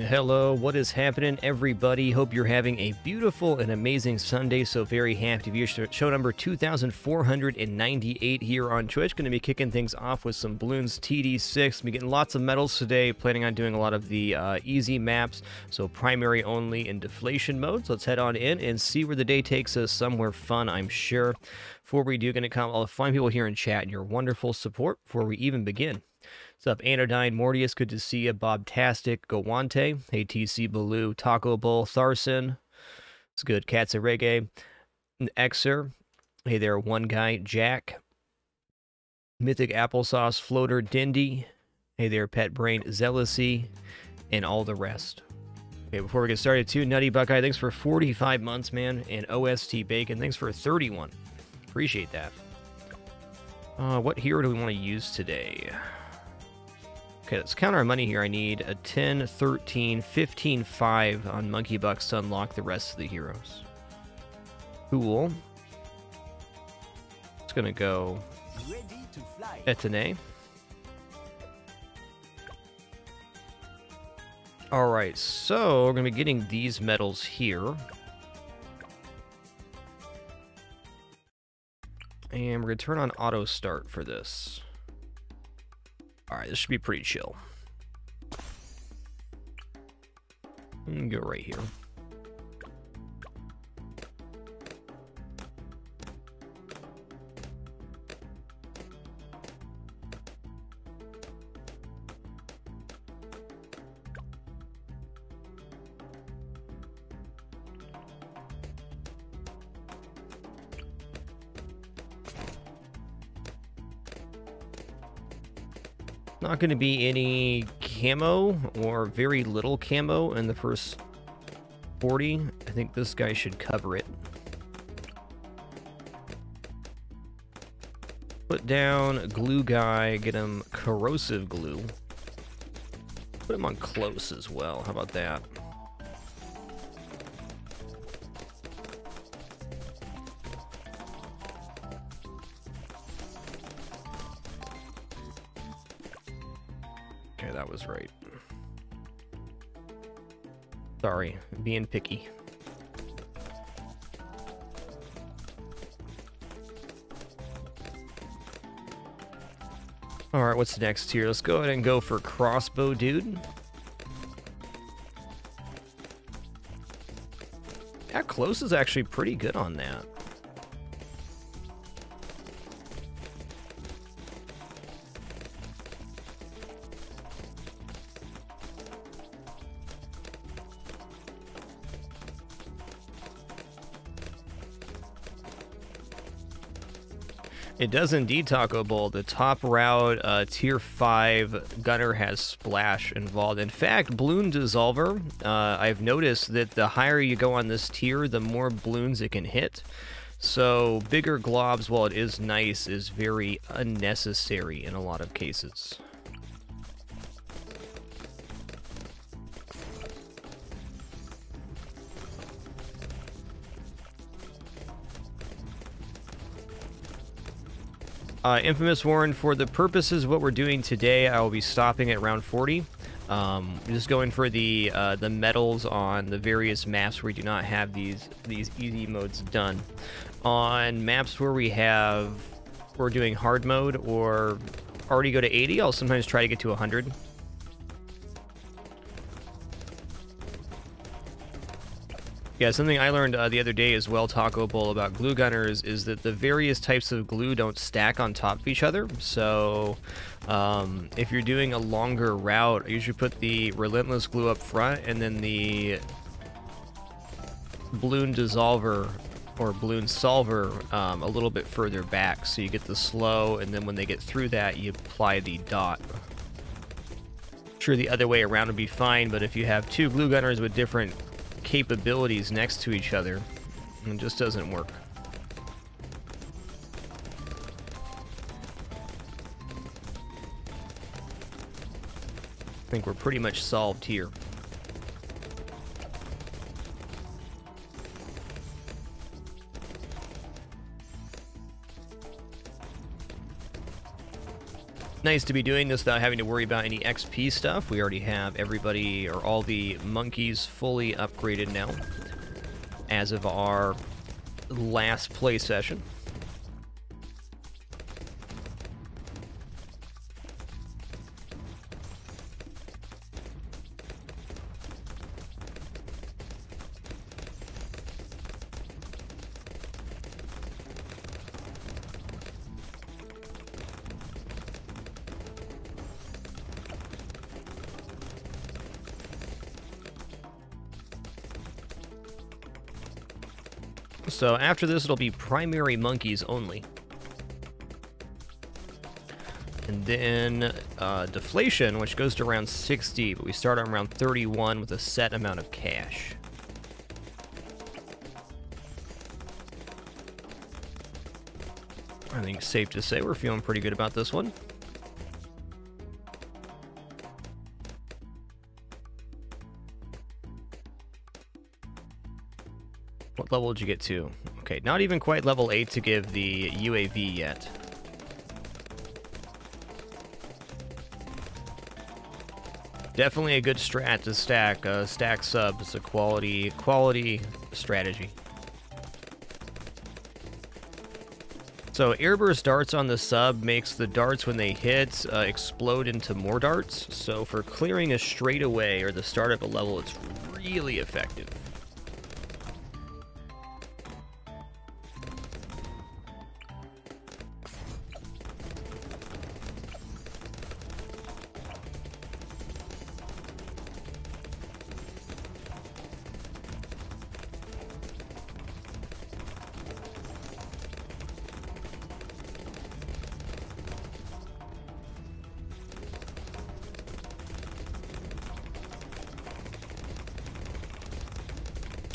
Hello, what is happening, everybody? Hope you're having a beautiful and amazing Sunday. So very happy to be show number 2498 here on Twitch. Going to be kicking things off with some Bloons TD6. Be getting lots of medals today. Planning on doing a lot of the easy maps, so primary only in deflation mode. So let's head on in and see where the day takes us. Somewhere fun, I'm sure. Before we do, going to come, I'll find people here in chat and your wonderful support before we even begin. What's up, Anodyne, Mortius? Good to see you. Bobtastic, Gowante. Hey, TC Baloo, Taco Bowl, Tharson. It's good. Cats of Reggae. Xer. Hey there, one guy, Jack. Mythic Applesauce, Floater, Dindy. Hey there, Pet Brain, Zealousy, and all the rest. Okay, before we get started, too, Nutty Buckeye, thanks for 45 months, man. And OST Bacon, thanks for 31. Appreciate that. What hero do we want to use today? Okay, let's count our money here. I need a 10, 13, 15, 5 on Monkey Bucks to unlock the rest of the heroes. Cool. It's gonna go Etene. Alright, so we're gonna be getting these medals here. And we're gonna turn on auto start for this. Alright, this should be pretty chill. Go right here. Not going to be any camo or very little camo in the first 40. I think this guy should cover it. Put down glue guy, get him corrosive glue. Put him on close as well. How about that? Okay, that was right. Sorry, being picky. Alright, what's next here? Let's go ahead and go for crossbow, dude. Yeah, close is actually pretty good on that. It does indeed, Taco Bowl. The top route, tier 5 gunner has splash involved. In fact, balloon dissolver, I've noticed that the higher you go on this tier, the more balloons it can hit. So bigger globs, while it is nice, is very unnecessary in a lot of cases. Infamous Warren, for the purposes of what we're doing today, I will be stopping at round 40. Just going for the medals on the various maps where we do not have these easy modes done. On maps where we're doing hard mode or already go to 80, I'll sometimes try to get to 100. Yeah, something I learned the other day as well, Taco Bowl, about glue gunners is that the various types of glue don't stack on top of each other. So if you're doing a longer route, I usually put the relentless glue up front and then the balloon dissolver or balloon solver a little bit further back. So you get the slow, and then when they get through that, you apply the dot. Sure, the other way around would be fine, but if you have two glue gunners with different capabilities next to each other, it just doesn't work. I think we're pretty much solved here. Nice to be doing this without having to worry about any XP stuff. We already have everybody, or all the monkeys, fully upgraded now as of our last play session. So after this, it'll be primary monkeys only. And then deflation, which goes to around 60, but we start on around 31 with a set amount of cash. I think it's safe to say we're feeling pretty good about this one. What level did you get to? Okay, not even quite level 8 to give the UAV yet. Definitely a good strat to stack sub. It's a quality strategy. So airburst darts on the sub makes the darts when they hit explode into more darts. So for clearing a straightaway or the start of a level, it's really effective.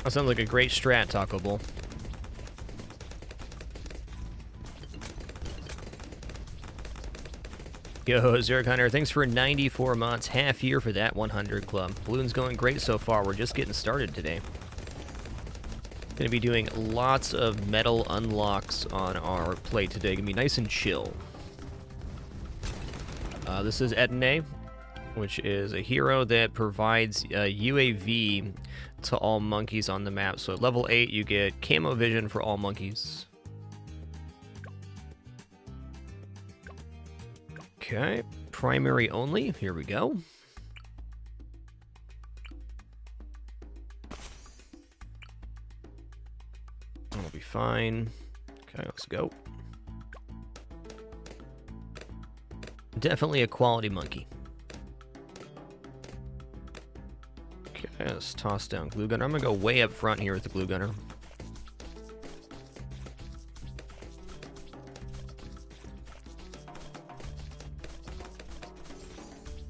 That sounds like a great strat, Taco Bowl. Yo, Zurich Hunter, thanks for 94 months, half year for that 100 club. Balloon's going great so far. We're just getting started today. Gonna be doing lots of metal unlocks on our play today. Gonna be nice and chill. This is Etene, which is a hero that provides UAV to all monkeys on the map. So at level 8, you get camo vision for all monkeys. Okay, primary only. Here we go. That'll be fine. Okay, let's go. Definitely a quality monkey. Okay, let's toss down glue gunner. I'm gonna go way up front here with the glue gunner.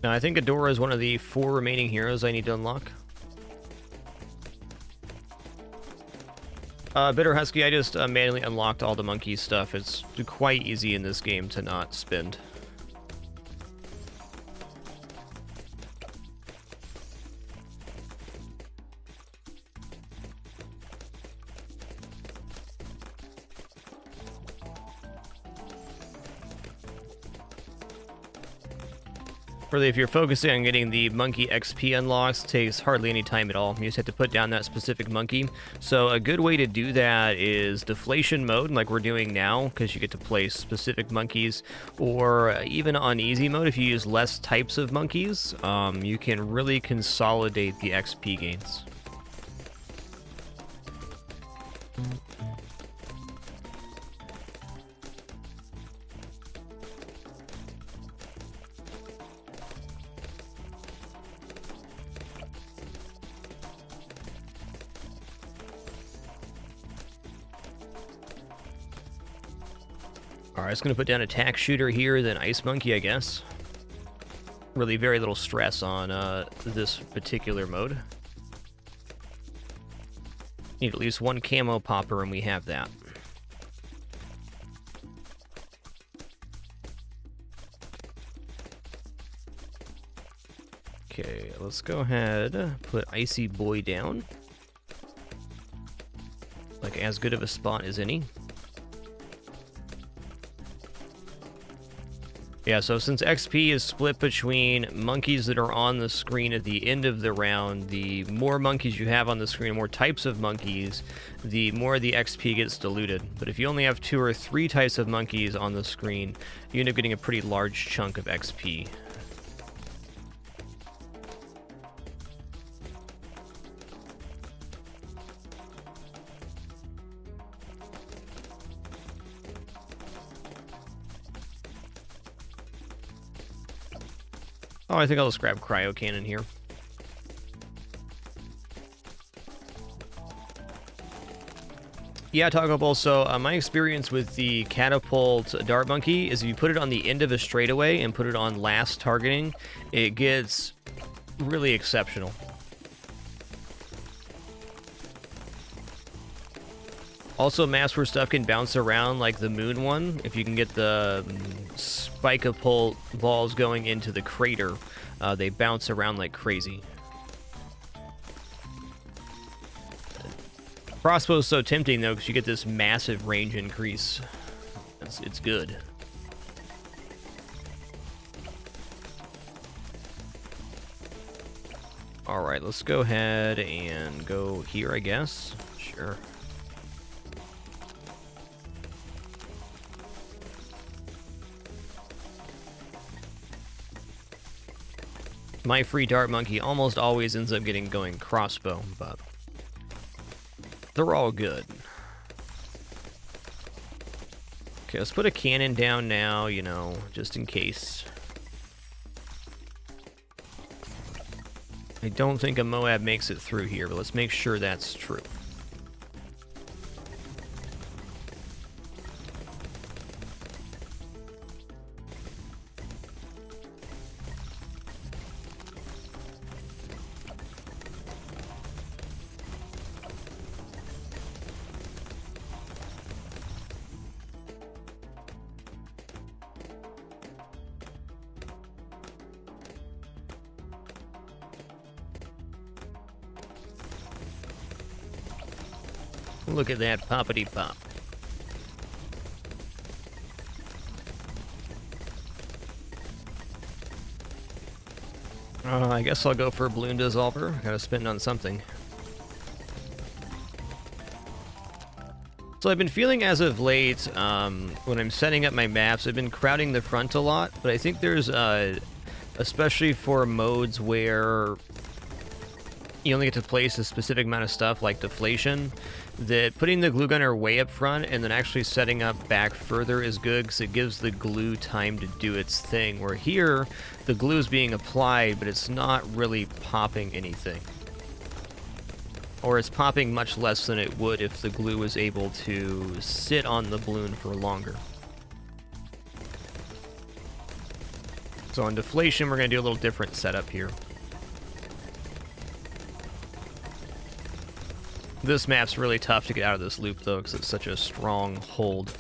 Now, I think Adora is one of the 4 remaining heroes I need to unlock. Bitter Husky, I just manually unlocked all the monkey stuff. It's quite easy in this game to not spend. Really, if you're focusing on getting the monkey XP unlocks, it takes hardly any time at all. You just have to put down that specific monkey. So a good way to do that is deflation mode, like we're doing now, because you get to place specific monkeys. Or even on easy mode, if you use less types of monkeys, you can really consolidate the XP gains. Alright, it's going to put down attack shooter here, then ice monkey, I guess. Really very little stress on this particular mode. Need at least 1 camo popper, and we have that. Okay, let's go ahead, put Icy Boy down. Like as good of a spot as any. Yeah, so since XP is split between monkeys that are on the screen at the end of the round, the more monkeys you have on the screen, more types of monkeys, the more the XP gets diluted. But if you only have 2 or 3 types of monkeys on the screen, you end up getting a pretty large chunk of XP. Oh, I think I'll just grab Cryo Cannon here. Yeah, Taco Bowl, so my experience with the Catapult Dart Monkey is if you put it on the end of a straightaway and put it on last targeting, it gets really exceptional. Also, maps where stuff can bounce around, like the moon one, if you can get the spike-a-pult balls going into the crater, they bounce around like crazy. Crossbow's so tempting, though, because you get this massive range increase. It's good. Alright, let's go ahead and go here, I guess. Sure. My free dart monkey almost always ends up getting going crossbow, but they're all good. Okay, let's put a cannon down now, you know, just in case. I don't think a Moab makes it through here, but let's make sure that's true. Look at that poppity pop. I guess I'll go for a balloon dissolver. Gotta spend on something. So I've been feeling as of late, when I'm setting up my maps, I've been crowding the front a lot, but I think there's, especially for modes where you only get to place a specific amount of stuff, like deflation, that putting the glue gunner way up front and then actually setting up back further is good because it gives the glue time to do its thing, where here, the glue is being applied, but it's not really popping anything. Or it's popping much less than it would if the glue was able to sit on the balloon for longer. So on deflation, we're going to do a little different setup here. This map's really tough to get out of this loop, though, because it's such a strong hold.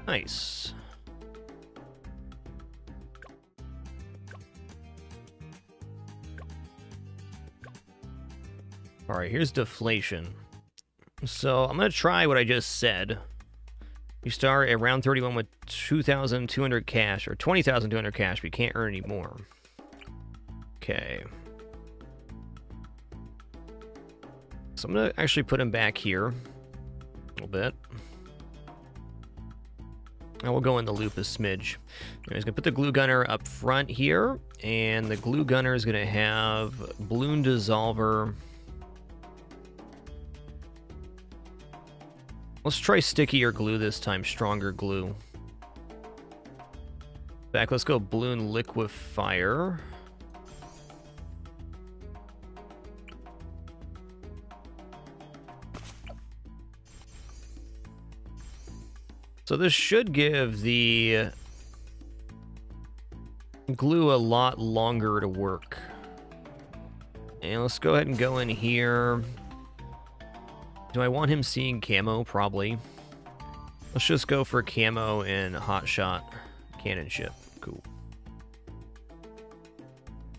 Nice. Alright, here's deflation. So I'm going to try what I just said. You start at round 31 with 2,200 cash, or 20,200 cash, but you can't earn any more. Okay. So I'm going to actually put him back here a little bit. I will go in the loop a smidge. I'm going to put the glue gunner up front here, and the glue gunner is going to have balloon dissolver. Let's try stickier glue this time, stronger glue. Back, let's go balloon liquefier. So this should give the glue a lot longer to work. And let's go ahead and go in here. Do I want him seeing camo? Probably. Let's just go for camo and hot shot cannon ship. Cool.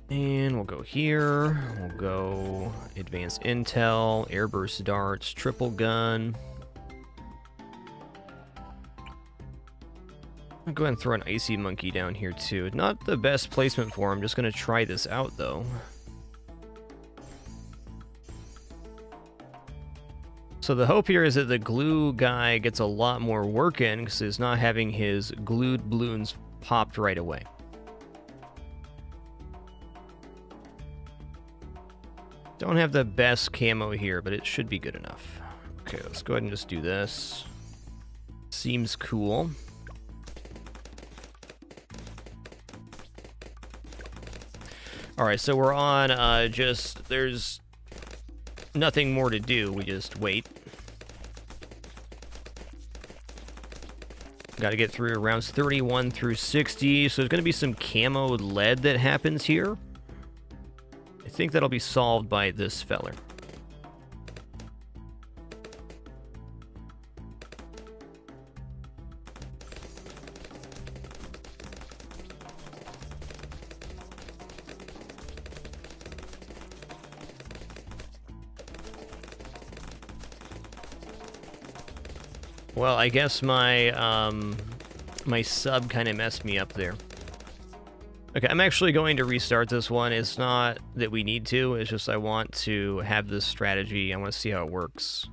And we'll go here. We'll go advanced intel, airburst darts, triple gun. I'll go ahead and throw an icy monkey down here too. Not the best placement for him. Just going to try this out though. So the hope here is that the glue guy gets a lot more work in because he's not having his glued balloons popped right away. Don't have the best camo here, but it should be good enough. Okay, let's go ahead and just do this. Seems cool. Alright, so we're on there's nothing more to do. We just wait. Got to get through rounds 31 through 60. So there's going to be some camo lead that happens here. I think that'll be solved by this feller. Well, I guess my my sub kind of messed me up there. Okay, I'm actually going to restart this one. It's not that we need to, it's just I want to have this strategy. I want to see how it works.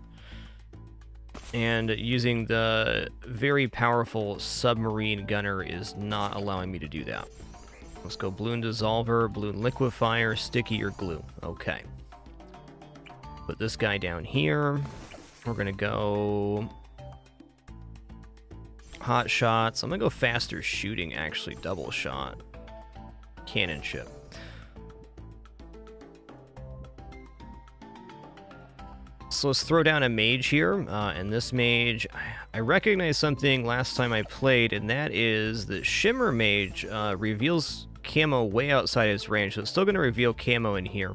And using the very powerful submarine gunner is not allowing me to do that. Let's go balloon dissolver, balloon liquefier, sticky or glue. Okay. Put this guy down here. We're gonna go hot shots. I'm gonna go faster shooting, actually. Double shot. Cannon ship. So let's throw down a mage here. And this mage, I recognize something last time I played, and that is the Shimmer Mage reveals camo way outside its range. So it's still gonna reveal camo in here.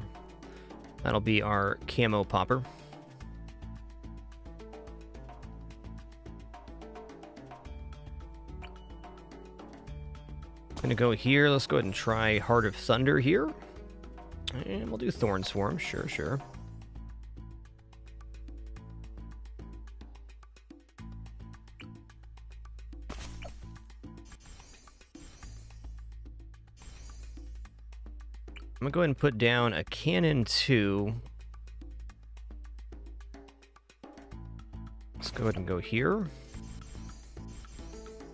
That'll be our camo popper. Gonna go here. Let's go ahead and try Heart of Thunder here. And we'll do Thorn Swarm. Sure, sure. I'm gonna go ahead and put down a Cannon 2. Let's go ahead and go here.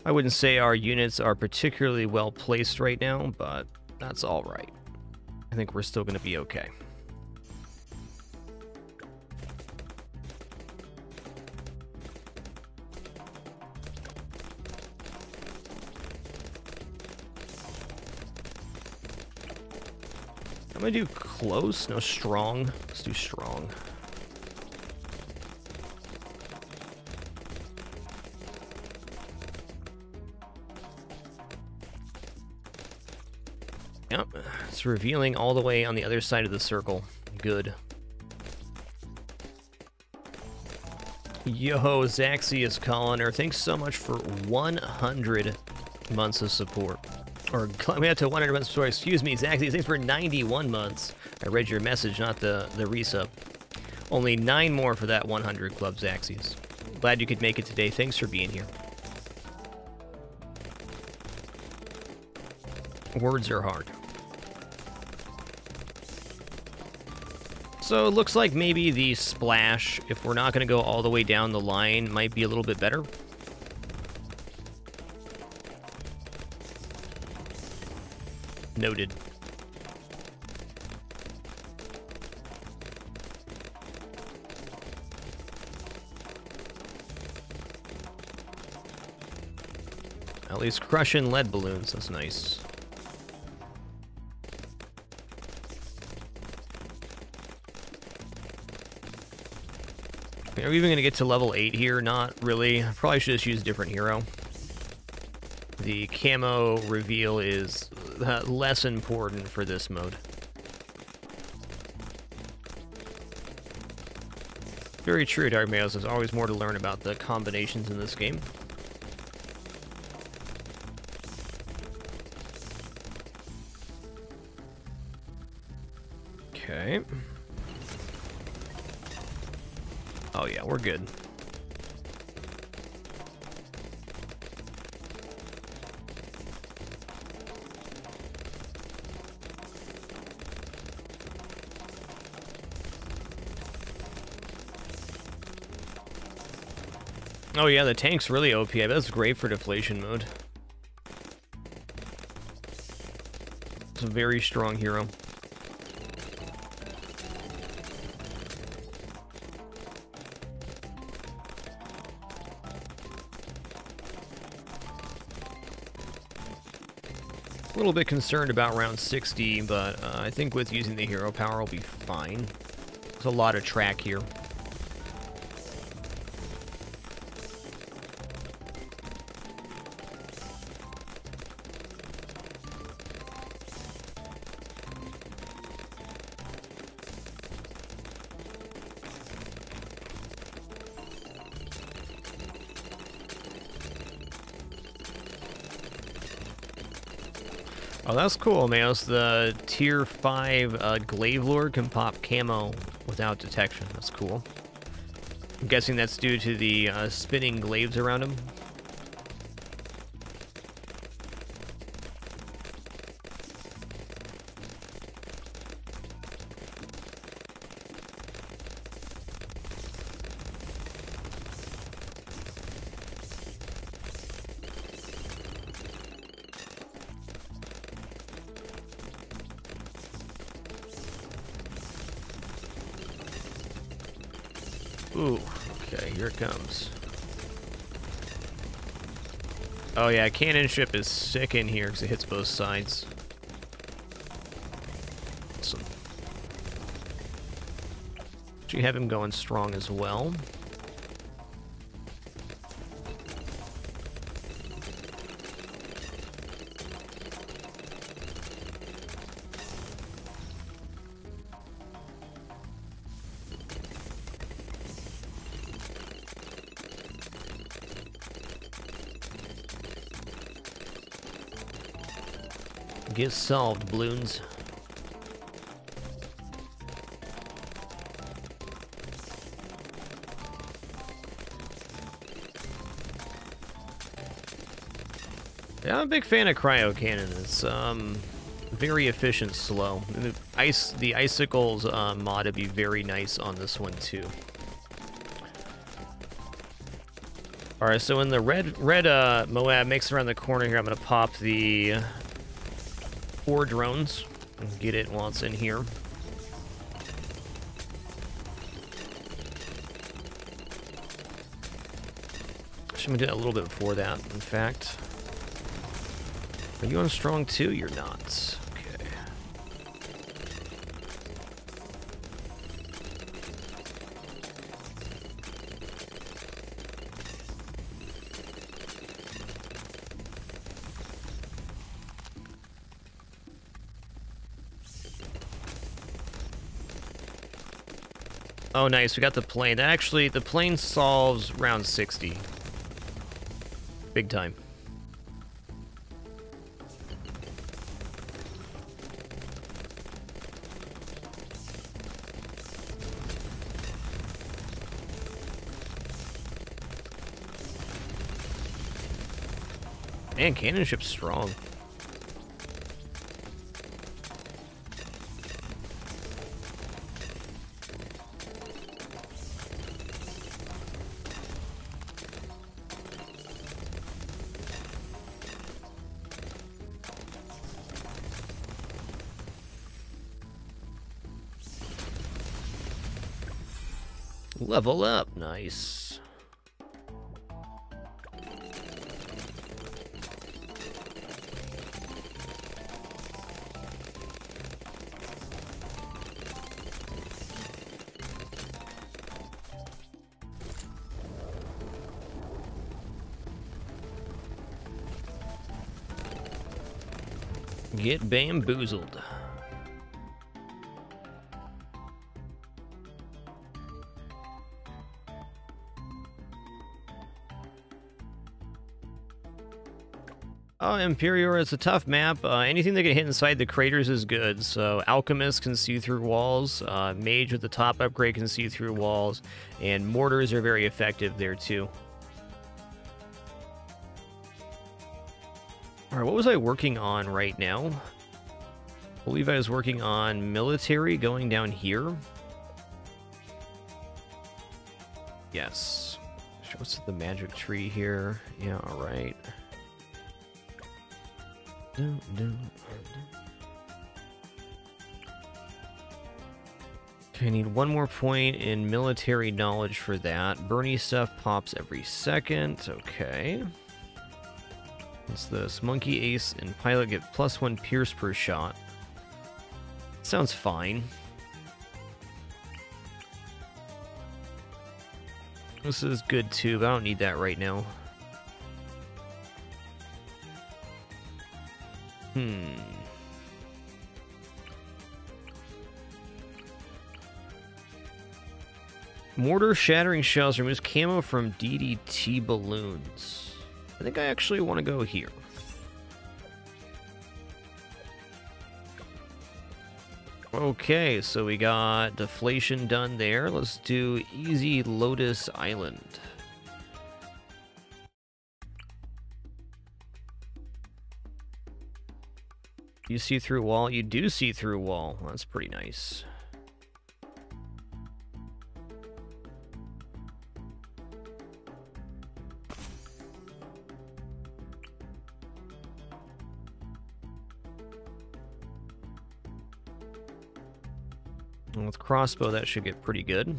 I wouldn't say our units are particularly well placed right now, but that's all right. I think we're still going to be okay. I'm going to do close, no strong. Let's do strong. Yep, it's revealing all the way on the other side of the circle. Good. Yo, Zaxi is calling her. Thanks so much for 100 months of support. Or we had to 100 months of support. Excuse me, Zaxi. Thanks for 91 months. I read your message, not the resub. Only 9 more for that 100 club, Zaxis. Glad you could make it today. Thanks for being here. Words are hard. So it looks like maybe the splash, if we're not going to go all the way down the line, might be a little bit better. Noted. At least crushing lead balloons, that's nice. Are we even going to get to level 8 here? Not really. I probably should just use a different hero. The camo reveal is less important for this mode. Very true, Dark Males. There's always more to learn about the combinations in this game. Oh yeah, we're good. Oh yeah, the tank's really OP. I bet it's great for deflation mode. It's a very strong hero. A little bit concerned about round 60, but I think with using the hero power, I'll be fine. There's a lot of track here. Oh, that's cool, Maos. The tier 5 Glaive Lord can pop camo without detection. That's cool. I'm guessing that's due to the spinning glaives around him. Ooh, okay, here it comes. Oh yeah, cannon ship is sick in here because it hits both sides. Awesome. So you have him going strong as well. Get solved, balloons. Yeah, I'm a big fan of cryo cannon. It's very efficient, slow. And the icicles mod would be very nice on this one too. All right, so when the red Moab makes it around the corner here, I'm gonna pop the 4 drones and get it while it's in here. Should we do that a little bit before that, in fact. Are you on strong too? You're not. Okay. Oh, nice. We got the plane. Actually, the plane solves round 60. Big time. Man, cannon ship's strong. Level up, nice. Get bamboozled. Oh, Imperior is a tough map. Anything that can hit inside the craters is good. So Alchemist can see through walls. Mage with the top upgrade can see through walls. And Mortars are very effective there too. Alright, what was I working on right now? I believe I was working on military going down here. Yes. What's the magic tree here? Yeah, alright. Okay, I need one more point in military knowledge for that. Bernie stuff pops every second. Okay. What's this? Monkey, Ace, and Pilot get +1 pierce per shot. Sounds fine. This is good too, but I don't need that right now. Mortar shattering shells removes camo from DDT balloons. I think I actually want to go here. Okay, so we got deflation done there. Let's do easy Lotus Island. You see through wall? You do see through wall. That's pretty nice. And with crossbow, that should get pretty good.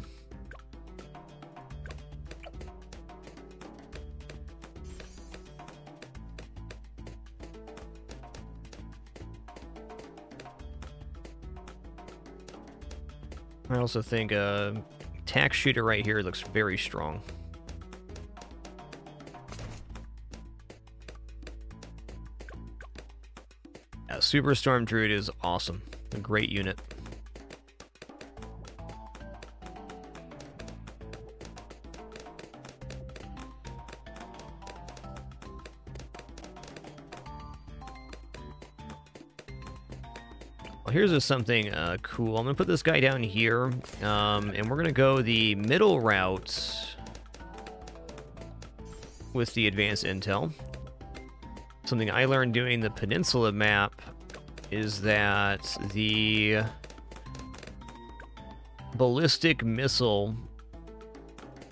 I also think a tack shooter right here looks very strong. Yeah, Superstorm Druid is awesome. A great unit. Here's something cool. I'm going to put this guy down here, and we're going to go the middle route with the advanced intel. Something I learned doing the Peninsula map is that the ballistic missile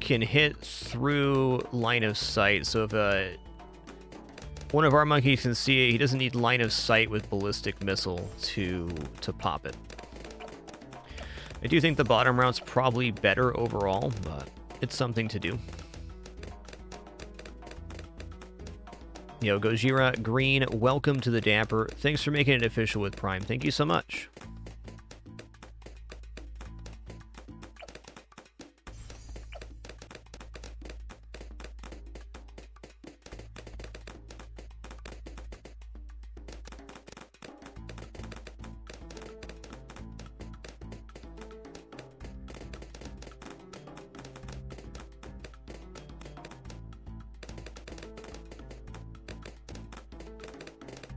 can hit through line of sight. So if one of our monkeys can see it, he doesn't need line of sight with ballistic missile to pop it. I do think the bottom route's probably better overall, but it's something to do. Yo, Gojira Green, welcome to the Dapper. Thanks for making it official with Prime. Thank you so much.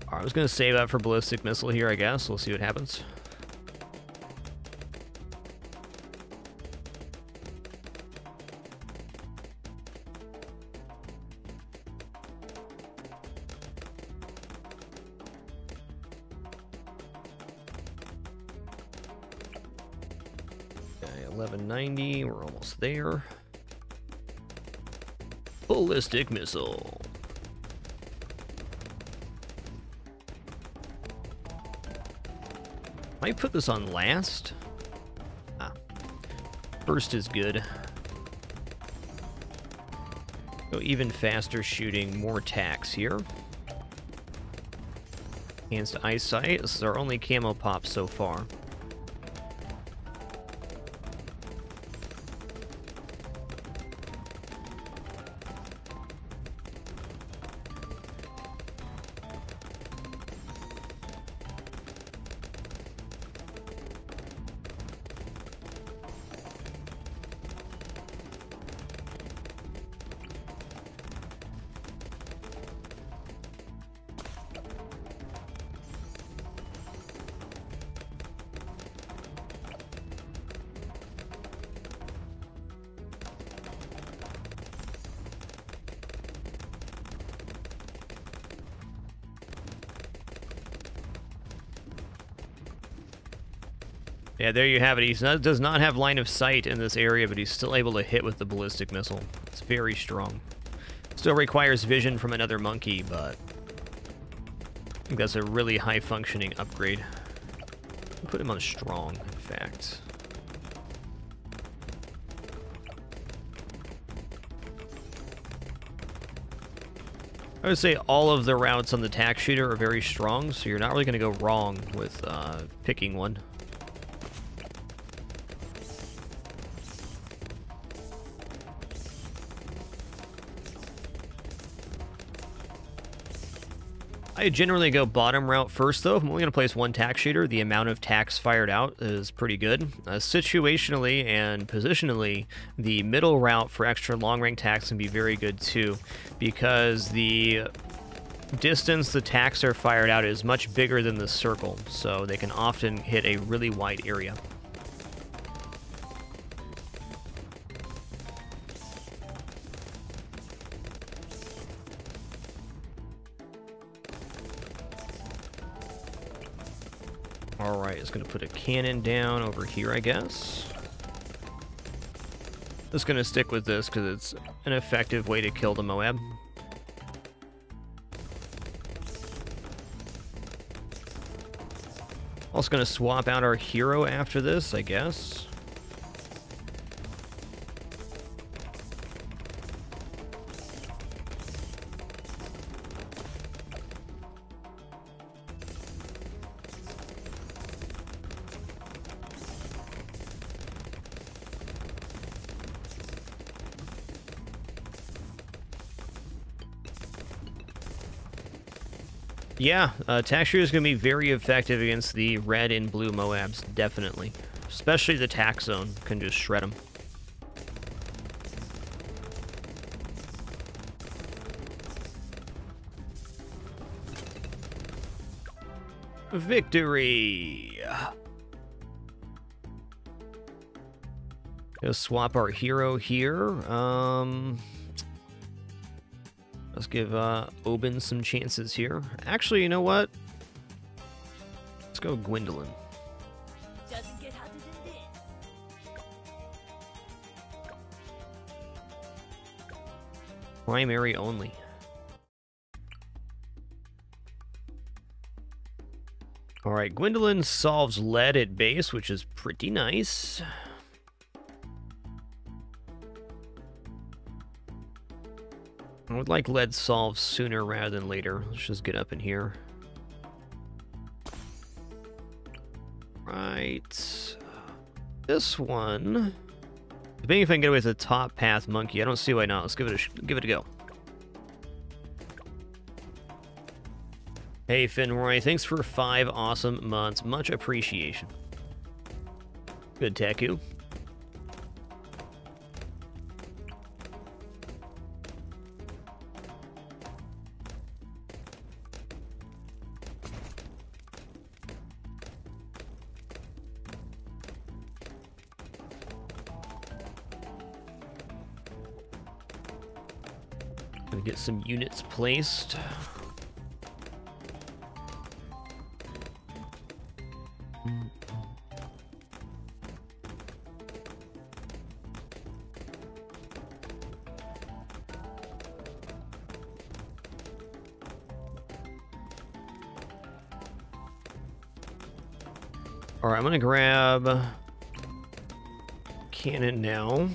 I was going to save that for ballistic missile here, I guess. We'll see what happens. Okay, 1190. We're almost there. Ballistic missile. Might put this on last. First is good. Go even faster shooting, more tacks here. Hands to eyesight. This is our only camo pop so far. Yeah, there you have it. He does not have line of sight in this area, but he's still able to hit with the ballistic missile. It's very strong. Still requires vision from another monkey, but I think that's a really high-functioning upgrade. Put him on strong, in fact. I would say all of the routes on the tack shooter are very strong, so you're not really going to go wrong with picking one. I generally go bottom route first, though. I'm only going to place one tack shooter. The amount of tacks fired out is pretty good. Situationally and positionally, the middle route for extra long-range tacks can be very good, too, because the distance the tacks are fired out is much bigger than the circle, so they can often hit a really wide area. Alright, it's going to put a cannon down over here, I guess. Just going to stick with this because it's an effective way to kill the Moab. Also going to swap out our hero after this, I guess. Yeah, tack shooter is going to be very effective against the red and blue Moabs, definitely. Especially the tack zone can just shred them. Victory! Gonna swap our hero here. Let's give Oben some chances here. Actually, you know what? Let's go Gwendolyn. Doesn't get harder than this. Primary only. Alright, Gwendolyn solves lead at base, which is pretty nice. I would like lead solved sooner rather than later. Let's just get up in here. Right. This one. Depending if I can get away with the top path monkey. I don't see why not. Let's give it a go. Hey, Finroy. Thanks for 5 awesome months. Much appreciation. Good, Taku. Gonna get some units placed. All right, I'm gonna grab cannon now.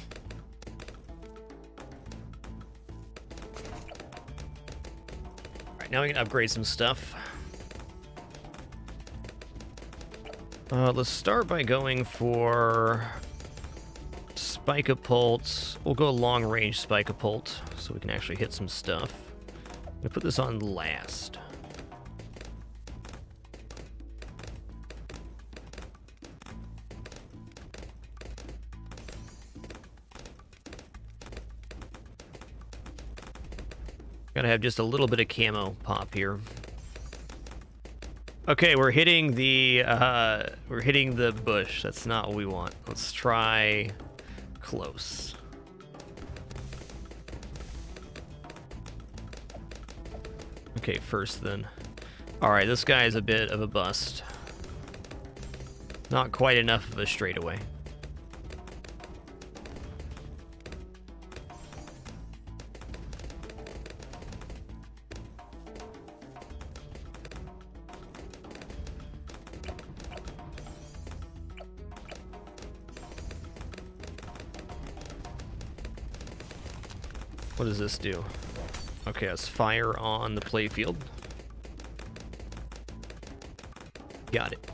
Now we can upgrade some stuff. Let's start by going for Spike-a-Pult. We'll go long-range Spike-a-Pult so we can actually hit some stuff. I'm gonna put this on last. Gotta have just a little bit of camo pop here. Okay, we're hitting the bush. That's not what we want. Let's try close. Okay, first then. All right, this guy is a bit of a bust. Not quite enough of a straightaway. What does this do? Okay, let's fire on the playfield. Got it.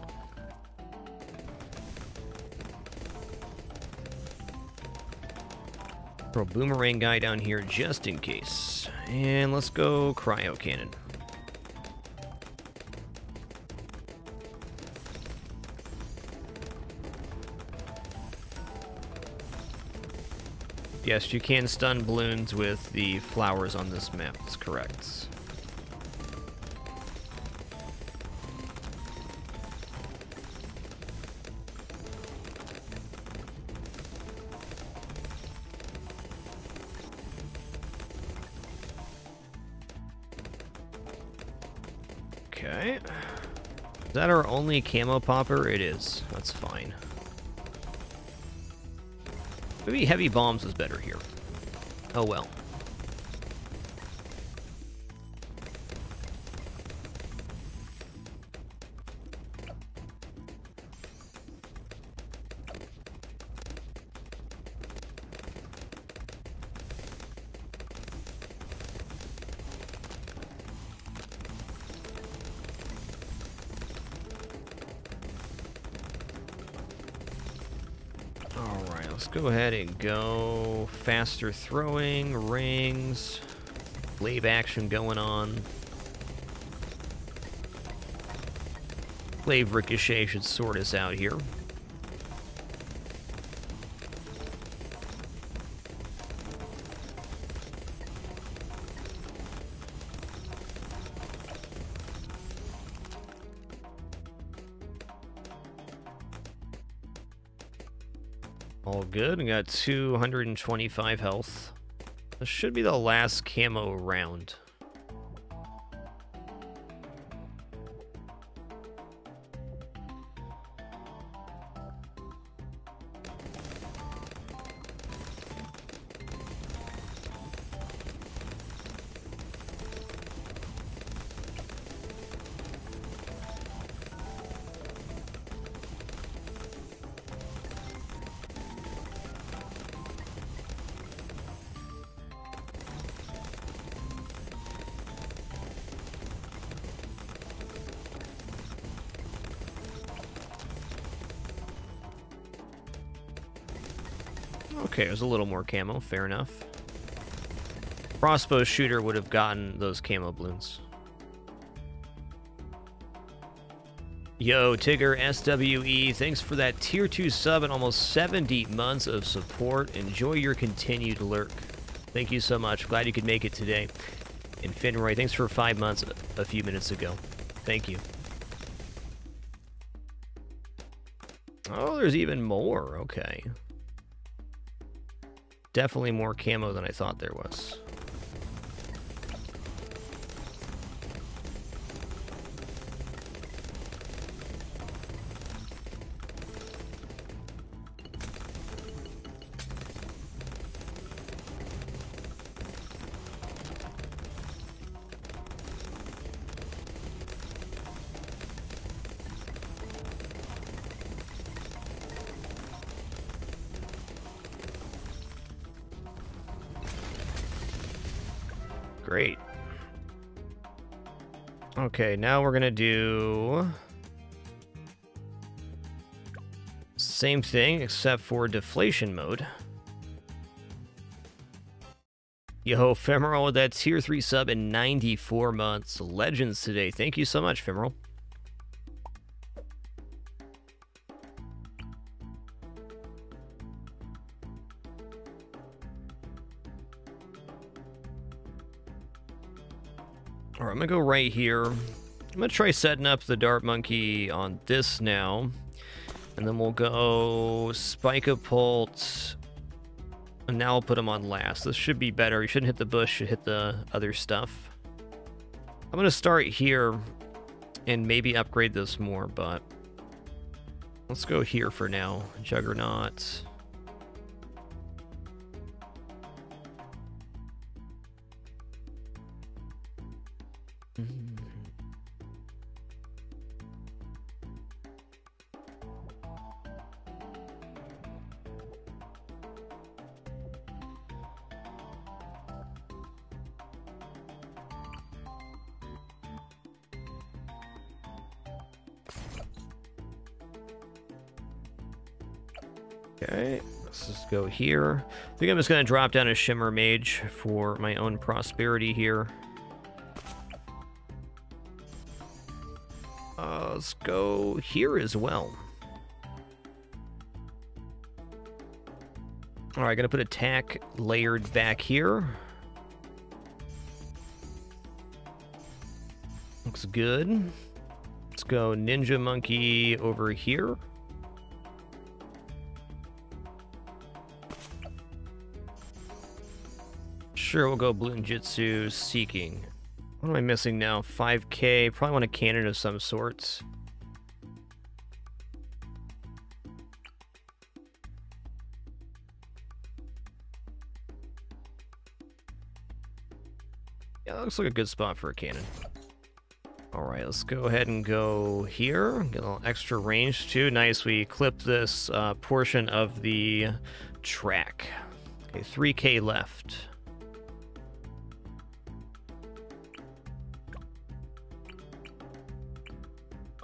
Throw a boomerang guy down here just in case. And let's go cryo cannon. Yes, you can stun balloons with the flowers on this map. That's correct. Okay. Is that our only camo popper? It is. That's fine. Maybe heavy bombs was better here. Oh well. Let's go ahead and go faster throwing, rings, wave action going on. Wave ricochet should sort us out here. All good. We got 225 health. This should be the last camo round. Okay, there's a little more camo, fair enough. Crossbow shooter would have gotten those camo balloons. Yo, Tigger SWE, thanks for that tier 2 sub and almost 70 months of support. Enjoy your continued lurk. Thank you so much. Glad you could make it today. And Finroy, thanks for 5 months a few minutes ago. Thank you. Oh, there's even more. Okay. Definitely more camo than I thought there was. Great. Okay, now we're gonna do same thing except for deflation mode. Yo, Femoral with that tier 3 sub in 94 months. Legends today. Thank you so much, Femoral. Alright, I'm gonna go right here. I'm gonna try setting up the Dart Monkey on this now. And then we'll go Spike-a-Pult. And now I'll put him on last. This should be better. You shouldn't hit the bush, should hit the other stuff. I'm gonna start here and maybe upgrade this more, but Let's go here for now. Juggernaut. Okay, let's just go here. I think I'm just going to drop down a Shimmer Mage for my own prosperity here. Let's go here as well. Alright, gonna put attack layered back here. Looks good. Let's go Ninja Monkey over here. Sure, we'll go Balloon Jitsu Seeking. What am I missing now? 5k. Probably want a cannon of some sorts. Yeah, that looks like a good spot for a cannon. Alright, let's go ahead and go here. Get a little extra range too. Nice, we clipped this portion of the track. Okay, 3k left.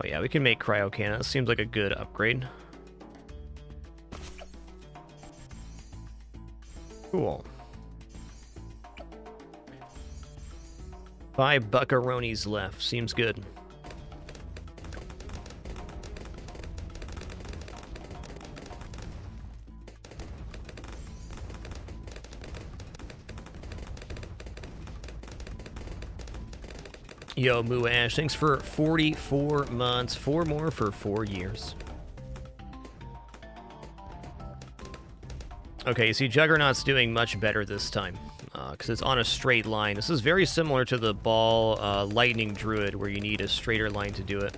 Oh yeah, we can make Cryo Cannon. That seems like a good upgrade. Cool. 5 buckaronis left. Seems good. Yo, Moo Ash, thanks for 44 months. 4 more for 4 years. Okay, you see Juggernaut's doing much better this time, because it's on a straight line. This is very similar to the Ball Lightning Druid, where you need a straighter line to do it.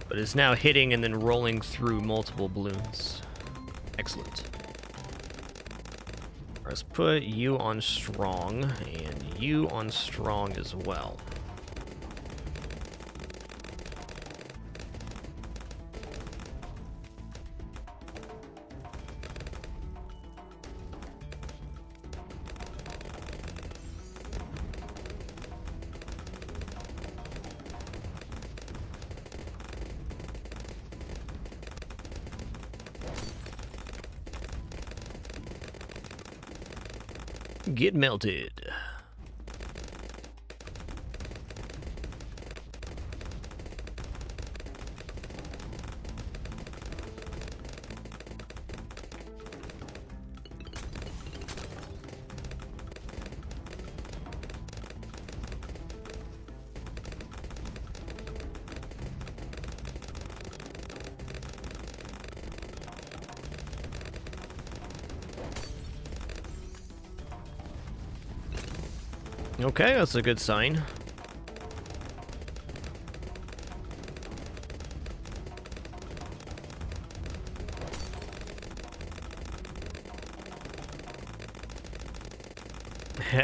But it's now hitting and then rolling through multiple balloons. Excellent. Let's put you on strong, and you on strong as well. Get melted. Okay, that's a good sign.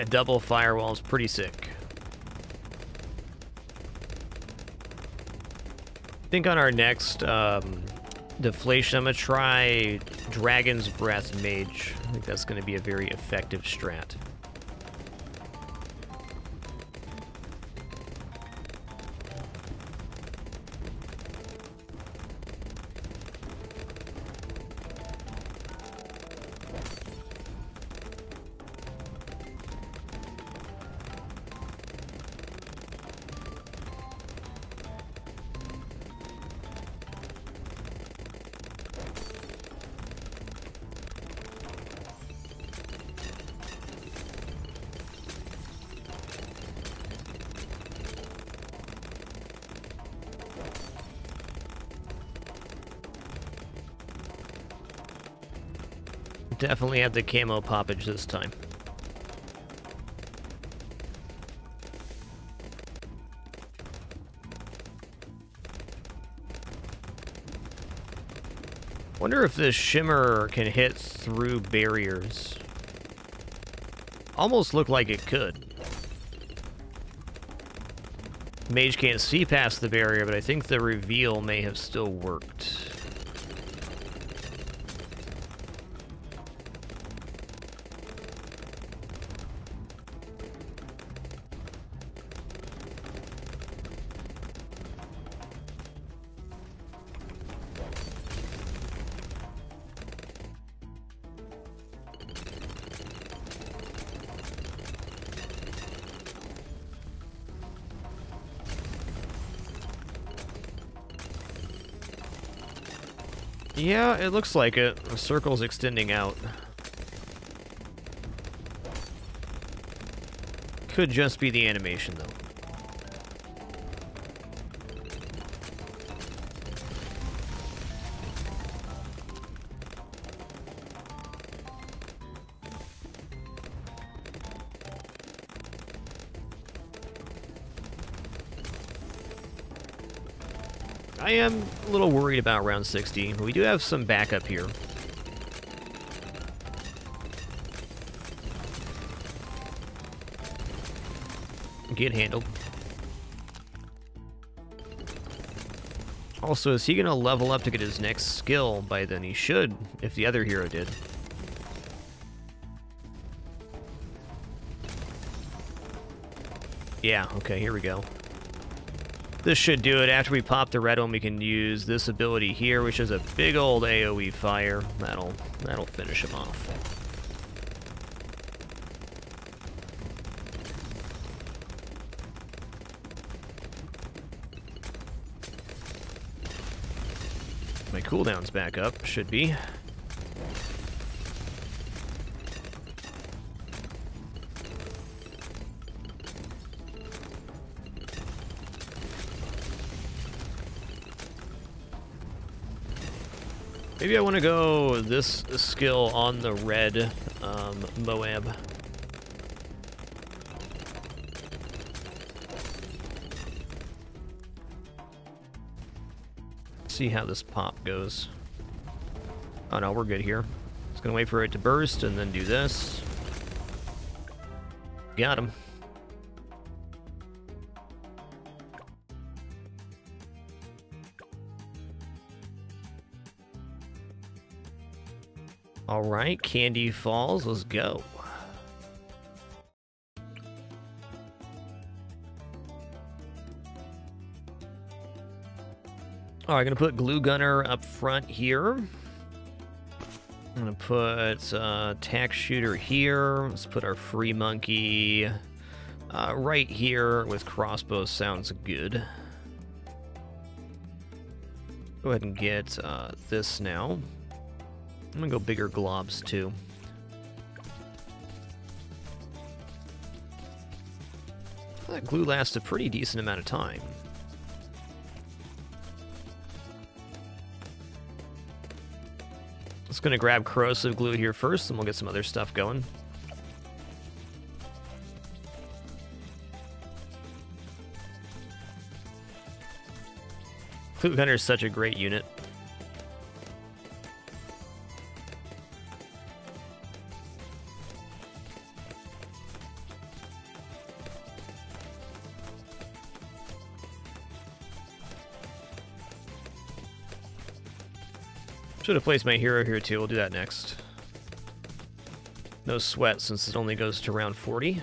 Double firewall is pretty sick. I think on our next deflation, I'm gonna try Dragon's Breath Mage. I think that's gonna be a very effective strat. Definitely have the camo poppage this time. Wonder if this shimmer can hit through barriers. Almost looked like it could. Mage can't see past the barrier, but I think the reveal may have still worked. Yeah, it looks like it. The circle's extending out. Could just be the animation, though. I am a little worried about round 60. We do have some backup here. Get handled. Also, is he going to level up to get his next skill by then? He should, if the other hero did. Yeah, okay, here we go. This should do it. After we pop the red one, we can use this ability here, which is a big old AoE fire. That'll finish him off. My cooldown's back up, should be. Maybe I want to go this skill on the red Moab. See how this pop goes. Oh no, we're good here. Just gonna wait for it to burst and then do this. Got him. All right, Candy Falls, let's go. All right, I'm gonna put Glue Gunner up front here. I'm gonna put Tack Shooter here. Let's put our Free Monkey right here with Crossbow. Sounds good. Go ahead and get this now. I'm gonna go bigger globs too. That glue lasts a pretty decent amount of time. Just gonna grab corrosive glue here first, and we'll get some other stuff going. Glue Gunner is such a great unit. Should have placed my hero here too. We'll do that next. No sweat since it only goes to round 40.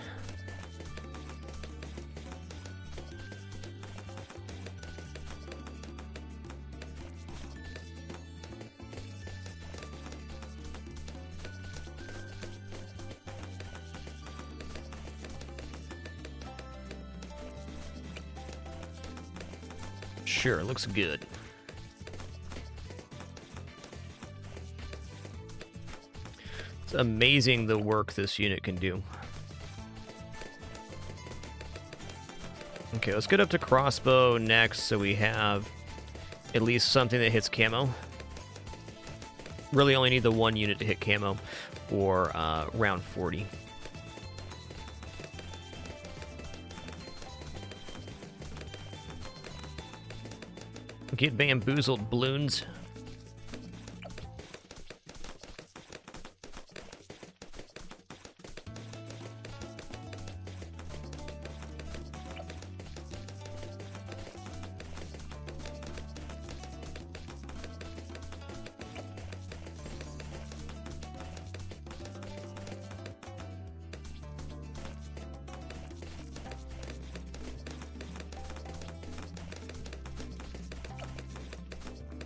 Sure, looks good. It's amazing the work this unit can do. Okay, let's get up to Crossbow next so we have at least something that hits camo. Really only need the one unit to hit camo for round 40. Get bamboozled, balloons.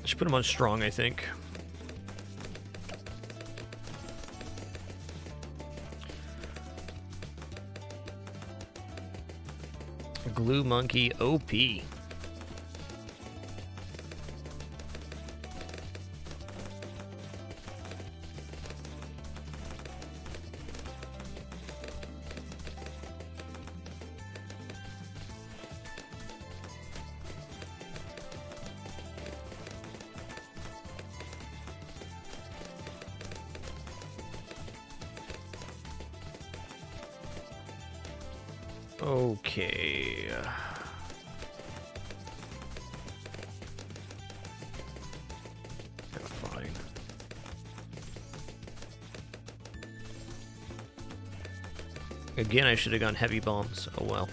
Should put him on strong, I think. Glue Monkey OP. Okay. Fine. Again, I should have gone heavy bombs. Oh well.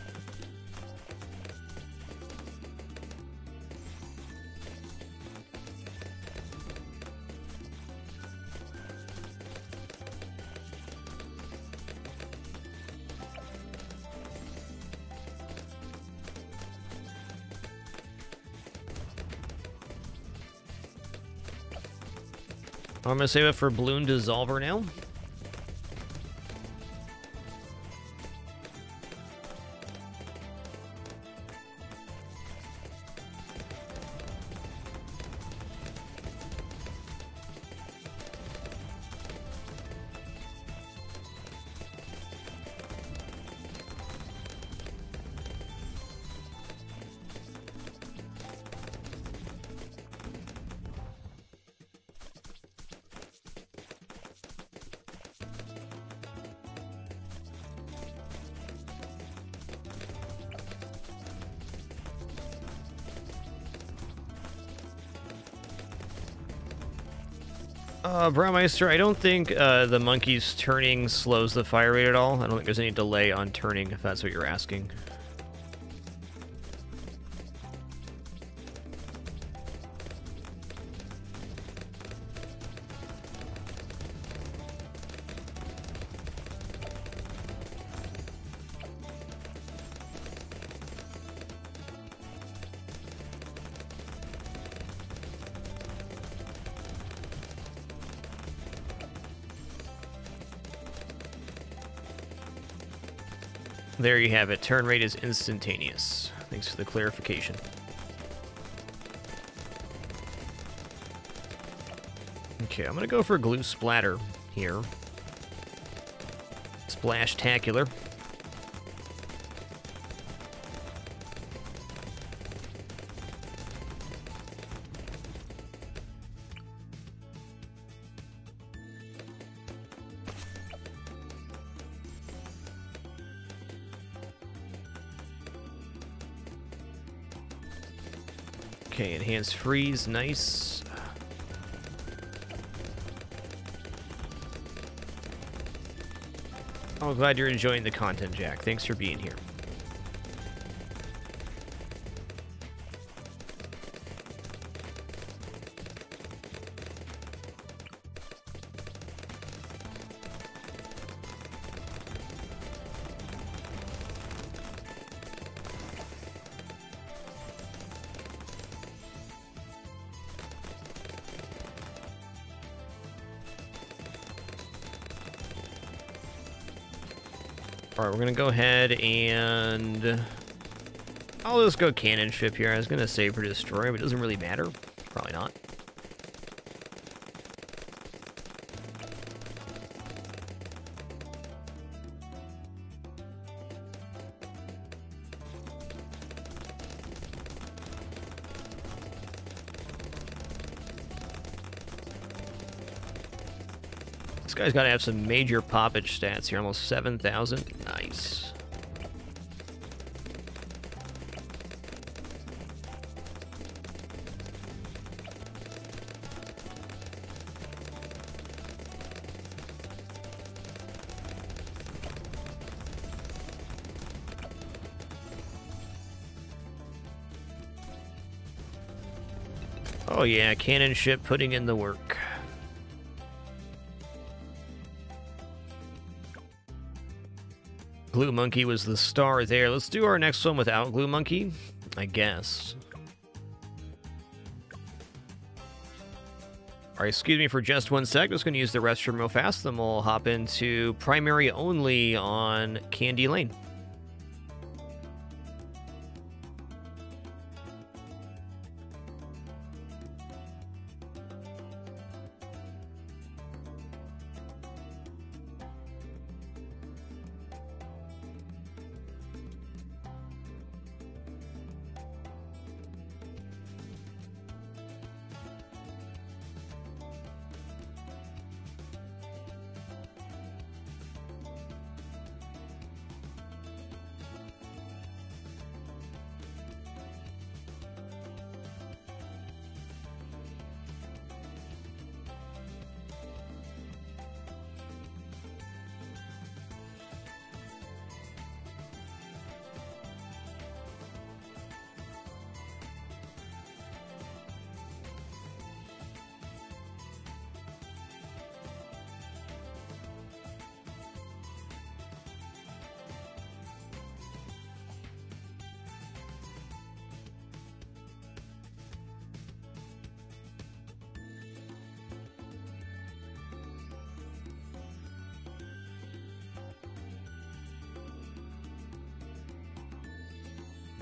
I'm gonna save it for Balloon Dissolver now. Braumeister, I don't think the monkey's turning slows the fire rate at all. I don't think there's any delay on turning, if that's what you're asking. There you have it. Turn rate is instantaneous. Thanks for the clarification. Okay, I'm gonna go for Glue Splatter here. Splash-tacular. Okay, enhanced freeze, nice. Oh, glad you're enjoying the content, Jack. Thanks for being here. Alright, we're gonna go ahead and... I'll just go cannon ship here. I was gonna save for destroy, but it doesn't really matter. Probably not. This guy's got to have some major poppage stats here. Almost 7,000. Nice. Oh yeah, cannon ship putting in the work. Glue Monkey was the star there. Let's do our next one without Glue Monkey, I guess. All right, excuse me for just one sec. Just going to use the restroom real fast, then we'll hop into primary only on Candy Lane.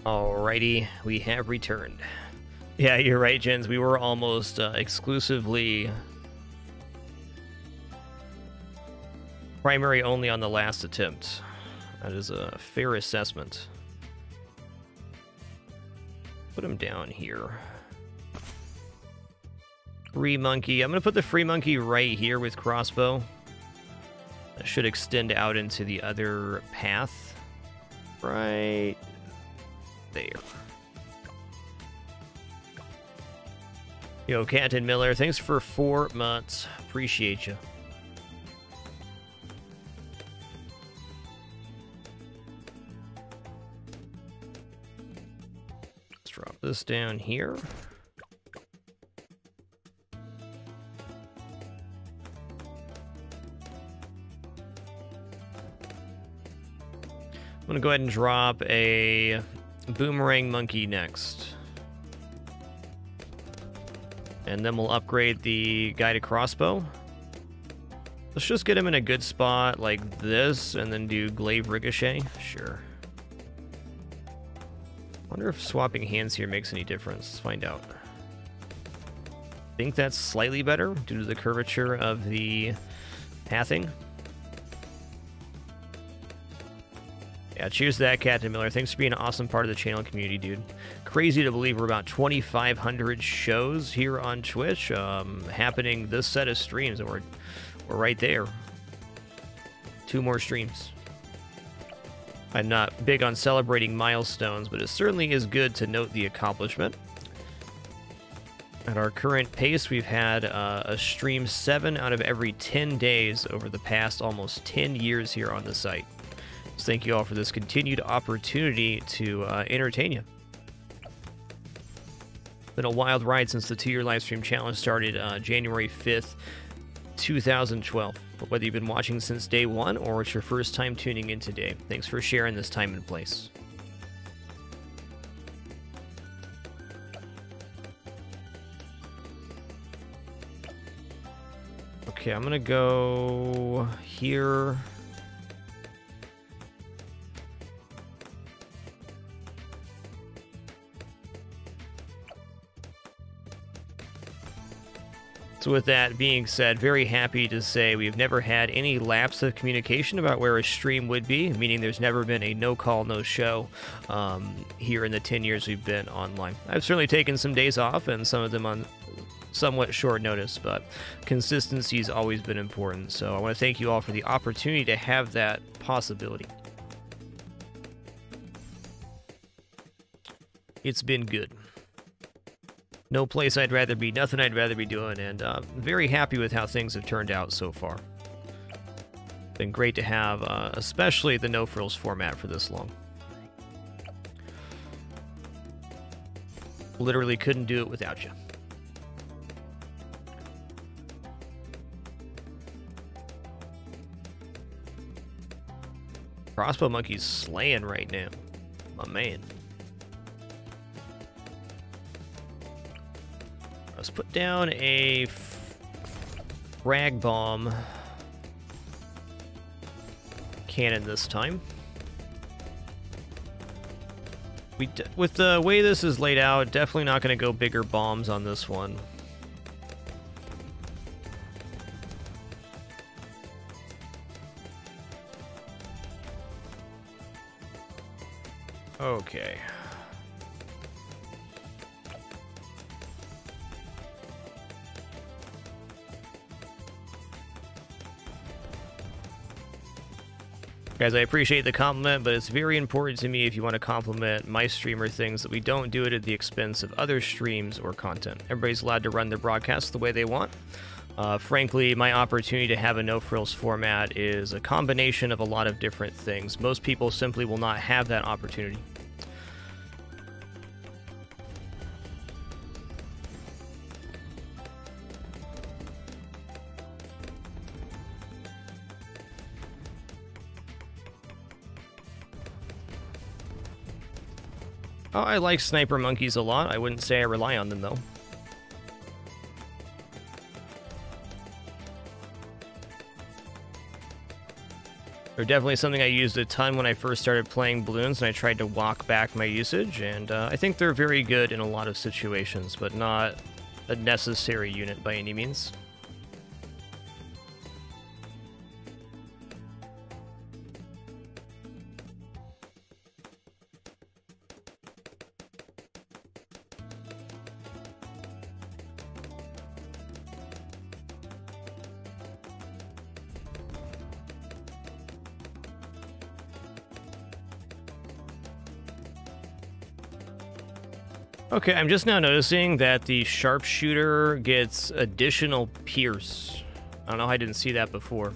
Alrighty, we have returned. Yeah, you're right, Jens. We were almost exclusively primary only on the last attempt. That is a fair assessment. Put him down here. Free monkey. I'm going to put the free monkey right here with crossbow. That should extend out into the other path. Right there. Yo, Captain Miller, thanks for 4 months. Appreciate you. Let's drop this down here. I'm gonna go ahead and drop a boomerang monkey next. And then we'll upgrade the guided crossbow. Let's just get him in a good spot like this, and then do glaive ricochet. Sure. Wonder if swapping hands here makes any difference. Let's find out. I think that's slightly better due to the curvature of the pathing. Yeah, cheers to that, Captain Miller. Thanks for being an awesome part of the channel community, dude. Crazy to believe we're about 2,500 shows here on Twitch happening this set of streams, and we're right there. 2 more streams. I'm not big on celebrating milestones, but it certainly is good to note the accomplishment. At our current pace, we've had a stream 7 out of every 10 days over the past almost 10 years here on the site. So thank you all for this continued opportunity to entertain you. Been a wild ride since the 2-year live stream challenge started January 5th, 2012. But whether you've been watching since day 1 or it's your first time tuning in today, thanks for sharing this time and place. Okay, I'm gonna go here. So with that being said, very happy to say we've never had any lapse of communication about where a stream would be, meaning there's never been a no-call, no-show here in the 10 years we've been online. I've certainly taken some days off, and some of them on somewhat short notice, but consistency's always been important. So I want to thank you all for the opportunity to have that possibility. It's been good. No place I'd rather be, nothing I'd rather be doing, and very happy with how things have turned out so far. Been great to have, especially the no frills format for this long. Literally couldn't do it without you. Crossbow monkey's slaying right now, my man. Let's put down a Frag Bomb cannon this time. With the way this is laid out, definitely not going to go bigger bombs on this one. Okay. Guys, I appreciate the compliment, but it's very important to me if you want to compliment my streamer things that we don't do it at the expense of other streams or content. Everybody's allowed to run their broadcasts the way they want. Frankly, my opportunity to have a no-frills format is a combination of a lot of different things. Most people simply will not have that opportunity. Oh, I like sniper monkeys a lot. I wouldn't say I rely on them, though. They're definitely something I used a ton when I first started playing balloons, and I tried to walk back my usage, and I think they're very good in a lot of situations, but not a necessary unit by any means. Okay, I'm just now noticing that the sharpshooter gets additional pierce. I don't know how I didn't see that before.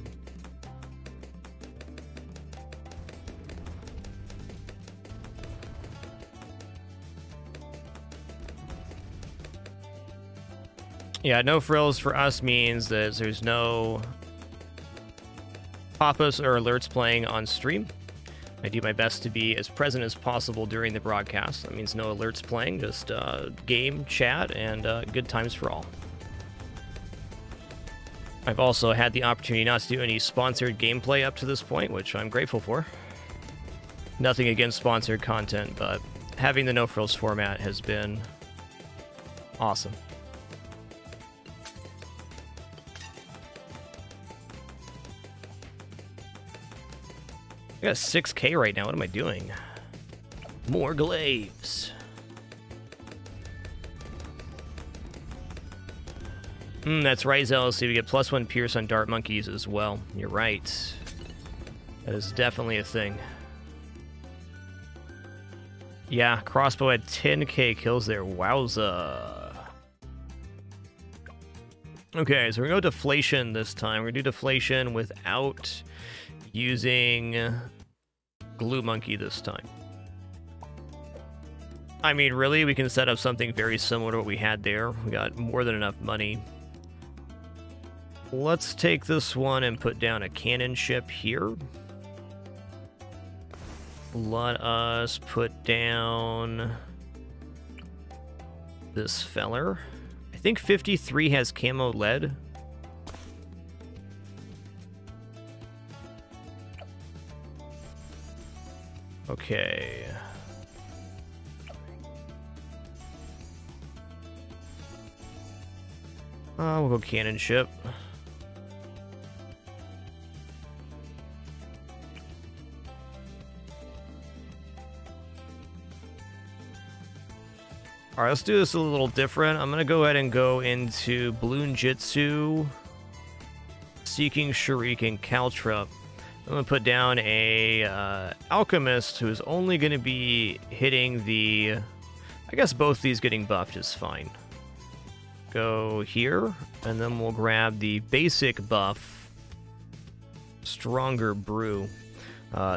Yeah, no frills for us means that there's no pop-ups or alerts playing on stream. I do my best to be as present as possible during the broadcast. That means no alerts playing, just game, chat, and good times for all. I've also had the opportunity not to do any sponsored gameplay up to this point, which I'm grateful for. Nothing against sponsored content, but having the No Frills format has been awesome. I got 6K right now. What am I doing? More glaives. That's right, Zealous. We get +1 pierce on dart monkeys as well. You're right. That is definitely a thing. Yeah, crossbow had 10K kills there. Wowza. Okay, so we're going to go deflation this time. We're going to do deflation without using glue monkey this time. I mean, really, we can set up something very similar to what we had there. We got more than enough money. Let's take this one and put down a cannon ship here. Let us put down this feller. I think 53 has camo lead. Okay. We'll go cannon ship. Alright, let's do this a little different. I'm gonna go ahead and go into Balloon Jitsu, Seeking Shuriken, Caltrip. I'm going to put down a Alchemist who's only going to be hitting the... I guess both these getting buffed is fine. Go here, and then we'll grab the basic buff, Stronger Brew.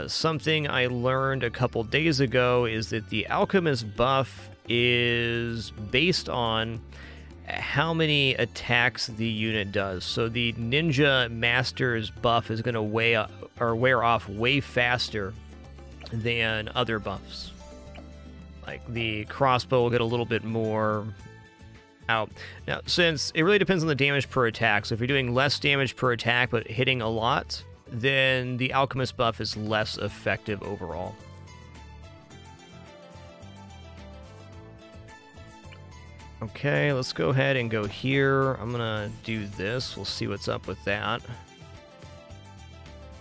Something I learned a couple days ago is that the Alchemist buff is based on how many attacks the unit does. So the Ninja Master's buff is going to wear off way faster than other buffs. Like the crossbow will get a little bit more out. Now, since it really depends on the damage per attack, so if you're doing less damage per attack but hitting a lot, then the Alchemist buff is less effective overall. Okay, let's go ahead and go here. I'm gonna do this. We'll see what's up with that.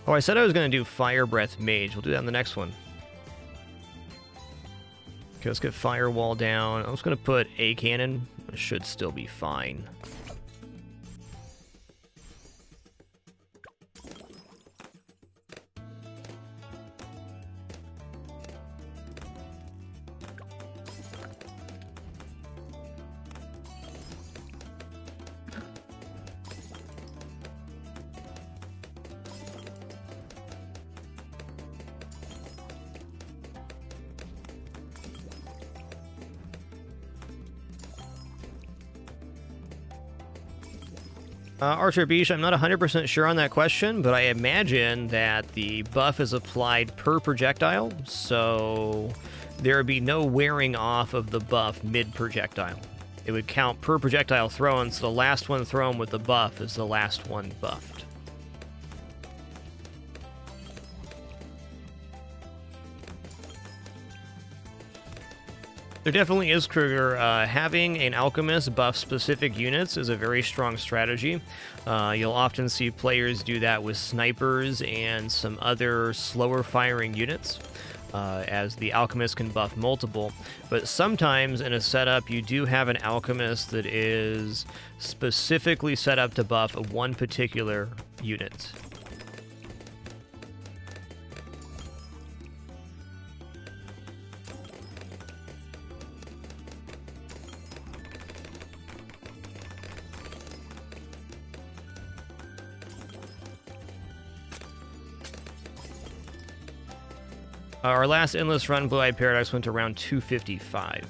Oh, I said I was gonna do Fire Breath Mage. We'll do that in the next one. Okay, let's get Firewall down. I'm just gonna put a cannon. It should still be fine. Archer Beach, I'm not 100% sure on that question, but I imagine that the buff is applied per projectile, so there would be no wearing off of the buff mid-projectile. It would count per projectile thrown, so the last one thrown with the buff is the last one buffed. There definitely is, Kruger. Having an Alchemist buff specific units is a very strong strategy. You'll often see players do that with snipers and some other slower firing units, as the Alchemist can buff multiple. But sometimes in a setup, you do have an Alchemist that is specifically set up to buff one particular unit. Our last Endless Run Blue-Eyed Paradise went to around 255.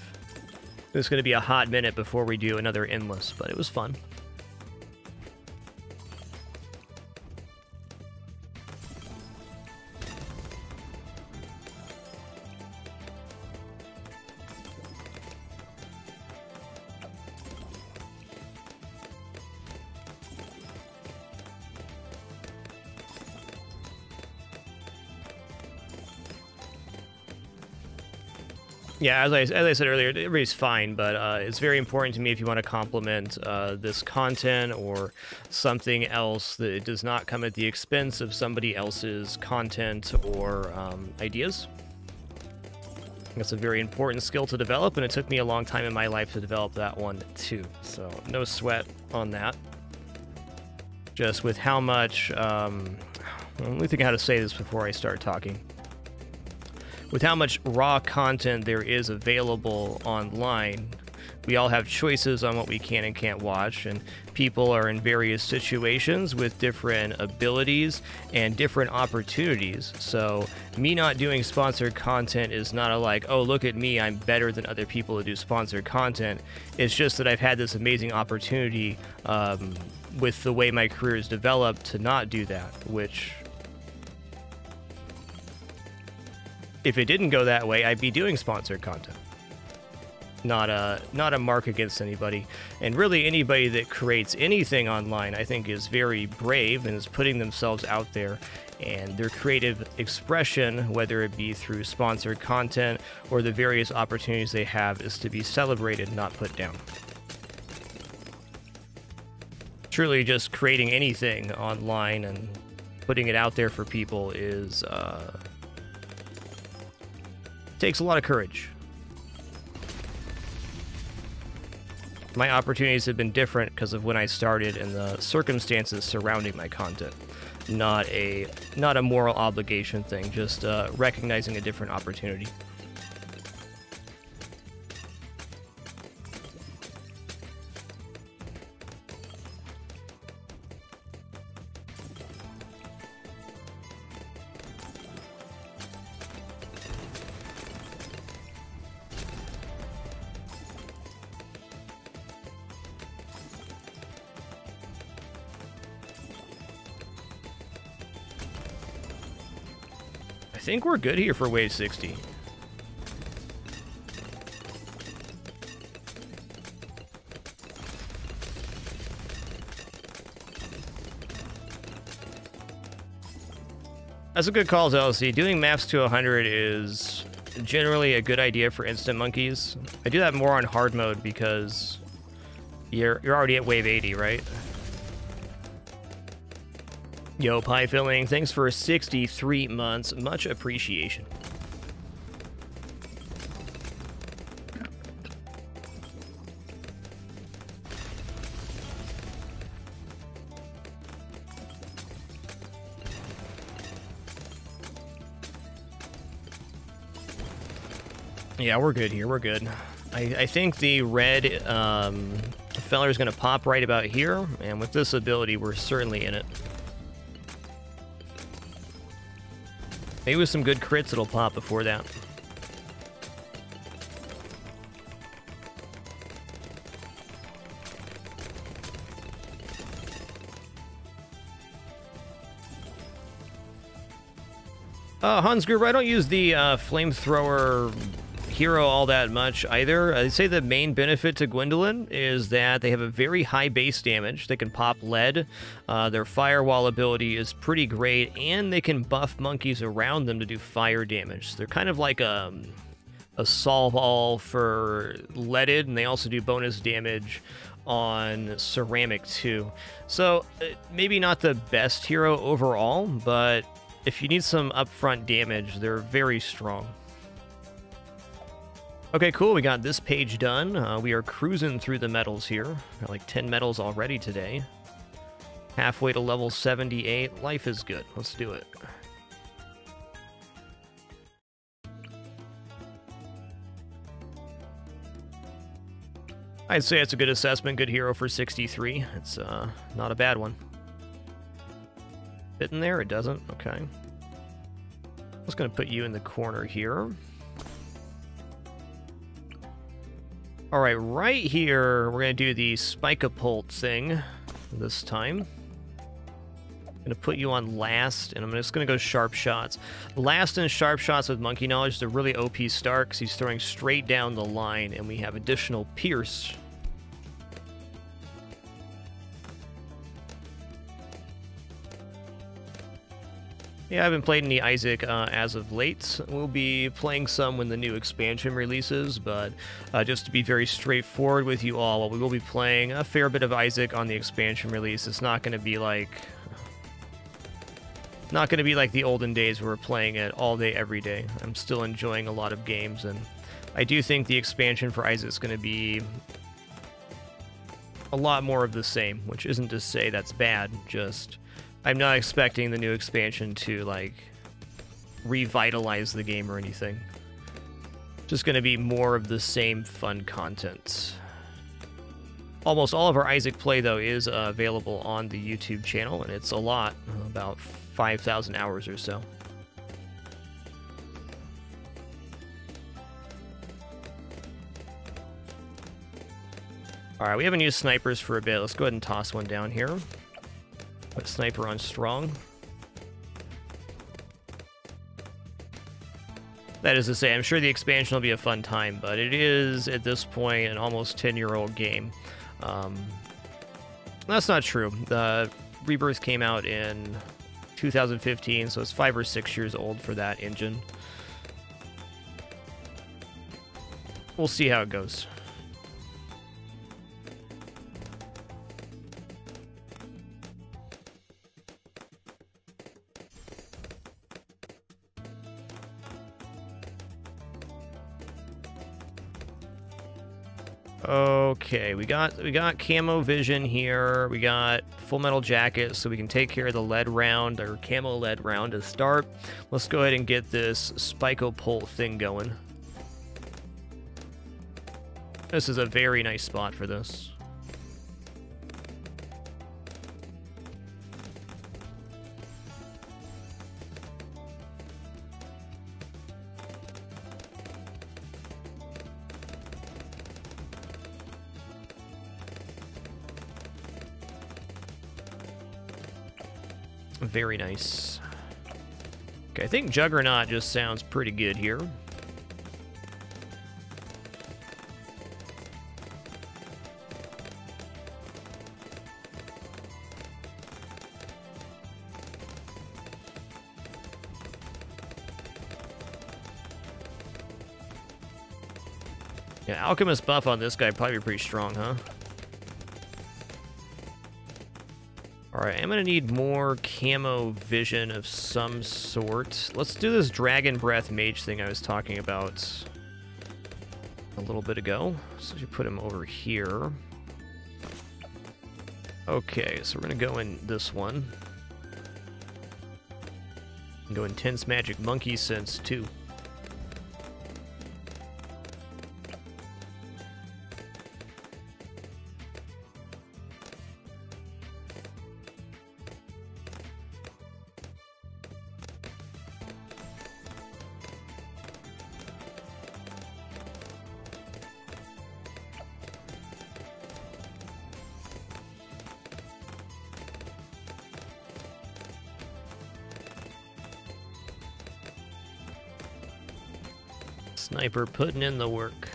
It's going to be a hot minute before we do another Endless, but it was fun. Yeah, as I said earlier, everybody's fine, but it's very important to me if you want to complement this content or something else that it does not come at the expense of somebody else's content or ideas. That's a very important skill to develop, and it took me a long time in my life to develop that one too, so no sweat on that. Just with how much... let me think of how to say this before I start talking. With how much raw content there is available online, we all have choices on what we can and can't watch, and people are in various situations with different abilities and different opportunities. So me not doing sponsored content is not a like, oh, look at me, I'm better than other people who do sponsored content. It's just that I've had this amazing opportunity with the way my career is developed to not do that, which... if it didn't go that way, I'd be doing sponsored content. Not a mark against anybody. And really anybody that creates anything online, I think, is very brave and is putting themselves out there. And their creative expression, whether it be through sponsored content or the various opportunities they have, is to be celebrated, not put down. Truly just creating anything online and putting it out there for people is... takes a lot of courage. My opportunities have been different because of when I started and the circumstances surrounding my content. Not a moral obligation thing, just recognizing a different opportunity. I think we're good here for wave 60. That's a good call, LC. Doing maps to 100 is generally a good idea for instant monkeys. I do that more on hard mode because you're already at wave 80, right? Yo, Pie Filling, thanks for 63 months. Much appreciation. Yeah, we're good here. We're good. I think the red feller is going to pop right about here, and with this ability, we're certainly in it. Maybe with some good crits, it'll pop before that. Hans Gruber, I don't use the flamethrower hero all that much either. I'd say the main benefit to Gwendolyn is that they have a very high base damage. They can pop lead. Their firewall ability is pretty great, and they can buff monkeys around them to do fire damage. They're kind of like a solve all for leaded, and they also do bonus damage on ceramic too. So maybe not the best hero overall, but if you need some upfront damage, they're very strong. Okay, cool. We got this page done. We are cruising through the medals here. Got like 10 medals already today. Halfway to level 78. Life is good. Let's do it. I'd say it's a good assessment. Good hero for 63. It's not a bad one. Fit in there? It doesn't? Okay. I'm just going to put you in the corner here. Alright, right here, we're going to do the Spike-a-Pult thing this time. I'm going to put you on last, and I'm just going to go Sharp Shots. Last and Sharp Shots with Monkey Knowledge is a really OP start, because he's throwing straight down the line, and we have additional Pierce. Yeah, I haven't played any Isaac as of late. We'll be playing some when the new expansion releases, but just to be very straightforward with you all, we will be playing a fair bit of Isaac on the expansion release. It's not going to be like the olden days where we're playing it all day, every day. I'm still enjoying a lot of games, and I do think the expansion for Isaac is going to be a lot more of the same, which isn't to say that's bad, just I'm not expecting the new expansion to, like, revitalize the game or anything. Just going to be more of the same fun content. Almost all of our Isaac play, though, is available on the YouTube channel, and it's a lot, about 5,000 hours or so. Alright, we haven't used snipers for a bit. Let's go ahead and toss one down here. Put sniper on strong. That is to say, I'm sure the expansion will be a fun time, but it is, at this point, an almost 10-year-old game. That's not true. The Rebirth came out in 2015, so it's 5 or 6 years old for that engine. We'll see how it goes. Okay, we got camo vision here. We got full metal jacket, so we can take care of the lead round, or camo lead round to start. Let's go ahead and get this Spike-a-Pult thing going. This is a very nice spot for this. Very nice. Okay, I think Juggernaut just sounds pretty good here. Yeah, Alchemist buff on this guy probably pretty strong, huh? Alright, I'm gonna need more camo vision of some sort. Let's do this Dragon Breath mage thing I was talking about a little bit ago. So you put him over here. Okay, so we're gonna go in this one. And go Intense Magic Monkey Sense too. Sniper putting in the work.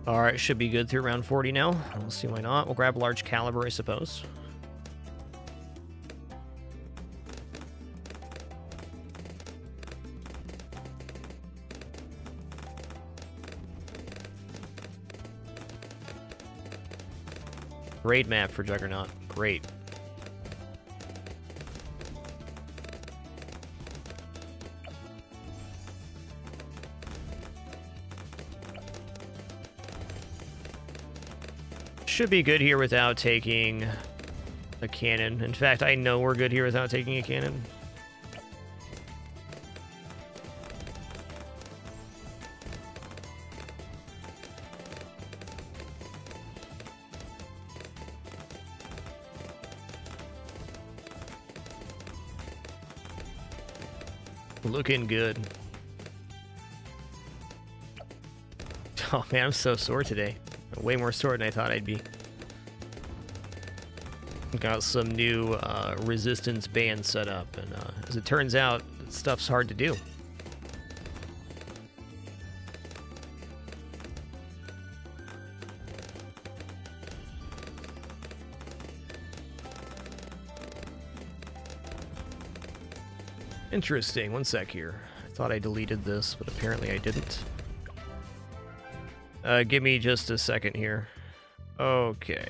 Alright, should be good through round 40 now. We'll see why not. We'll grab large caliber, I suppose. Great map for Juggernaut. Great. Should be good here without taking a cannon. In fact, I know we're good here without taking a cannon. Looking good. Oh man, I'm so sore today. Way more sore than I thought I'd be. Got some new resistance bands set up, and as it turns out, stuff's hard to do. Interesting. One sec here. I thought I deleted this, but apparently I didn't. Give me just a second here. Okay.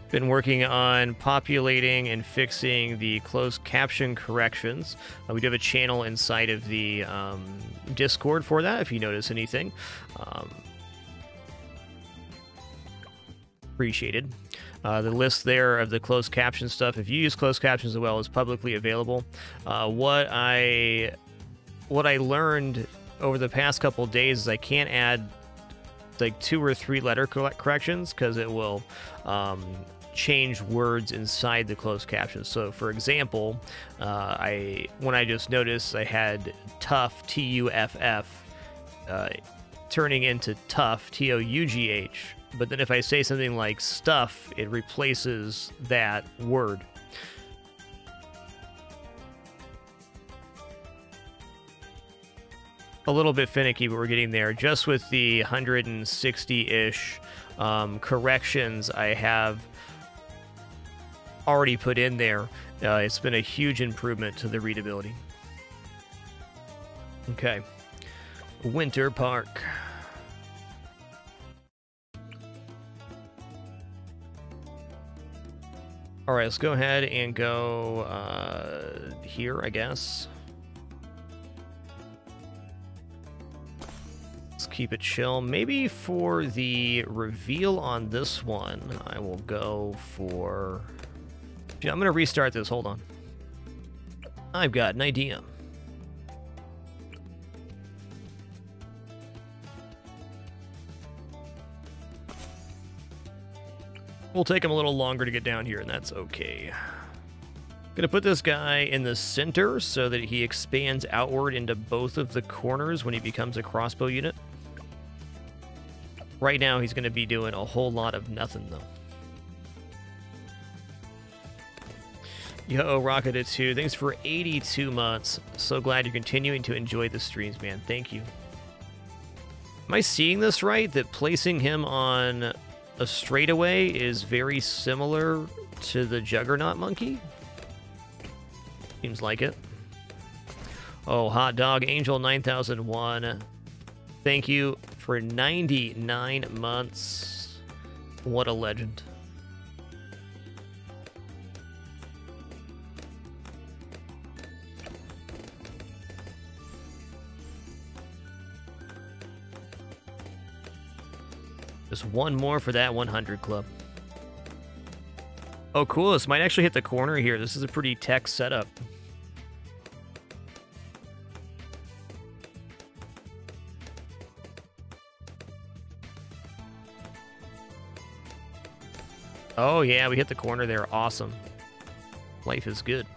Been working on populating and fixing the closed caption corrections. We do have a channel inside of the Discord for that, if you notice anything. Appreciated. The list there of the closed caption stuff, if you use closed captions as well, is publicly available. What I learned over the past couple of days is I can't add like 2 or 3 letter corrections because it will change words inside the closed captions. So for example, when I just noticed I had tough, T-U-F-F, turning into tough, T-O-U-G-H. But then if I say something like stuff, it replaces that word. A little bit finicky, but we're getting there. Just with the 160-ish corrections I have already put in there, it's been a huge improvement to the readability. Okay. Winter Park. All right, let's go ahead and go here, I guess. Let's keep it chill. Maybe for the reveal on this one, I will go for... Yeah, I'm going to restart this. Hold on. I've got an idea. Will take him a little longer to get down here, and that's okay. Gonna put this guy in the center so that he expands outward into both of the corners when he becomes a crossbow unit. Right now, he's gonna be doing a whole lot of nothing, though. Yo, Rocket2, thanks for 82 months. So glad you're continuing to enjoy the streams, man. Thank you. Am I seeing this right? That placing him on a straightaway is very similar to the Juggernaut Monkey? Seems like it. Oh, Hot Dog Angel 9001. Thank you for 99 months. What a legend. Just one more for that 100 club. Oh, cool. This might actually hit the corner here. This is a pretty tech setup. Oh, yeah, we hit the corner there. Awesome. Life is good.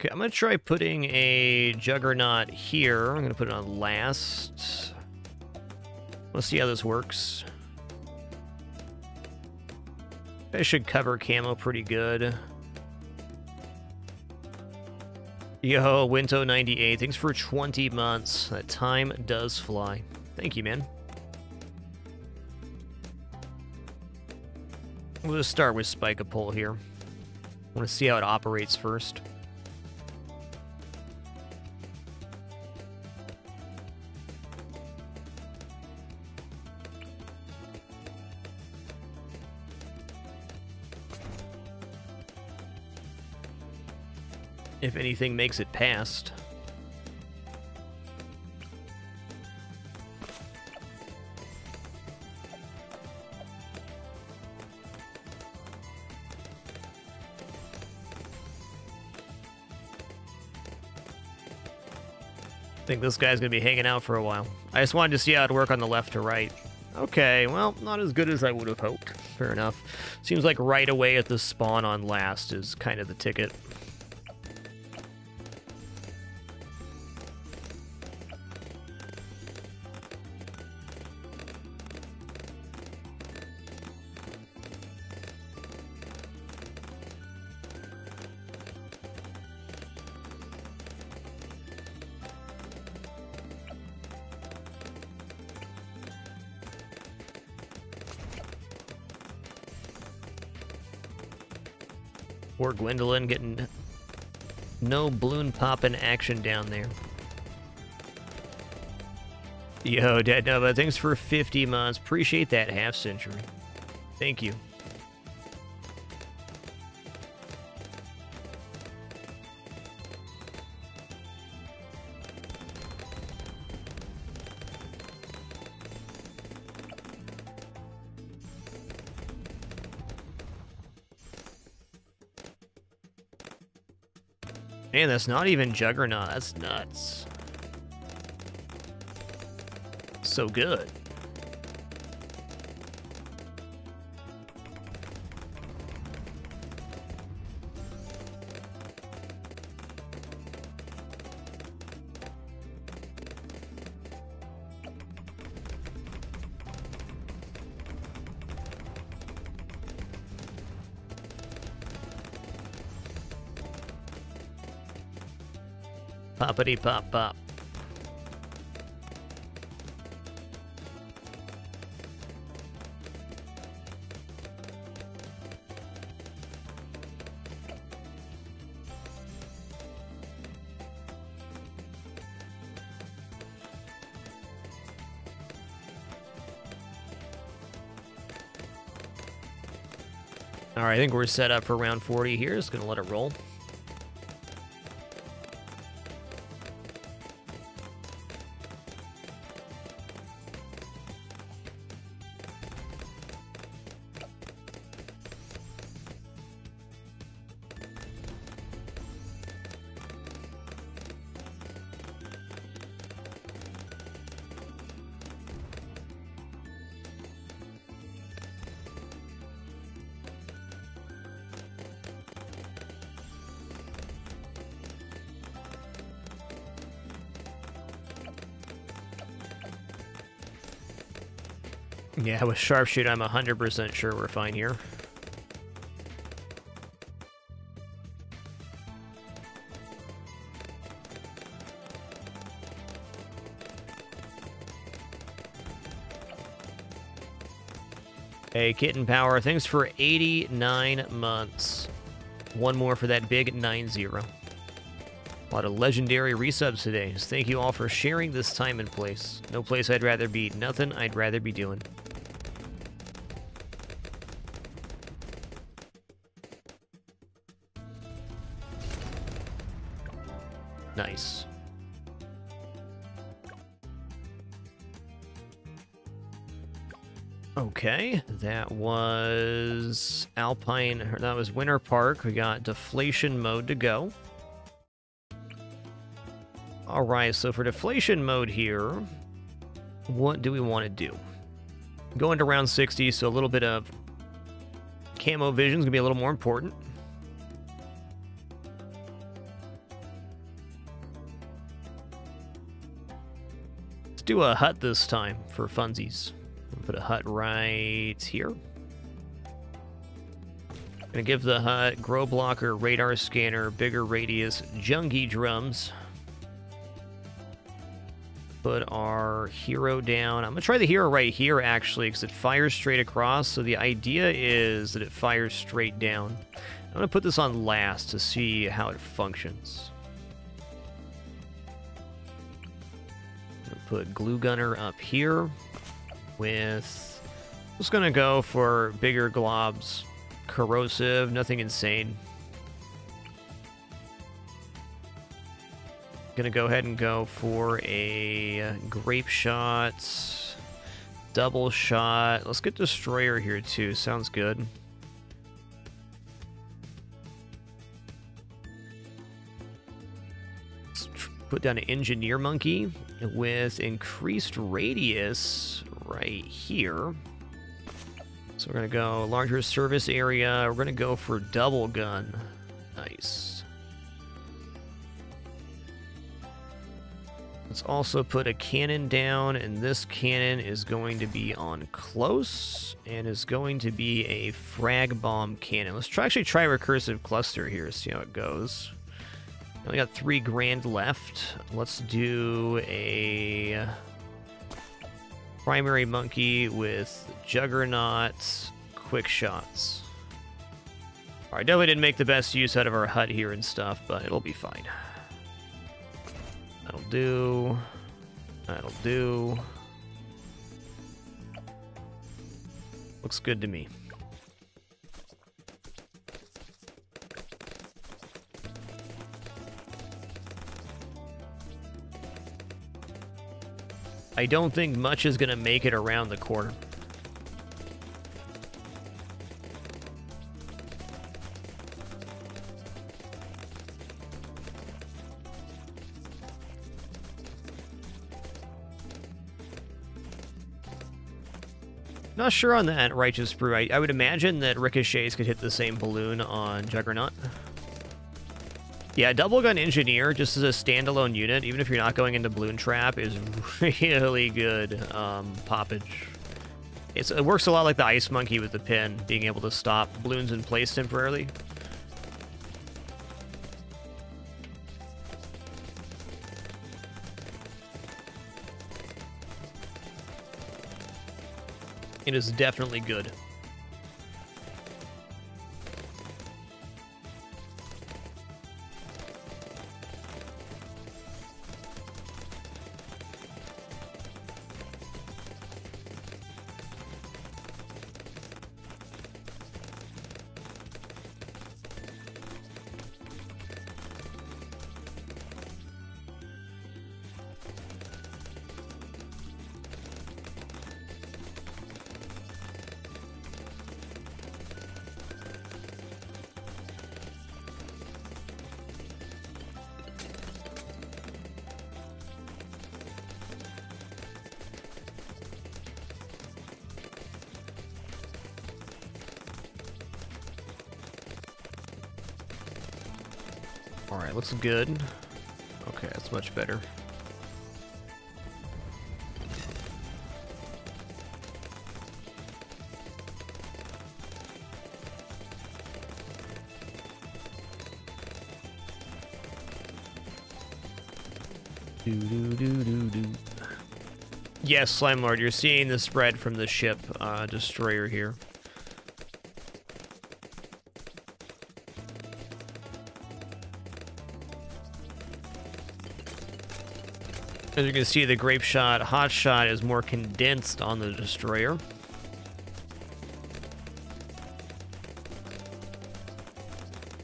Okay, I'm going to try putting a Juggernaut here. I'm going to put it on last. Let's see how this works. I should cover camo pretty good. Yo, Winto98, thanks for 20 months. That time does fly. Thank you, man. We'll just start with Spike-a-Pole here. I want to see how it operates first. If anything makes it past. I think this guy's gonna be hanging out for a while. I just wanted to see how it'd work on the left to right. Okay, well, not as good as I would have hoped. Fair enough. Seems like right away at the spawn on last is kind of the ticket. Poor Gwendolyn getting no balloon popping action down there. Yo, Dead Nova, thanks for 50 months. Appreciate that half century. Thank you. Man, that's not even Juggernaut. That's nuts. So good. Poppity pop pop. All right, I think we're set up for round 40 here. Just gonna let it roll. Yeah, with sharpshoot, I'm 100% sure we're fine here. Hey, Kitten Power, thanks for 89 months. One more for that big 9-0. A lot of legendary resubs today. Just thank you all for sharing this time and place. No place I'd rather be. Nothing I'd rather be doing. Nice. Okay, that was Alpine, or that was Winter Park. We got deflation mode to go. All right, so for deflation mode here, what do we want to do? Going to round 60, so a little bit of camo vision is going to be a little more important. Let's do a hut this time for funsies. We'll put a hut right here. Gonna give the hut grow blocker, radar scanner, bigger radius, jungie drums. Put our hero down. I'm gonna try the hero right here actually, because it fires straight across. So the idea is that it fires straight down. I'm gonna put this on last to see how it functions. I'm gonna put glue gunner up here. With, just gonna go for bigger globs, corrosive, nothing insane. Gonna go ahead and go for a grape shot, double shot. Let's get destroyer here too, sounds good. Let's put down an engineer monkey with increased radius right here. So we're gonna go larger service area. We're gonna go for double gun. Nice. Let's also put a cannon down, and this cannon is going to be on close and is going to be a frag bomb cannon. Let's actually try recursive cluster here, see how it goes. We only got 3 grand left. Let's do a primary monkey with juggernaut quick shots. Alright, definitely didn't make the best use out of our hut here and stuff, but it'll be fine. That'll do. That'll do. Looks good to me. I don't think much is going to make it around the corner. Not sure on that, Righteous Brew. I would imagine that ricochets could hit the same balloon on Juggernaut. Yeah, Double Gun Engineer, just as a standalone unit, even if you're not going into Balloon Trap, is really good poppage. It works a lot like the Ice Monkey with the pin, being able to stop balloons in place temporarily. It is definitely good. Alright, looks good. Okay, that's much better. Do. Yes, Slime Lord, you're seeing the spread from the ship destroyer here. As you can see, the grape shot, hot shot is more condensed on the destroyer.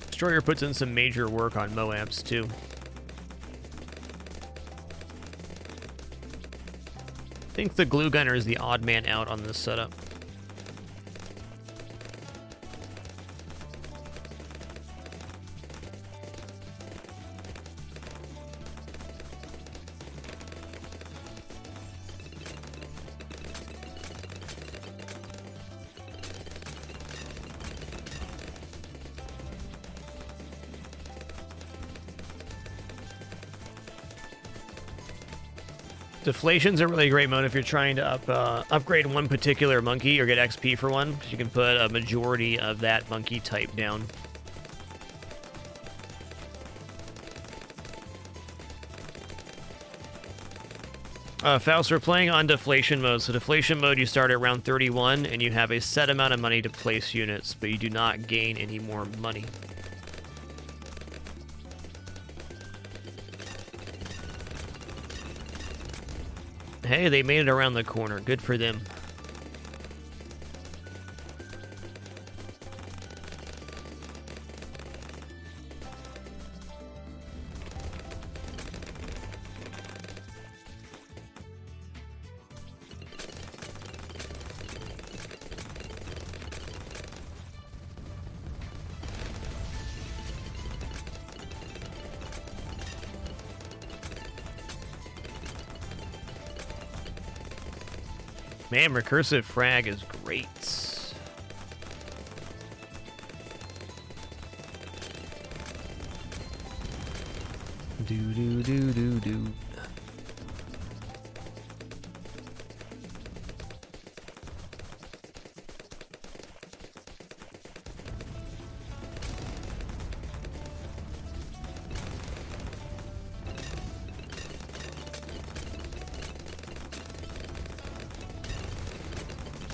Destroyer puts in some major work on Moabs too. I think the glue gunner is the odd man out on this setup. Deflation's a really great mode if you're trying to upgrade one particular monkey or get XP for one. You can put a majority of that monkey type down. Faust, we're playing on deflation mode. So deflation mode, you start at round 31, and you have a set amount of money to place units, but you do not gain any more money. Hey, they made it around the corner. Good for them. Man, recursive frag is great. Do.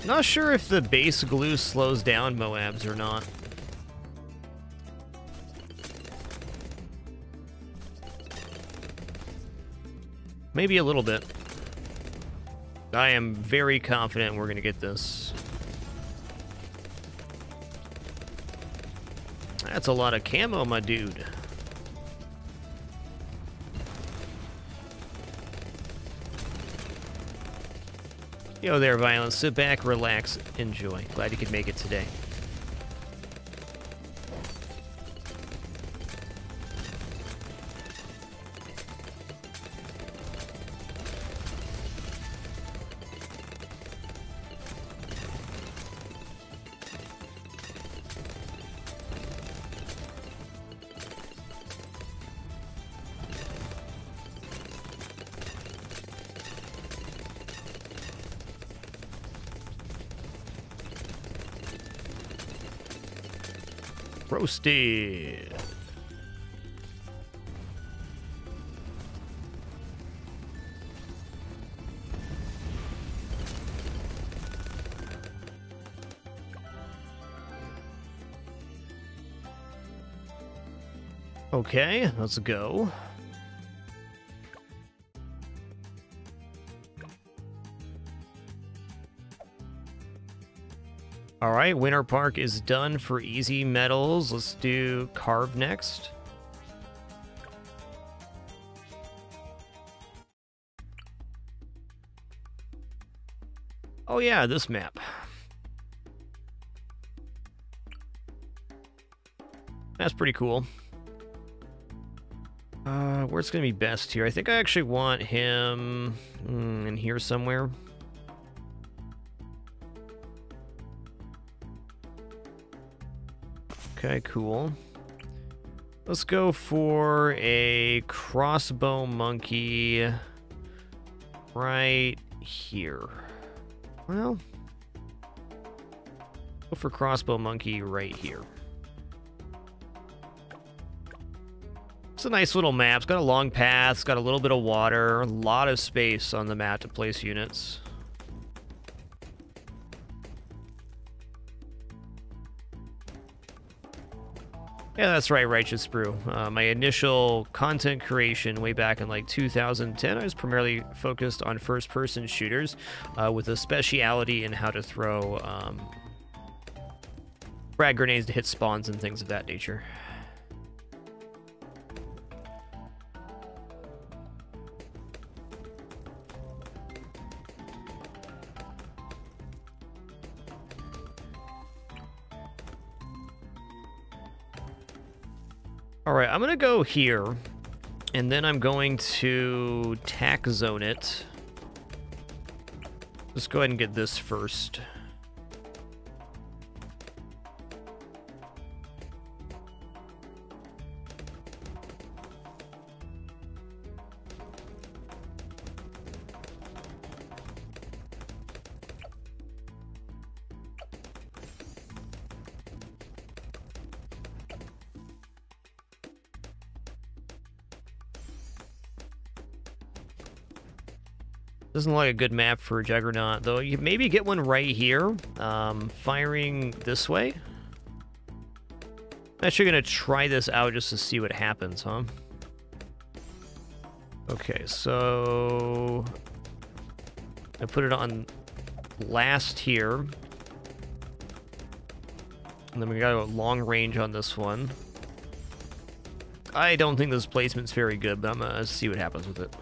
Not sure if the base glue slows down Moabs or not. Maybe a little bit. I am very confident we're going to get this. That's a lot of camo, my dude. Yo there, Violence. Sit back, relax, enjoy. Glad you could make it today. Roasted. Okay, let's go. All right, Winter Park is done for easy metals. Let's do Carve next. Oh yeah, this map. That's pretty cool. Where's gonna be best here? I think I actually want him in here somewhere. Okay, cool. Let's go for a crossbow monkey right here. Well, go for crossbow monkey right here. It's a nice little map. It's got a long path, it's got a little bit of water, a lot of space on the map to place units. Yeah, that's right, Righteous Brew. My initial content creation way back in like 2010, I was primarily focused on first-person shooters with a speciality in how to throw frag grenades to hit spawns and things of that nature. All right, I'm going to go here, and then I'm going to tack zone it. Let's go ahead and get this first. Doesn't look like a good map for a Juggernaut, though. You can maybe get one right here, firing this way. I'm actually going to try this out just to see what happens, huh? Okay, so I put it on last here. And then we got a long range on this one. I don't think this placement's very good, but I'm going to see what happens with it.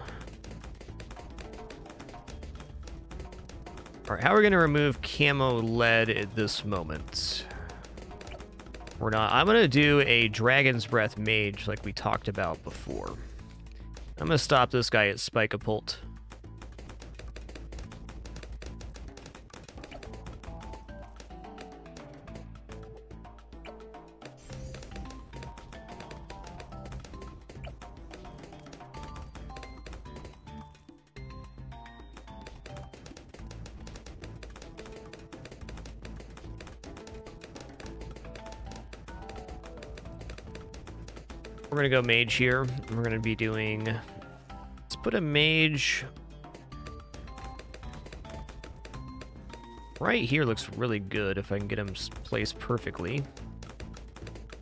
Alright, how are we going to remove camo lead at this moment? We're not. I'm going to do a Dragon's Breath Mage like we talked about before. I'm going to stop this guy at Spike-a-Pult. We're going to go mage here. We're going to be doing... Let's put a mage... Right here looks really good if I can get him placed perfectly.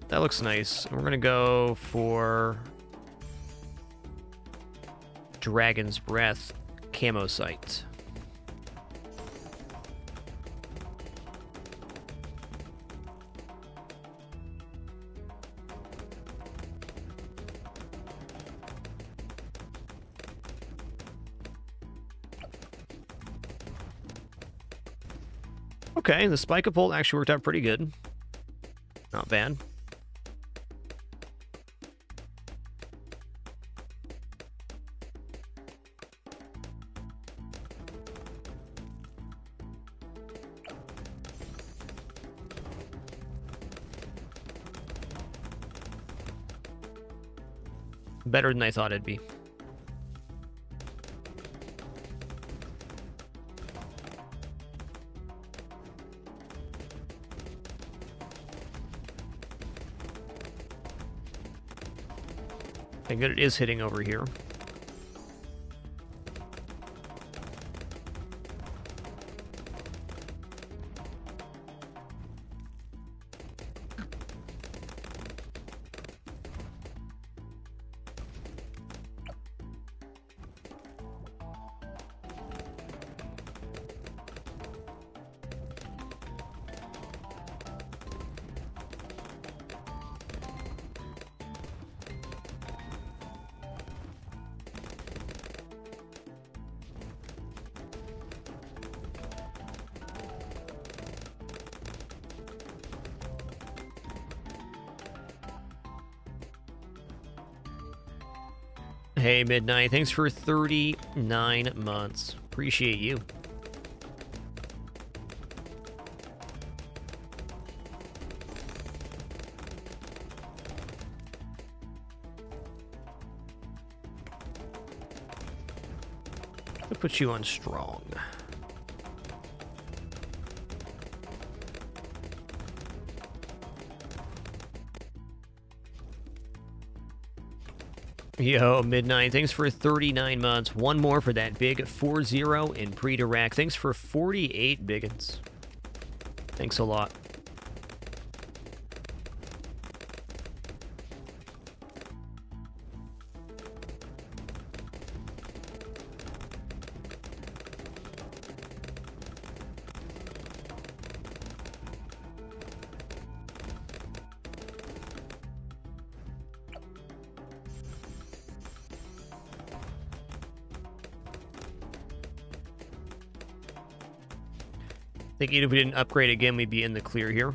That looks nice. We're going to go for... Dragon's Breath camo sight. Okay, the Spike-a-Pult actually worked out pretty good. Not bad. Better than I thought it'd be. Okay, good, it is hitting over here. Hey, Midnight, thanks for 39 months. Appreciate you. I'll put you on strong. Yo, Midnight, thanks for 39 months. One more for that big 4-0 in pre-direct. Thanks for 48 biggins. Thanks a lot. I think even if we didn't upgrade again, we'd be in the clear here.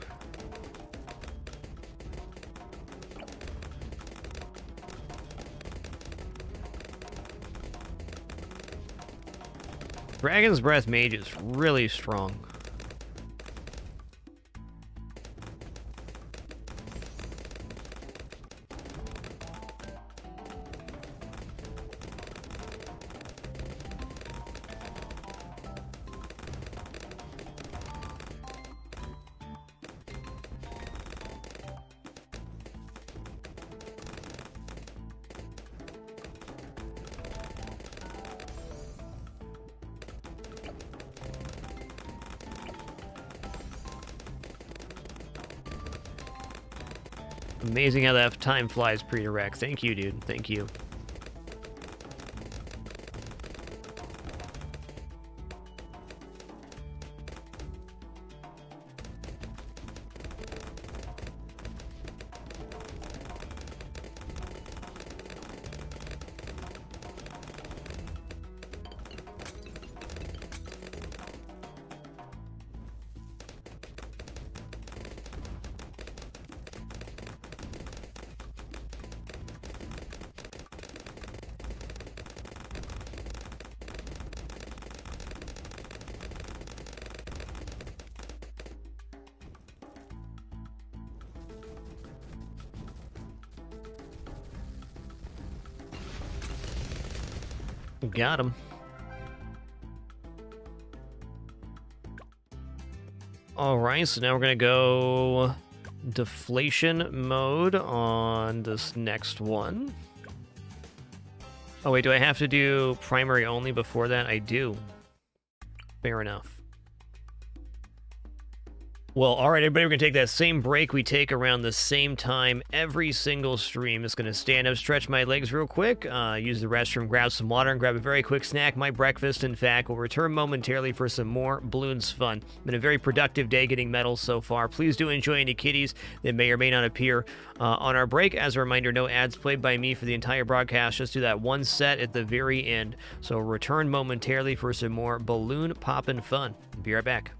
Dragon's Breath Mage is really strong. Amazing how that time flies pre-direct. Thank you, dude. Thank you. Got him. All right, so now we're gonna go deflation mode on this next one. Oh wait, do I have to do primary only before that? I do. Fair enough. Well, all right, everybody, we're going to take that same break we take around the same time every single stream. Just going to stand up, stretch my legs real quick, use the restroom, grab some water, and grab a very quick snack. My breakfast, in fact. We'll return momentarily for some more balloons fun. Been a very productive day getting medals so far. Please do enjoy any kitties that may or may not appear on our break. As a reminder, no ads played by me for the entire broadcast. Just do that one set at the very end. So return momentarily for some more balloon poppin' fun. Be right back.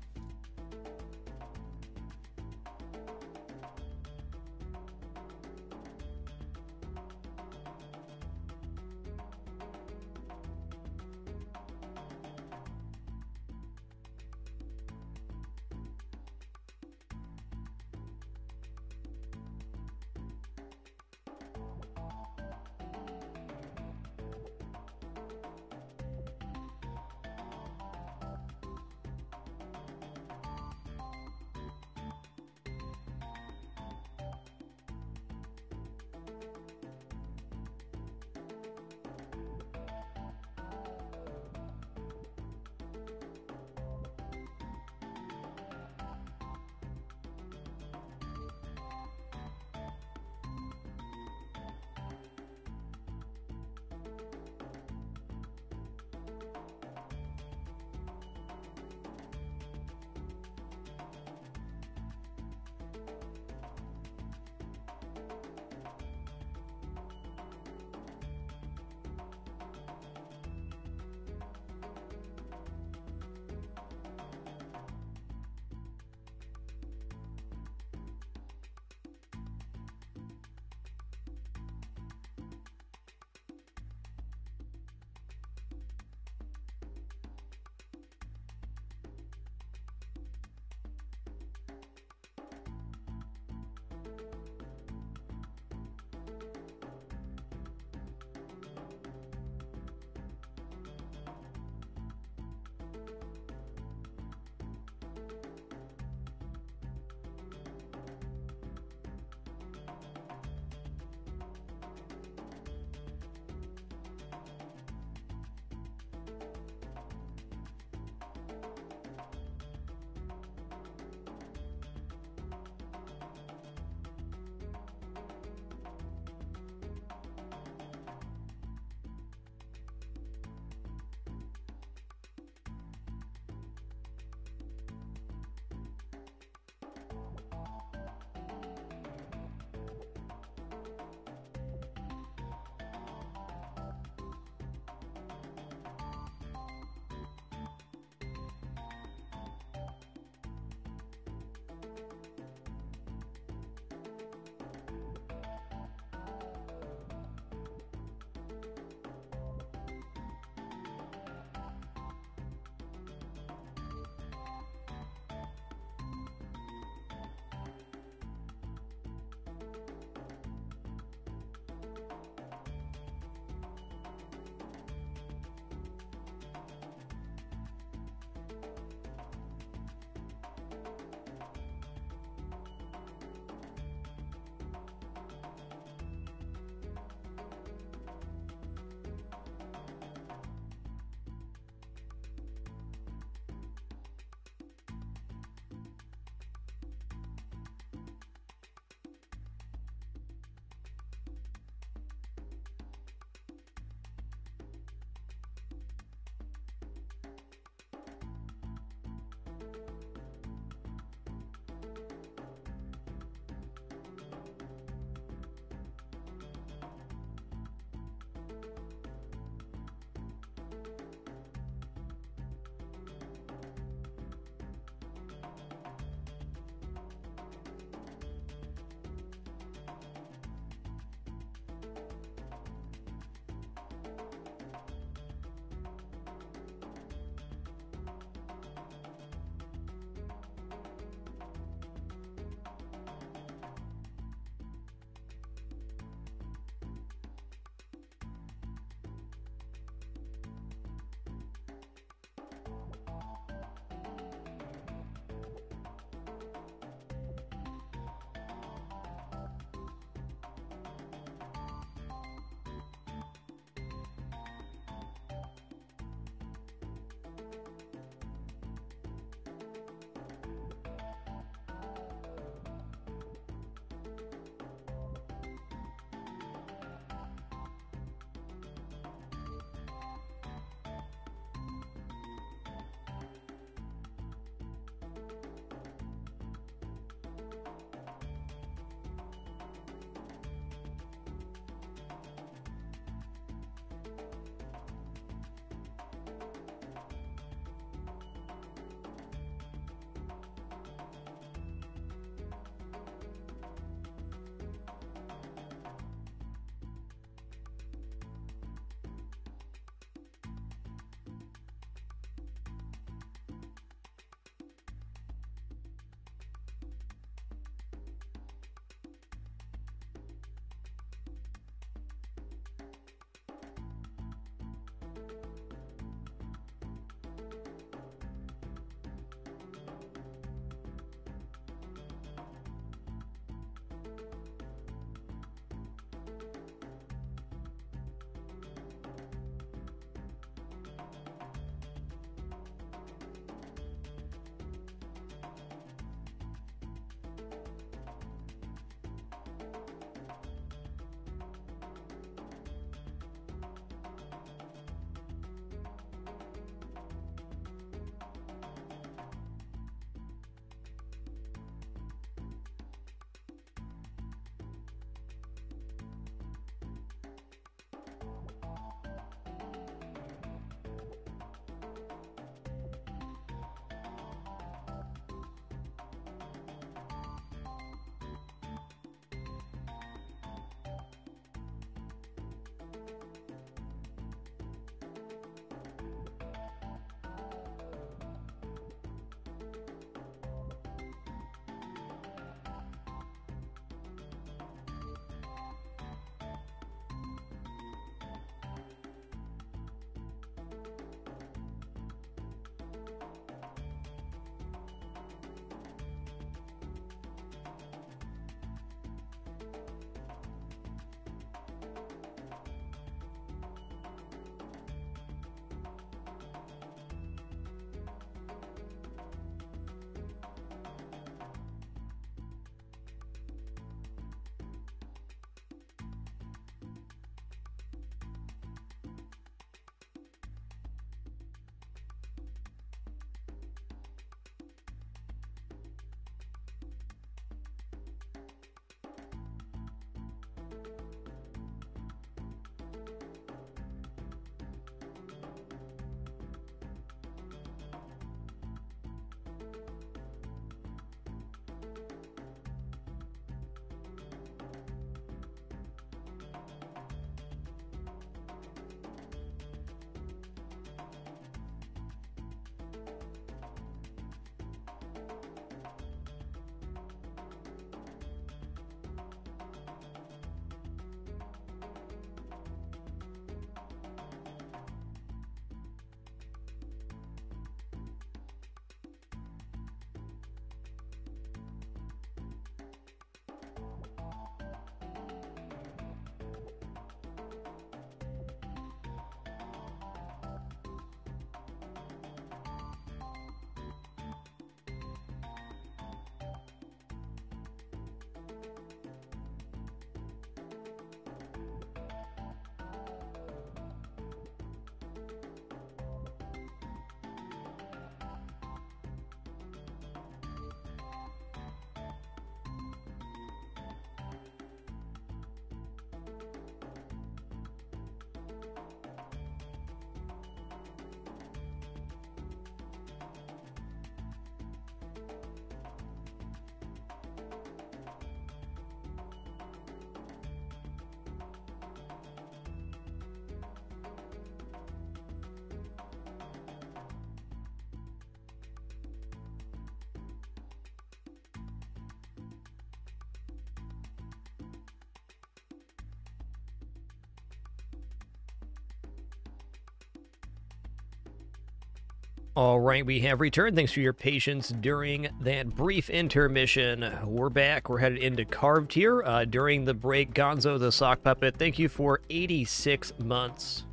All right, we have returned. Thanks for your patience during that brief intermission. We're back. We're headed into Carved here. During the break, Gonzo the Sock Puppet, thank you for 86 months.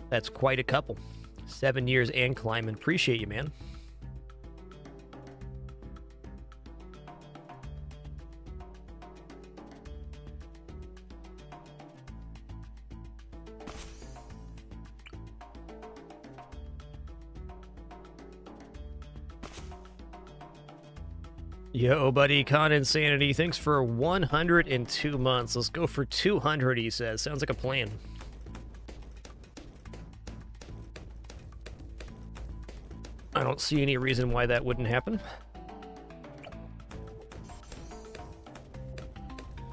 That's quite a couple. 7 years and climbing. Appreciate you, man. Yo, buddy, Con Insanity, thanks for 102 months. Let's go for 200, he says. Sounds like a plan. I don't see any reason why that wouldn't happen.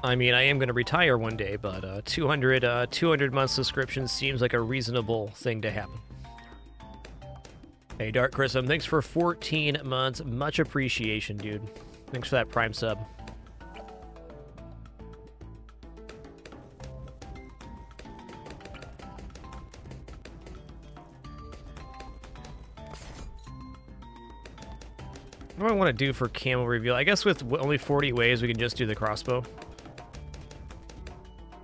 I mean, I am going to retire one day, but 200 month subscription seems like a reasonable thing to happen. Hey, Dark Chrism, thanks for 14 months. Much appreciation, dude. Thanks for that Prime sub. What do I want to do for camo reveal? I guess with only 40 waves, we can just do the crossbow.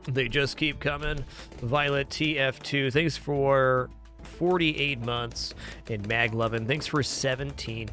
They just keep coming. Violet TF2, thanks for 48 months. And Maglovin, thanks for 17.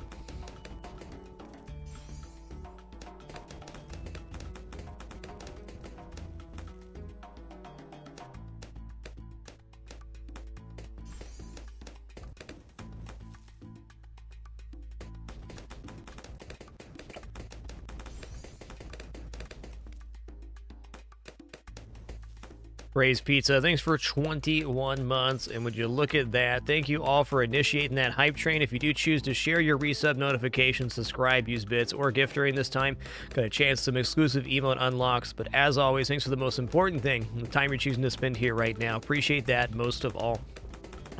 Raised Pizza, thanks for 21 months, and would you look at that? Thank you all for initiating that hype train. If you do choose to share your resub notifications, subscribe, use bits, or gift during this time, got a chance some exclusive emote unlocks, but as always, thanks for the most important thing, the time you're choosing to spend here right now. Appreciate that most of all.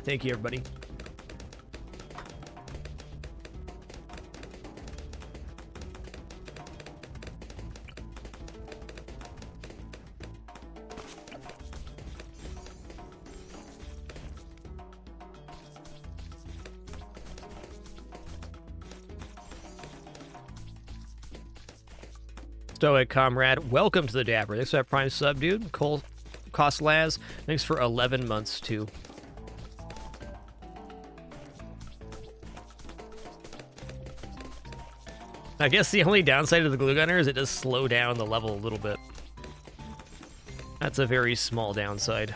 Thank you, everybody. Stoic Comrade, welcome to the Dapper. Thanks for that Prime sub, dude. Cole Costlaz, thanks for 11 months, too. I guess the only downside of the glue gunner is it does slow down the level a little bit. That's a very small downside.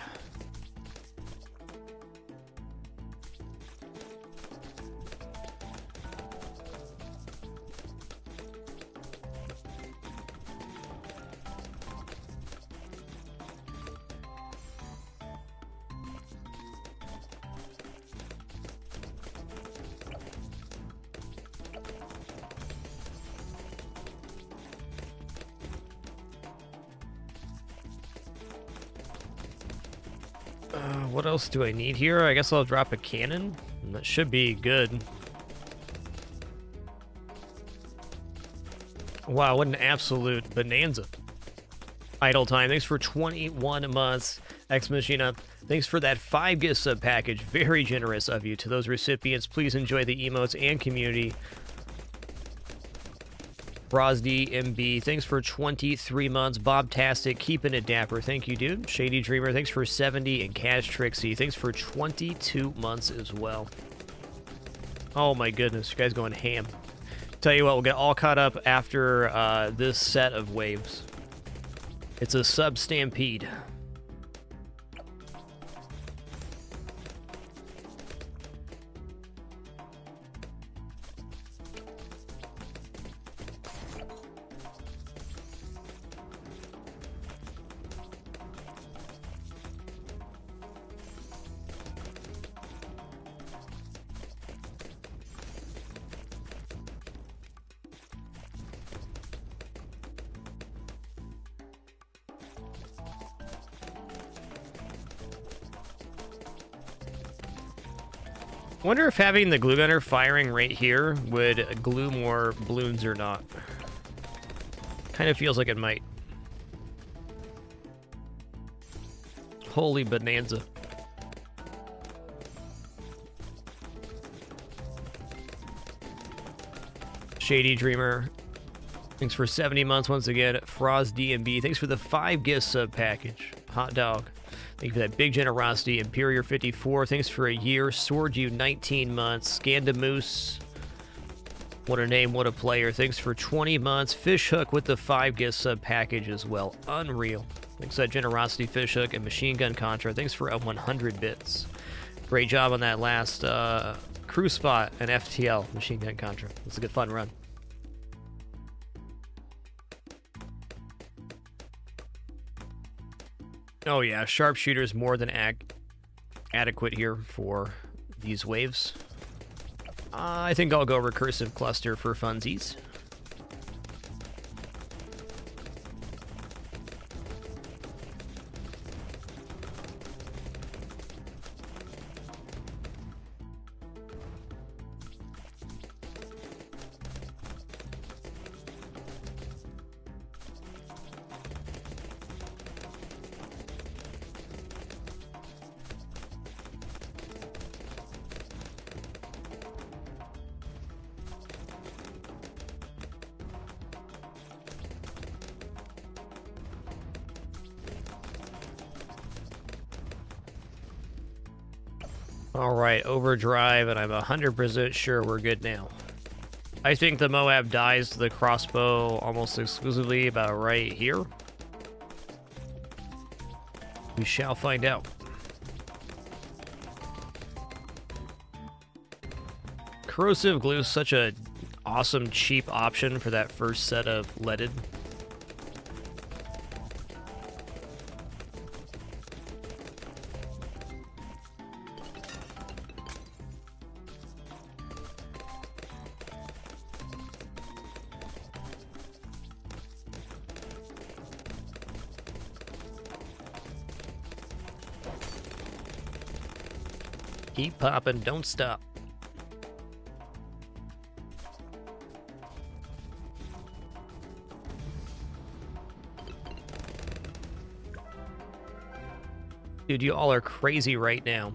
What else do I need here? I guess I'll drop a cannon. That should be good. Wow, what an absolute bonanza. Idle Time, thanks for 21 months. Ex Machina, thanks for that 5 gift sub package. Very generous of you. To those recipients, please enjoy the emotes and community. Brosdy MB, thanks for 23 months. Bobtastic, keeping it dapper. Thank you, dude. Shady Dreamer, thanks for 70. And Cash Trixie, thanks for 22 months as well. Oh my goodness, you guys going ham. Tell you what, we'll get all caught up after this set of waves. It's a sub stampede. Wonder if having the glue gunner firing right here would glue more balloons or not. Kind of feels like it might. Holy bonanza. Shady Dreamer, thanks for 70 months once again. Froz DMB, thanks for the 5 gift sub package. Hot Dog, thank you for that big generosity. Imperior 54, thanks for a year. Sword You, 19 months. Scandamoose, what a name, what a player. Thanks for 20 months. Fishhook with the 5 gift sub package as well. Unreal. Thanks for that generosity, Fishhook. And Machine Gun Contra, thanks for 100 bits. Great job on that last crew spot and FTL, Machine Gun Contra. It's a good fun run. Oh yeah, Sharpshooter's more than adequate here for these waves. I think I'll go Recursive Cluster for funsies. Alright, overdrive, and I'm 100% sure we're good now. I think the Moab dies to the crossbow almost exclusively about right here. We shall find out. Corrosive glue is such a awesome, cheap option for that first set of leaded. Keep popping, don't stop. Dude, you all are crazy right now.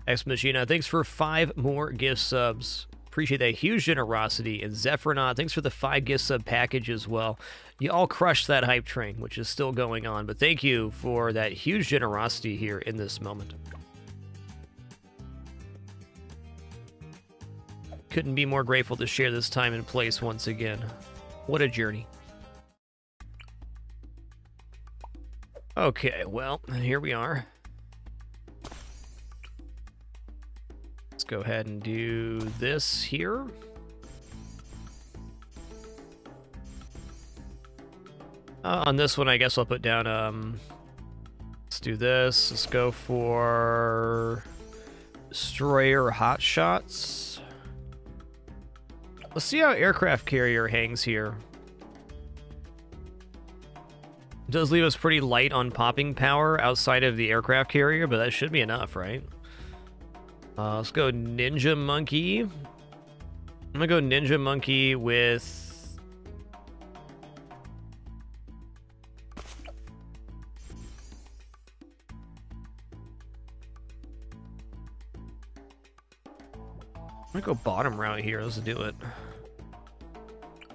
Ex Machina, thanks for 5 more gift subs. Appreciate that huge generosity. And Zephyronaut, thanks for the 5 gift sub package as well. You all crushed that hype train, which is still going on. But thank you for that huge generosity here in this moment. Couldn't be more grateful to share this time and place once again. What a journey. Okay, well, here we are. Let's go ahead and do this here. On this one, I guess I'll put down, let's do this. Let's go for Destroyer Hot Shots. Let's see how Aircraft Carrier hangs here. It does leave us pretty light on popping power outside of the Aircraft Carrier, but that should be enough, right? Let's go Ninja Monkey. I'm gonna go Ninja Monkey with... I'm gonna go bottom route here. Let's do it.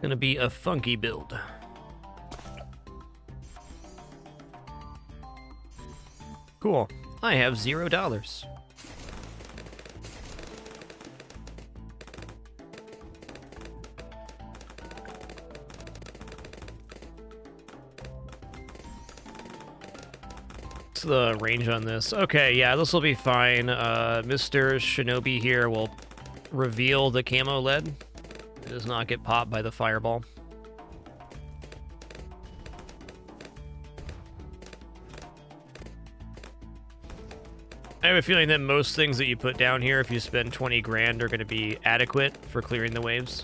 Gonna be a funky build. Cool. I have $0. What's the range on this? Okay, yeah, this will be fine. Mr. Shinobi here will reveal the camo lead. It does not get popped by the fireball. I have a feeling that most things that you put down here, if you spend 20 grand, are going to be adequate for clearing the waves.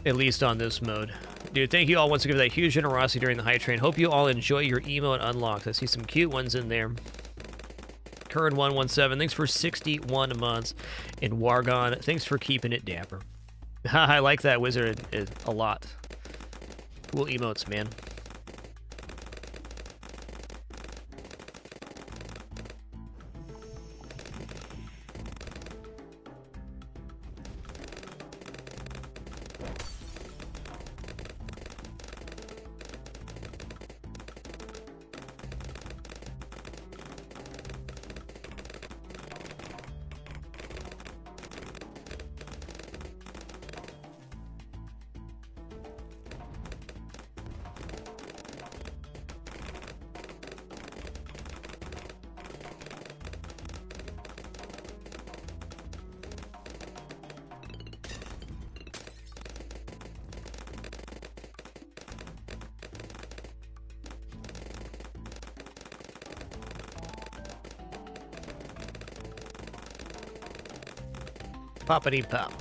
At least on this mode. Dude, thank you all once again for that huge generosity during the hype train. Hope you all enjoy your emote unlocks. I see some cute ones in there. Curran117, thanks for 61 months. And Wargon, thanks for keeping it dapper. I like that wizard a lot. Cool emotes, man. Poppity pop.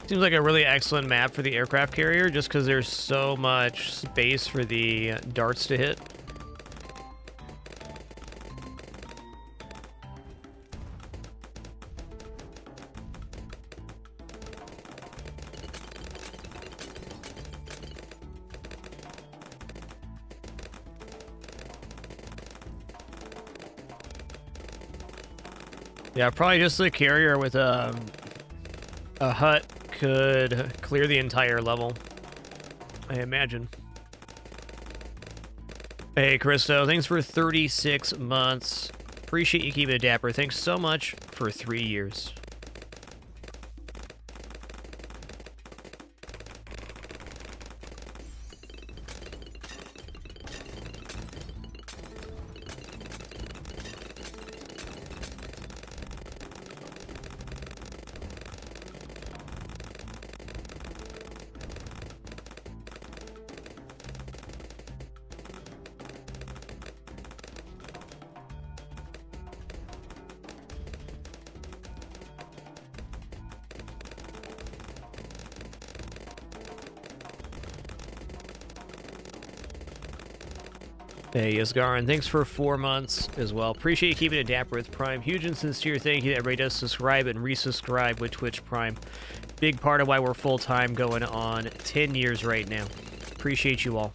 Seems like a really excellent map for the aircraft carrier just because there's so much space for the darts to hit. Yeah, probably just a carrier with a hut could clear the entire level, I imagine. Hey, Christo, thanks for 36 months. Appreciate you keeping it dapper. Thanks so much for 3 years. Hey, Yasgaran, thanks for 4 months as well. Appreciate you keeping it dapper with Prime. Huge and sincere thank you to everybody does subscribe and resubscribe with Twitch Prime. Big part of why we're full-time going on 10 years right now. Appreciate you all.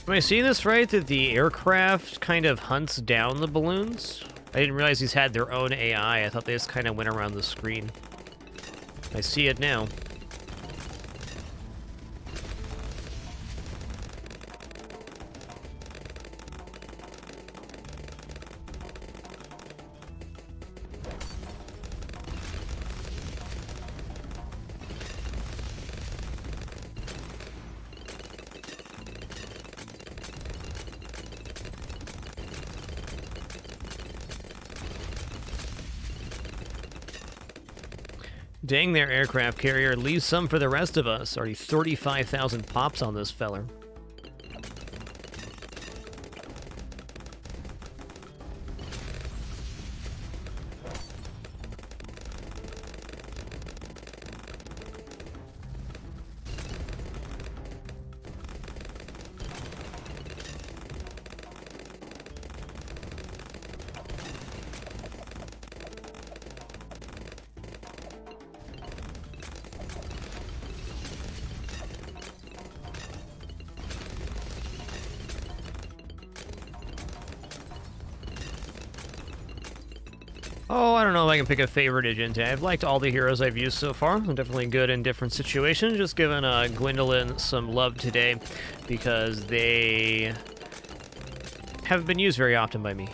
Am I seeing this right, that the aircraft kind of hunts down the balloons? I didn't realize these had their own AI. I thought they just kind of went around the screen. I see it now. Dang their aircraft carrier, leave some for the rest of us. Already 35,000 pops on this feller. Oh, I don't know if I can pick a favorite agent. I've liked all the heroes I've used so far. They're definitely good in different situations. Just giving Gwendolyn some love today because they haven't been used very often by me.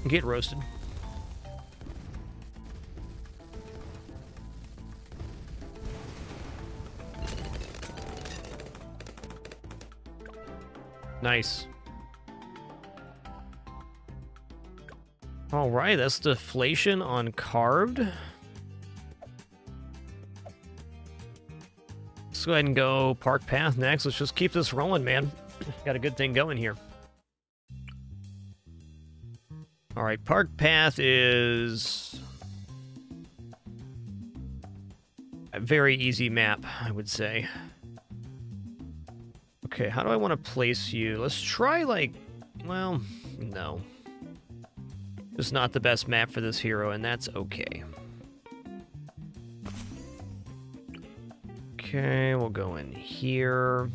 Get roasted. Nice. All right, that's deflation on carved. Let's go ahead and go park path next. Let's just keep this rolling, man. Got a good thing going here. All right, park path is a very easy map, I would say. Okay, how do I want to place you? Let's try, like, well, no. Just not the best map for this hero, and that's okay. Okay, we'll go in here.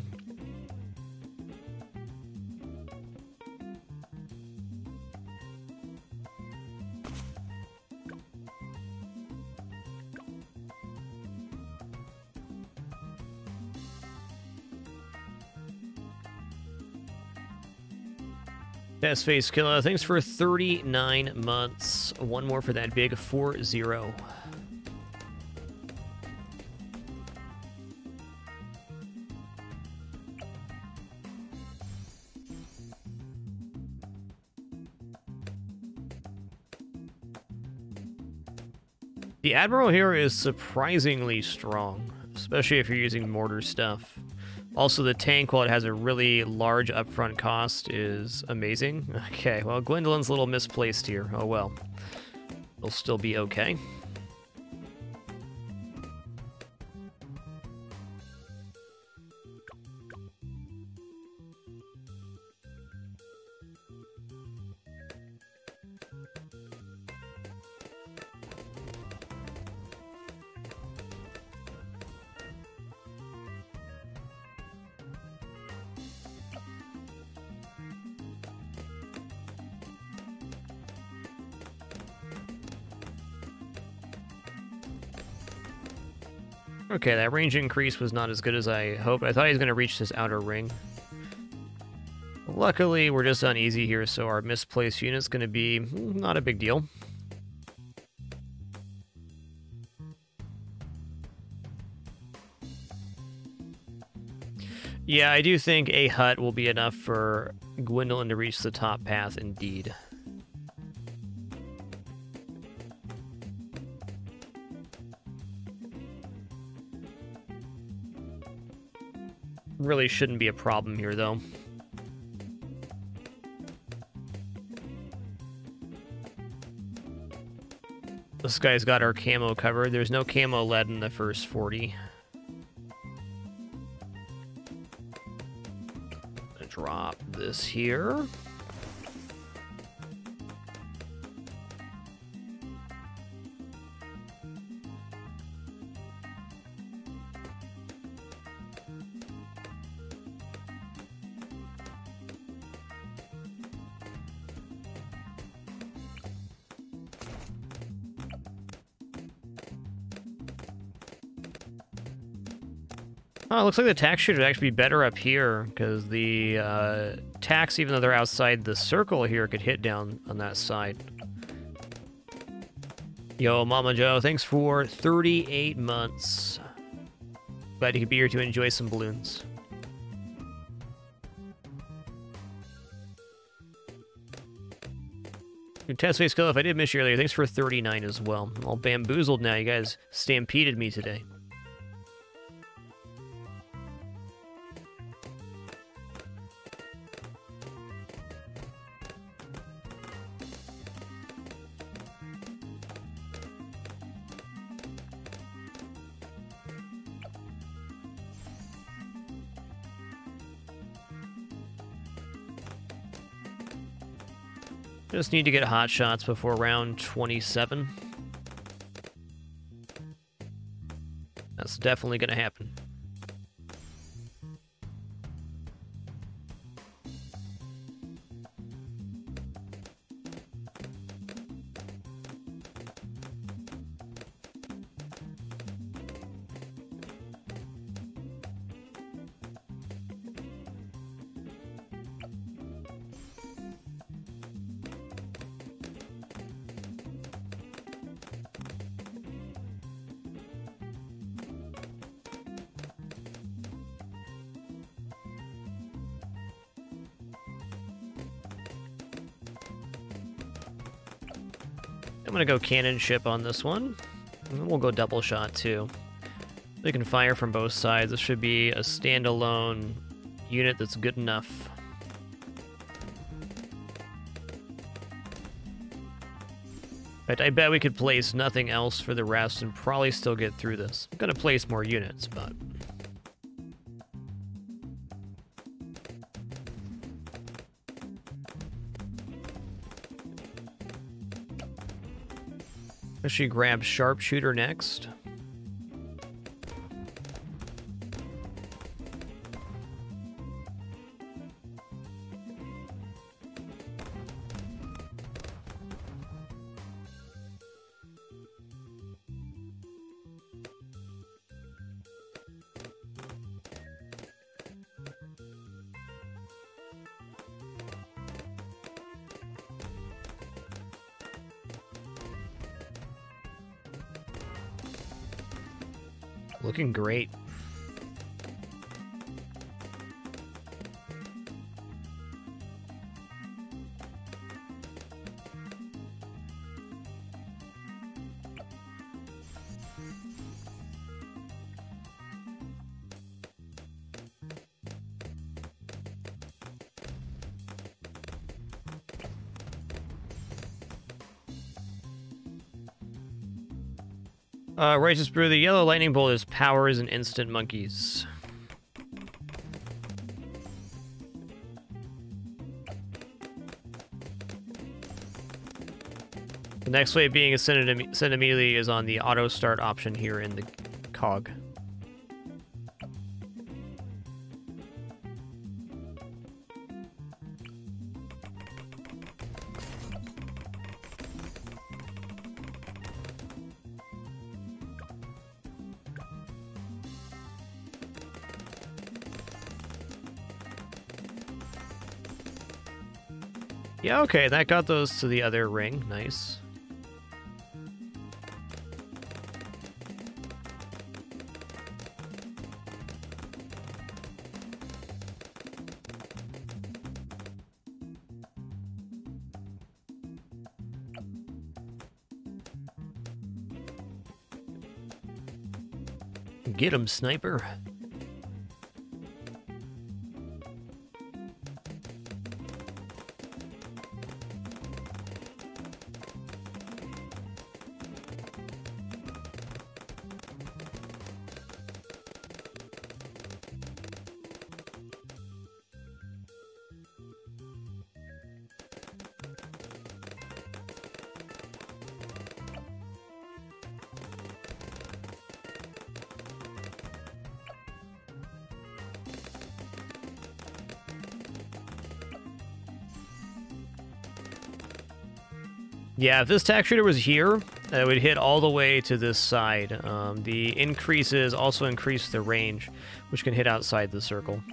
Test Face Killer, thanks for 39 months. One more for that big 4-0. The Admiral here is surprisingly strong, especially if you're using mortar stuff. Also, the tank, while it has a really large upfront cost, is amazing. Okay, well, Gwendolyn's a little misplaced here. Oh well. It'll still be okay. Okay, that range increase was not as good as I hoped. I thought he was going to reach this outer ring. Luckily, we're just on easy here, so our misplaced unit's going to be not a big deal. Yeah, I do think a hut will be enough for Gwendolyn to reach the top path, indeed. Really shouldn't be a problem here, though. This guy's got our camo covered. There's no camo lead in the first 40. Gonna drop this here. Oh, it looks like the tax shooter would actually be better up here, because the tax, even though they're outside the circle here, could hit down on that side. Yo, Mama Joe, thanks for 38 months. Glad you could be here to enjoy some balloons. Good test face kill. If I did miss you earlier, thanks for 39 as well. I'm all bamboozled now. You guys stampeded me today. Just need to get hot shots before round 27. That's definitely going to happen. I'm going to go cannon ship on this one. And we'll go double shot too. They can fire from both sides. This should be a standalone unit that's good enough. But I bet we could place nothing else for the rest and probably still get through this. I'm going to place more units, but... She grabs sharpshooter next. Looking great. Righteous Brew, the yellow lightning bolt is powers and instant monkeys. The next way being sent immediately is on the auto start option here in the cog. Yeah, okay, that got those to the other ring. Nice. Get him, sniper. Yeah, if this tack shooter was here, it would hit all the way to this side. The increases also increase the range, which can hit outside the circle.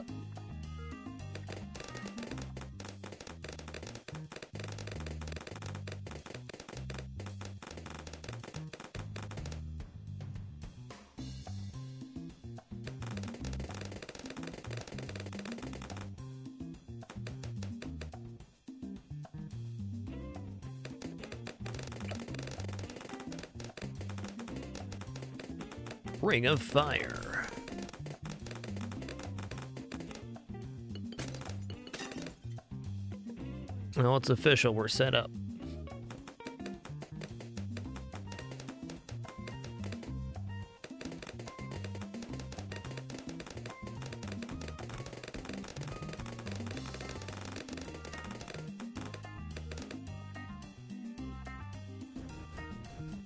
Ring of Fire. Well, it's official. We're set up.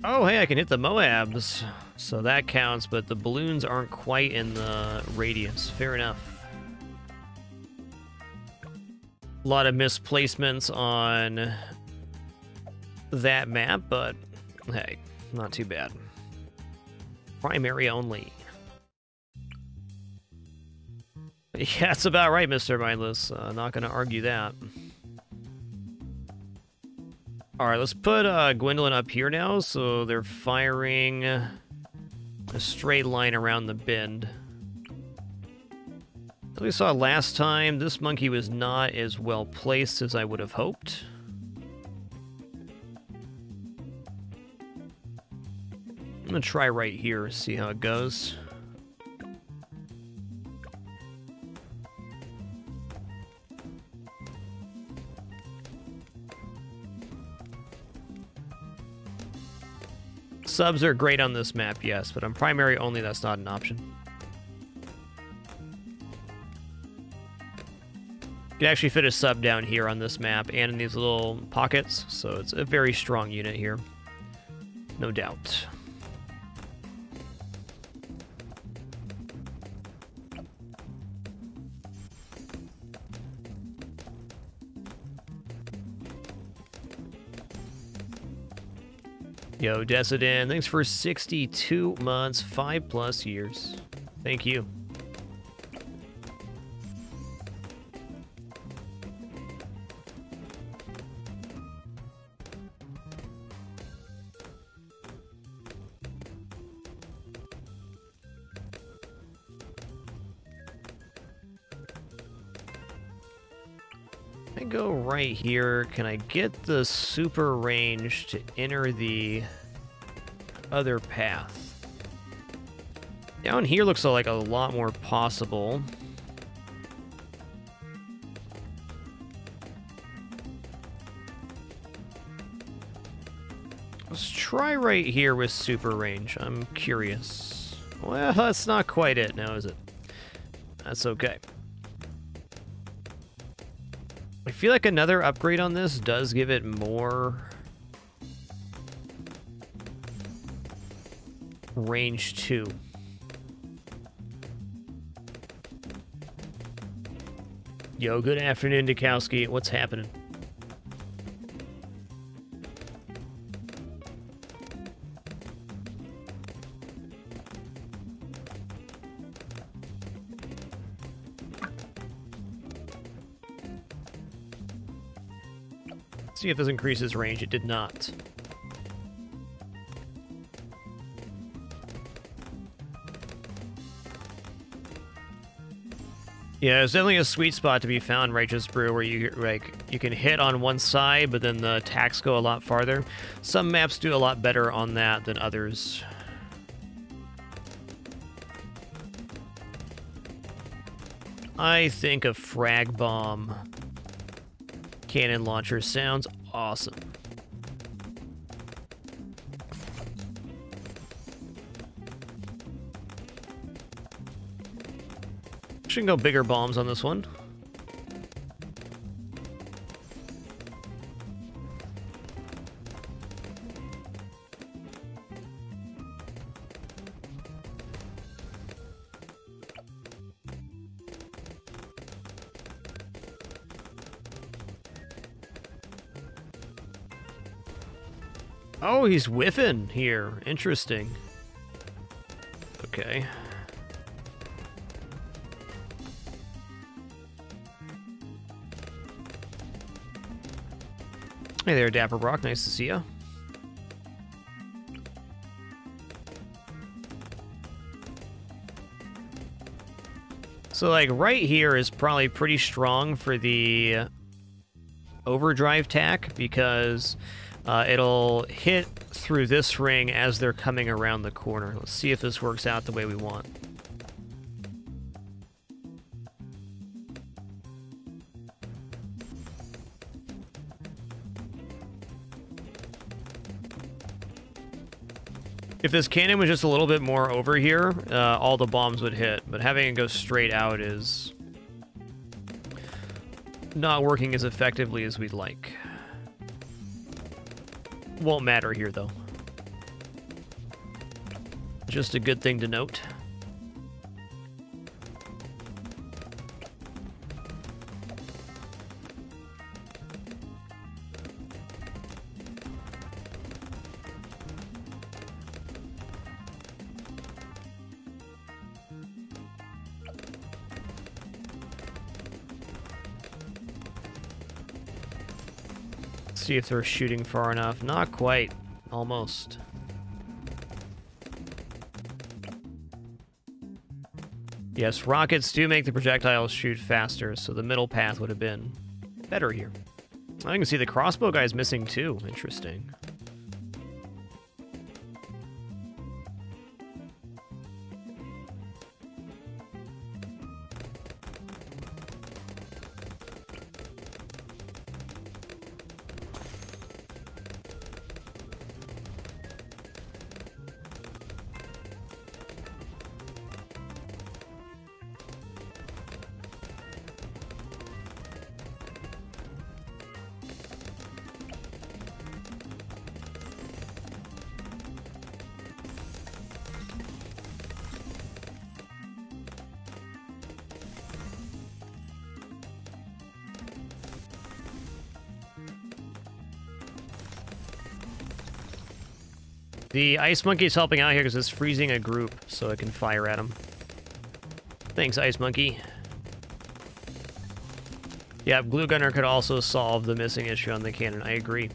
Oh, hey, I can hit the Moabs. So that counts, but the balloons aren't quite in the radius. Fair enough. A lot of misplacements on that map, but hey, not too bad. Primary only. Yeah, that's about right, Mr. Mindless. Not gonna argue that. Alright, let's put Gwendolyn up here now, so they're firing a straight line around the bend. As we saw last time, this monkey was not as well placed as I would have hoped. I'm gonna try right here, see how it goes. Subs are great on this map, yes, but on primary only, that's not an option. You can actually fit a sub down here on this map and in these little pockets, so it's a very strong unit here. No doubt. Yo, Decidin, thanks for 62 months, 5+ years. Thank you. I go right here. Can I get the super range to enter the other path? Down here looks like a lot more possible. Let's try right here with super range. I'm curious. Well, that's not quite it now, is it? That's okay. I feel like another upgrade on this does give it more range too. Yo, good afternoon, Dukowski. What's happening? See if this increases range. It did not. Yeah, there's definitely a sweet spot to be found, Righteous Brew, where you can hit on one side, but then the attacks go a lot farther. Some maps do a lot better on that than others. I think a frag bomb cannon launcher sounds awesome. Should go bigger bombs on this one. Oh, he's whiffing here. Interesting. Okay. Hey there, Dapper Brock. Nice to see you. So, like, right here is probably pretty strong for the overdrive tack because it'll hit through this ring as they're coming around the corner. Let's see if this works out the way we want. If this cannon was just a little bit more over here, all the bombs would hit, but having it go straight out is not working as effectively as we'd like. Won't matter here, though. Just a good thing to note. See if they're shooting far enough. Not quite. Almost. Yes, rockets do make the projectiles shoot faster, so the middle path would have been better here. I can see the crossbow guy's missing too. Interesting. The Ice Monkey's helping out here because it's freezing a group, so I can fire at him. Thanks, Ice Monkey. Yeah, Glue Gunner could also solve the missing issue on the cannon. I agree.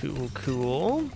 Cool, cool.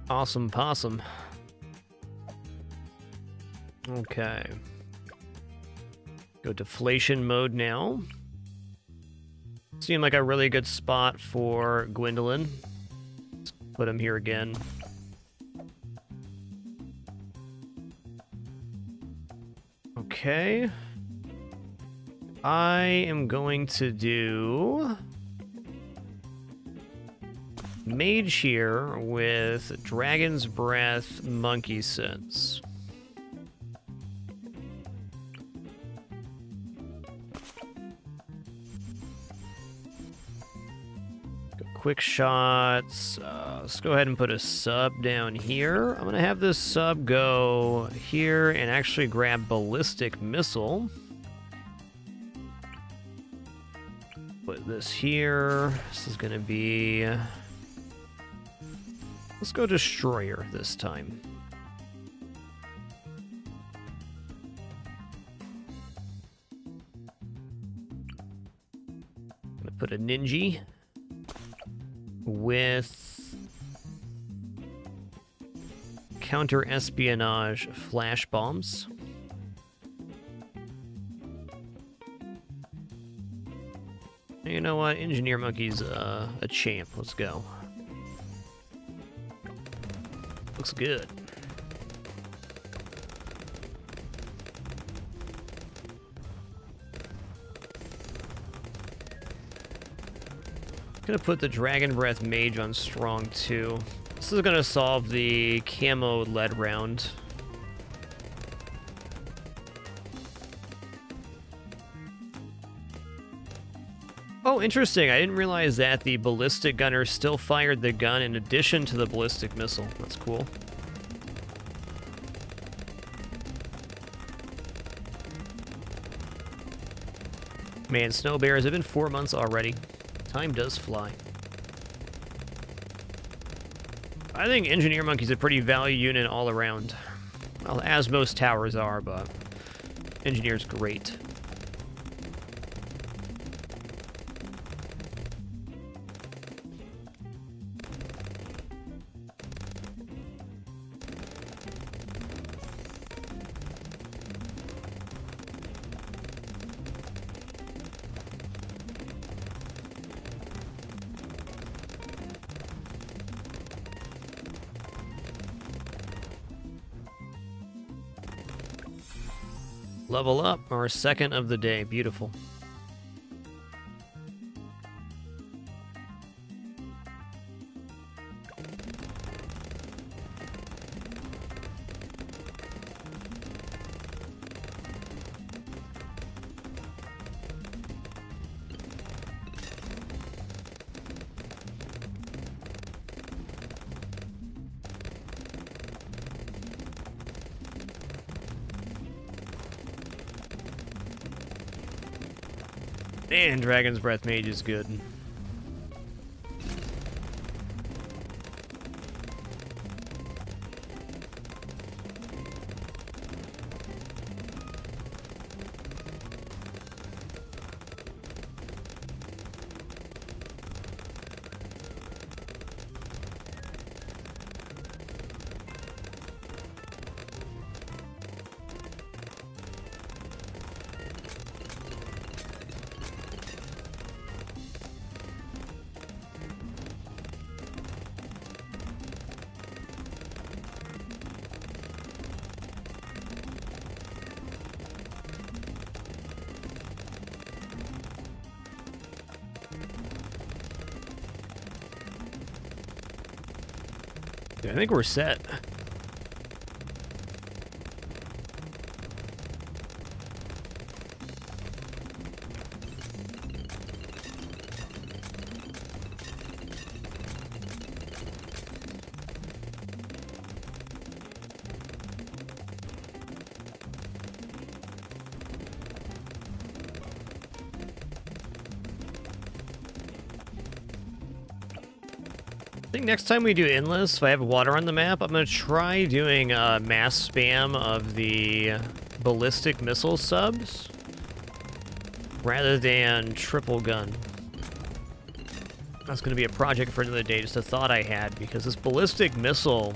Awesome possum. Okay. Go deflation mode now. Seemed like a really good spot for Gwendolyn. Let's put him here again. Okay. I am going to do Mage here with Dragon's Breath, Monkey Sense. Quick shots. Let's go ahead and put a sub down here. I'm going to have this sub go here and actually grab Ballistic Missile. Put this here. This is going to be... Let's go Destroyer this time. I'm going to put a Ninja with counter-espionage flash bombs. You know what? Engineer Monkey's a champ. Let's go. Looks good. Gonna put the Dragon Breath Mage on strong too. This is gonna solve the camo lead round. Oh, interesting. I didn't realize that the ballistic gunner still fired the gun in addition to the ballistic missile. That's cool. Man, Snow Bears, it's been 4 months already. Time does fly. I think Engineer Monkey's a pretty value unit all around. Well, as most towers are, but Engineer's great. Level up, our second of the day. Beautiful. Man, Dragon's Breath Mage is good. I think we're set. I think next time we do Endless, if I have water on the map, I'm going to try doing mass spam of the ballistic missile subs rather than triple gun. That's going to be a project for another day, just a thought I had, because this ballistic missile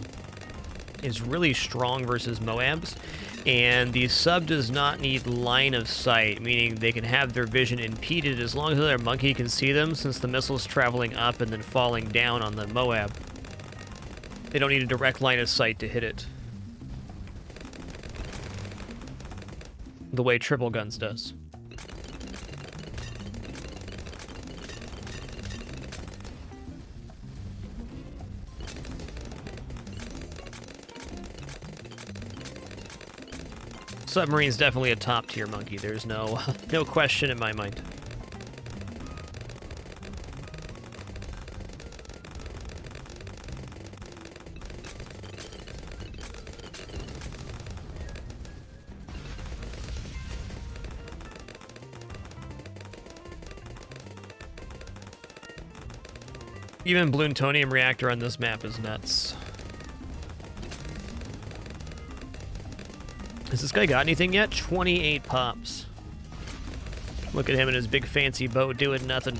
is really strong versus Moabs, and the sub does not need line of sight, meaning they can have their vision impeded as long as their monkey can see them, since the missile's traveling up and then falling down on the Moab. They don't need a direct line of sight to hit it, the way triple guns does. Submarine's definitely a top tier monkey. There's no question in my mind. Even Plutonium reactor on this map is nuts. Has this guy got anything yet? 28 pops. Look at him in his big fancy boat doing nothing.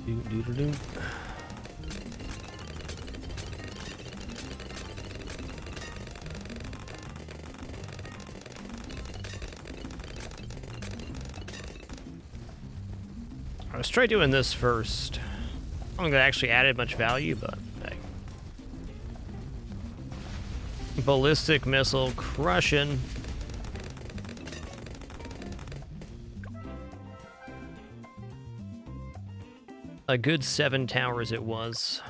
Do-do-do-do. Let's try doing this first. I don't think that actually added much value, but hey. Ballistic missile crushing. A good 7 towers it was.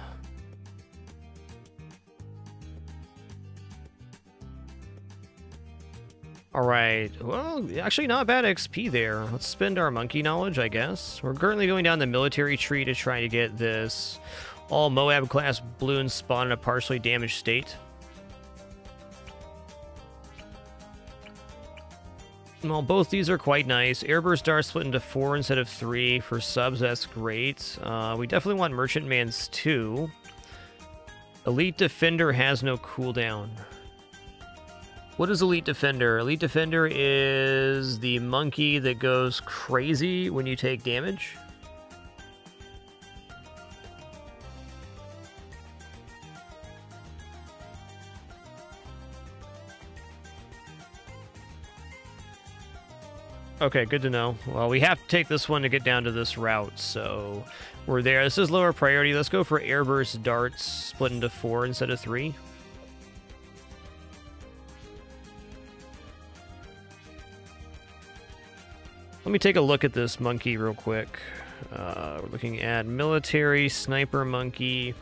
Alright, well, actually not bad XP there. Let's spend our monkey knowledge, I guess. We're currently going down the military tree to try to get this all Moab class balloon spawn in a partially damaged state. Well, both these are quite nice. Airburst are split into 4 instead of 3 for subs. That's great. We definitely want Merchantman's too. Elite Defender has no cooldown. What is Elite Defender? Elite Defender is the monkey that goes crazy when you take damage. Okay, good to know. Well, we have to take this one to get down to this route, so we're there. This is lower priority. Let's go for Airburst Darts, split into 4 instead of 3. Let me take a look at this monkey real quick. We're looking at Military, Sniper Monkey,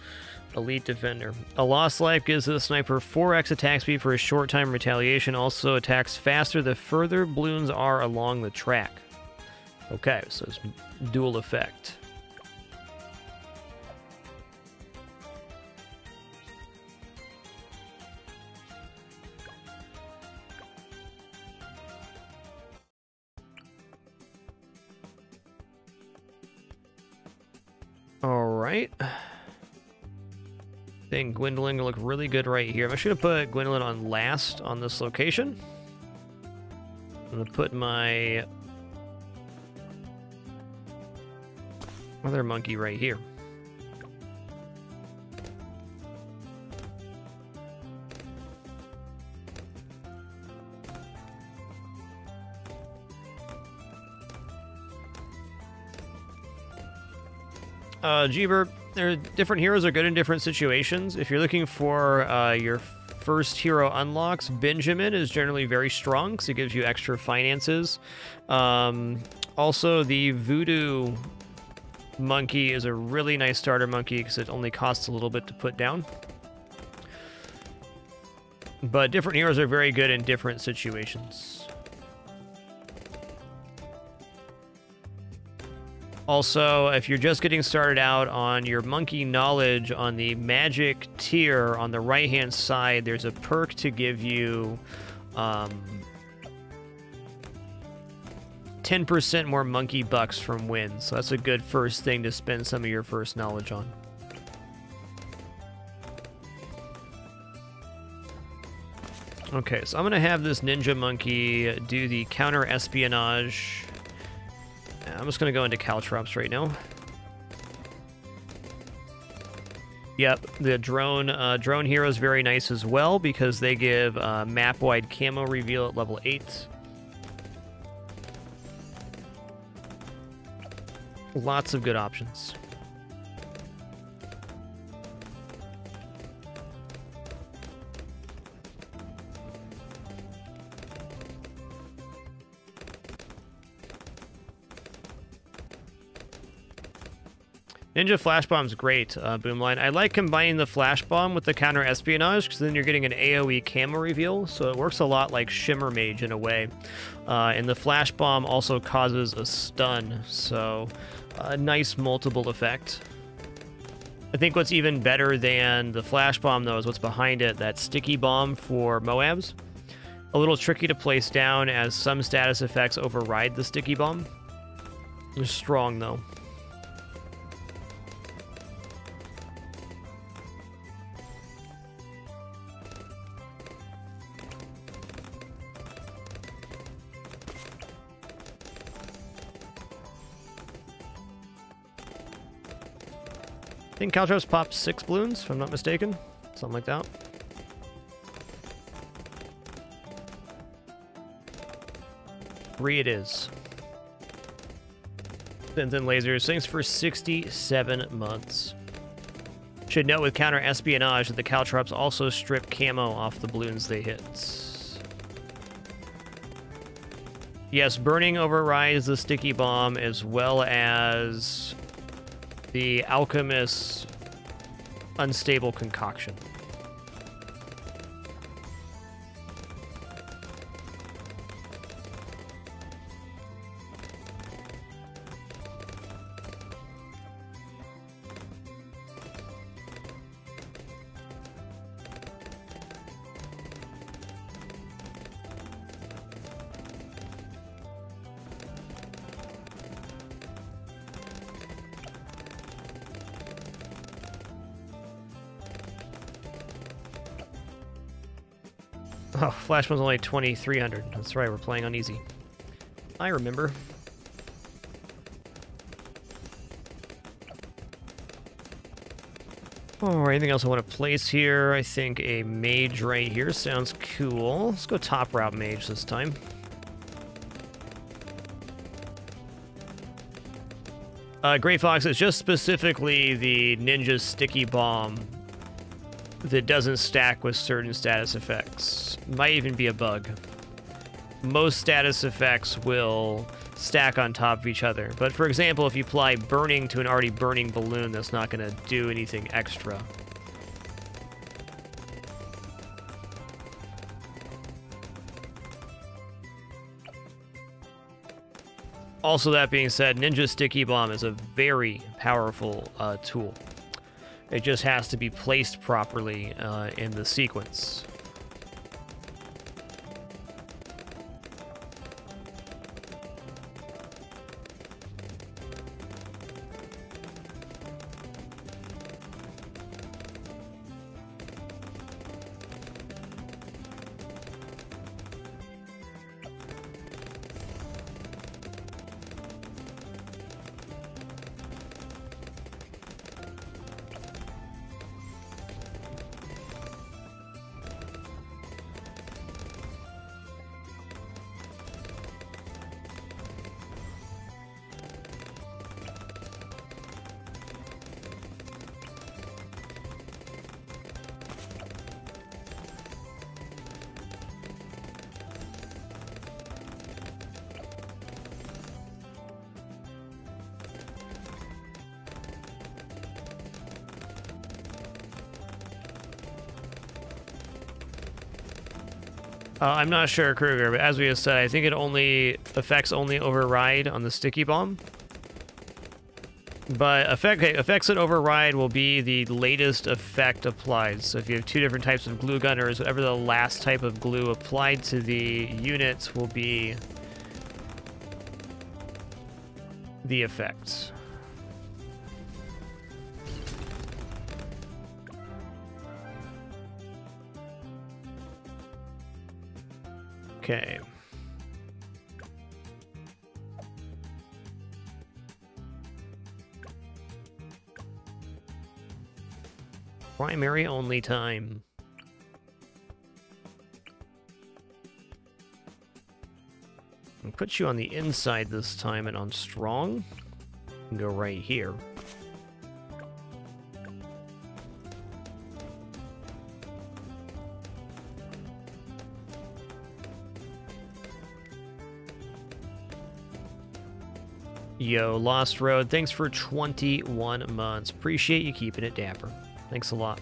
Elite Defender. A Lost Life gives the sniper 4x attack speed for a short time retaliation. Also attacks faster the further balloons are along the track. Okay, so it's dual effect. All right. I think Gwendolyn will look really good right here. I'm actually going to put Gwendolyn on last on this location. I'm going to put my other monkey right here. Jeeber, different heroes are good in different situations. If you're looking for your first hero unlocks, Benjamin is generally very strong because it gives you extra finances. Also, the Voodoo Monkey is a really nice starter monkey because it only costs a little bit to put down. But different heroes are very good in different situations. Also, if you're just getting started out on your monkey knowledge on the magic tier on the right-hand side, there's a perk to give you 10% more monkey bucks from wins. So that's a good first thing to spend some of your first knowledge on. Okay, so I'm going to have this ninja monkey do the counter espionage. I'm just going to go into caltrops right now. Yep, the drone hero is very nice as well because they give map-wide camo reveal at level 8. Lots of good options. Ninja Flash Bomb's great, Boomline. I like combining the Flash Bomb with the counter espionage because then you're getting an AoE camo reveal, so it works a lot like Shimmer Mage in a way. And the Flash Bomb also causes a stun, so a nice multiple effect. I think what's even better than the Flash Bomb, though, is what's behind it, that Sticky Bomb for Moabs. A little tricky to place down as some status effects override the Sticky Bomb. It's strong, though. I think Caltrops popped 6 balloons, if I'm not mistaken. Something like that. Three it is. Sends in lasers. Things for 67 months. Should note with counter espionage that the Caltrops also strip camo off the balloons they hit. Yes, burning overrides the sticky bomb as well as the Alchemist's unstable concoction. Oh, Flash one's only 2,300. That's right, we're playing on easy. I remember. Oh, anything else I want to place here? I think a mage right here sounds cool. Let's go top route mage this time. Great Fox is just specifically the ninja's sticky bomb that doesn't stack with certain status effects. Might even be a bug. Most status effects will stack on top of each other. But for example, if you apply burning to an already burning balloon, that's not going to do anything extra. Also, that being said, Ninja Sticky Bomb is a very powerful tool. It just has to be placed properly in the sequence. I'm not sure, Kruger, but as we have said, I think it only effects only override on the sticky bomb. But effects that override will be the latest effect applied. So if you have two different types of glue gunners, whatever the last type of glue applied to the units will be the effects. Okay. Primary only time. I'll put you on the inside this time and on strong. And go right here. Yo, Lost Road, thanks for 21 months. Appreciate you keeping it dapper. Thanks a lot.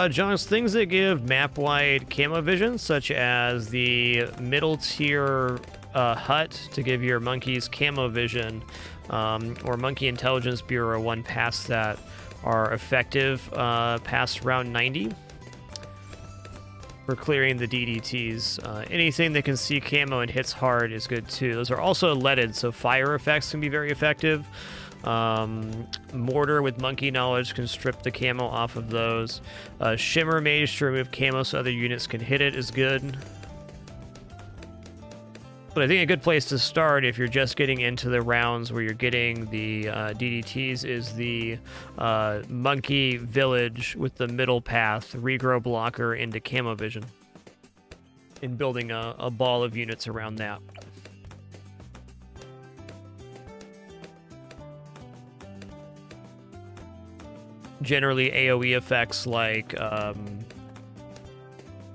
John's things that give map-wide camo vision, such as the middle tier hut to give your monkeys camo vision, or Monkey Intelligence Bureau one past that, are effective past round 90 for clearing the DDTs. Anything that can see camo and hits hard is good too. Those are also leaded, so fire effects can be very effective. Mortar with monkey knowledge can strip the camo off of those. Shimmer mage to remove camo so other units can hit it is good. But I think a good place to start if you're just getting into the rounds where you're getting the DDTs is the monkey village with the middle path, regrow blocker into camo vision, and building a ball of units around that. Generally, AoE effects like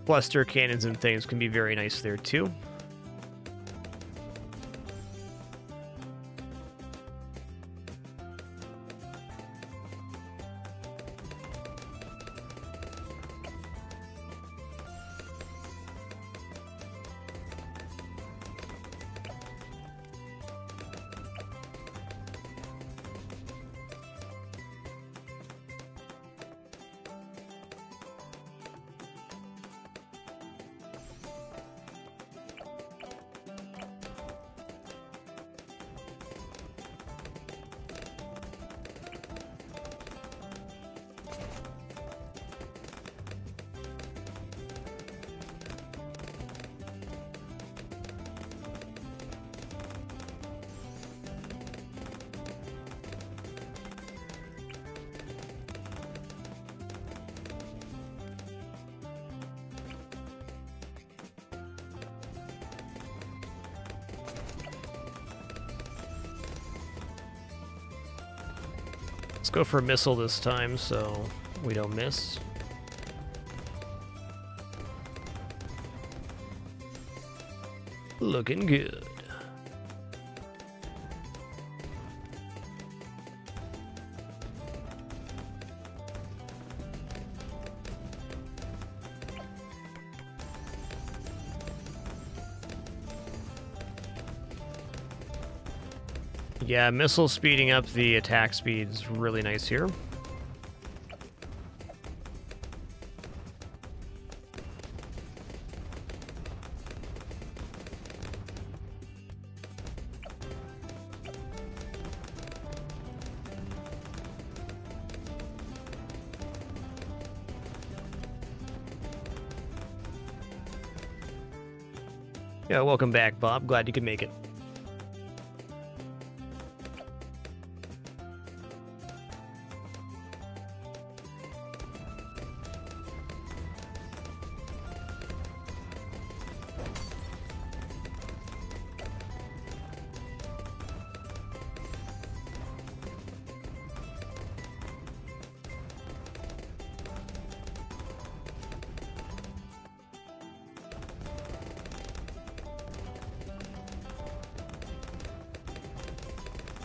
cluster cannons and things can be very nice there too. Let's go for a missile this time so we don't miss. Looking good. Yeah, missile speeding up the attack speed is really nice here. Yeah, welcome back, Bob. Glad you could make it.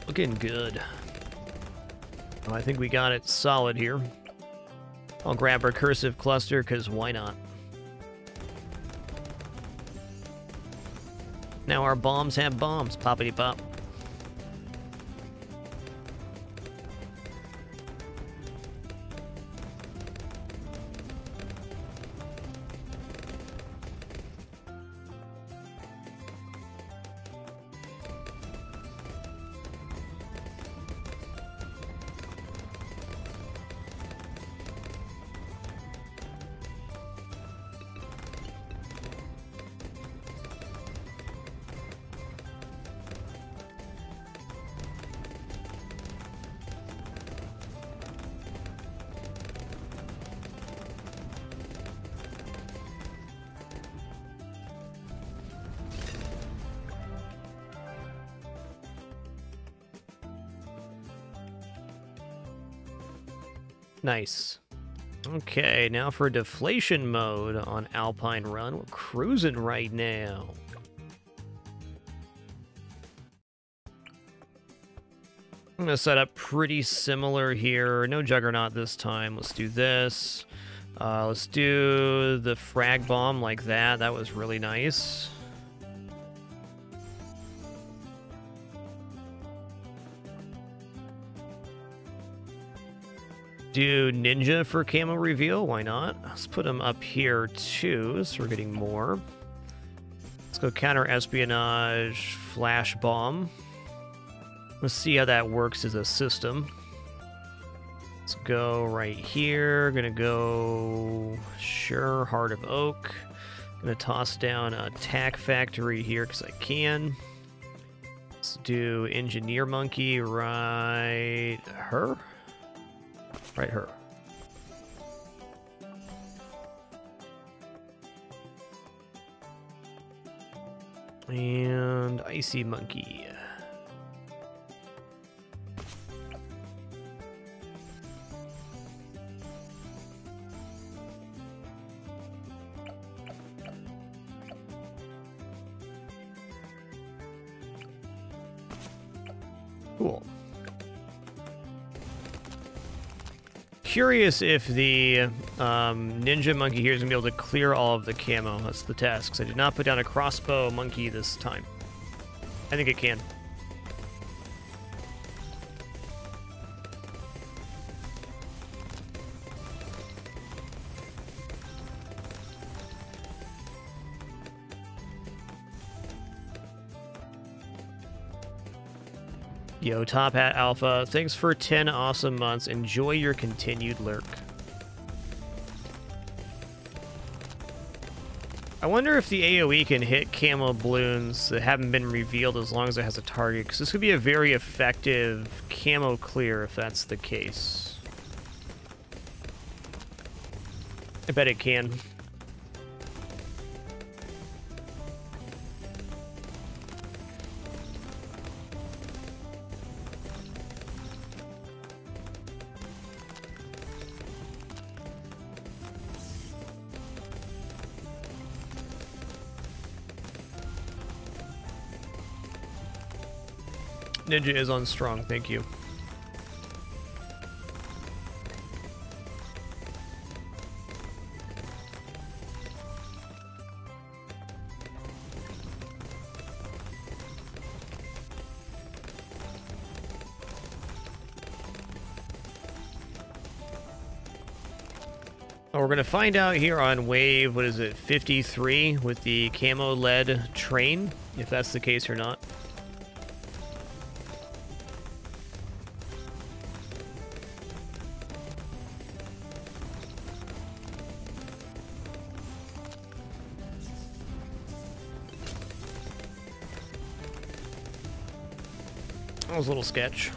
Looking good. Oh, I think we got it solid here. I'll grab our cursive cluster, because why not? Now our bombs have bombs. Poppity pop. Nice. Okay, now for deflation mode on Alpine Run. We're cruising right now. I'm going to set up pretty similar here. No Juggernaut this time. Let's do this. Let's do the frag bomb like that. That was really nice. Do ninja for camo reveal, why not? Let's put them up here too, so we're getting more. Let's go counter espionage, flash bomb. Let's see how that works as a system. Let's go right here. Gonna go, sure, Heart of Oak. Gonna toss down a Tack Factory here because I can. Let's do Engineer Monkey right her. Right her. And Icy Monkey. Cool. Curious if the ninja monkey here is going to be able to clear all of the camo. That's the test, because I did not put down a crossbow monkey this time. I think it can. Yo, Top Hat Alpha, thanks for 10 awesome months. Enjoy your continued lurk. I wonder if the AoE can hit camo balloons that haven't been revealed as long as it has a target, because this could be a very effective camo clear if that's the case. I bet it can. Ninja is on strong, thank you. Oh, we're going to find out here on wave, what is it, 53 with the camo-led train, if that's the case or not. That was a little sketch.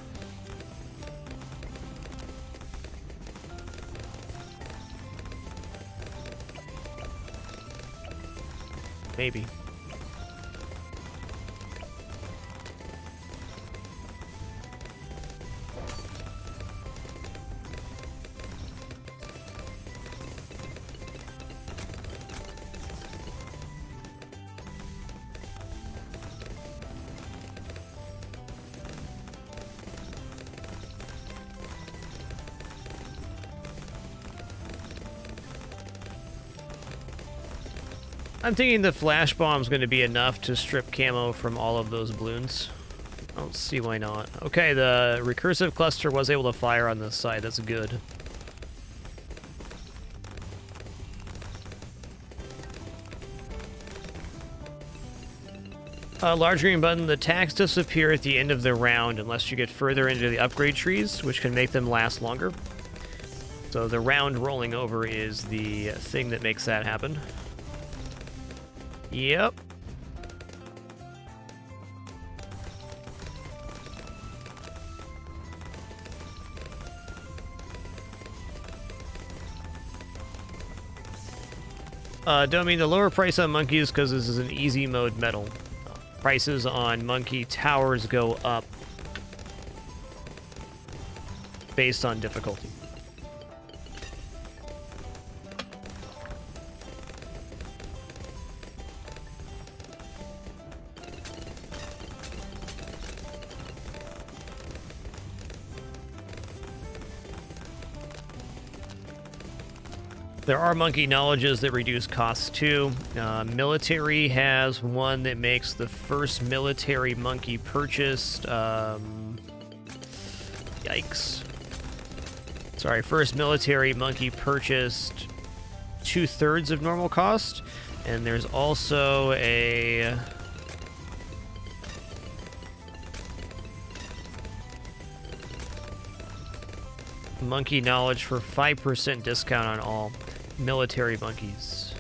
Maybe. I'm thinking the flash bomb's going to be enough to strip camo from all of those balloons. I don't see why not. Okay, the recursive cluster was able to fire on this side. That's good. Large green button. The attacks disappear at the end of the round unless you get further into the upgrade trees, which can make them last longer. So the round rolling over is the thing that makes that happen. Yep. Don't mean the lower price on monkeys because this is an easy mode medal. Prices on monkey towers go up based on difficulty. There are monkey knowledges that reduce costs too. Military has one that makes the first military monkey purchased. Yikes. Sorry, first military monkey purchased 2/3 of normal cost. And there's also a... monkey knowledge for 5% discount on all military monkeys.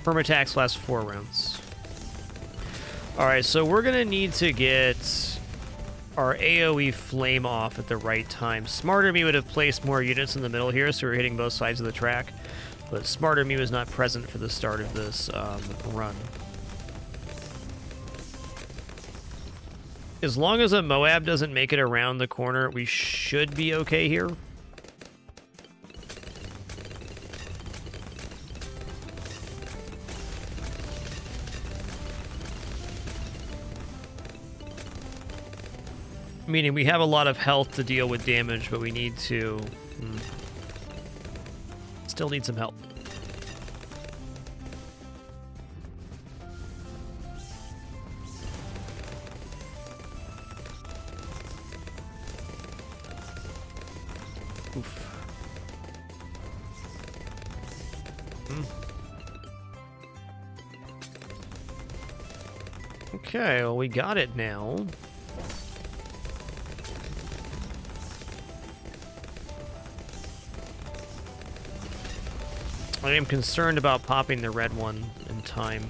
Perma-attacks last 4 rounds. Alright, so we're gonna need to get our AoE flame off at the right time. Smarter Me would have placed more units in the middle here, so we're hitting both sides of the track. But Smarter Me was not present for the start of this run. As long as a Moab doesn't make it around the corner, we should be okay here. Meaning we have a lot of health to deal with damage, but we need to... still need some help. Oof. Okay, well, we got it now. I am concerned about popping the red one in time.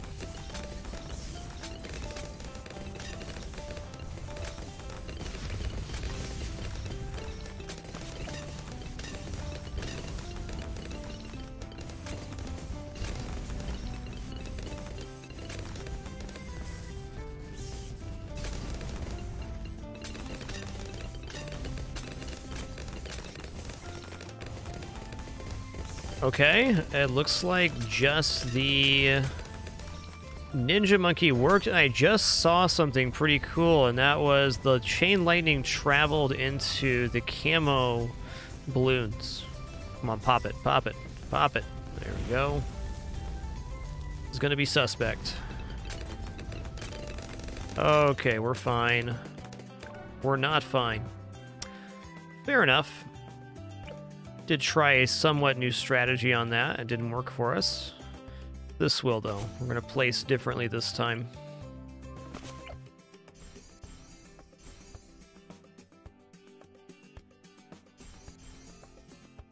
Okay, it looks like just the Ninja Monkey worked, and I just saw something pretty cool, and that was the Chain Lightning traveled into the camo balloons. Come on, pop it, pop it, pop it. There we go. It's gonna be suspect. Okay, we're fine. We're not fine. Fair enough. Did try a somewhat new strategy on that. It didn't work for us. This will, though. We're going to place differently this time.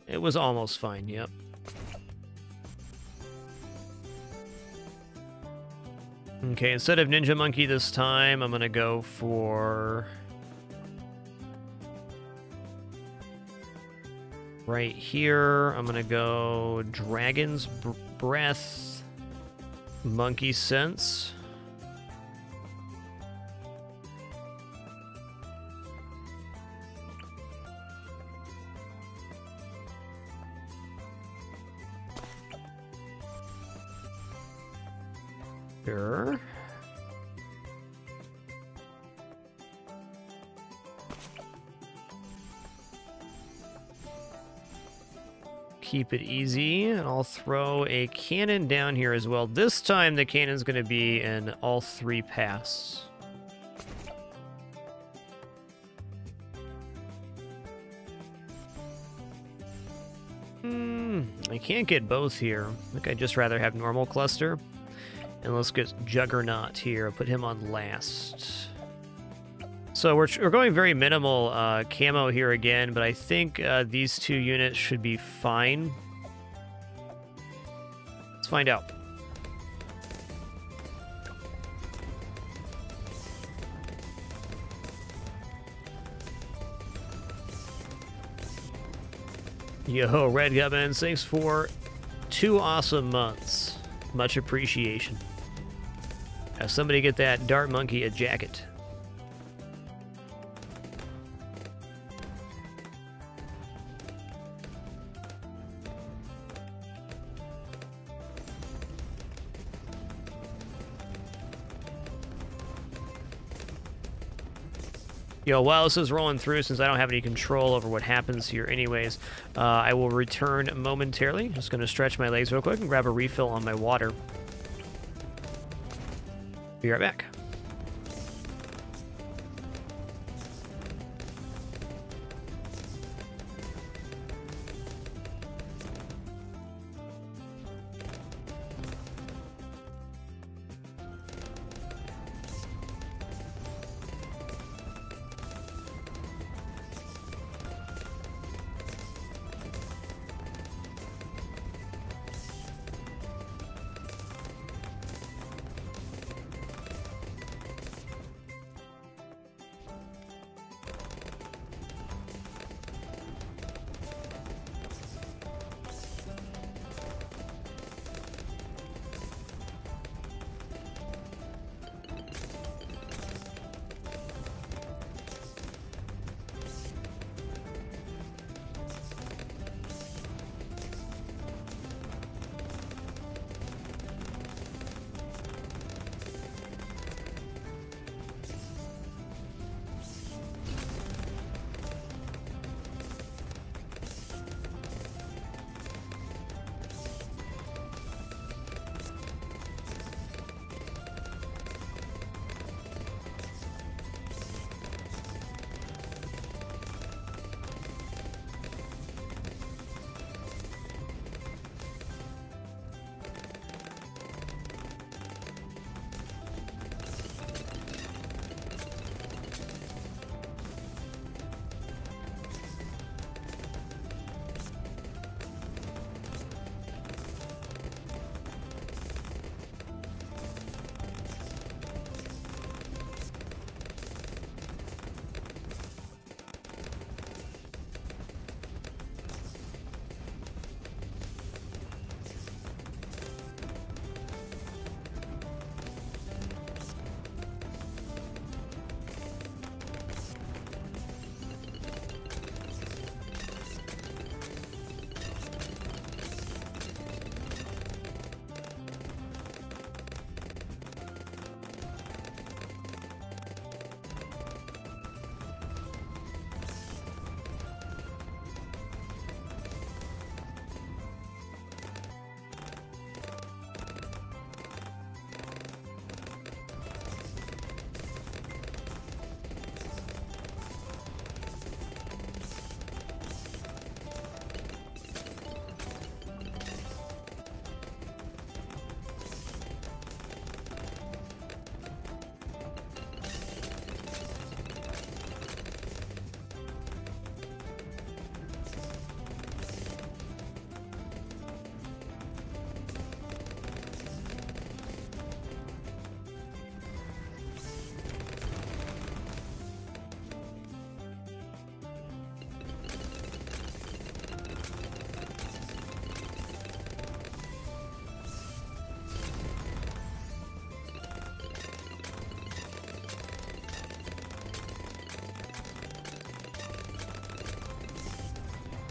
It was almost fine, yep. Okay, instead of Ninja Monkey this time, I'm gonna go for... right here, I'm gonna go Dragon's Breath, Monkey Sense. Sure. Keep it easy, and I'll throw a cannon down here as well. This time the cannon's going to be in all 3 paths. I can't get both here. I think I'd just rather have normal cluster. And let's get Juggernaut here. I'll put him on last. So we're going very minimal camo here again, but I think these 2 units should be fine. Let's find out. Yo, Red Gubbins, thanks for 2 awesome months. Much appreciation. Have somebody get that Dart Monkey a jacket. Yo, while this is rolling through, since I don't have any control over what happens here anyways, I will return momentarily. Just going to stretch my legs real quick and grab a refill on my water. Be right back.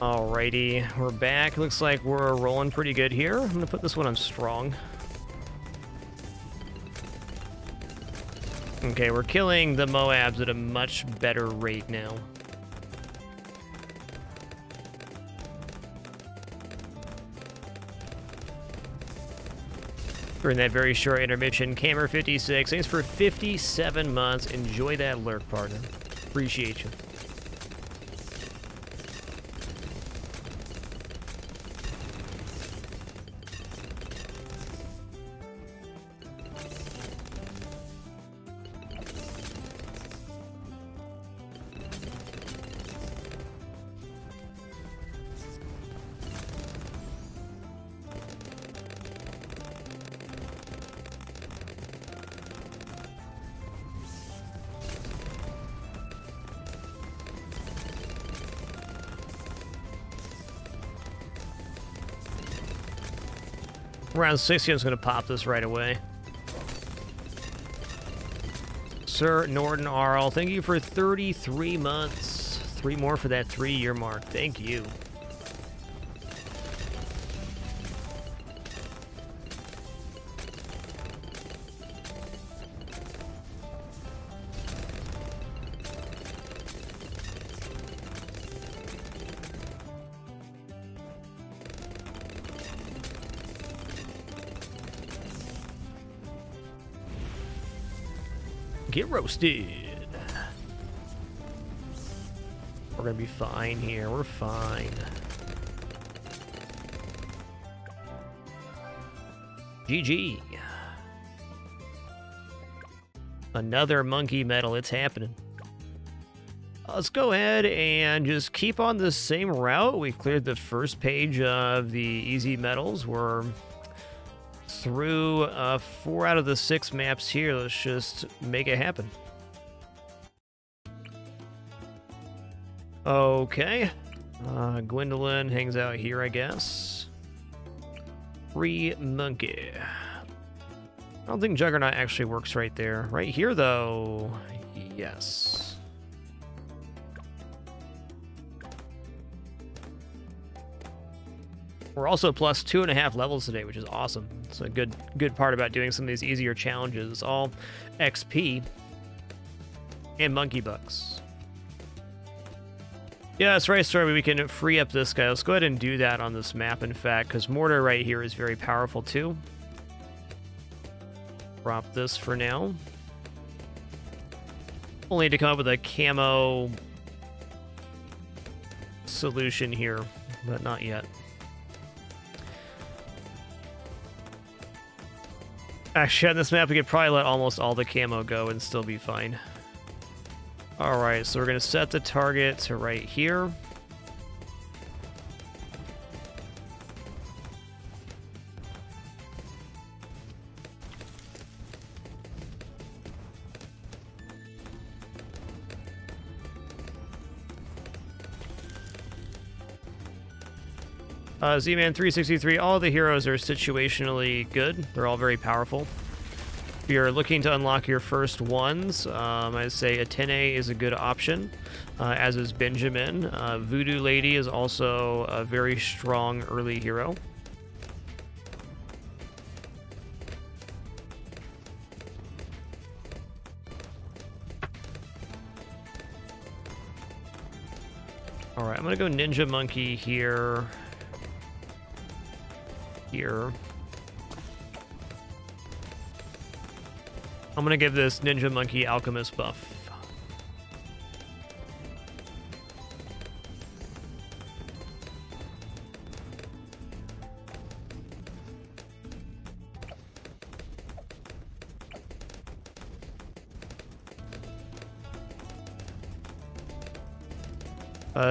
Alrighty, we're back. Looks like we're rolling pretty good here. I'm gonna put this one on strong. Okay, we're killing the Moabs at a much better rate now. During that very short intermission, Camer56, thanks for 57 months. Enjoy that lurk, partner. Appreciate you. Round 60, I'm just going to pop this right away. Sir Norton Arl, thank you for 33 months. 3 more for that 3-year mark. Thank you. Get roasted. We're gonna be fine here. We're fine. GG. Another monkey medal. It's happening. Let's go ahead and just keep on the same route. We've cleared the first page of the easy medals. We're through 4 out of the 6 maps here. Let's just make it happen. Okay. Gwendolyn hangs out here, I guess. Free monkey. I don't think Juggernaut actually works right there. Right here, though, yes. We're also plus 2.5 levels today, which is awesome. It's a good part about doing some of these easier challenges. It's all XP and monkey bucks. Yeah, that's right, Stormy. We can free up this guy. Let's go ahead and do that on this map, in fact, because Mortar right here is very powerful, too. Drop this for now. Only to come up with a camo solution here, but not yet. Actually, on this map, we could probably let almost all the camo go and still be fine. Alright, so we're going to set the target to right here. Z-Man 363, all of the heroes are situationally good. They're all very powerful. If you're looking to unlock your first ones, I'd say Atene is a good option, as is Benjamin. Voodoo Lady is also a very strong early hero. Alright, I'm going to go Ninja Monkey here. Here. I'm gonna give this Ninja Monkey Alchemist buff.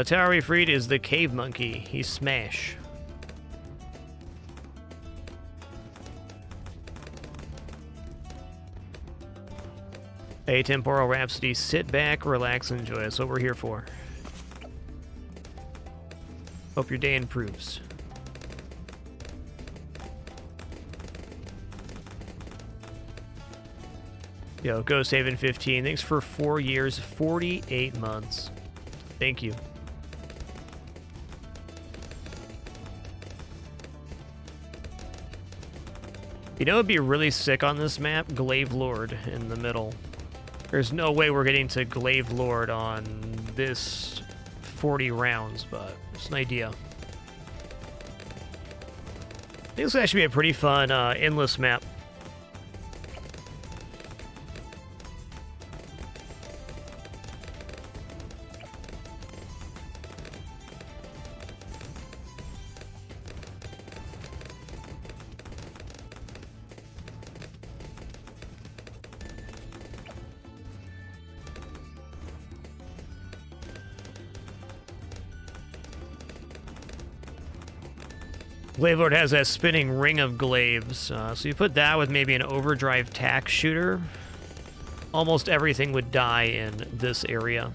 Tower we freed is the Cave Monkey. He's smash. Hey, Temporal Rhapsody, sit back, relax, and enjoy. That's what we're here for. Hope your day improves. Yo, Go Saving 15. Thanks for 4 years, 48 months. Thank you. You know, it'd be really sick on this map? Glaive Lord in the middle. There's no way we're getting to Glaive Lord on this 40 rounds, but it's an idea. I think this will actually be a pretty fun endless map. Glaive Lord has that spinning ring of glaives, so you put that with maybe an overdrive tack shooter. Almost everything would die in this area.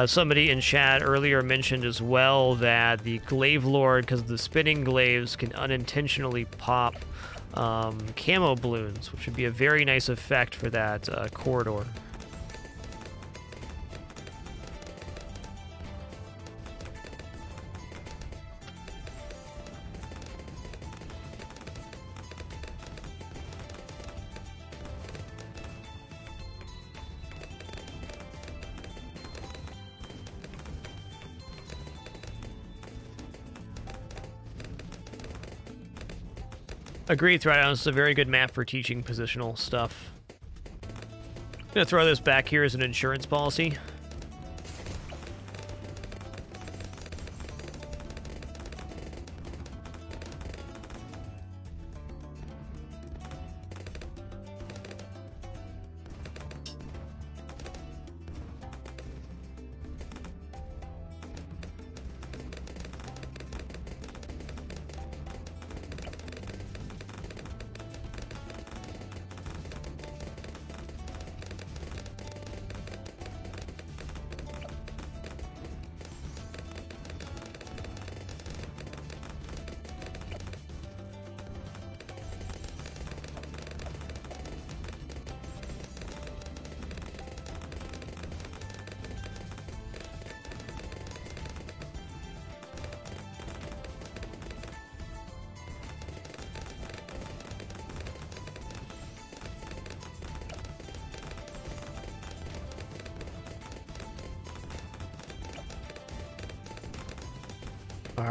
Somebody in chat earlier mentioned as well that the Glaive Lord, because of the spinning glaives, can unintentionally pop camo balloons, which would be a very nice effect for that corridor. Agreed, Threadhound. This is a very good map for teaching positional stuff. I'm gonna throw this back here as an insurance policy.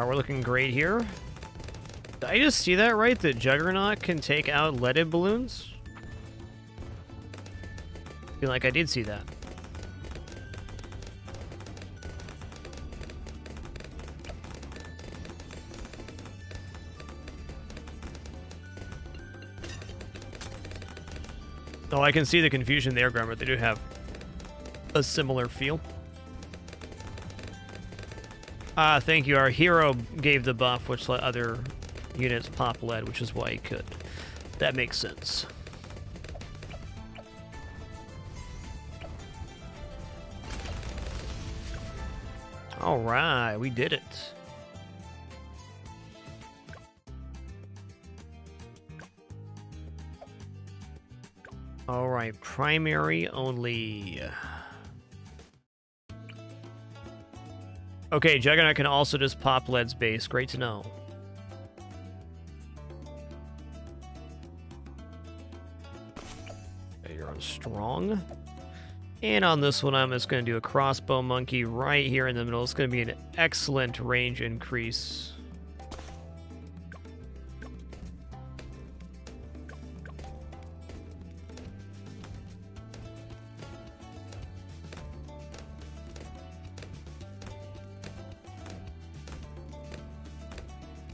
We're looking great here. Did I just see that right? That Juggernaut can take out leaded balloons? I feel like I did see that. Oh, I can see the confusion there, Grummer. They do have a similar feel. Thank you. Our hero gave the buff, which let other units pop lead, which is why he could. That makes sense. All right, we did it. All right, primary only. Okay, Juggernaut can also just pop lead's base. Great to know. Okay, you're on strong. And on this one, I'm just going to do a crossbow monkey right here in the middle. It's going to be an excellent range increase.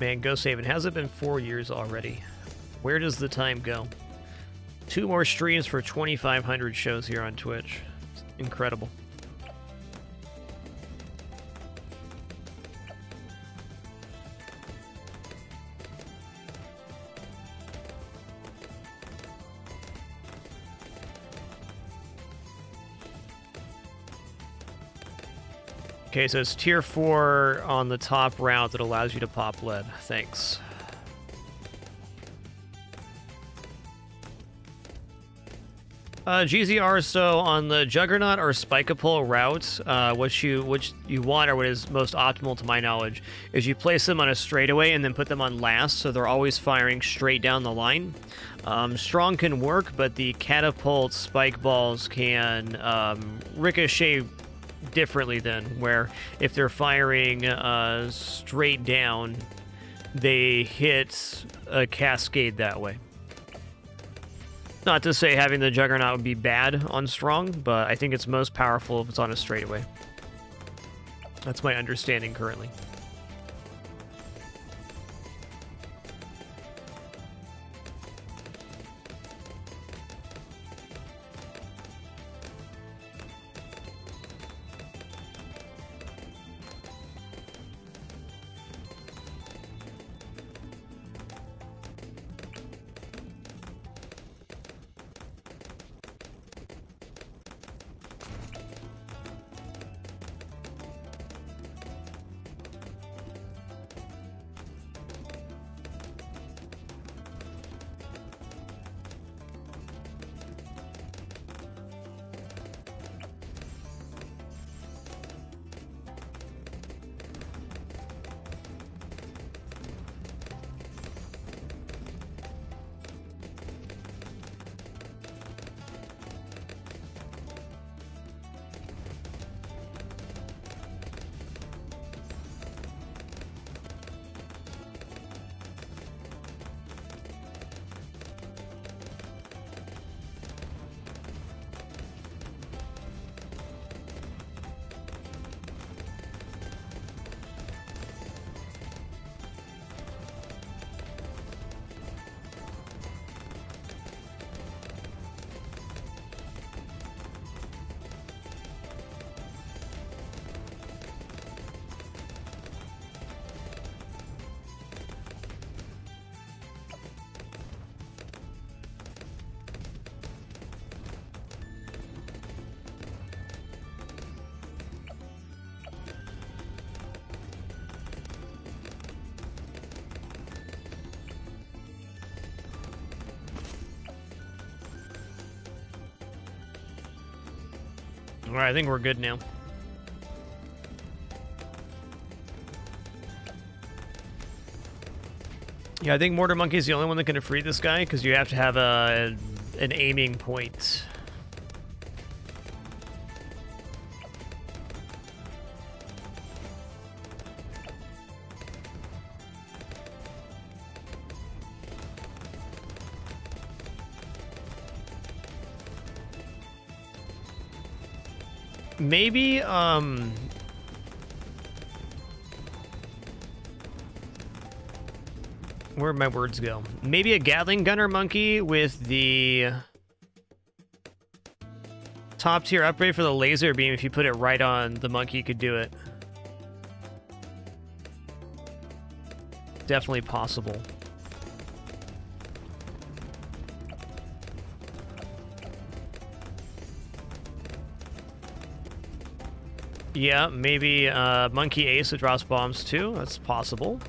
Man, go save it. Has it been 4 years already? Where does the time go? 2 more streams for 2,500 shows here on Twitch. It's incredible. Okay, so it's tier 4 on the top route that allows you to pop lead. Thanks. GZR, so on the Juggernaut or Spike-a-Pole route, what you want, or what is most optimal to my knowledge, is you place them on a straightaway and then put them on last, so they're always firing straight down the line. Strong can work, but the catapult spike balls can ricochet differently then, where if they're firing straight down, they hit a cascade that way. Not to say having the Juggernaut would be bad on strong, but I think it's most powerful if it's on a straightaway. That's my understanding currently. All right, I think we're good now. Yeah, I think Mortar Monkey is the only one that can defeat this guy, because you have to have an aiming point. Maybe, where'd my words go? Maybe a Gatling Gunner Monkey with the top tier upgrade for the laser beam. If you put it right on the monkey, you could do it. Definitely possible. Yeah, maybe Monkey Ace that drops bombs too. That's possible.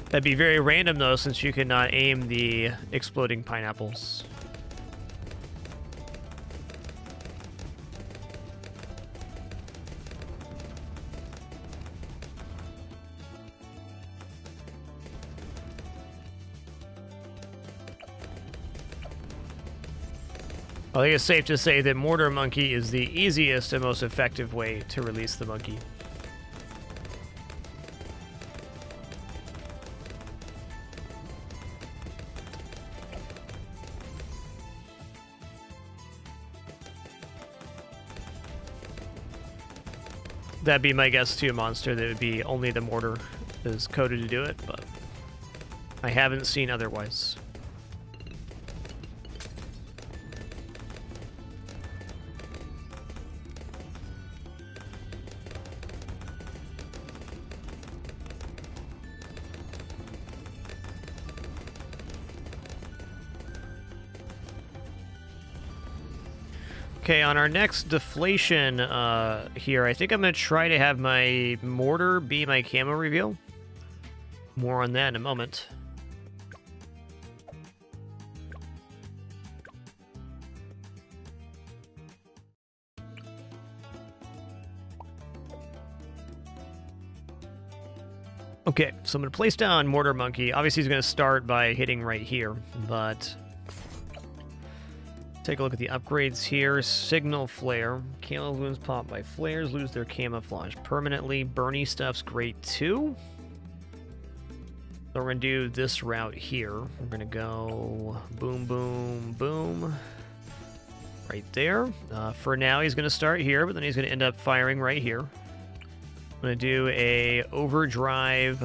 That'd be very random though, since you cannot aim the exploding pineapples. I think it's safe to say that Mortar Monkey is the easiest and most effective way to release the monkey. That'd be my guess to a monster that would be only the mortar is coded to do it, but I haven't seen otherwise. Okay, on our next deflation here, I think I'm going to try to have my mortar be my camo reveal. More on that in a moment. Okay, so I'm going to place down Mortar Monkey. Obviously, he's going to start by hitting right here, but take a look at the upgrades here. Signal Flare. Camo balloons pop by flares, lose their camouflage permanently. Burny stuff's great too. So we're going to do this route here. We're going to go boom, boom, boom. Right there. For now, he's going to start here, but then he's going to end up firing right here. I'm going to do a overdrive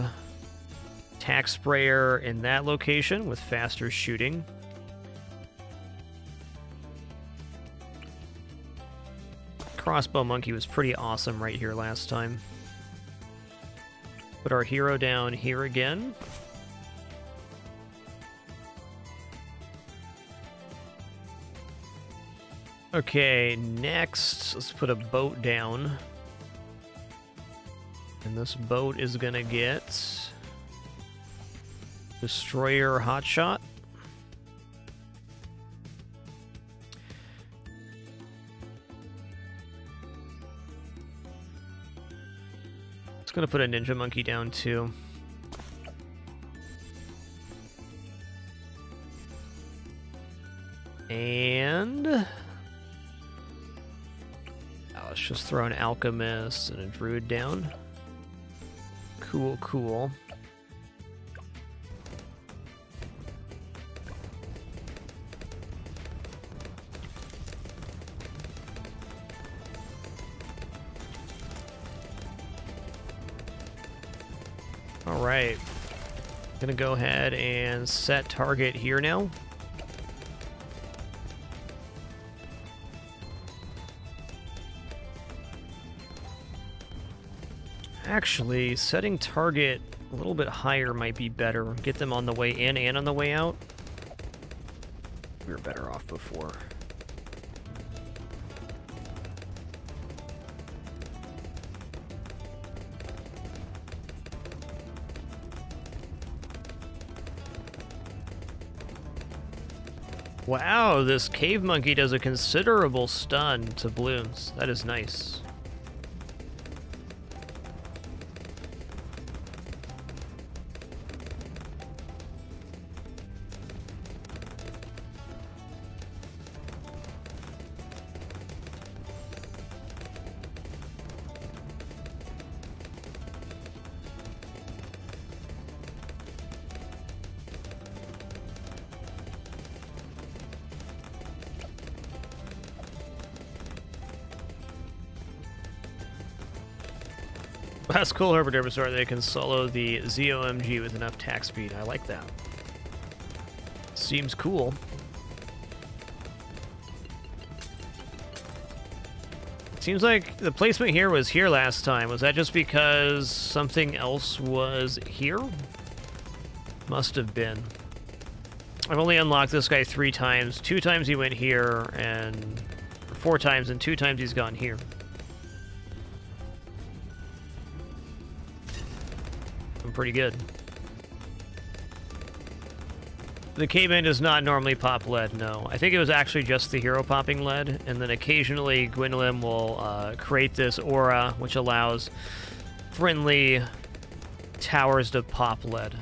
tack sprayer in that location with faster shooting. Crossbow monkey was pretty awesome right here last time. Put our hero down here again. Okay, next, let's put a boat down. And this boat is gonna get Destroyer Hotshot. It's gonna put a Ninja Monkey down too. And let's just throw an Alchemist and a Druid down. Cool, cool. All right. Gonna go ahead and set target here now. Actually, setting target a little bit higher might be better. Get them on the way in and on the way out. We were better off before. Wow, this cave monkey does a considerable stun to balloons. That is nice. That's cool, Herbert Derbisaur. They can solo the ZOMG with enough tack speed. I like that. Seems cool. Seems like the placement here was here last time. Was that just because something else was here? Must have been. I've only unlocked this guy 3 times. 2 times he went here, and 4 times, and 2 times he's gone here. Pretty good. The caveman does not normally pop lead, no. I think it was actually just the hero popping lead, and then occasionally Gwendolyn will create this aura which allows friendly towers to pop lead.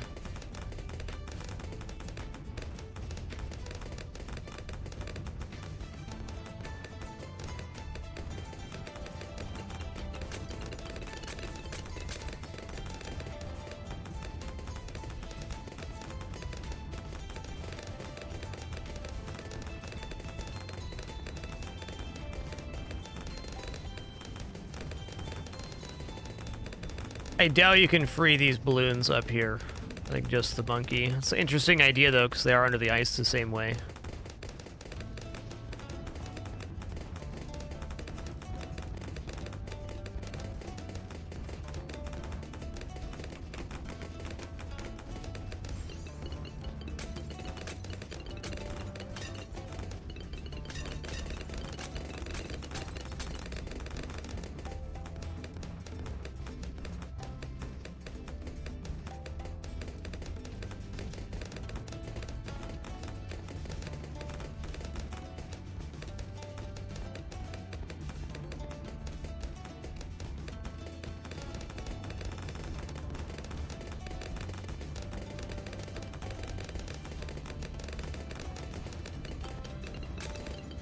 I doubt you can free these balloons up here. I think just the monkey. It's an interesting idea, though, because they are under the ice the same way.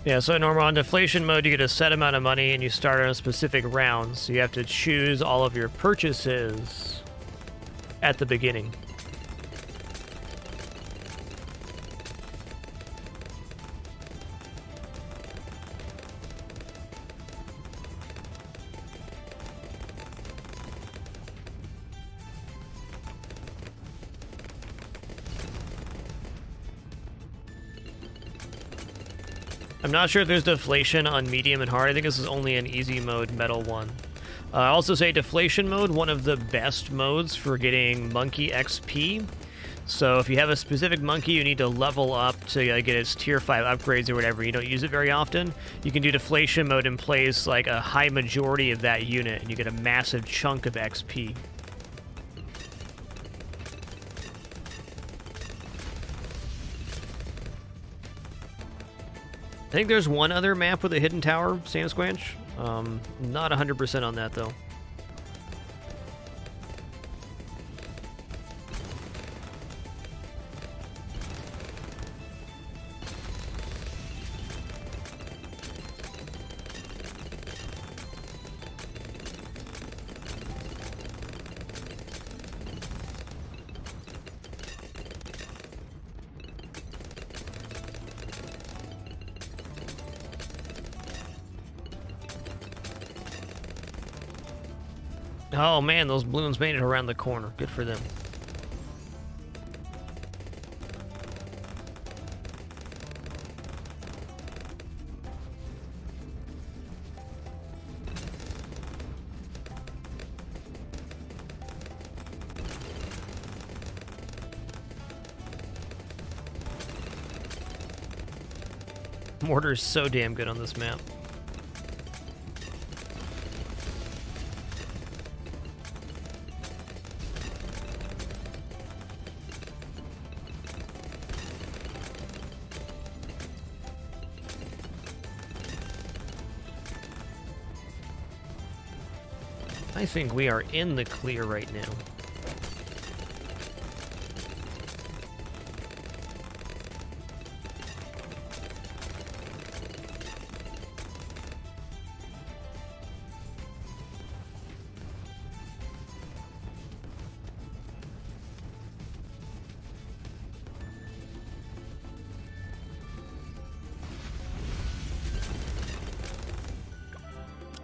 Yeah, so normal on deflation mode, you get a set amount of money and you start on a specific round. So you have to choose all of your purchases at the beginning. I'm not sure if there's deflation on medium and hard. I think this is only an easy mode metal one. I also say deflation mode, one of the best modes for getting monkey XP. So if you have a specific monkey you need to level up to get its tier 5 upgrades or whatever, you don't use it very often, you can do deflation mode and place like a high majority of that unit and you get a massive chunk of XP. I think there's one other map with a hidden tower, Sam Squanch. Not 100% on that, though. Oh man, those balloons made it around the corner. Good for them. Mortar's so damn good on this map. I think we are in the clear right now.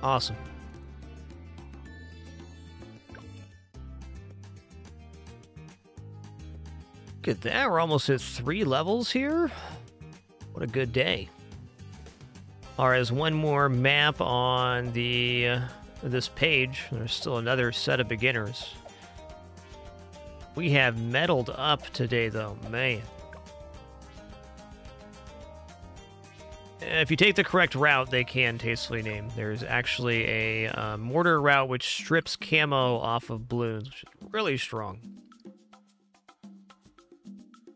Awesome. Look at that, we're almost at 3 levels here. What a good day. All right, there's one more map on the this page. There's still another set of beginners. We have meddled up today, though, man. If you take the correct route, they can tastefully name. There's actually a mortar route which strips camo off of balloons, which is really strong.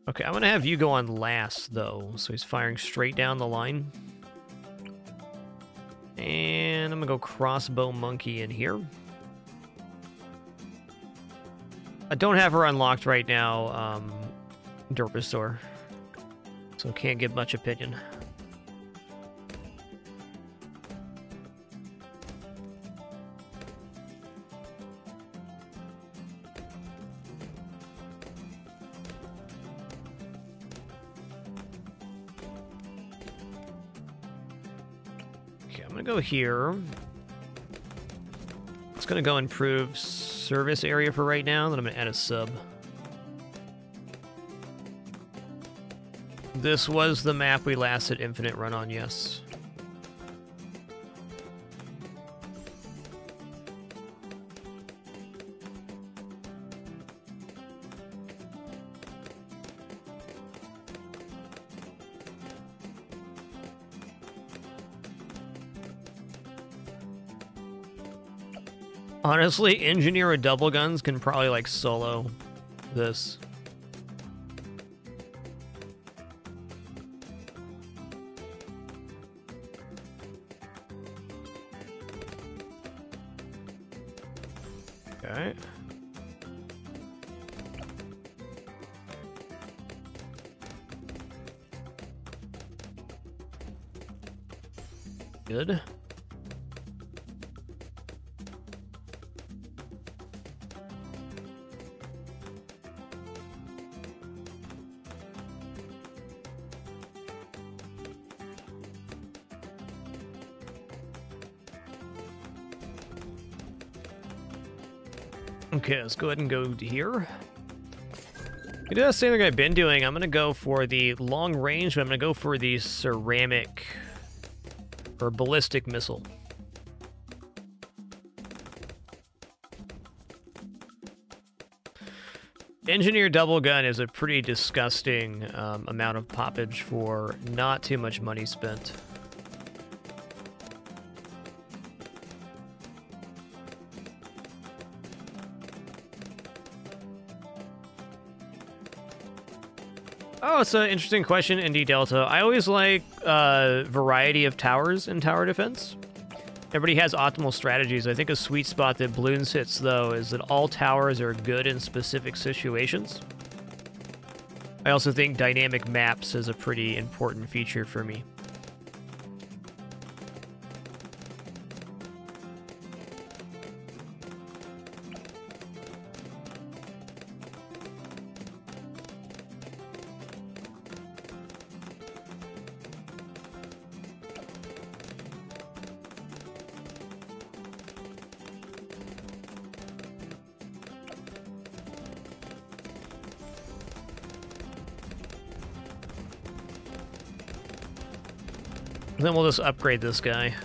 Okay, I'm going to have you go on last, though. So he's firing straight down the line. And I'm going to go crossbow monkey in here. I don't have her unlocked right now, Derpasaur. So can't give much opinion. Go here. It's gonna go improve service area for right now, then I'm gonna add a sub. This was the map we last did Infinite Run on, yes. Honestly, engineer with double guns can probably, like, solo this. Okay. Good. Okay, let's go ahead and go to here. You do the same thing I've been doing. I'm going to go for the long range, but I'm going to go for the ceramic or ballistic missile. Engineer double gun is a pretty disgusting amount of poppage for not too much money spent. Oh, it's an interesting question, Indy Delta. I always like variety of towers in tower defense. Everybody has optimal strategies. I think a sweet spot that Bloons hits, though, is that all towers are good in specific situations. I also think dynamic maps is a pretty important feature for me. Then we'll just upgrade this guy.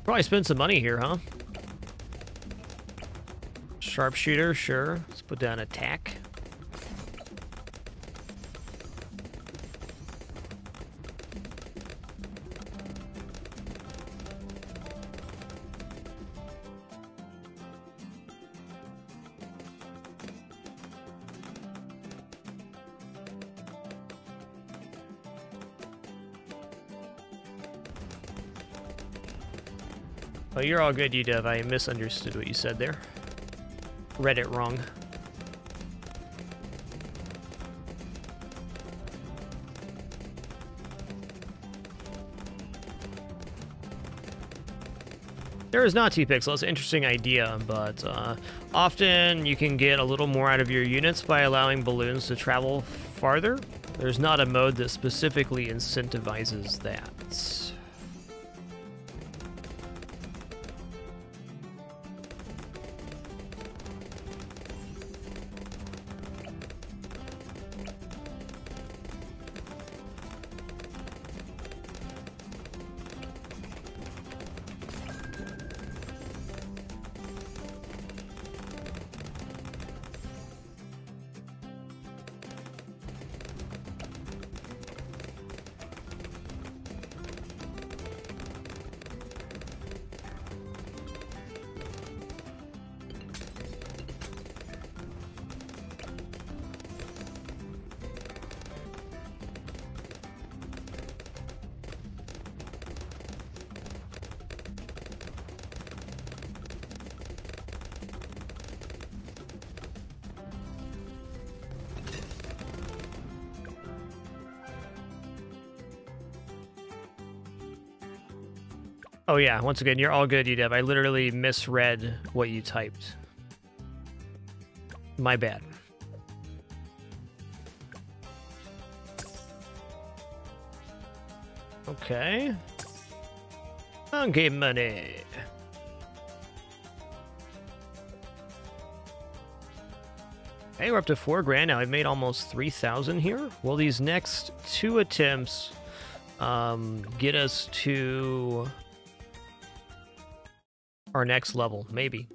Probably spend some money here, huh? Sharpshooter, sure. Let's put down attack. Oh, you're all good, UDev. I misunderstood what you said there. Read it wrong. There is not T-Pixel. It's an interesting idea, but often you can get a little more out of your units by allowing balloons to travel farther. There's not a mode that specifically incentivizes that. Oh yeah, once again, you're all good, UDev. I literally misread what you typed. My bad. Okay. Okay, money. Hey, we're up to 4 grand now. I've made almost 3,000 here. Will these next 2 attempts get us to our next level? Maybe.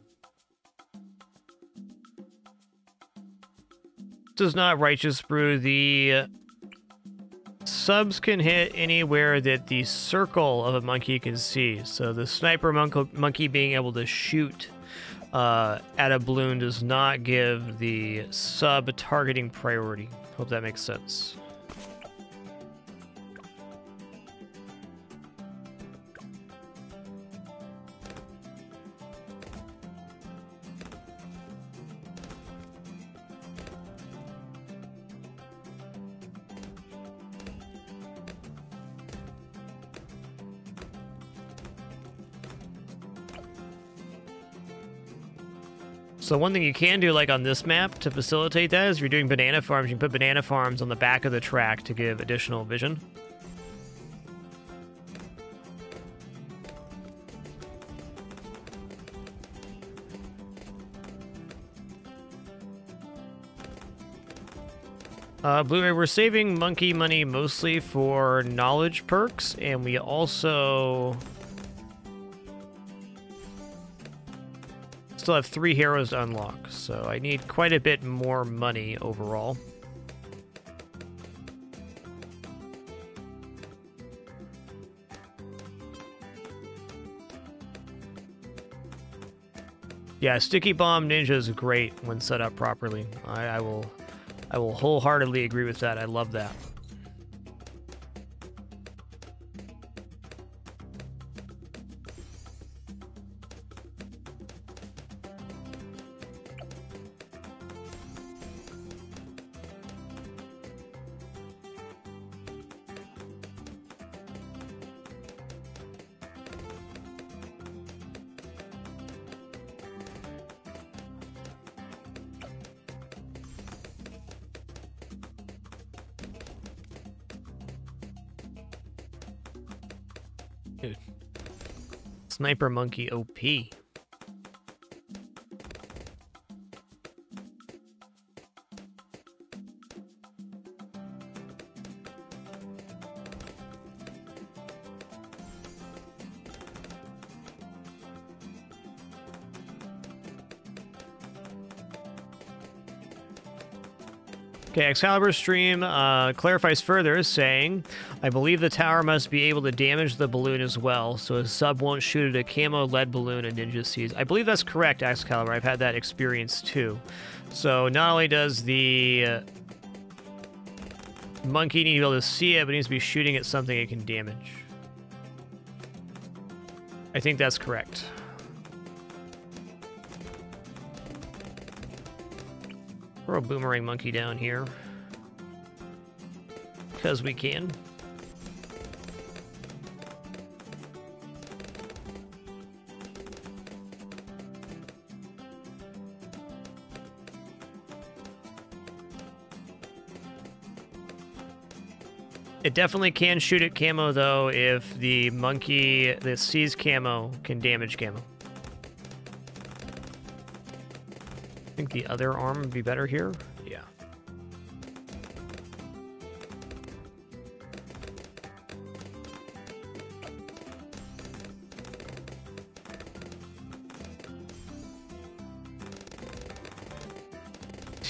This is not Righteous Brew. The subs can hit anywhere that the circle of a monkey can see. So the sniper monkey being able to shoot at a balloon does not give the sub targeting priority. Hope that makes sense. So one thing you can do, like on this map, to facilitate that is if you're doing banana farms, you can put banana farms on the back of the track to give additional vision. Blu-ray, we're saving monkey money mostly for knowledge perks, and we also still have 3 heroes to unlock, so I need quite a bit more money overall. Yeah, Sticky Bomb Ninja is great when set up properly. I will wholeheartedly agree with that. I love that. Dude. Sniper Monkey OP. Okay, Excalibur stream clarifies further, saying, I believe the tower must be able to damage the balloon as well, so a sub won't shoot at a camo lead balloon and ninja sees. I believe that's correct, Excalibur. I've had that experience too. So not only does the monkey need to be able to see it, but it needs to be shooting at something it can damage. I think that's correct. Throw a boomerang monkey down here. Because we can. It definitely can shoot at camo, though, if the monkey that sees camo can damage camo. I think the other arm would be better here. Yeah.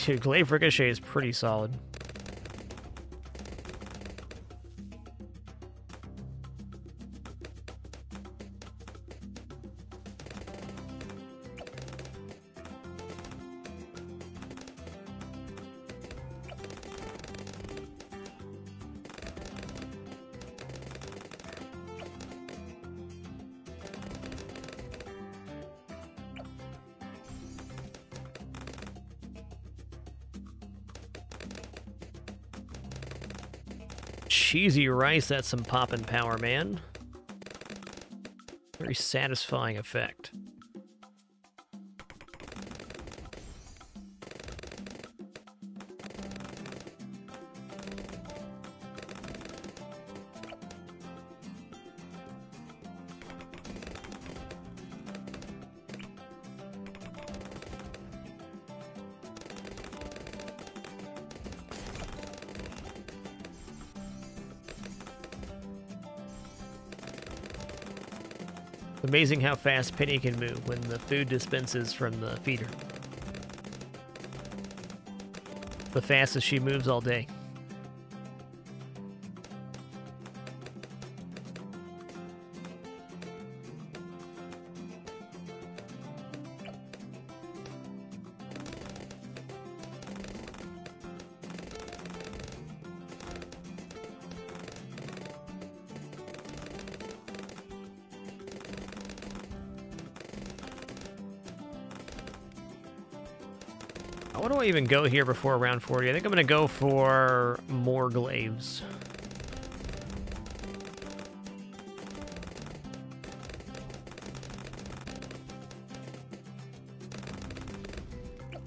Dude, Glaive Ricochet is pretty solid. Cheesy rice, that's some poppin' power, man. Very satisfying effect. Amazing how fast Penny can move when the food dispenses from the feeder. The fastest she moves all day. What do I even go here before round 40? I think I'm going to go for more glaives.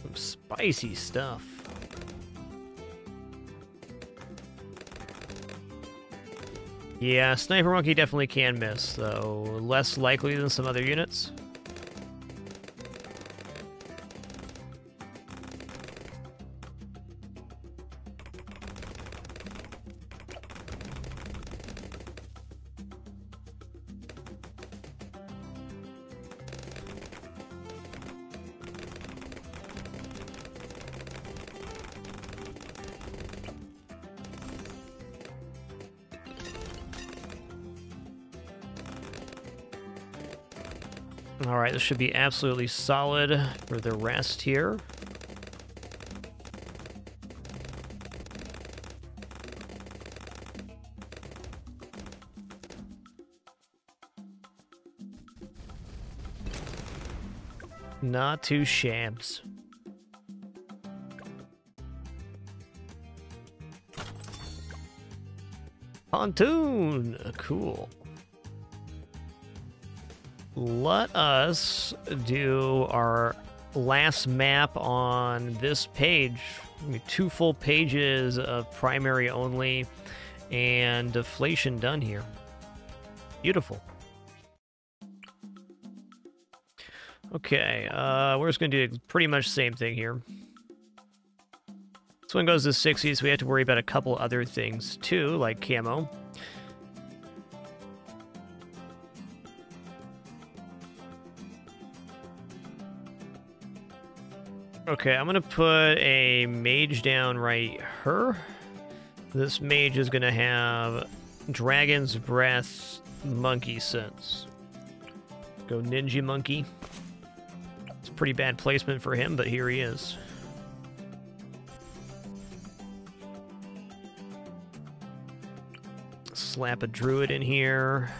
Some spicy stuff. Yeah, Sniper Monkey definitely can miss, though less likely than some other units. All right, this should be absolutely solid for the rest here. Not too shabs. Pontoon, cool. Let us do our last map on this page. 2 full pages of primary only and deflation done here. Beautiful. Okay, we're just going to do pretty much the same thing here. This one goes to 60, so we have to worry about a couple other things too, like camo. Okay, I'm going to put a mage down right here. This mage is going to have Dragon's Breath Monkey Sense. Go Ninja Monkey. It's a pretty bad placement for him, but here he is. Slap a Druid in here.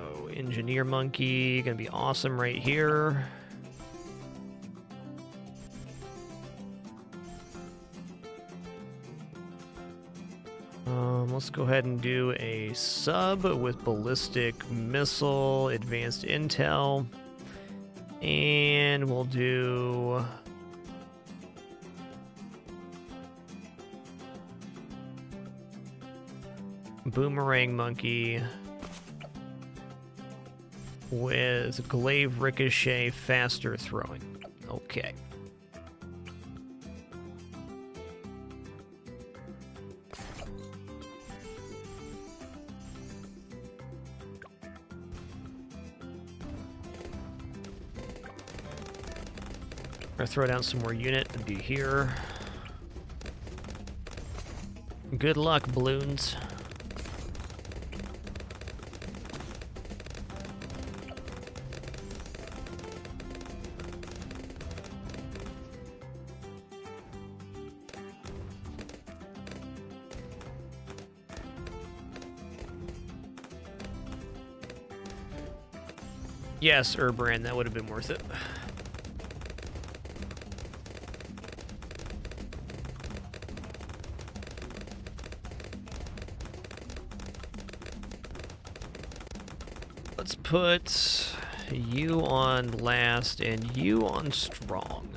Oh, Engineer Monkey. Going to be awesome right here. Let's go ahead and do a sub with ballistic missile, advanced intel, and we'll do boomerang monkey with glaive ricochet, faster throwing. Okay. Or throw down some more unit and be here. Good luck, balloons. Yes, Urbrand, that would have been worth it. Let's put you on last and you on strong.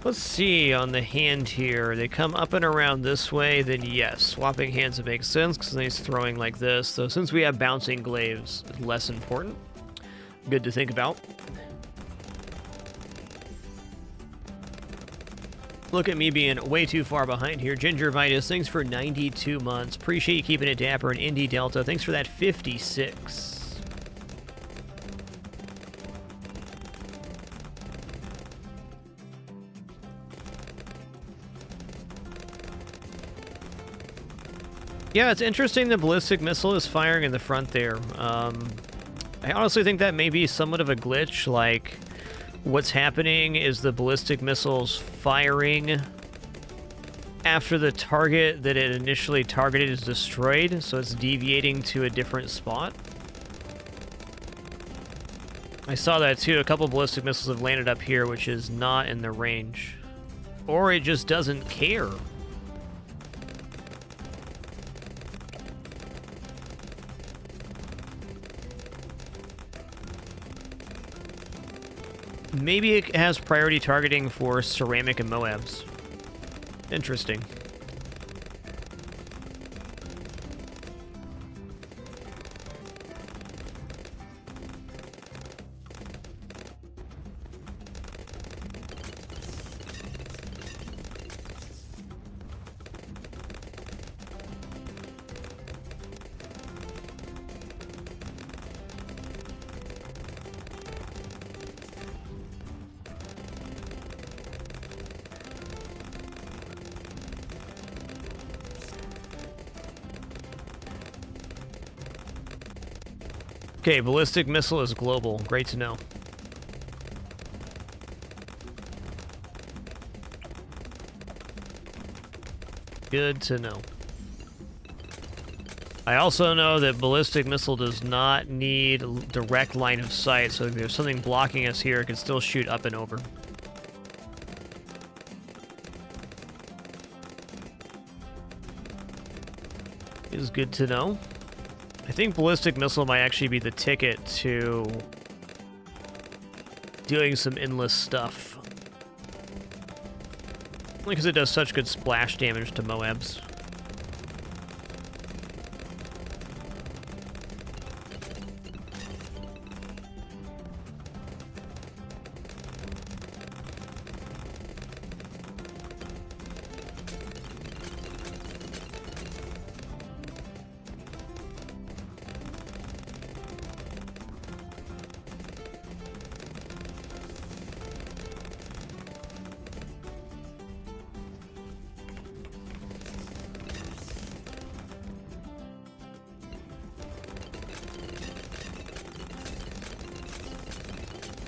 Let's see on the hand here. They come up and around this way, then yes, swapping hands would make sense because he's throwing like this. So since we have bouncing glaives, less important. Good to think about. Look at me being way too far behind here. Gingivitis, thanks for 92 months. Appreciate you keeping it dapper. And Indy Delta, thanks for that 56. Yeah, it's interesting the ballistic missile is firing in the front there. I honestly think that may be somewhat of a glitch. Like, what's happening is the ballistic missile's firing after the target that it initially targeted is destroyed, so it's deviating to a different spot. I saw that too. A couple ballistic missiles have landed up here, which is not in the range. Or it just doesn't care. Maybe it has priority targeting for ceramic and Moabs. Interesting. Okay, ballistic missile is global. Great to know. Good to know. I also know that ballistic missile does not need direct line of sight, so if there's something blocking us here, it can still shoot up and over. Is good to know. I think ballistic missile might actually be the ticket to doing some endless stuff. Only because it does such good splash damage to Moabs.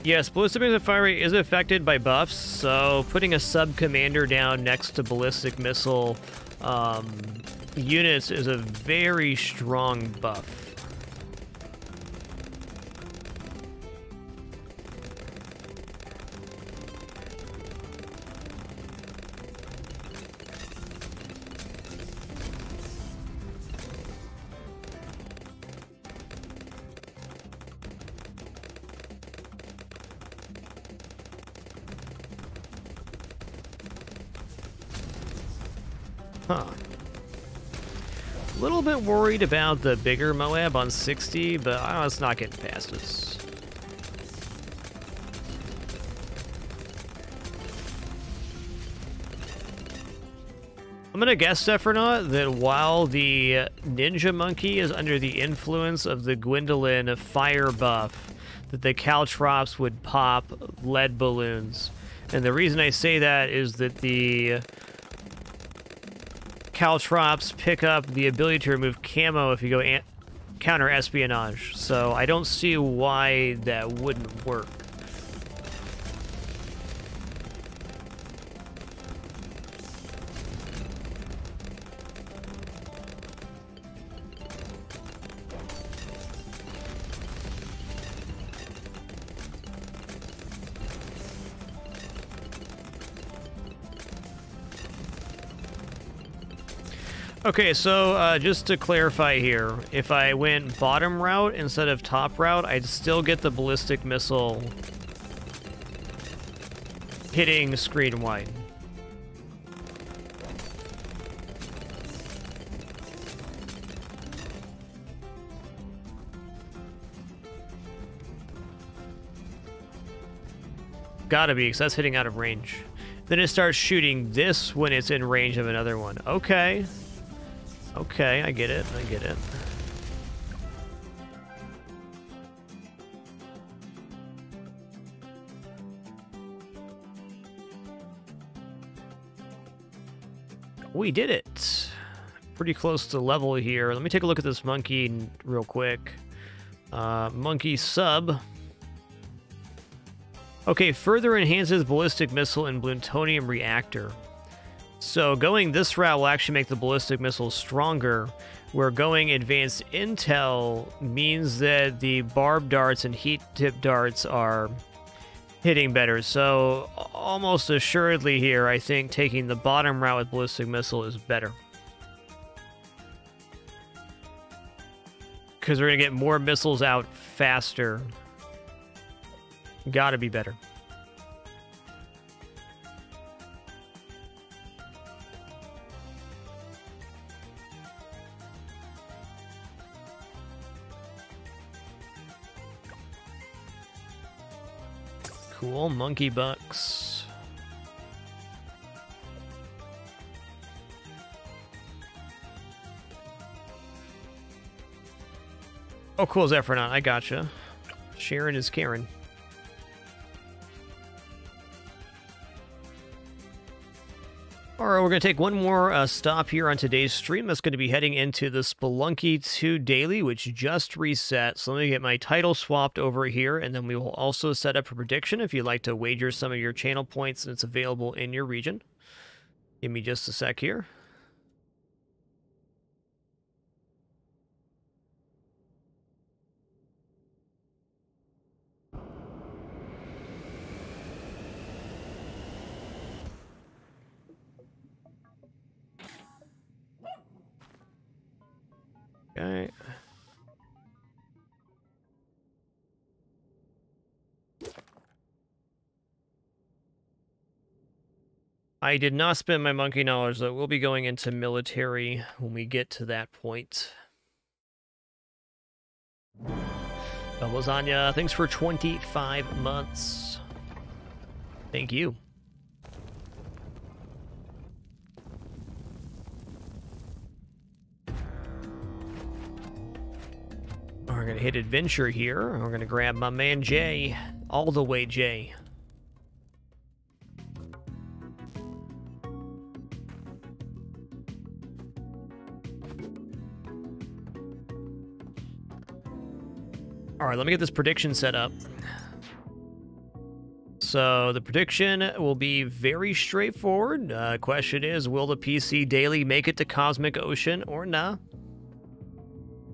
Yes, ballistic missile fire rate is affected by buffs, so putting a sub-commander down next to ballistic missile units is a very strong buff. Huh. A little bit worried about the bigger Moab on 60, but I don't know, it's not getting past us. I'm gonna guess, Sephironaut, that while the Ninja Monkey is under the influence of the Gwendolyn fire buff, that the Caltrops would pop lead balloons. And the reason I say that is that the Caltrops pick up the ability to remove camo if you go counter espionage, so I don't see why that wouldn't work. Okay, so just to clarify here, if I went bottom route instead of top route, I'd still get the ballistic missile hitting screen wide. Gotta be, because that's hitting out of range. Then it starts shooting this when it's in range of another one. Okay. Okay, I get it. I get it. We did it. Pretty close to level here. Let me take a look at this monkey real quick. Monkey sub. Okay, further enhances ballistic missile and plutonium reactor. So going this route will actually make the ballistic missile stronger, where going advanced intel means that the barbed darts and heat tip darts are hitting better. So almost assuredly here, I think taking the bottom route with ballistic missile is better. Because we're going to get more missiles out faster. Gotta be better. Cool, monkey bucks. Oh, cool, Zephyronaut. I gotcha. Sharon is Karen. All right, we're going to take one more stop here on today's stream. That's going to be heading into the Spelunky 2 daily, which just reset. So let me get my title swapped over here, and then we will also set up a prediction if you'd like to wager some of your channel points, and it's available in your region. Give me just a sec here. Okay. I did not spend my monkey knowledge, though. We'll be going into military when we get to that point. Lasagna, thanks for 25 months. Thank you. We're going to hit adventure here. We're going to grab my man Jay. All the way, Jay. All right, let me get this prediction set up. So the prediction will be very straightforward. Question is, will the PC daily make it to Cosmic Ocean or nah?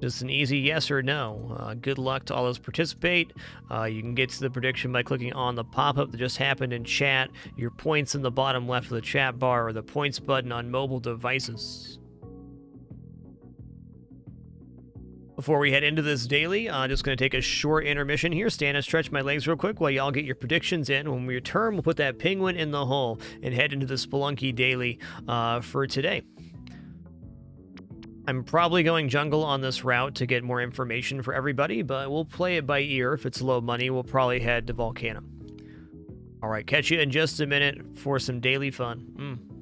Just an easy yes or no. Good luck to all those participate. You can get to the prediction by clicking on the pop-up that just happened in chat, your points in the bottom left of the chat bar, or the points button on mobile devices. Before we head into this daily, I'm just going to take a short intermission here, stand and stretch my legs real quick while y'all get your predictions in. When we return, we'll put that penguin in the hole and head into the Spelunky daily for today. I'm probably going jungle on this route to get more information for everybody, but we'll play it by ear. If it's low money, we'll probably head to Volcano. All right, catch you in just a minute for some daily fun.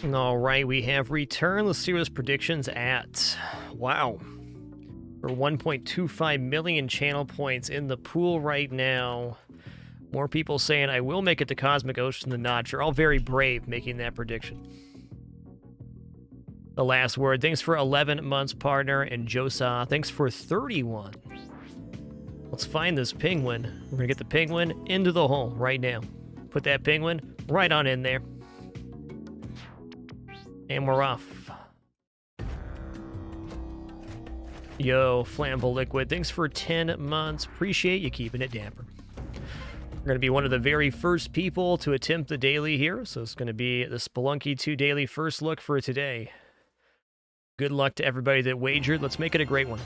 All right, we have returned. Let's see what his prediction's at. Wow. For 1.25 million channel points in the pool right now. More people saying I will make it to Cosmic Ocean than not. You're all very brave making that prediction. The last word. Thanks for 11 months, partner. And Josa, thanks for 31. Let's find this penguin. We're going to get the penguin into the hole right now. Put that penguin right on in there. And we're off. Yo, Flammable Liquid, thanks for 10 months. Appreciate you keeping it damper. We're going to be one of the very first people to attempt the daily here, so it's going to be the Spelunky 2 daily first look for today. Good luck to everybody that wagered. Let's make it a great one.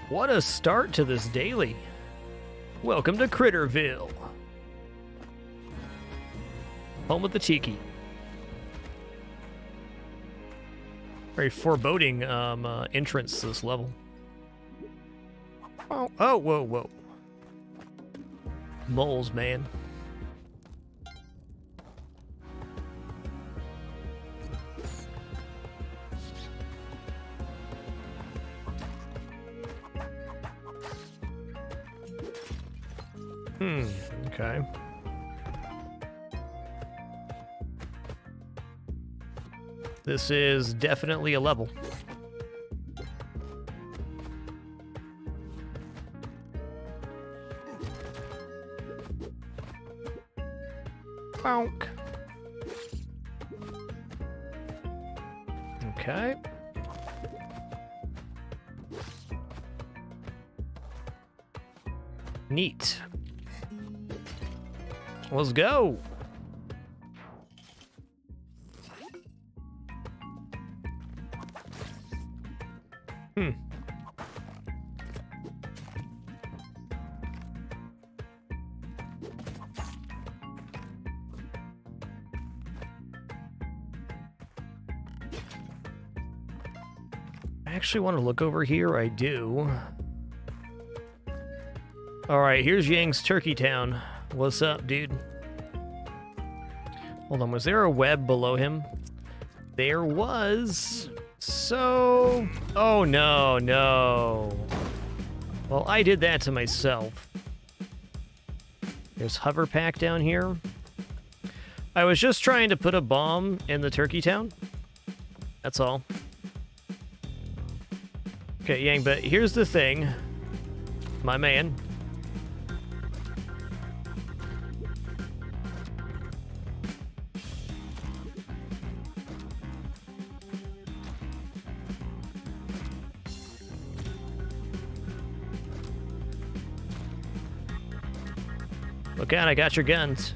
What a start to this daily. Welcome to Critterville. Home with the Tiki. Very foreboding entrance to this level. Oh, whoa, whoa. Moles, man. Okay. This is definitely a level. Bonk. Okay. Neat. Let's go. I actually want to look over here. I do. All right, here's Yang's Turkey Town. What's up, dude? Hold on, was there a web below him? There was. So... Oh, no, no. Well, I did that to myself. There's Hover Pack down here. I was just trying to put a bomb in the Turkey Town. That's all. Okay, Yang, but here's the thing. My man. Look out, I got your guns.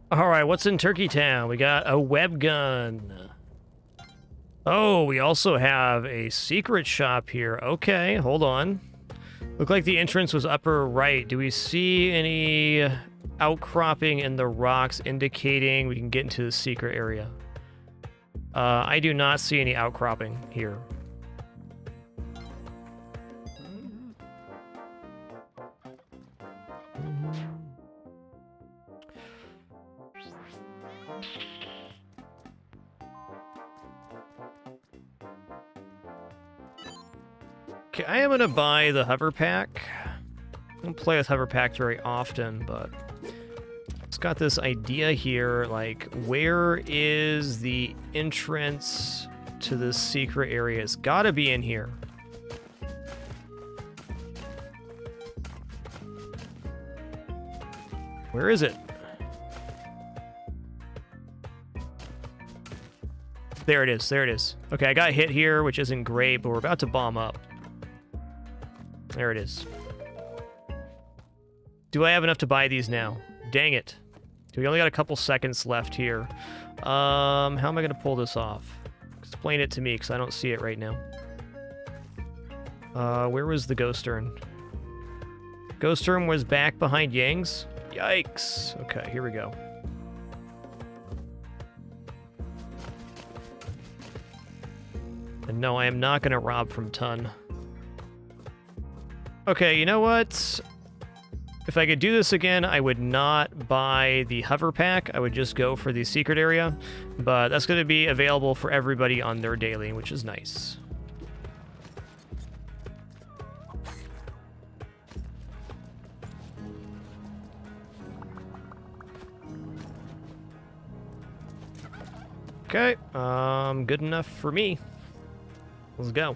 All right, what's in Turkey Town? We got a web gun. Oh, we also have a secret shop here. Okay, hold on. Looked like the entrance was upper right. Do we see any outcropping in the rocks indicating we can get into the secret area? I do not see any outcropping here. Okay, I am gonna buy the Hover Pack. I don't play with Hover Pack very often, but it's got this idea here, like, where is the entrance to this secret area? It's gotta be in here. Where is it? There it is, there it is. Okay, I got hit here, which isn't great, but we're about to bomb up. There it is. Do I have enough to buy these now? Dang it. We only got a couple seconds left here. How am I going to pull this off? Explain it to me, because I don't see it right now. Where was the Ghost Urn? Ghost Urn was back behind Yang's? Yikes. Okay, here we go. And no, I am not going to rob from Ton. Okay, you know what? If I could do this again, I would not buy the hover pack. I would just go for the secret area. But that's going to be available for everybody on their daily, which is nice. Okay, good enough for me. Let's go.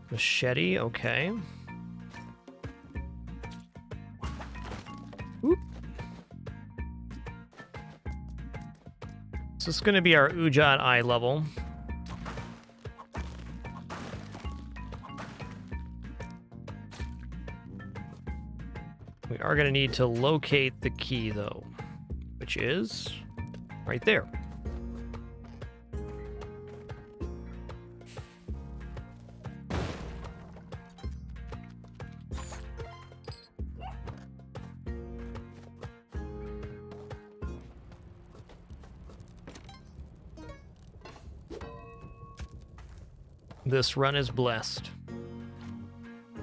Machete, okay. Oop. So this is going to be our Ujat eye level. We are going to need to locate the key, though, which is right there. This run is blessed.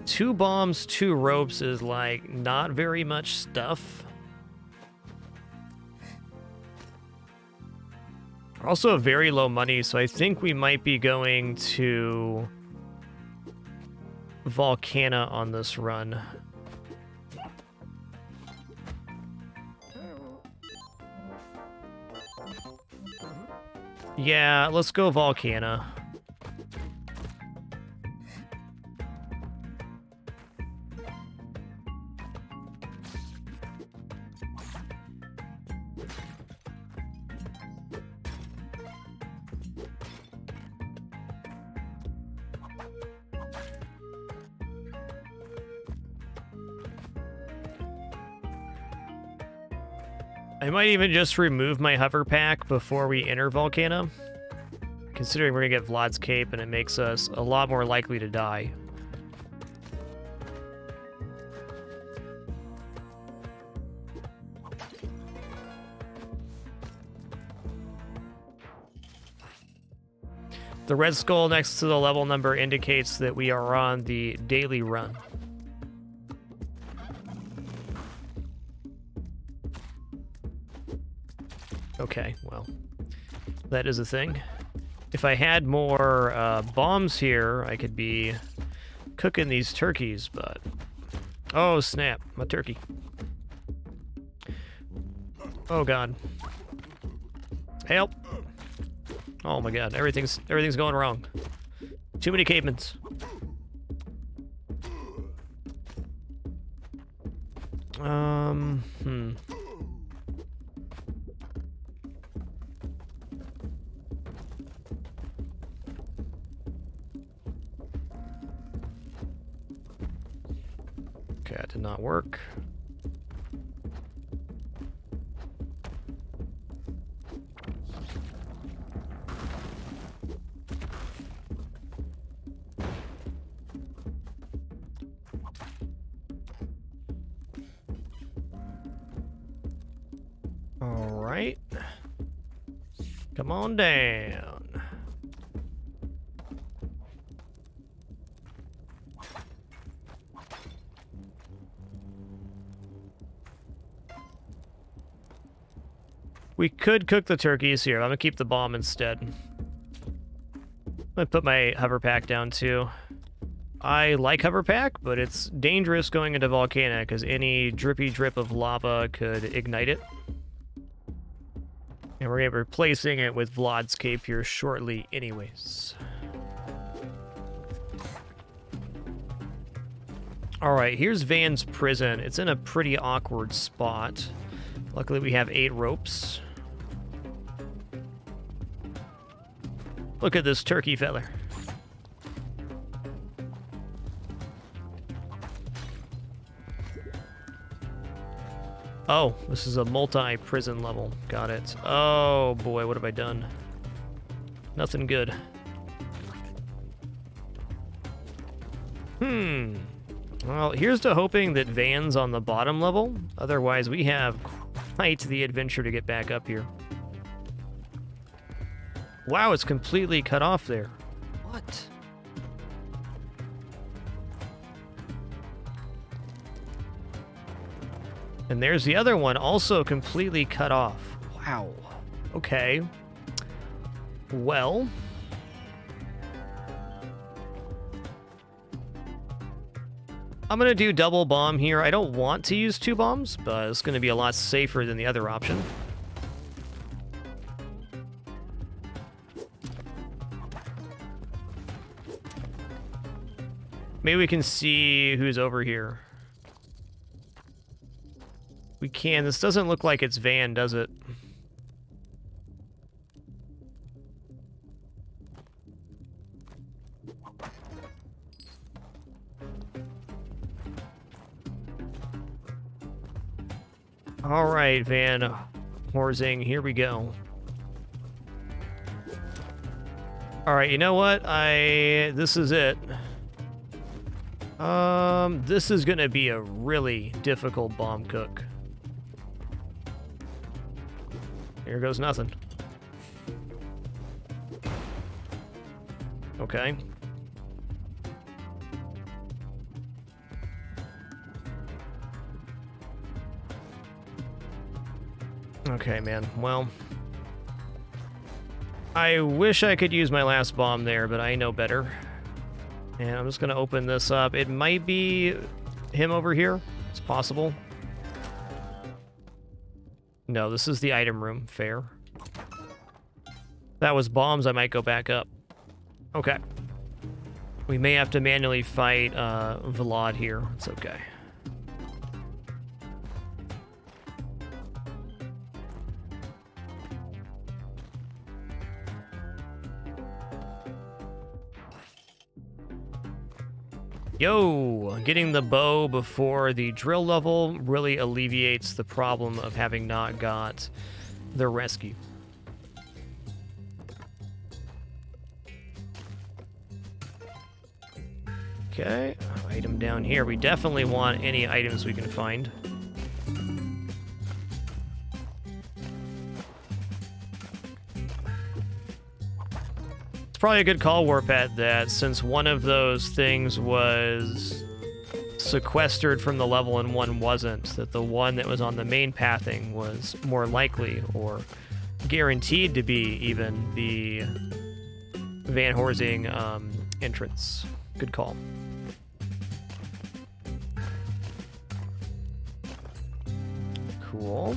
2 bombs, 2 ropes is like not very much stuff. Also very low money, so I think we might be going to Volcana on this run. Yeah, let's go Volcana. I might even just remove my hover pack before we enter Volcana, considering we're gonna get Vlad's Cape and it makes us a lot more likely to die. The red skull next to the level number indicates that we are on the daily run. Okay, well, that is a thing. If I had more bombs here, I could be cooking these turkeys, but... Oh, snap. My turkey. Oh, God. Help! Oh, my God. Everything's going wrong. Too many cavemans. Okay, that did not work. All right. Come on down. We could cook the turkeys here. I'm gonna keep the bomb instead. I'm gonna put my hover pack down too. I like hover pack, but it's dangerous going into Volcana because any drippy drip of lava could ignite it. And we're gonna be replacing it with Vlad's Cape here shortly anyways. Alright, here's Van's prison. It's in a pretty awkward spot. Luckily we have 8 ropes. Look at this turkey feller. Oh, this is a multi-prison level. Got it. Oh boy, what have I done? Nothing good. Well, here's to hoping that Van's on the bottom level. Otherwise, we have quite the adventure to get back up here. Wow, it's completely cut off there. What? And there's the other one, also completely cut off. Wow. Okay. Well. I'm going to do double bomb here. I don't want to use 2 bombs, but it's going to be a lot safer than the other option. Maybe we can see who's over here. We can. This doesn't look like it's Van, does it? All right, Van Horsing, here we go. All right, you know what? This is it. This is gonna be a really difficult bomb cook. Here goes nothing. Okay. Okay, man. Well, I wish I could use my last bomb there, but I know better. And I'm just going to open this up. It might be him over here. It's possible. No, this is the item room. Fair. If that was bombs, I might go back up. Okay. We may have to manually fight Vlad here. It's okay. Yo, getting the bow before the drill level really alleviates the problem of having not got the rescue. Okay, item down here. We definitely want any items we can find. It's probably a good call, Warpet, that since one of those things was sequestered from the level and one wasn't, that the one that was on the main pathing was more likely or guaranteed to be even the Van Horsing entrance. Good call. Cool.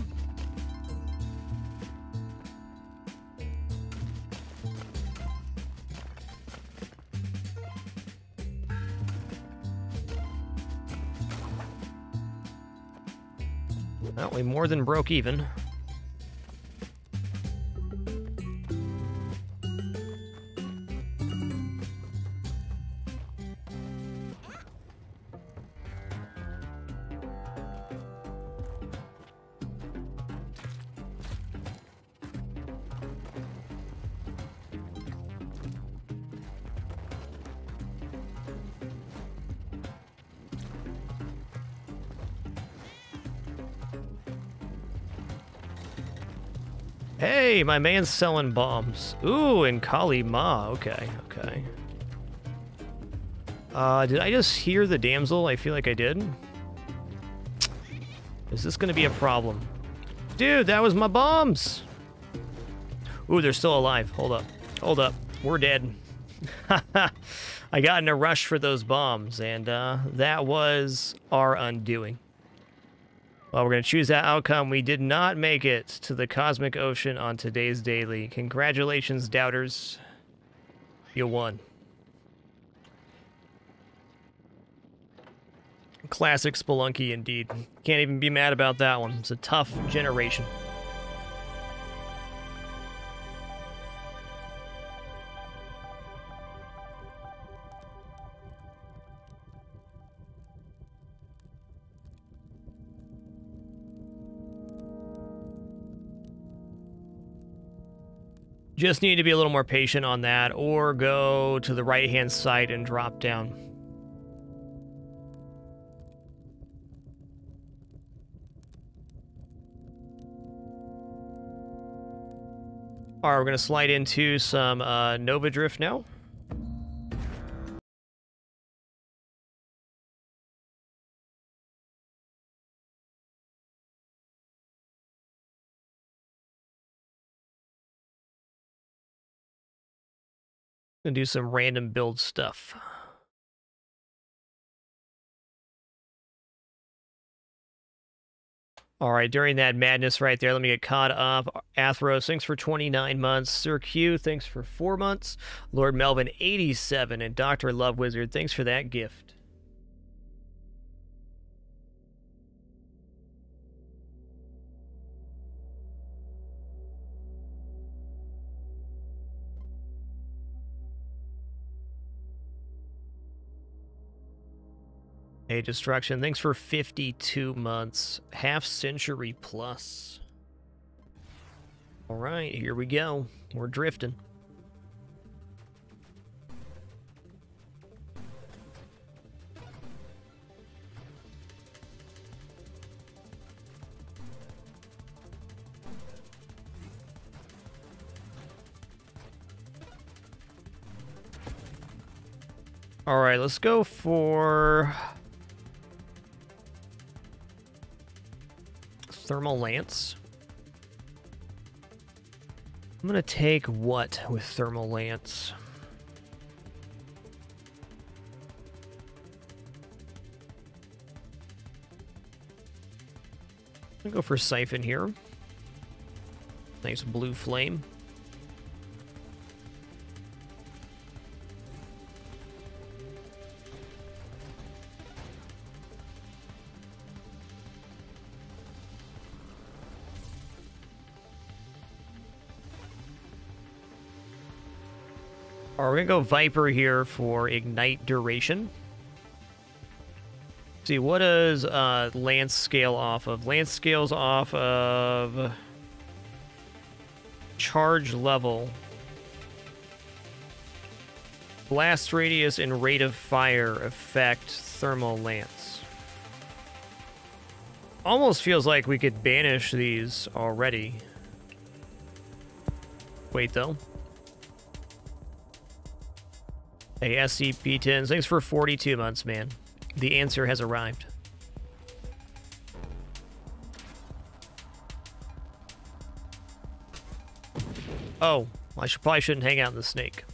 Well, we more than broke even. Hey, my man's selling bombs. Ooh, and Kali Ma. Okay, okay. Did I just hear the damsel? I feel like I did. Is this gonna be a problem? Dude, that was my bombs! Ooh, they're still alive. Hold up. Hold up. We're dead. I got in a rush for those bombs, and that was our undoing. Well, we're going to choose that outcome. We did not make it to the Cosmic Ocean on today's daily. Congratulations, doubters. You won. Classic Spelunky, indeed. Can't even be mad about that one. It's a tough generation. Just need to be a little more patient on that, or go to the right-hand side and drop down. All right, we're going to slide into some Nova Drift now. Gonna do some random build stuff. All right, during that madness right there, let me get caught up. Athros, thanks for 29 months. Sir Q, thanks for 4 months. Lord Melvin, 87. And Dr. Love Wizard, thanks for that gift. Hey, Destruction, thanks for 52 months. Half century plus. All right, here we go. We're drifting. All right, let's go for Thermal Lance. I'm gonna take what with Thermal Lance? I'm gonna go for Siphon here. Nice blue flame. All right, we're gonna go Viper here for Ignite Duration. See, what does Lance scale off of? Lance scales off of charge level, blast radius, and rate of fire affect Thermal Lance. Almost feels like we could banish these already. Wait, though. Hey, SCP-10s, thanks for 42 months, man. The answer has arrived. Oh, I probably shouldn't hang out in the snake.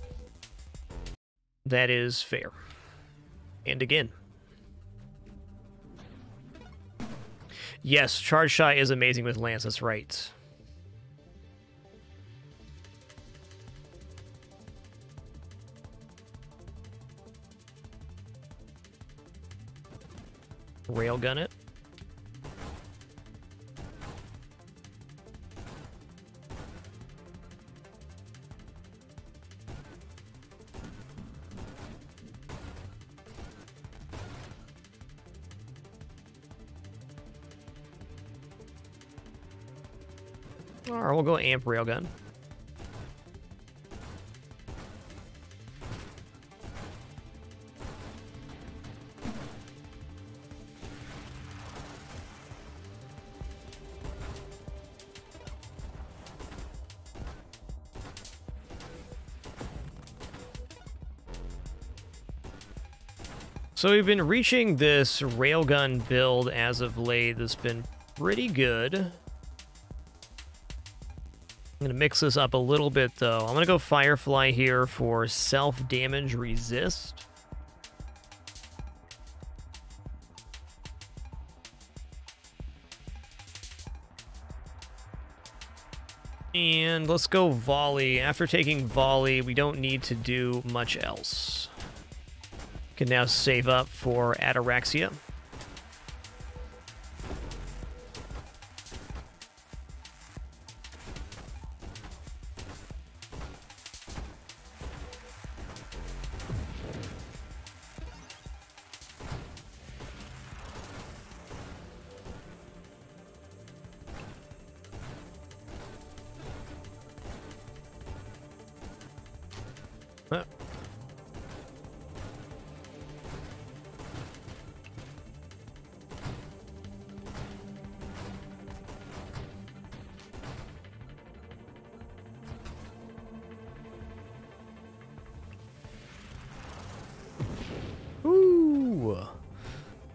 That is fair. And again. Yes, Charge Shot is amazing with Lance, that's right. Railgun it. Alright, we'll go amp railgun. So we've been reaching this railgun build as of late that's been pretty good. I'm going to mix this up a little bit, though. I'm going to go Firefly here for self-damage resist. And let's go Volley. After taking Volley, we don't need to do much else. Can now save up for Ataraxia.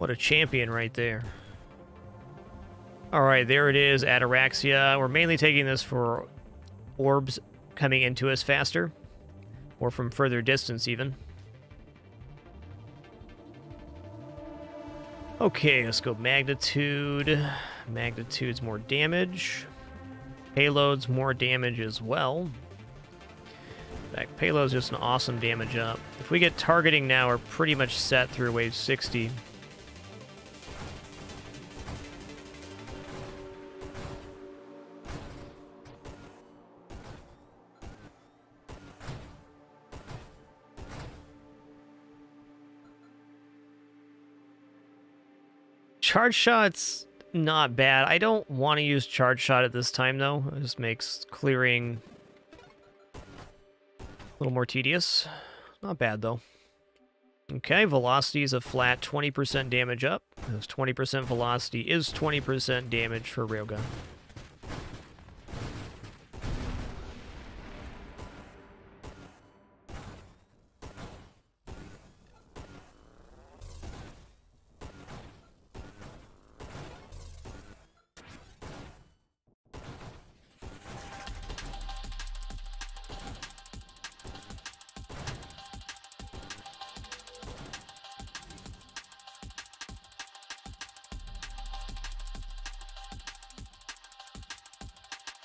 What a champion right there. Alright, there it is, Ataraxia. We're mainly taking this for orbs coming into us faster. Or from further distance, even. Okay, let's go Magnitude. Magnitude's more damage. Payload's more damage as well. In fact, Payload's just an awesome damage up. If we get targeting now, we're pretty much set through wave 60. Charge shot's not bad. I don't want to use charge shot at this time, though. It just makes clearing a little more tedious. Not bad, though. Okay, velocity is a flat 20% damage up. This 20% velocity is 20% damage for Railgun.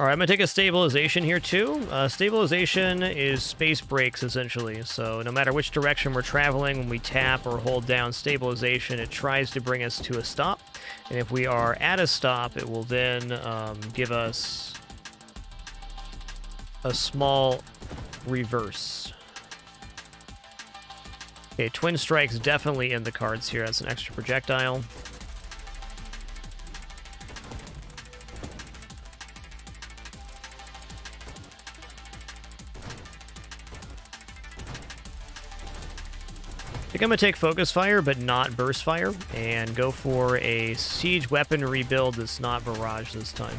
All right, I'm going to take a stabilization here, too. Stabilization is space brakes, essentially. So no matter which direction we're traveling, when we tap or hold down stabilization, it tries to bring us to a stop. And if we are at a stop, it will then give us a small reverse. Okay, Twin Strike's definitely in the cards here. That's an extra projectile. I think I'm going to take Focus Fire, but not Burst Fire, and go for a Siege weapon rebuild that's not Barrage this time.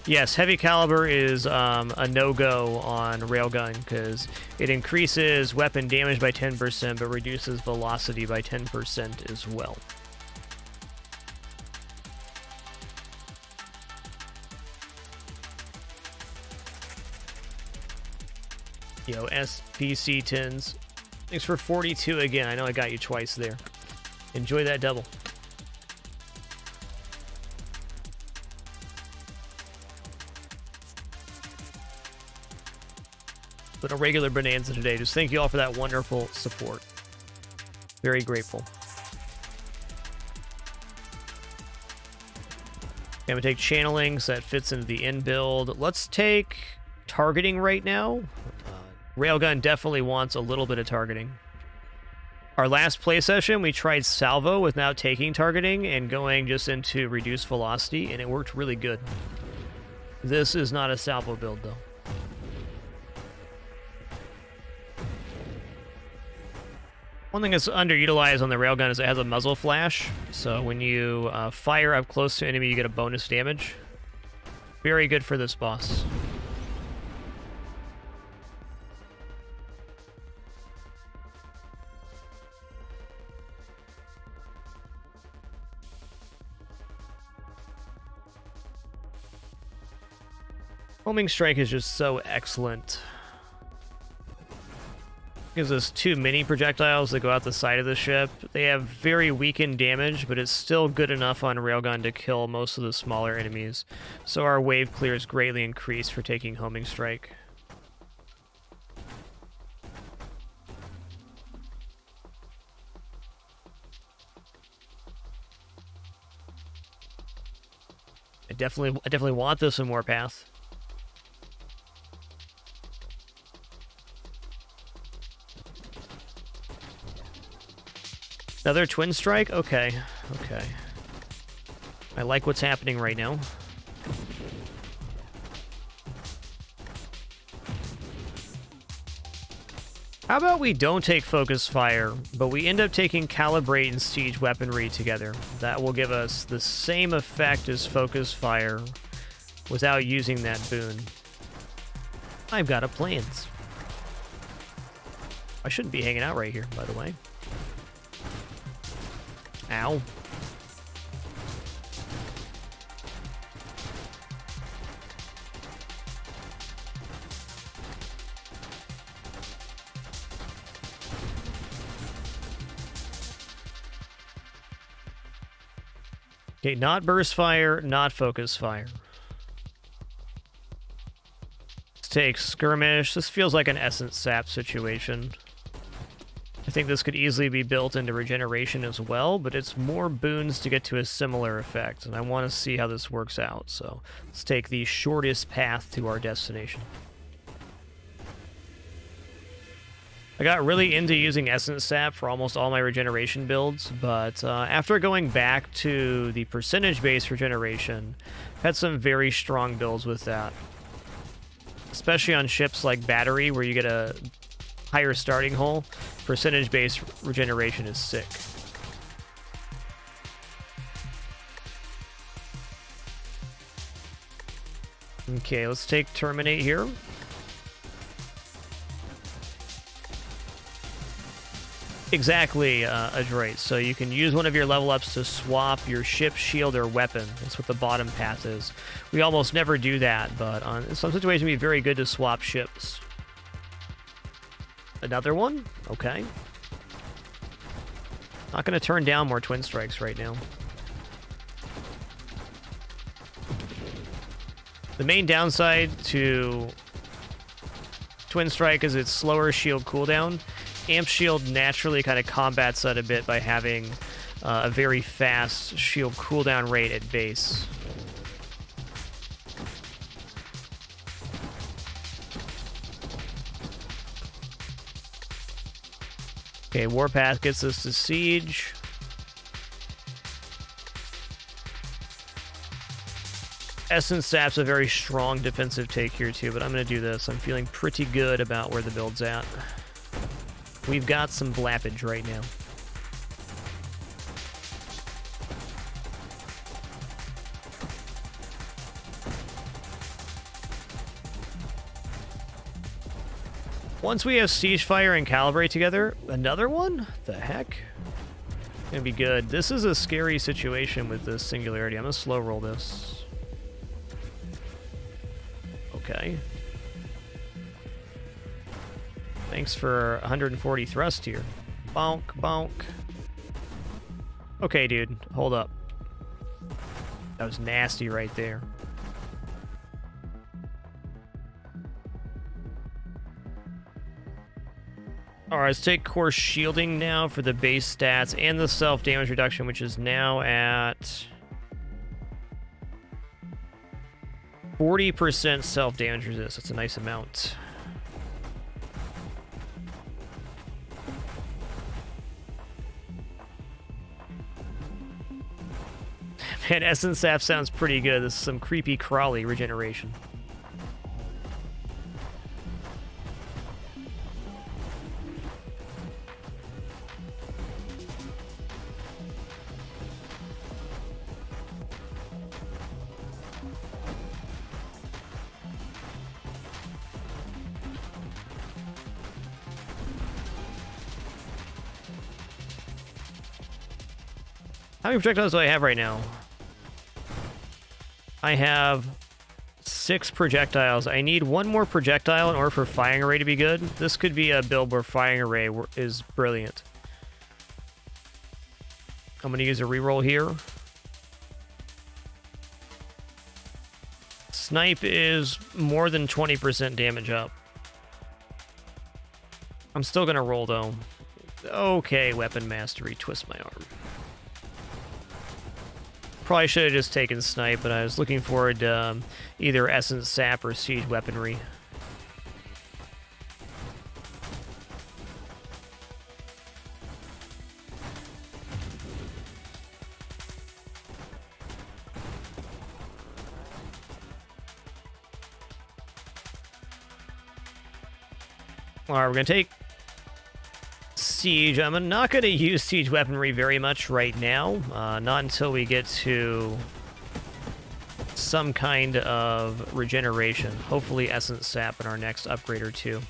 Yes, Heavy Caliber is a no-go on Railgun, because it increases weapon damage by 10%, but reduces velocity by 10% as well. Yo, SPC 10s. Thanks for 42 again. I know I got you twice there. Enjoy that double. But a regular bonanza today. Just thank you all for that wonderful support. Very grateful. I'm going to take channeling, so that fits into the in build. Let's take targeting right now. Railgun definitely wants a little bit of targeting. Our last play session, we tried salvo without taking targeting and going just into reduced velocity, and it worked really good. This is not a salvo build, though. One thing that's underutilized on the Railgun is it has a muzzle flash, so when you fire up close to enemy, you get a bonus damage. Very good for this boss. Homing Strike is just so excellent. Gives us 2 mini projectiles that go out the side of the ship. They have very weakened damage, but it's still good enough on Railgun to kill most of the smaller enemies. So our wave clear is greatly increased for taking Homing Strike. I definitely want this in Warpath. Another Twin Strike? Okay. Okay. I like what's happening right now. How about we don't take Focus Fire, but we end up taking Calibrate and Siege Weaponry together? That will give us the same effect as Focus Fire without using that boon. I've got a plans. I shouldn't be hanging out right here, by the way. Ow. Okay, not burst fire, not focus fire. Let's take skirmish. This feels like an essence sap situation. I think this could easily be built into regeneration as well, but it's more boons to get to a similar effect, and I want to see how this works out. So let's take the shortest path to our destination. I got really into using Essence Sap for almost all my regeneration builds, but after going back to the percentage-based regeneration, I've had some very strong builds with that. Especially on ships like Battery, where you get a higher starting hull, percentage-based regeneration is sick. Okay, let's take Terminate here. Exactly, Adroit. So you can use one of your level ups to swap your ship, shield, or weapon. That's what the bottom path is. We almost never do that, but in some situations it'd be very good to swap ships. Another one? Okay. Not going to turn down more Twin Strikes right now. The main downside to Twin Strike is its slower shield cooldown. Amp Shield naturally kind of combats that a bit by having a very fast shield cooldown rate at base. Okay, Warpath gets us to Siege. Essence Sap's a very strong defensive take here too, but I'm going to do this. I'm feeling pretty good about where the build's at. We've got some blappage right now. Once we have Siege Fire and Calibrate together, another one? The heck? Gonna be good. This is a scary situation with this Singularity. I'm gonna slow roll this. Okay. Thanks for 140 thrust here. Bonk, bonk. Okay, dude. Hold up. That was nasty right there. Alright, let's take Core Shielding now for the base stats and the self-damage reduction, which is now at 40% self-damage resist. That's a nice amount. Man, Essence Sap sounds pretty good. This is some creepy crawly regeneration. How many projectiles do I have right now? I have 6 projectiles. I need one more projectile in order for Firing Array to be good. This could be a build where Firing Array is brilliant. I'm going to use a reroll here. Snipe is more than 20% damage up. I'm still going to roll, though. Okay, Weapon Mastery. Twist my arm. Probably should have just taken Snipe, but I was looking forward to either Essence Sap or Siege Weaponry. Alright, we're going to take Siege. I'm not going to use Siege Weaponry very much right now. Not until we get to some kind of regeneration. Hopefully Essence Sap in our next upgrade or two.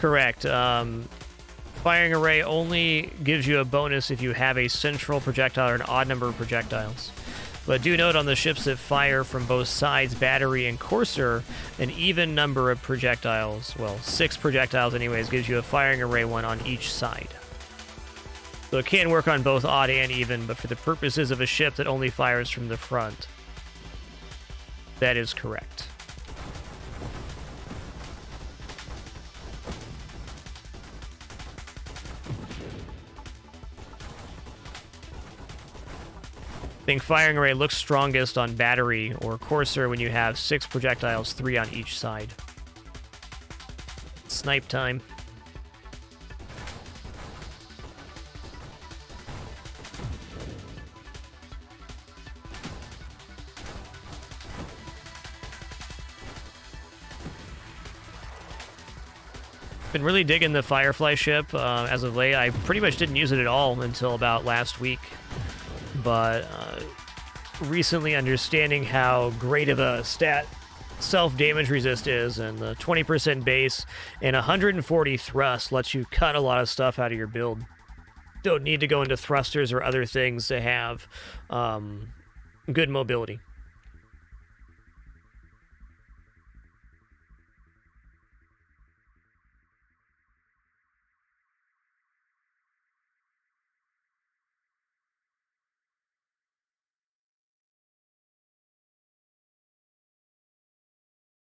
Correct. Firing array only gives you a bonus if you have a central projectile or an odd number of projectiles. But do note on the ships that fire from both sides, battery and courser, an even number of projectiles, well, 6 projectiles anyways, gives you a firing array 1 on each side. So it can work on both odd and even, but for the purposes of a ship that only fires from the front, that is correct. I think firing array looks strongest on battery or courser when you have 6 projectiles, 3 on each side. Snipe time. Been really digging the Firefly ship as of late. I pretty much didn't use it at all until about last week. But recently understanding how great of a stat self-damage resist is, and the 20% base and 140 thrust lets you cut a lot of stuff out of your build. Don't need to go into thrusters or other things to have good mobility.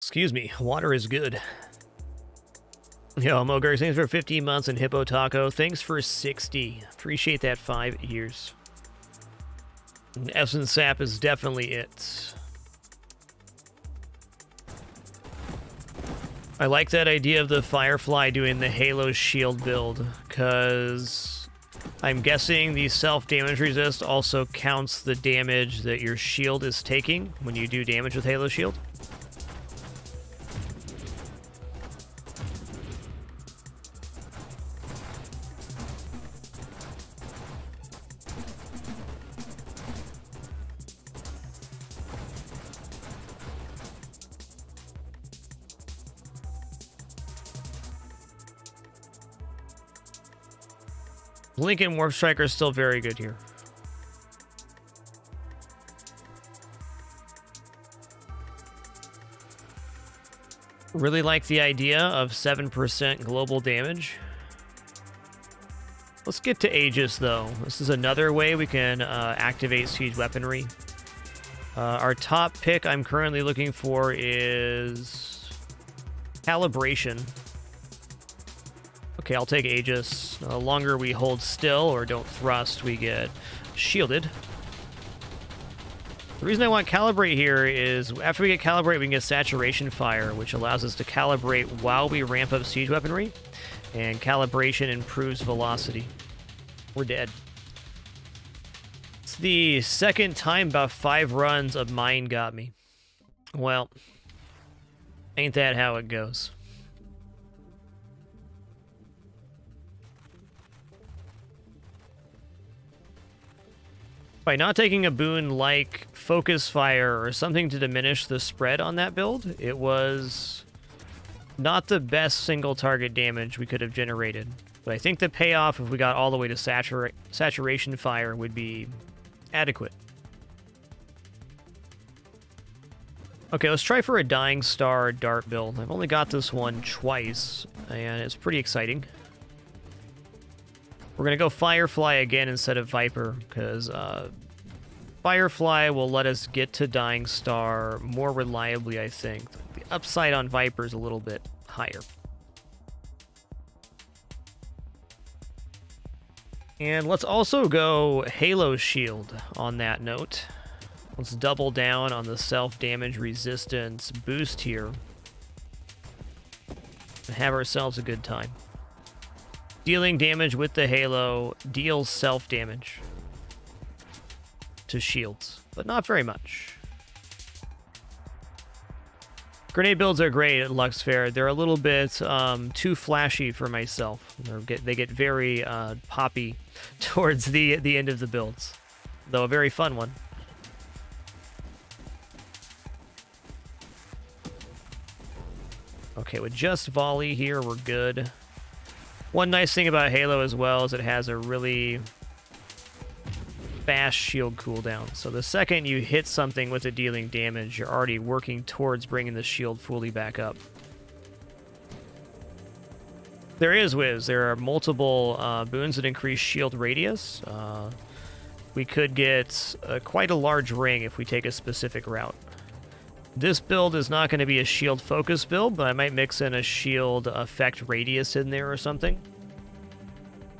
Excuse me, water is good. Yo, Mogar, thanks for 15 months, and Hippo Taco, thanks for 60. Appreciate that 5 years. Essence Sap is definitely it. I like that idea of the Firefly doing the Halo shield build, because I'm guessing the self-damage resist also counts the damage that your shield is taking when you do damage with Halo shield. Lincoln Warp Striker is still very good here. Really like the idea of 7% global damage. Let's get to Aegis, though. This is another way we can activate siege weaponry. Our top pick I'm currently looking for is Calibration. Okay, I'll take Aegis. The longer we hold still or don't thrust, we get shielded. The reason I want Calibrate here is after we get Calibrate, we can get Saturation Fire, which allows us to calibrate while we ramp up siege weaponry, and Calibration improves velocity. We're dead. It's the second time about 5 runs of mine got me. Well, ain't that how it goes? By not taking a boon like Focus Fire or something to diminish the spread on that build, it was not the best single target damage we could have generated. But I think the payoff, if we got all the way to Saturation Fire, would be adequate. Okay, let's try for a Dying Star Dart build. I've only got this one twice, and it's pretty exciting. We're going to go Firefly again instead of Viper, because Firefly will let us get to Dying Star more reliably, I think. The upside on Viper is a little bit higher. And let's also go Halo Shield on that note. Let's double down on the self-damage resistance boost here and have ourselves a good time. Dealing damage with the Halo deals self-damage to shields, but not very much. Grenade builds are great at Lux Fair. They're a little bit too flashy for myself. They get very poppy towards the end of the builds, though a very fun one. Okay, with just volley here, we're good. One nice thing about Halo as well is it has a really fast shield cooldown. So the second you hit something with it dealing damage, you're already working towards bringing the shield fully back up. There is Wiz. There are multiple boons that increase shield radius. We could get quite a large ring if we take a specific route. This build is not going to be a shield focus build, but I might mix in a shield effect radius in there or something.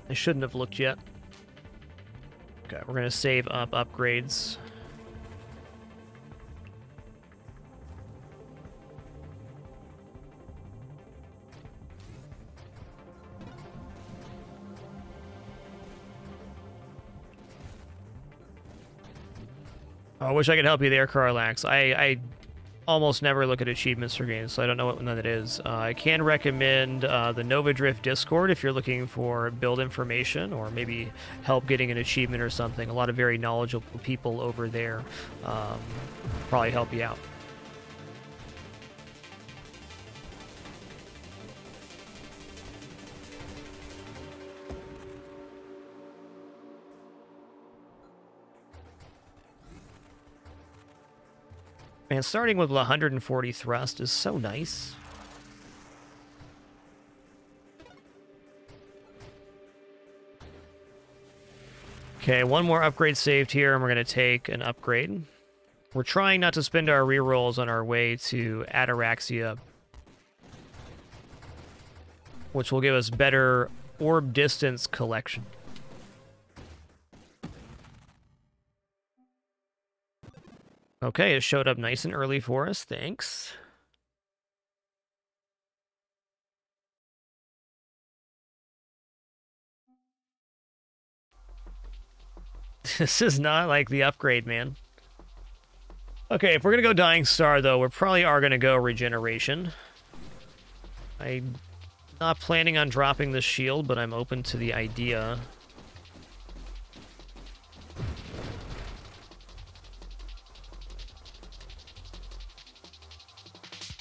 I shouldn't have looked yet. Okay, we're going to save up upgrades. I wish I could help you there, Carlax. I almost never look at achievements for games, so I don't know what one that is. I can recommend the Nova Drift Discord if you're looking for build information or maybe help getting an achievement or something. A lot of very knowledgeable people over there probably help you out. Man, starting with 140 thrust is so nice. Okay, one more upgrade saved here, and we're going to take an upgrade. We're trying not to spend our rerolls on our way to Ataraxia, which will give us better orb distance collection. Okay, it showed up nice and early for us. Thanks. This is not like the upgrade, man. Okay, if we're going to go Dying Star, though, we probably are going to go Regeneration. I'm not planning on dropping the shield, but I'm open to the idea.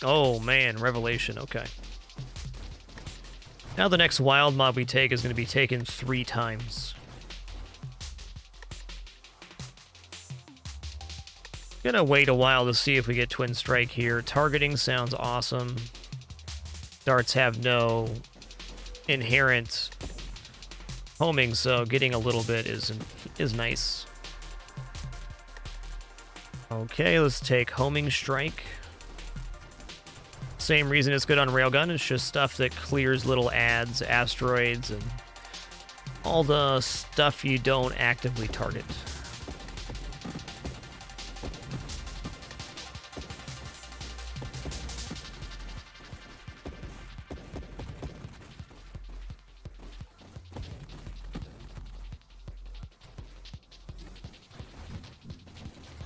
Oh, man, Revelation, okay. Now the next wild mob we take is going to be taken 3 times. Gonna wait a while to see if we get Twin Strike here. Targeting sounds awesome. Darts have no inherent homing, so getting a little bit is nice. Okay, let's take Homing Strike. Same reason it's good on Railgun, it's just stuff that clears little ads, asteroids, and all the stuff you don't actively target.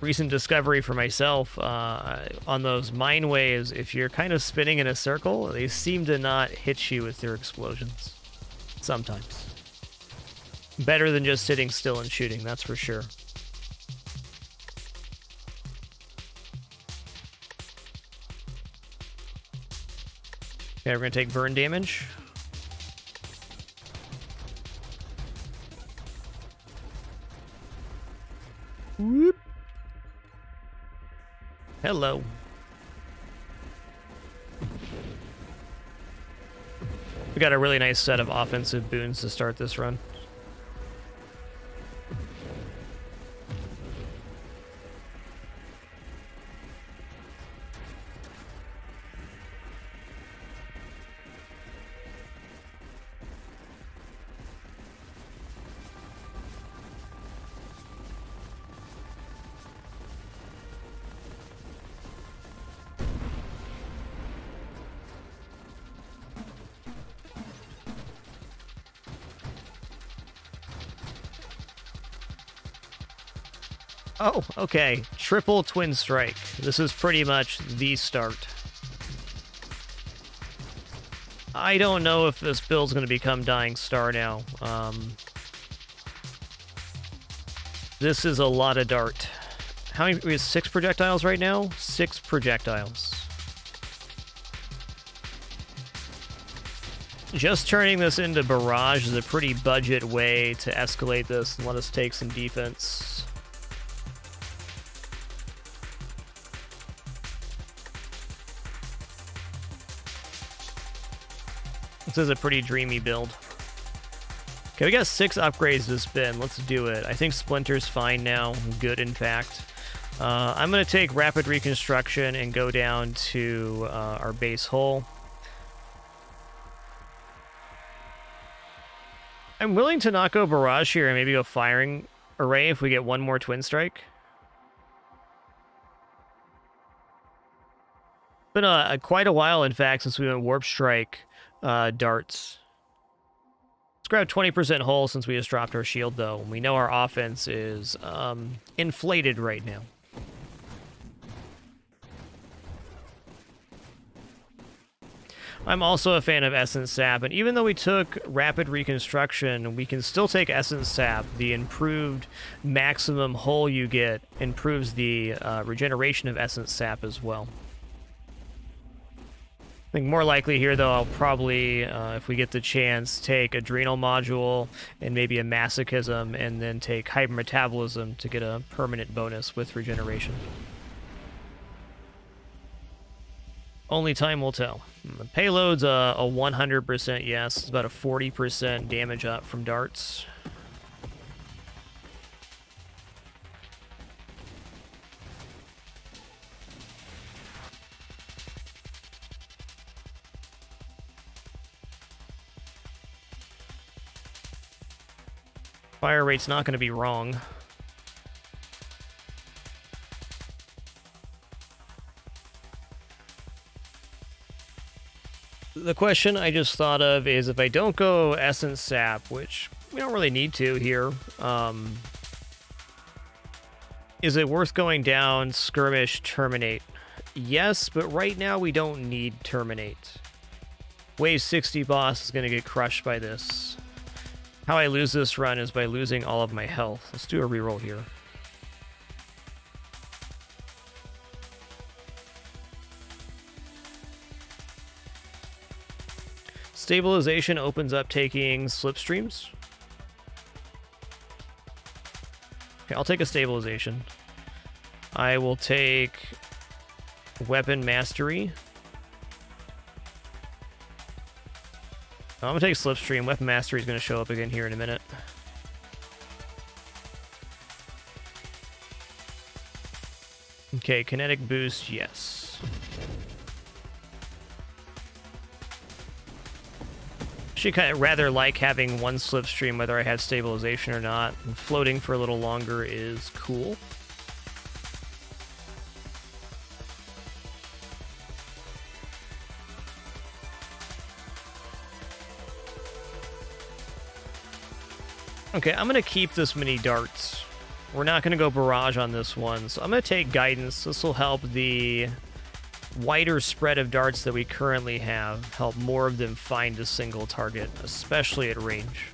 Recent discovery for myself on those mine waves, if you're kind of spinning in a circle, they seem to not hit you with their explosions. Sometimes. Better than just sitting still and shooting, that's for sure. Okay, we're going to take burn damage. Whoop. Hello. We got a really nice set of offensive boons to start this run. Oh, okay. Triple Twin Strike. This is pretty much the start. I don't know if this build's going to become Dying Star now. This is a lot of dart. How many? We have 6 projectiles right now? 6 projectiles. Just turning this into barrage is a pretty budget way to escalate this and let us take some defense. This is a pretty dreamy build. Okay, we got 6 upgrades to spin. Let's do it. I think Splinter's fine now. Good, in fact. I'm going to take Rapid Reconstruction and go down to our base hull. I'm willing to not go Barrage here and maybe go Firing Array if we get one more Twin Strike. Been quite a while, in fact, since we went Warp Strike darts. Let's grab 20% hull since we just dropped our shield, though. We know our offense is inflated right now. I'm also a fan of Essence Sap, and even though we took Rapid Reconstruction, we can still take Essence Sap. The improved maximum hull you get improves the regeneration of Essence Sap as well. I think more likely here, though, I'll probably, if we get the chance, take Adrenal Module and maybe a Masochism, and then take Hypermetabolism to get a permanent bonus with regeneration. Only time will tell. The payload's a 100% yes. It's about a 40% damage up from darts. Fire rate's not going to be wrong. The question I just thought of is if I don't go Essence Sap, which we don't really need to here, is it worth going down Skirmish Terminate? Yes, but right now we don't need Terminate. Wave 60 boss is going to get crushed by this. How I lose this run is by losing all of my health. Let's do a reroll here. Stabilization opens up taking Slipstreams. Okay, I'll take a Stabilization. I will take Weapon Mastery. I'm going to take Slipstream. Weapon Mastery is going to show up again here in a minute. Okay, Kinetic Boost, yes. Actually, kind of rather like having one Slipstream whether I have Stabilization or not. And floating for a little longer is cool. Okay, I'm going to keep this many darts. We're not going to go Barrage on this one, so I'm going to take Guidance. This will help the wider spread of darts that we currently have, help more of them find a single target, especially at range.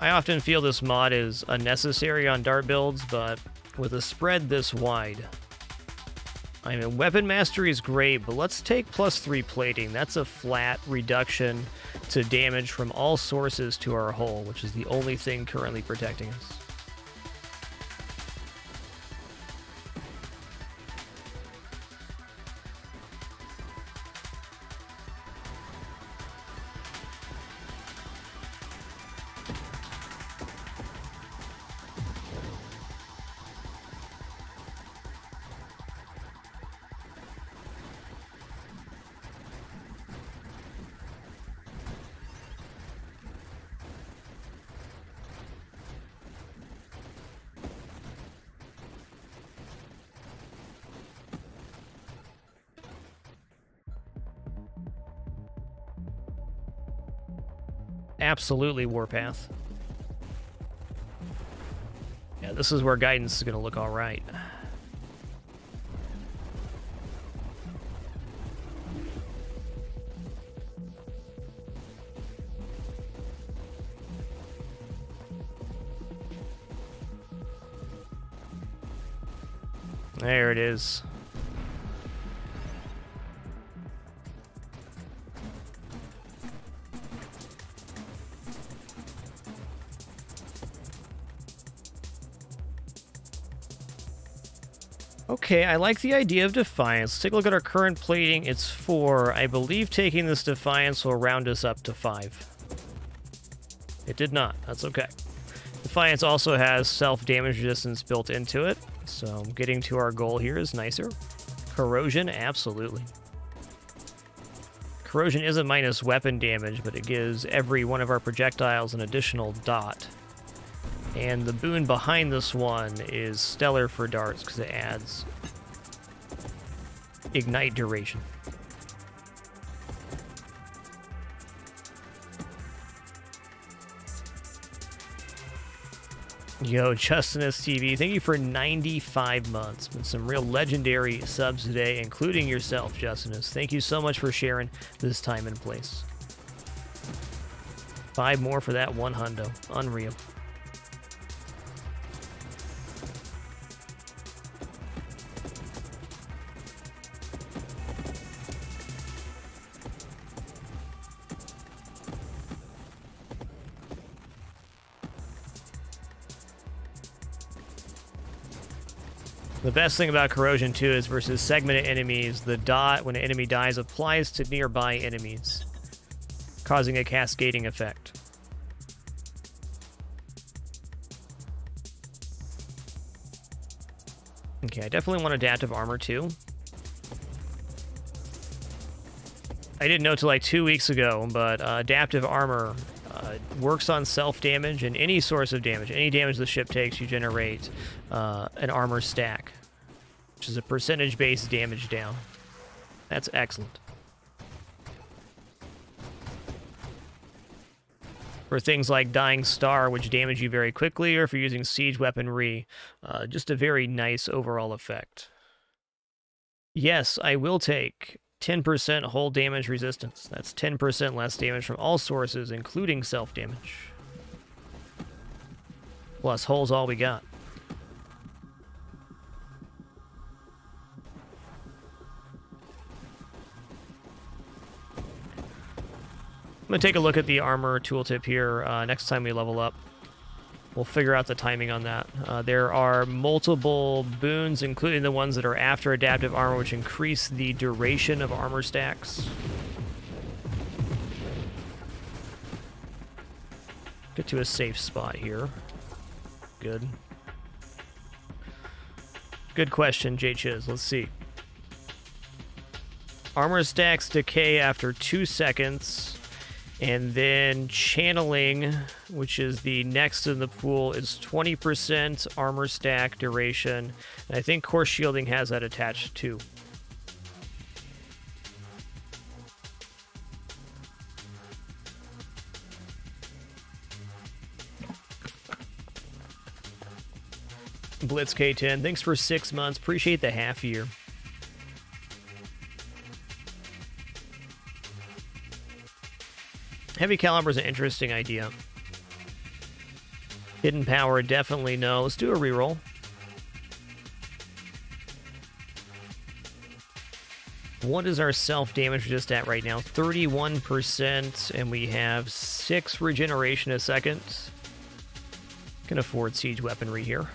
I often feel this mod is unnecessary on dart builds, but with a spread this wide, I mean, Weapon Mastery is great, but let's take +3 plating. That's a flat reduction to damage from all sources to our hull, which is the only thing currently protecting us. Absolutely Warpath. Yeah, this is where Guidance is going to look all right. There it is. Okay, I like the idea of Defiance. Let's take a look at our current plating. It's 4. I believe taking this Defiance will round us up to 5. It did not. That's okay. Defiance also has self-damage resistance built into it, so getting to our goal here is nicer. Corrosion, absolutely. Corrosion isn't minus weapon damage, but it gives every one of our projectiles an additional dot. And the boon behind this one is stellar for darts, because it adds ignite duration. Yo, Justinus TV, thank you for 95 months. Been some real legendary subs today, including yourself, Justinus. Thank you so much for sharing this time and place. 5 more for that 1 hundo. Unreal. The best thing about Corrosion, too, is versus segmented enemies, the dot, when an enemy dies, applies to nearby enemies, causing a cascading effect. Okay, I definitely want adaptive armor, too. I didn't know till like 2 weeks ago, but adaptive armor works on self-damage and any source of damage. Any damage the ship takes, you generate an armor stack, which is a percentage-based damage down. That's excellent. For things like Dying Star, which damage you very quickly, or if you're using siege weaponry, just a very nice overall effect. Yes, I will take 10% hull damage resistance. That's 10% less damage from all sources, including self-damage. Plus, hull's all we got. I'm going to take a look at the armor tooltip here next time we level up. We'll figure out the timing on that. There are multiple boons, including the ones that are after adaptive armor, which increase the duration of armor stacks. Get to a safe spot here. Good. Good question, J Chiz. Let's see. Armor stacks decay after 2 seconds. And then channeling, which is the next in the pool, is 20% armor stack duration. And I think core shielding has that attached too. Blitz K10, thanks for 6 months. Appreciate the half year. Heavy caliber is an interesting idea. Hidden power, definitely no. Let's do a reroll. What is our self-damage just at right now? 31%, and we have 6 regeneration a second. Can afford siege weaponry here.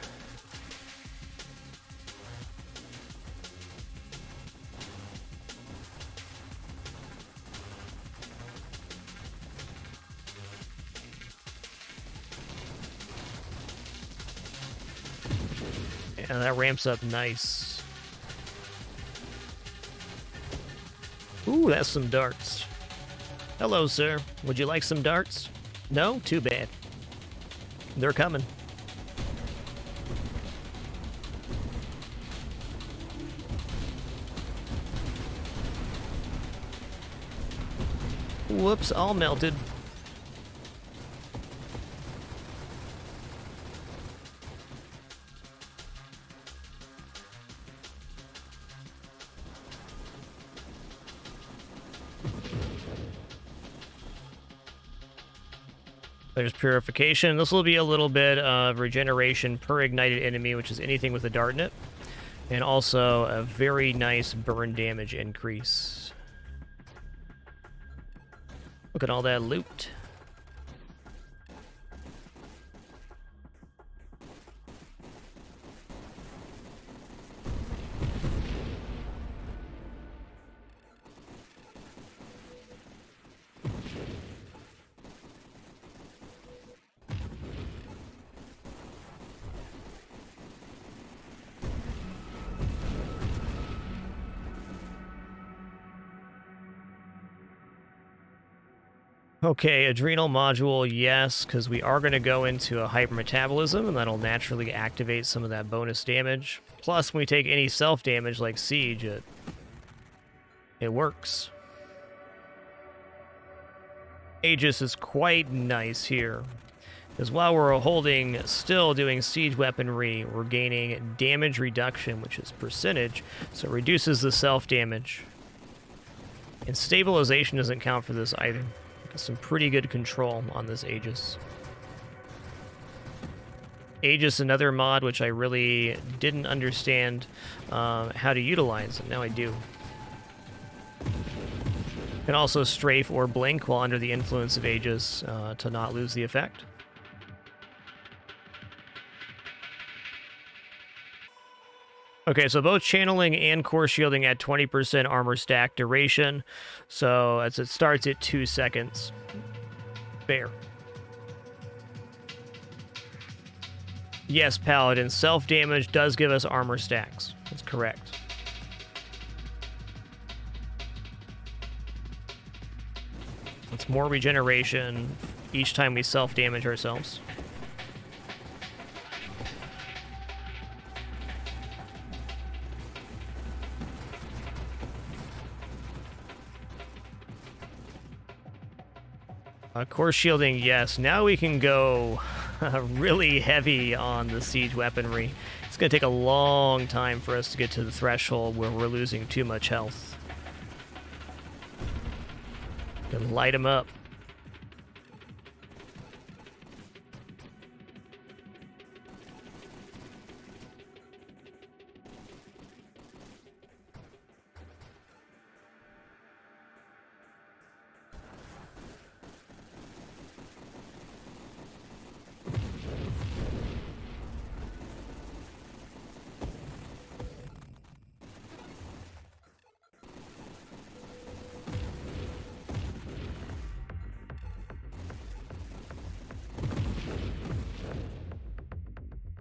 And that ramps up nice. Ooh, that's some darts. Hello, sir. Would you like some darts? No? Too bad. They're coming. Whoops, all melted. There's purification. This will be a little bit of regeneration per ignited enemy, which is anything with a dart in it. And also a very nice burn damage increase. Look at all that loot. Okay, adrenal module, yes, because we are going to go into a hypermetabolism, and that'll naturally activate some of that bonus damage. Plus, when we take any self-damage like Siege, it works. Aegis is quite nice here, because while we're still doing Siege weaponry, we're gaining damage reduction, which is percentage, so it reduces the self-damage. And stabilization doesn't count for this either. Some pretty good control on this Aegis. Aegis, another mod which I really didn't understand how to utilize, and now I do. Can also strafe or blink while under the influence of Aegis to not lose the effect. Okay, so both channeling and core shielding at 20% armor stack duration. So as it starts at 2 seconds. Fair. Yes, Paladin, self-damage does give us armor stacks. That's correct. It's more regeneration each time we self-damage ourselves. Core shielding, yes. Now we can go really heavy on the siege weaponry. It's going to take a long time for us to get to the threshold where we're losing too much health. Gonna light them up.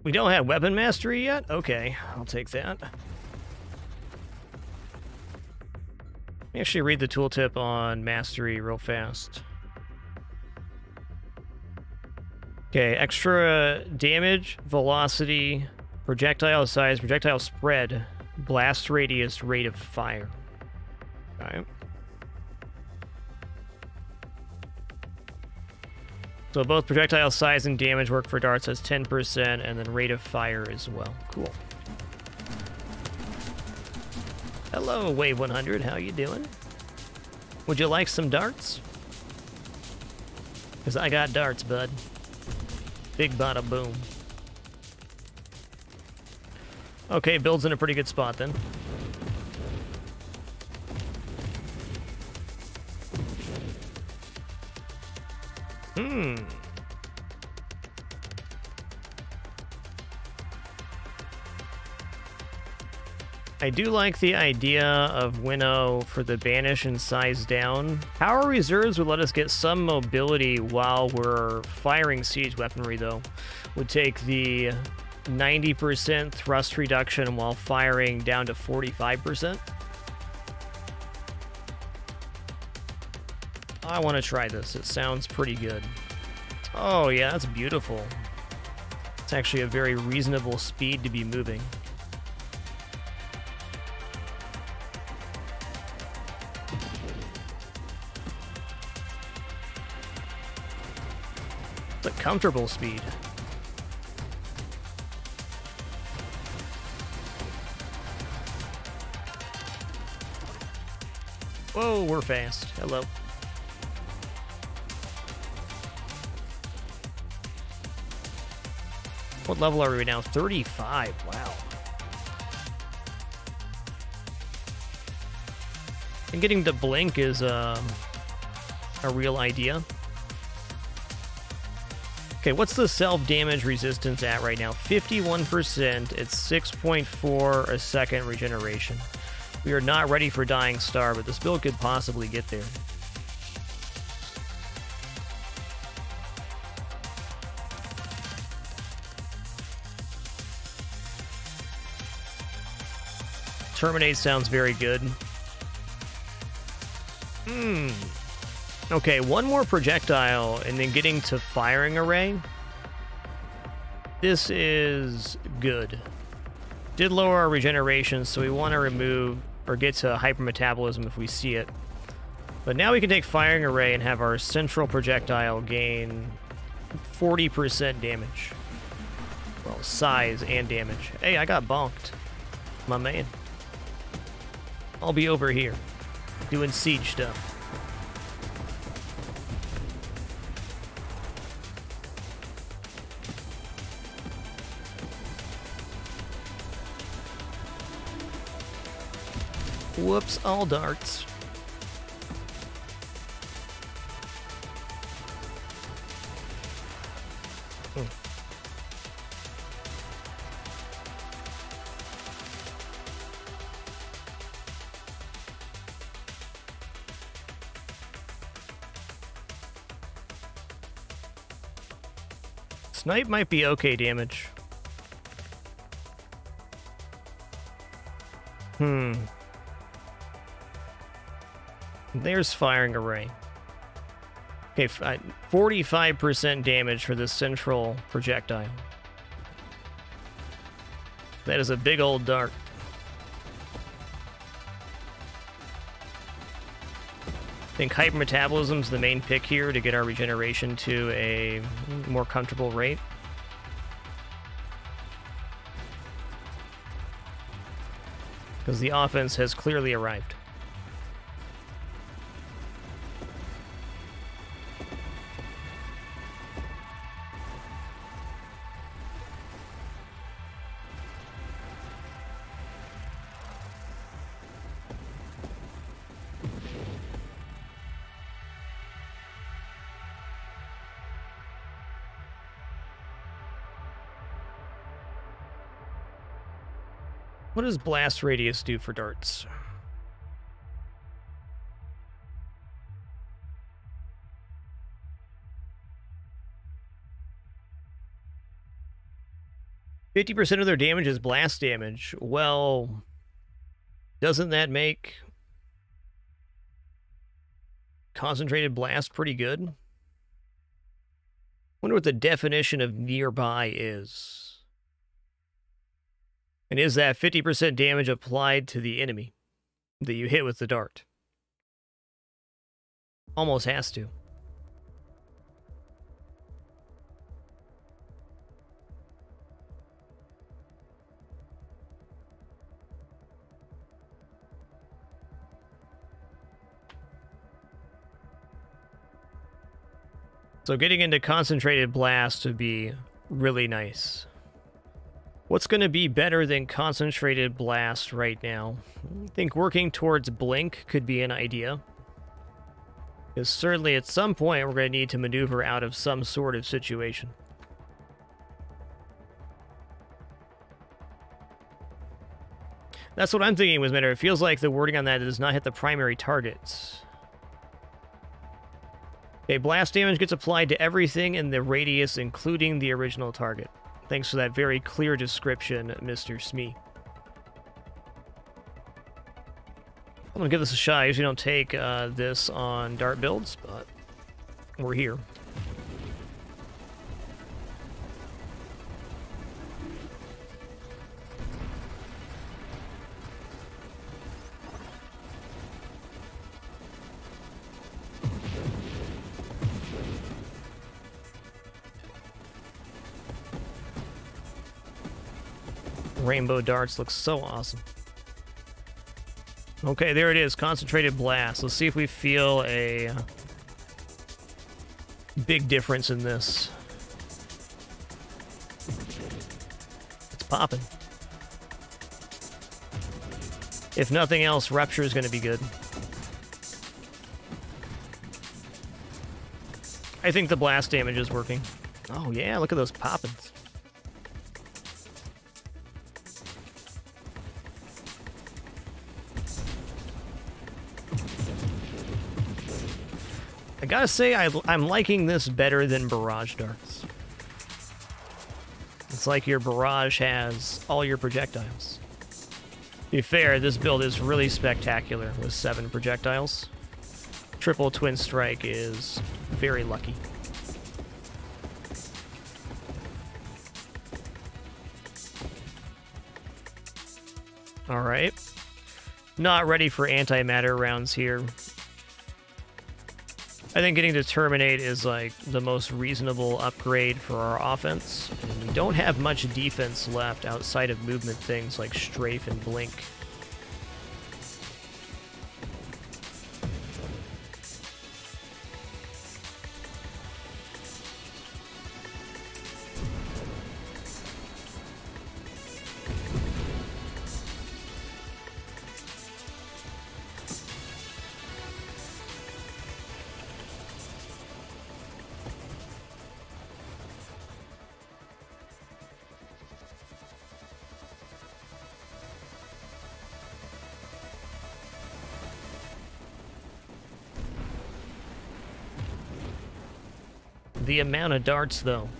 We don't have weapon mastery yet? Okay, I'll take that. Let me actually read the tooltip on mastery real fast. Okay, extra damage, velocity, projectile size, projectile spread, blast radius, rate of fire. Alright. So both projectile size and damage work for darts as 10%, and then rate of fire as well. Cool. Hello, Wave 100. How you doing? Would you like some darts? Because I got darts, bud. Big bada boom. Okay, build's in a pretty good spot then. I do like the idea of Winnow for the banish and size down. Power reserves would let us get some mobility while we're firing siege weaponry, though. Would take the 90% thrust reduction while firing down to 45%. I want to try this. It sounds pretty good. Oh yeah, that's beautiful. It's actually a very reasonable speed to be moving. It's a comfortable speed. Whoa, we're fast. Hello. What level are we now? 35. Wow. And getting to blink is a real idea. Okay, what's the self-damage resistance at right now? 51%. It's 6.4 a second regeneration. We are not ready for Dying Star, but this build could possibly get there. Terminate sounds very good. Okay, one more projectile and then getting to firing array. This is good. Did lower our regeneration, so we want to remove or get to hypermetabolism if we see it. But now we can take firing array and have our central projectile gain 40% damage. Well, size and damage. Hey, I got bonked. My man. I'll be over here doing siege stuff. Whoops, all darts. Snipe might be okay damage. There's firing array. Okay, 45% damage for the central projectile. That is a big old dart. I think hypermetabolism is the main pick here to get our regeneration to a more comfortable rate. Because the offense has clearly arrived. What does blast radius do for darts? %50 of their damage is blast damage. Well, doesn't that make concentrated blast pretty good? Wonder what the definition of nearby is. And is that 50% damage applied to the enemy that you hit with the dart? Almost has to. So getting into concentrated blast would be really nice. What's going to be better than concentrated blast right now? I think working towards blink could be an idea. Because certainly at some point we're going to need to maneuver out of some sort of situation. That's what I'm thinking was better. It feels like the wording on that does not hit the primary targets. Okay, blast damage gets applied to everything in the radius, including the original target. Thanks for that very clear description, Mr. Smee. I'm going to give this a shot. I usually don't take this on dart builds, but we're here. Rainbow darts look so awesome. Okay, there it is. Concentrated blast. Let's see if we feel a big difference in this. It's popping. If nothing else, Rupture is going to be good. I think the blast damage is working. Oh yeah, look at those poppins. I gotta say, I'm liking this better than barrage darts. It's like your barrage has all your projectiles. To be fair, this build is really spectacular with 7 projectiles. triple twin strike is very lucky. Alright. Not ready for antimatter rounds here. I think getting to Terminate is like the most reasonable upgrade for our offense. And we don't have much defense left outside of movement things like Strafe and Blink. The amount of darts, though.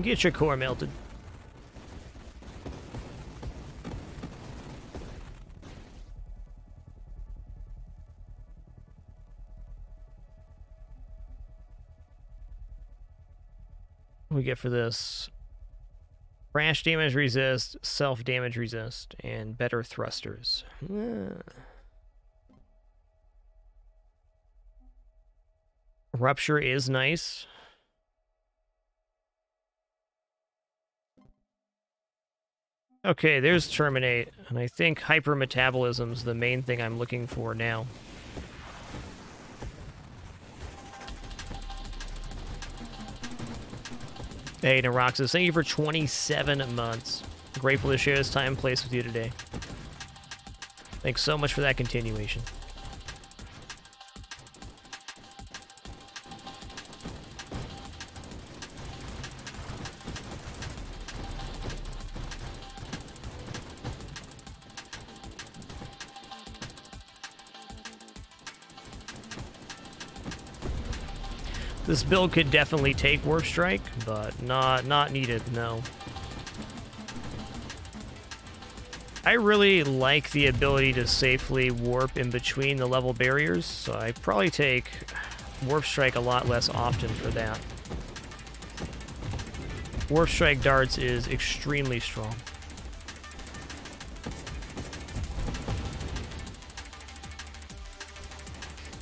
Get your core melted. What do we get for this? Crash damage resist, self-damage resist, and better thrusters. Rupture is nice. Okay, there's Terminate, and I think hypermetabolism's the main thing I'm looking for now. Hey, Neroxus, thank you for 27 months. Grateful to share this time and place with you today. Thanks so much for that continuation. This build could definitely take Warp Strike, but not needed, no. I really like the ability to safely warp in between the level barriers, so I probably take Warp Strike a lot less often for that. Warp Strike darts is extremely strong.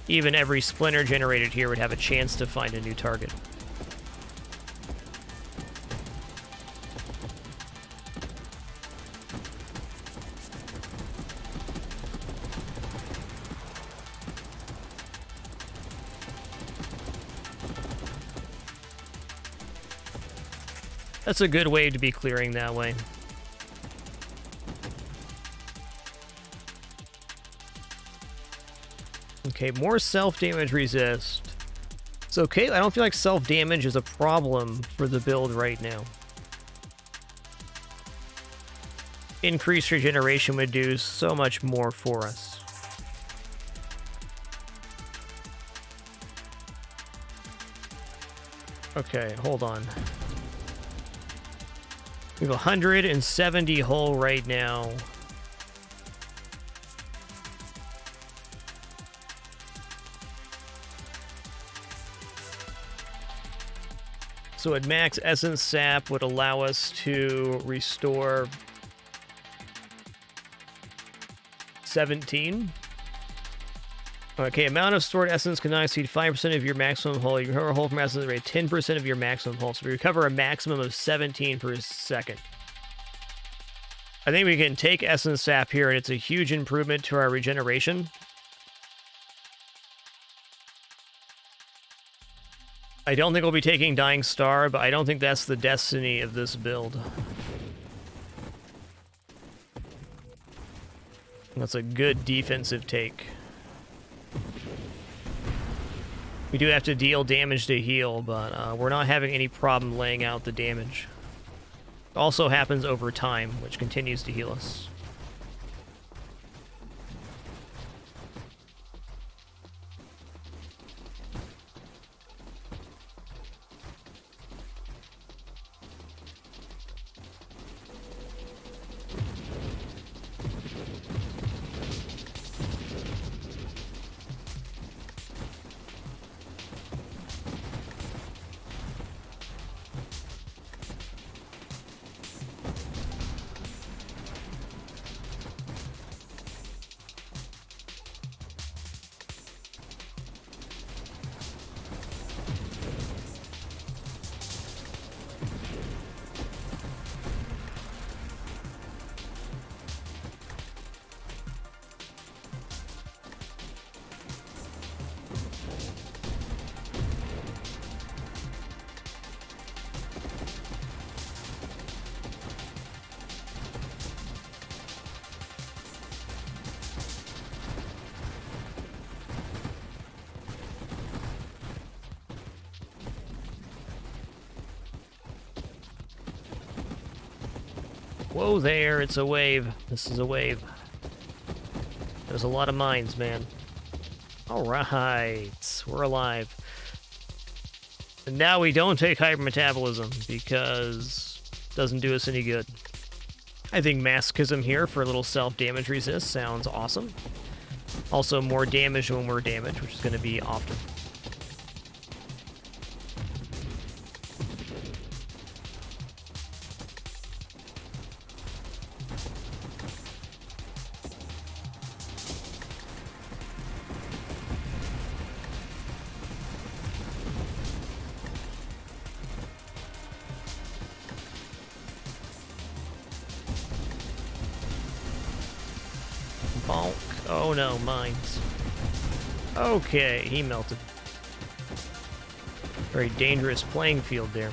Even every splinter generated here would have a chance to find a new target. That's a good way to be clearing that way. Okay, more self-damage resist. It's okay, I don't feel like self-damage is a problem for the build right now. Increased regeneration would do so much more for us. Okay, hold on. We have 170 hull right now. So at max, Essence Sap would allow us to restore 17. Okay, amount of stored essence cannot exceed 5% of your maximum hull. You recover a hull from essence rate 10% of your maximum hull. So we recover a maximum of 17 per second. I think we can take Essence Sap here, and it's a huge improvement to our regeneration. I don't think we'll be taking Dying Star, but I don't think that's the destiny of this build. That's a good defensive take. We do have to deal damage to heal, but we're not having any problem laying out the damage. It also happens over time, which continues to heal us. Whoa there, it's a wave. This is a wave. There's a lot of mines, man. Alright, we're alive. And now we don't take hypermetabolism because it doesn't do us any good. I think masochism here for a little self-damage resist sounds awesome. Also more damage when we're damaged, which is going to be often. Bonk. Oh no, mines. Okay, he melted. Very dangerous playing field there.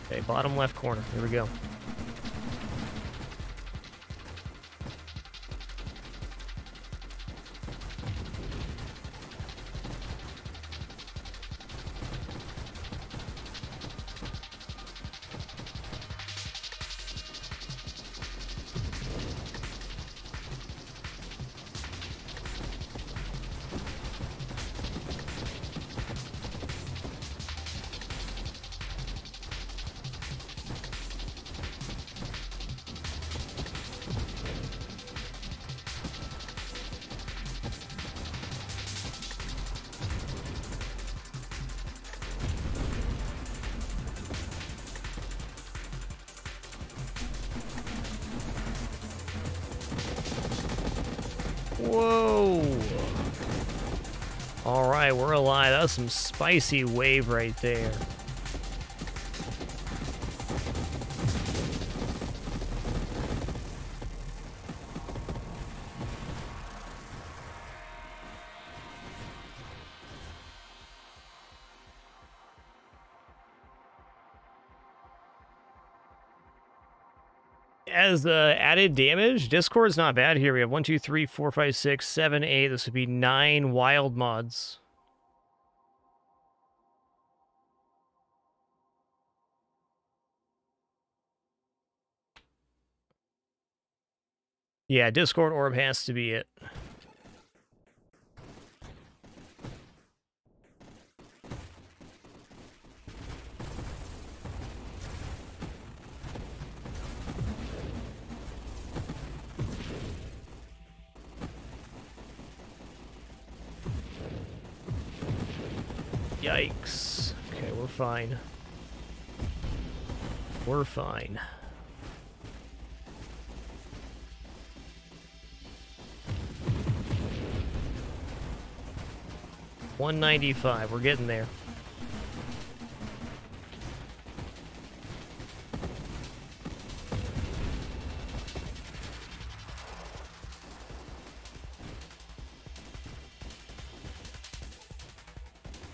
Okay, bottom left corner. Here we go. Whoa! Alright, we're alive. That was some spicy wave right there. As added damage, Discord's not bad here. We have 1, 2, 3, 4, 5, 6, 7, 8. This would be 9 wild mods. Yeah, Discord orb has to be it. Yikes. Okay, we're fine. We're fine. $195. We're getting there.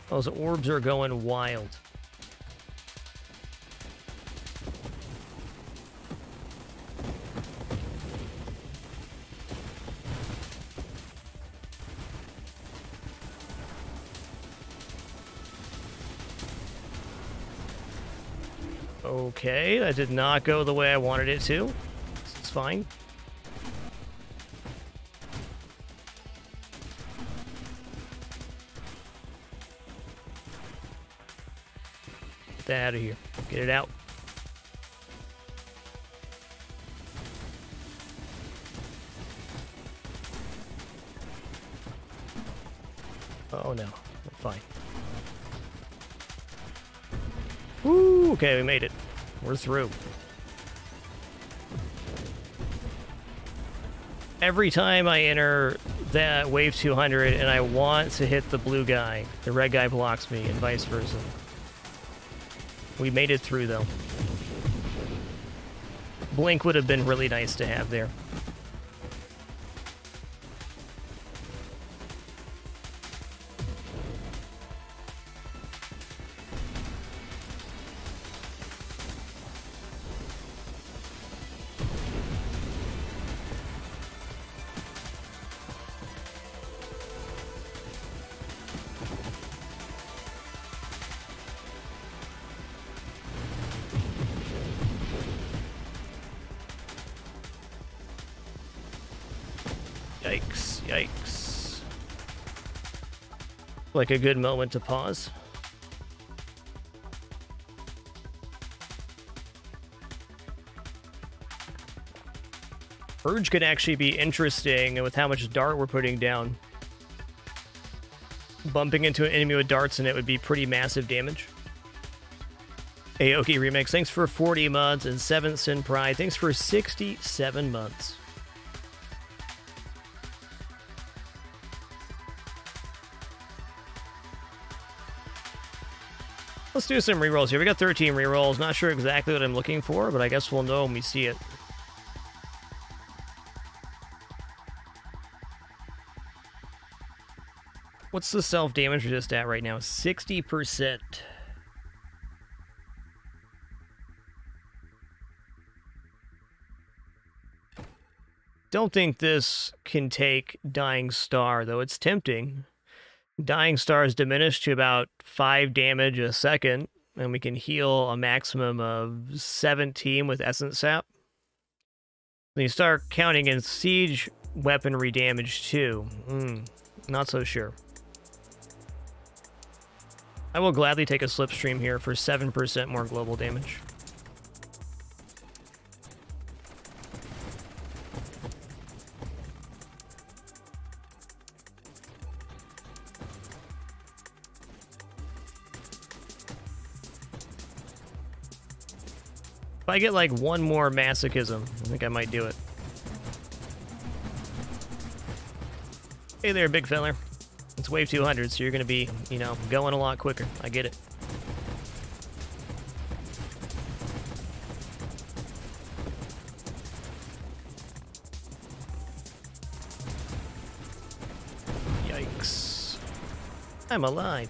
Those orbs are going wild. Okay, that did not go the way I wanted it to. It's fine. Get that out of here. Get it out. Oh no, we're fine. Woo, okay, we made it. We're through. Every time I enter that wave 200 and I want to hit the blue guy, the red guy blocks me and vice versa. We made it through though. Blink would have been really nice to have there. Yikes, yikes. Like a good moment to pause. Purge could actually be interesting with how much dart we're putting down. Bumping into an enemy with darts in it would be pretty massive damage. Aoki Remix, thanks for 40 months, and 7th Sin Pride, thanks for 67 months. Let's do some rerolls here. We got 13 rerolls. Not sure exactly what I'm looking for, but I guess we'll know when we see it. What's the self-damage resist at right now? 60%. Don't think this can take Dying Star, though it's tempting. Dying Star is diminished to about 5 damage a second, and we can heal a maximum of 17 with Essence Sap. Then you start counting in siege weaponry damage, too. Not so sure. I will gladly take a slipstream here for 7% more global damage. If I get like one more masochism, I think I might do it. Hey there, big feller. It's wave 200, so you're going to be, you know, going a lot quicker. I get it. Yikes. I'm alive.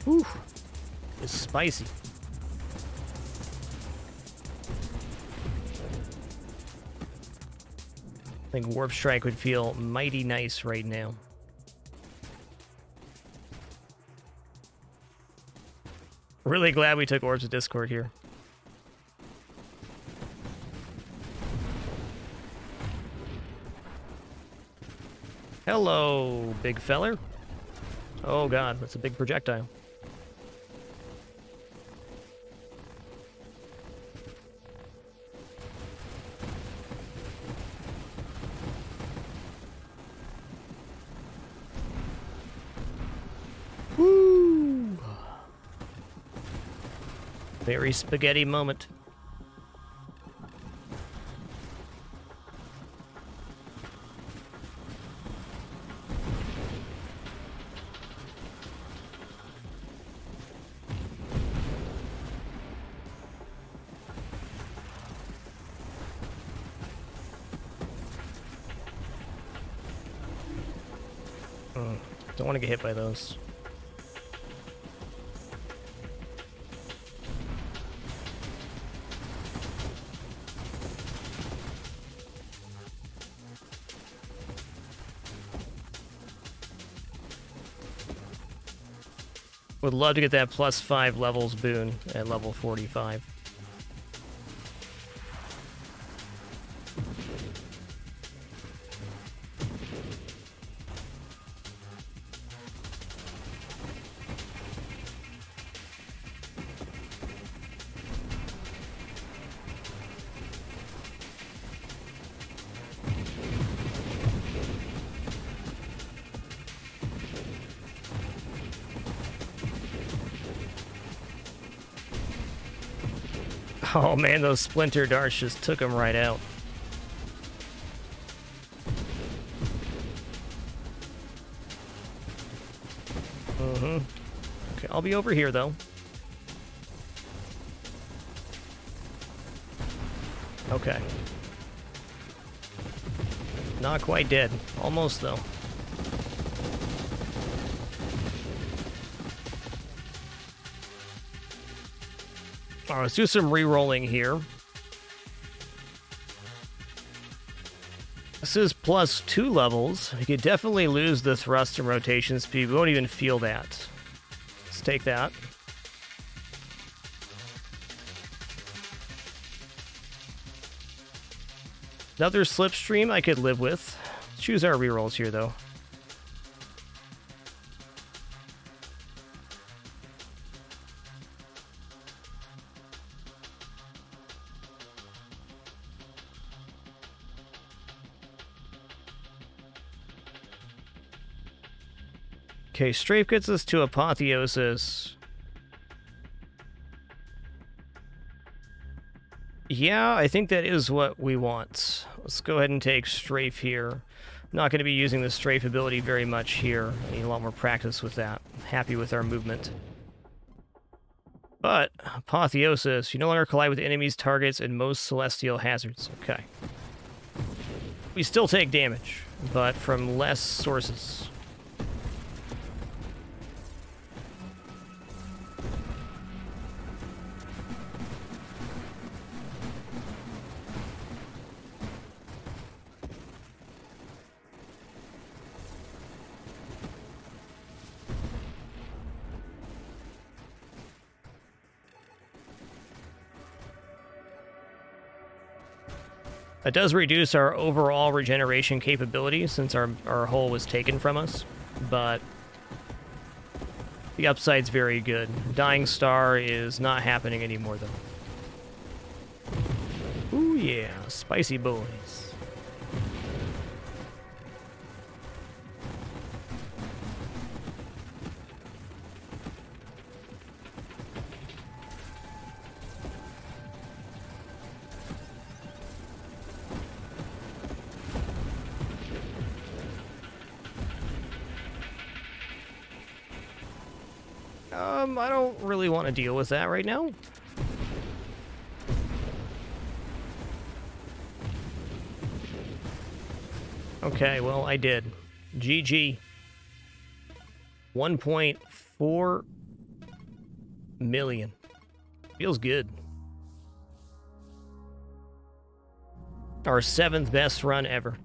Whew. It's spicy. I think Warp Strike would feel mighty nice right now. Really glad we took Orbs of Discord here. Hello, big feller. Oh god, that's a big projectile. Woo! Very spaghetti moment. Don't want to get hit by those. Would love to get that +5 levels boon at level 45. Oh man, those splinter darts just took him right out. Okay, I'll be over here though. Okay. Not quite dead. Almost though. Alright, let's do some re-rolling here. This is plus 2 levels. You could definitely lose the thrust and rotation speed. We won't even feel that. Let's take that. Another slipstream I could live with. Let's choose our rerolls here, though. Okay, strafe gets us to apotheosis. Yeah, I think that is what we want. Let's go ahead and take strafe here. I'm not going to be using the strafe ability very much here. I need a lot more practice with that. I'm happy with our movement. But, apotheosis. You no longer collide with enemies, targets, and most celestial hazards. Okay. We still take damage, but from less sources. It does reduce our overall regeneration capability since our hull was taken from us, but the upside's very good. Dying Star is not happening anymore, though. Ooh, yeah. Spicy boys. I don't really want to deal with that right now. Okay, well, I did. GG. 1.4 million. Feels good. Our 7th best run ever.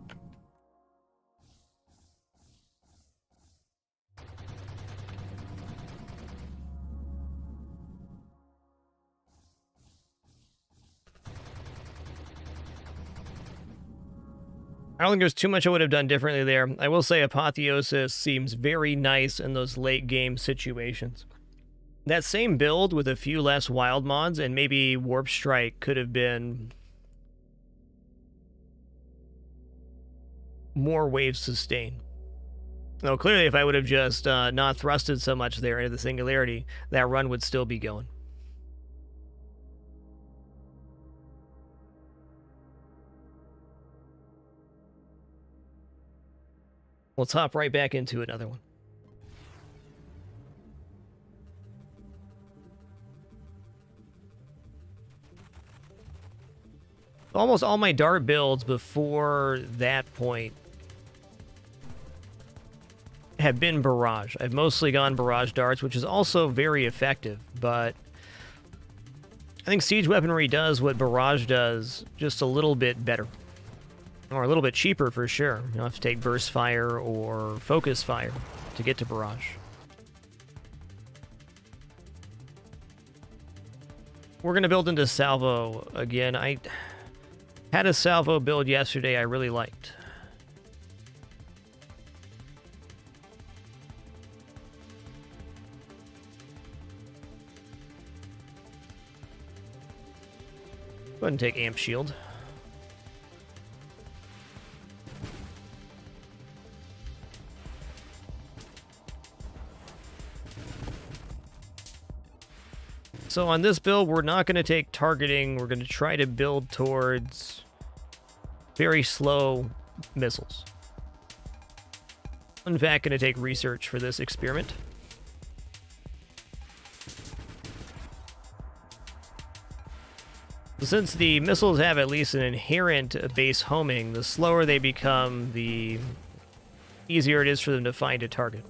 I don't think there's too much I would have done differently there. I will say Apotheosis seems very nice in those late game situations. That same build with a few less wild mods and maybe Warp Strike could have been more wave sustain. Though clearly if I would have just not thrusted so much there into the Singularity, that run would still be going. Let's hop right back into another one. Almost all my dart builds before that point have been barrage. I've mostly gone barrage darts, which is also very effective, but I think siege weaponry does what barrage does just a little bit better. Or a little bit cheaper for sure. You don't have to take burst fire or focus fire to get to barrage. We're going to build into salvo again. I had a salvo build yesterday I really liked. Go ahead and take amp shield. So on this build, we're not going to take targeting. We're going to try to build towards very slow missiles. In fact, going to take research for this experiment. Since the missiles have at least an inherent base homing, the slower they become, the easier it is for them to find a target.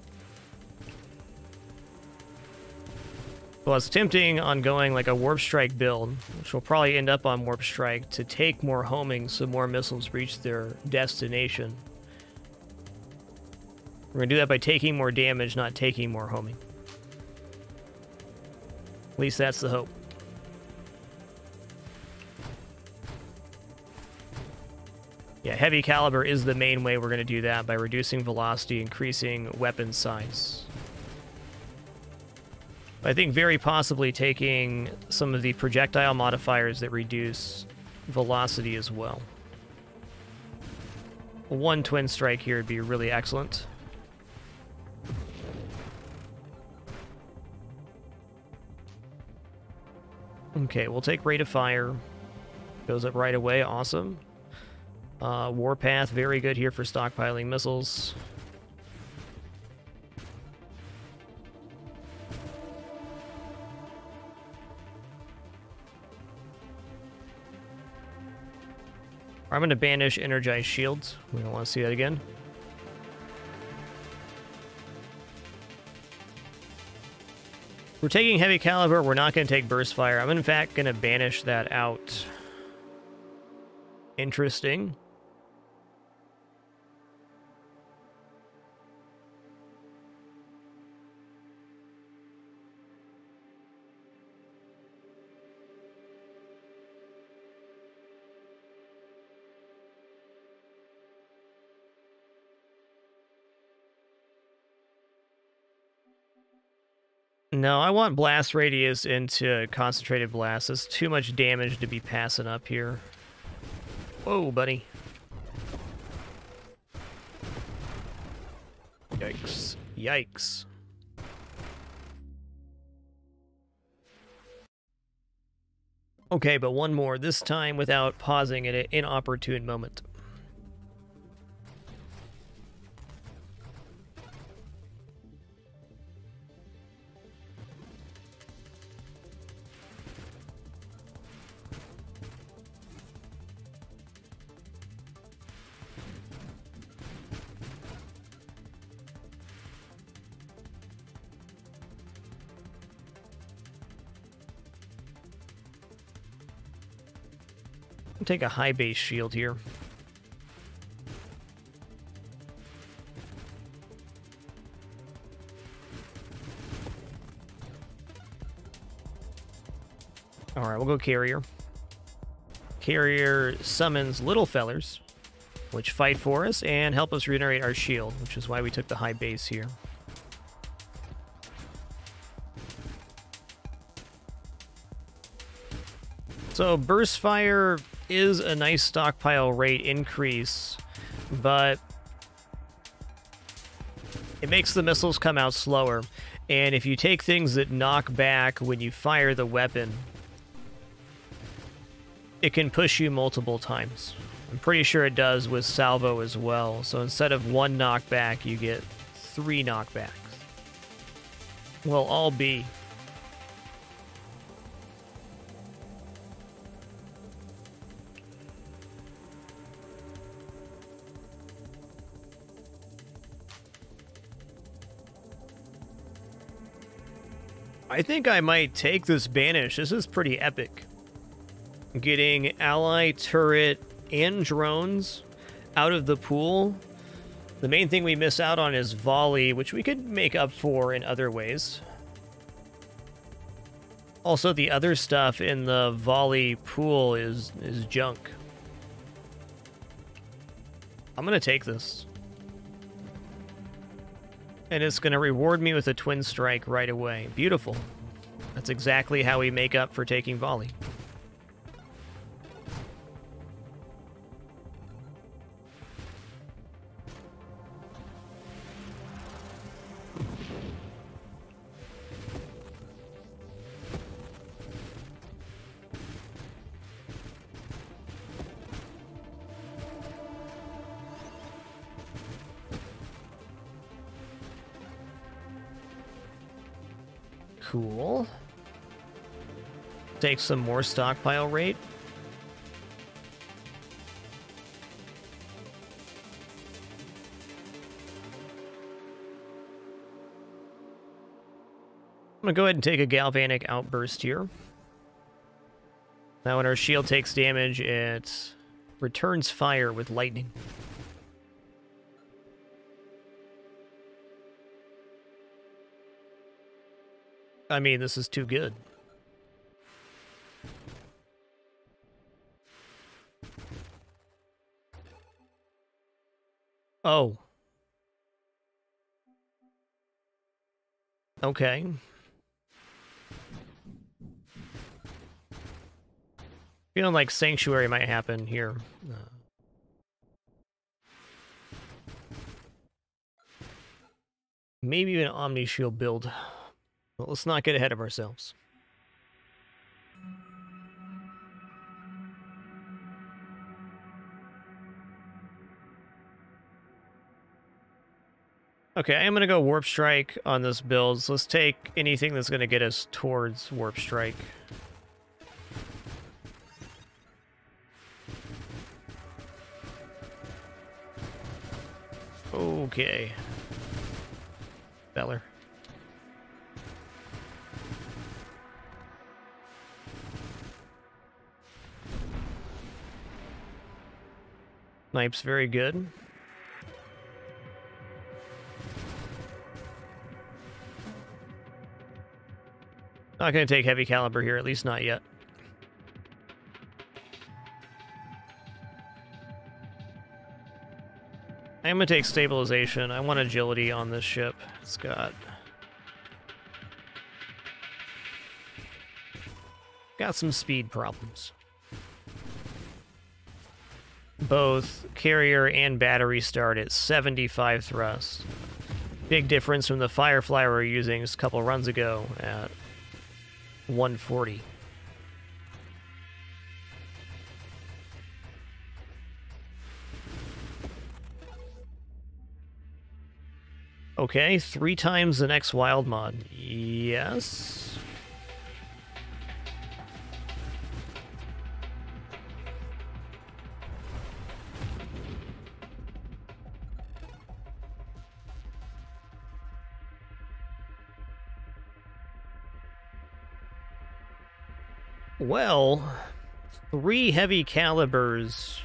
Well, I was tempting on going like a Warp Strike build, which will probably end up on Warp Strike, to take more homing so more missiles reach their destination. We're going to do that by taking more damage, not taking more homing. At least that's the hope. Yeah, heavy caliber is the main way we're going to do that, by reducing velocity, increasing weapon size. I think very possibly taking some of the projectile modifiers that reduce velocity as well. One twin strike here would be really excellent. Okay, we'll take rate of fire. Goes up right away, awesome. Warpath, very good here for stockpiling missiles. I'm going to banish energized shields. We don't want to see that again. We're taking heavy caliber. We're not going to take burst fire. I'm in fact going to banish that out. Interesting. No, I want blast radius into concentrated blast. There's too much damage to be passing up here. Whoa, buddy. Yikes. Yikes. Okay, but one more, this time without pausing at an inopportune moment. Take a high base shield here. Alright, we'll go carrier. Carrier summons little fellers, which fight for us and help us regenerate our shield, which is why we took the high base here. So burst fire is a nice stockpile rate increase, but it makes the missiles come out slower. And if you take things that knock back when you fire the weapon, it can push you multiple times. I'm pretty sure it does with salvo as well. So instead of one knockback, you get 3 knockbacks. Well, all B. I think I might take this banish. This is pretty epic. Getting ally, turret, and drones out of the pool. The main thing we miss out on is volley, which we could make up for in other ways. Also, the other stuff in the volley pool is junk. I'm gonna take this. And it's going to reward me with a twin strike right away. Beautiful. That's exactly how we make up for taking volley. Cool. Take some more stockpile rate. I'm gonna go ahead and take a galvanic outburst here. Now when our shield takes damage, it returns fire with lightning. I mean, this is too good. Oh. Okay. Feeling like Sanctuary might happen here. Maybe even Omni Shield build. But let's not get ahead of ourselves. Okay, I'm going to go Warp Strike on this build. So let's take anything that's going to get us towards Warp Strike. Okay. Beller. Snipe's very good. Not going to take heavy caliber here, at least not yet. I'm going to take stabilization. I want agility on this ship. It's got some speed problems. Both carrier and battery start at 75 thrust. Big difference from the Firefly we were using just a couple runs ago at 140. Okay, 3 times the next wild mod. Yes. Well, 3 heavy calibers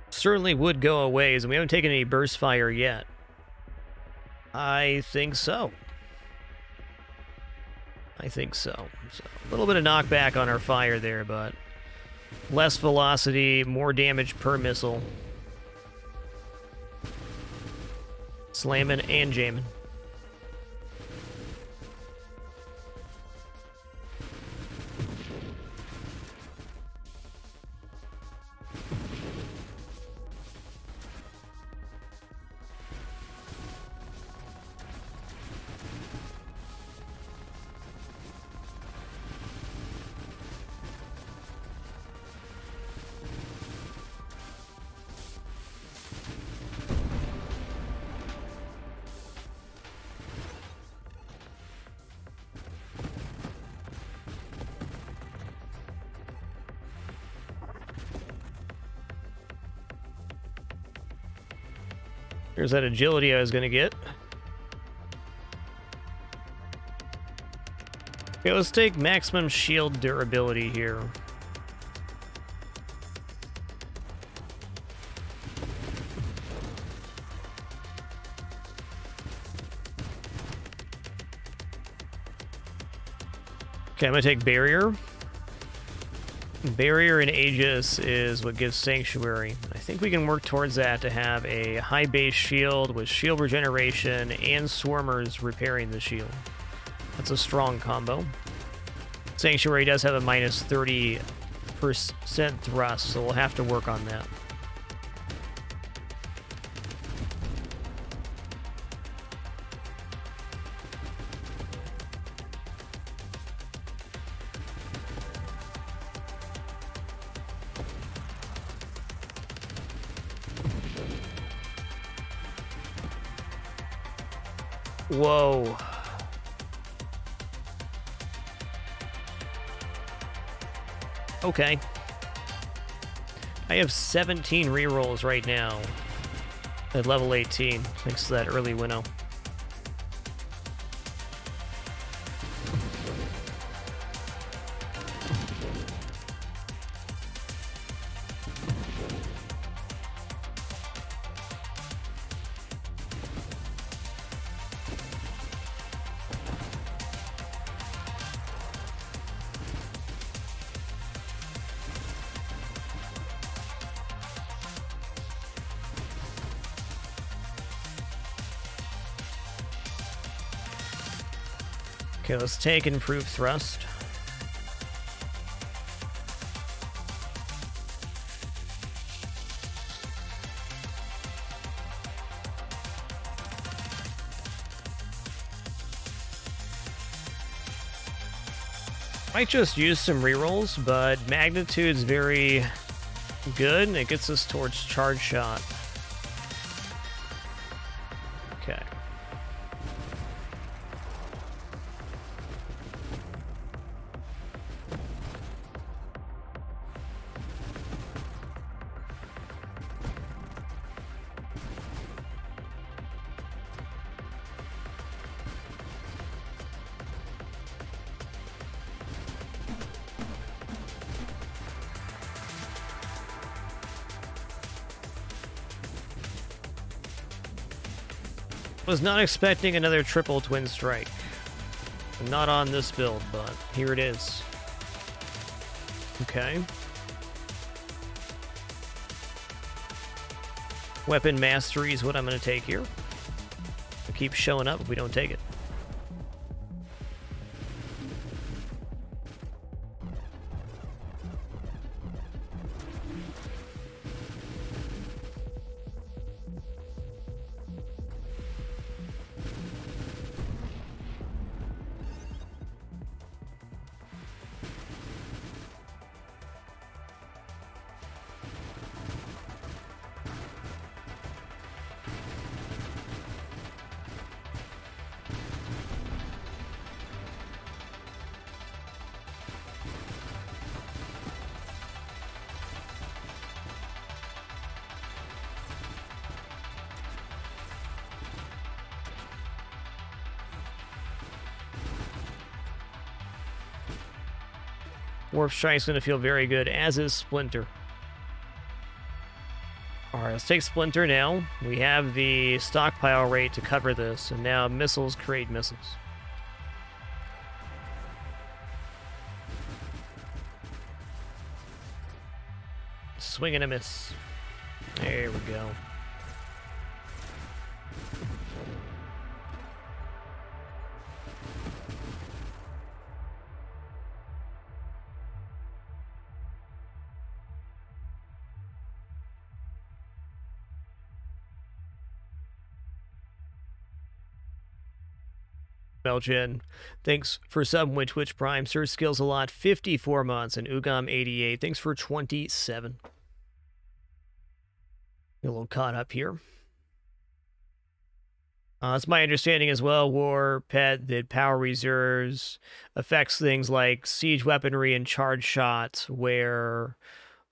certainly would go a ways, and we haven't taken any burst fire yet. I think so. So a little bit of knockback on our fire there, but less velocity, more damage per missile. Slamming and jamming. Here's that agility I was going to get. Okay, let's take maximum shield durability here. Okay, I'm going to take Barrier. Barrier and Aegis is what gives Sanctuary. I think we can work towards that to have a high base shield with shield regeneration and Swarmers repairing the shield. That's a strong combo. Sanctuary does have a minus 30% thrust, so we'll have to work on that. Whoa. Okay. I have 17 rerolls right now at level 18, thanks to that early winnow. Okay, let's take improved thrust. Might just use some rerolls, but magnitude's very good, and it gets us towards charge shot. Okay. Was not expecting another triple twin strike. Not on this build, but here it is. Okay. Weapon mastery is what I'm going to take here. It'll keep showing up if we don't take it. Warp Strike's going to feel very good, as is Splinter. Alright, let's take Splinter now. We have the stockpile rate to cover this, and now missiles create missiles. Swing and a miss. There we go. Belgian, thanks for subbing with Twitch Prime. Search skills a lot, 54 months, and Ugam88, thanks for 27. A little caught up here. It's my understanding as well, War Pet, that power reserves affects things like siege weaponry and charge shots, where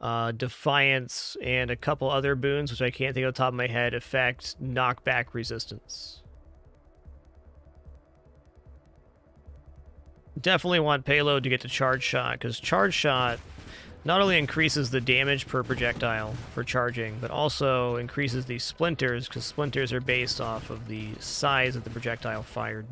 Defiance and a couple other boons, which I can't think of the top of my head, affect knockback resistance. Definitely want payload to get to charge shot, because charge shot not only increases the damage per projectile for charging, but also increases the splinters, because splinters are based off of the size of the projectile fired.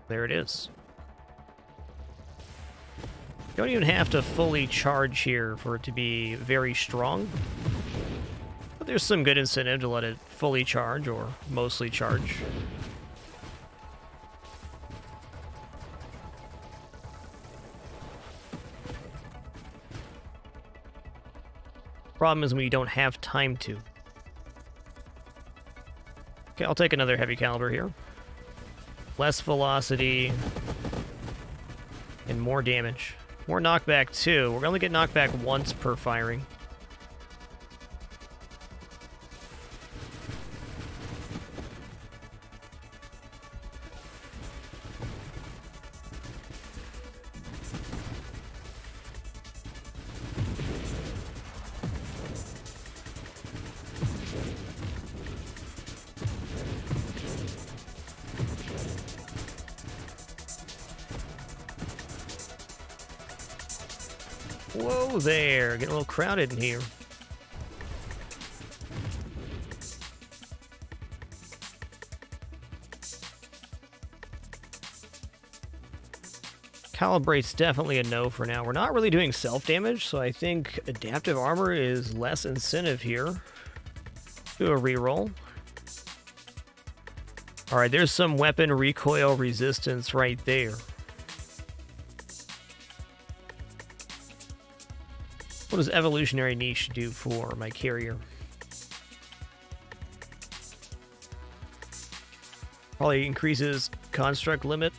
There it is. You don't even have to fully charge here for it to be very strong. But there's some good incentive to let it fully charge or mostly charge. Problem is when you don't have time to. Okay, I'll take another heavy caliber here. Less velocity. And more damage. More knockback, too. We're going to get knockback once per firing. Whoa there, getting a little crowded in here. Calibrate's definitely a no for now. We're not really doing self-damage, so I think adaptive armor is less incentive here. Do a reroll. Alright, there's some weapon recoil resistance right there. What does evolutionary niche do for my carrier? Probably increases construct limit.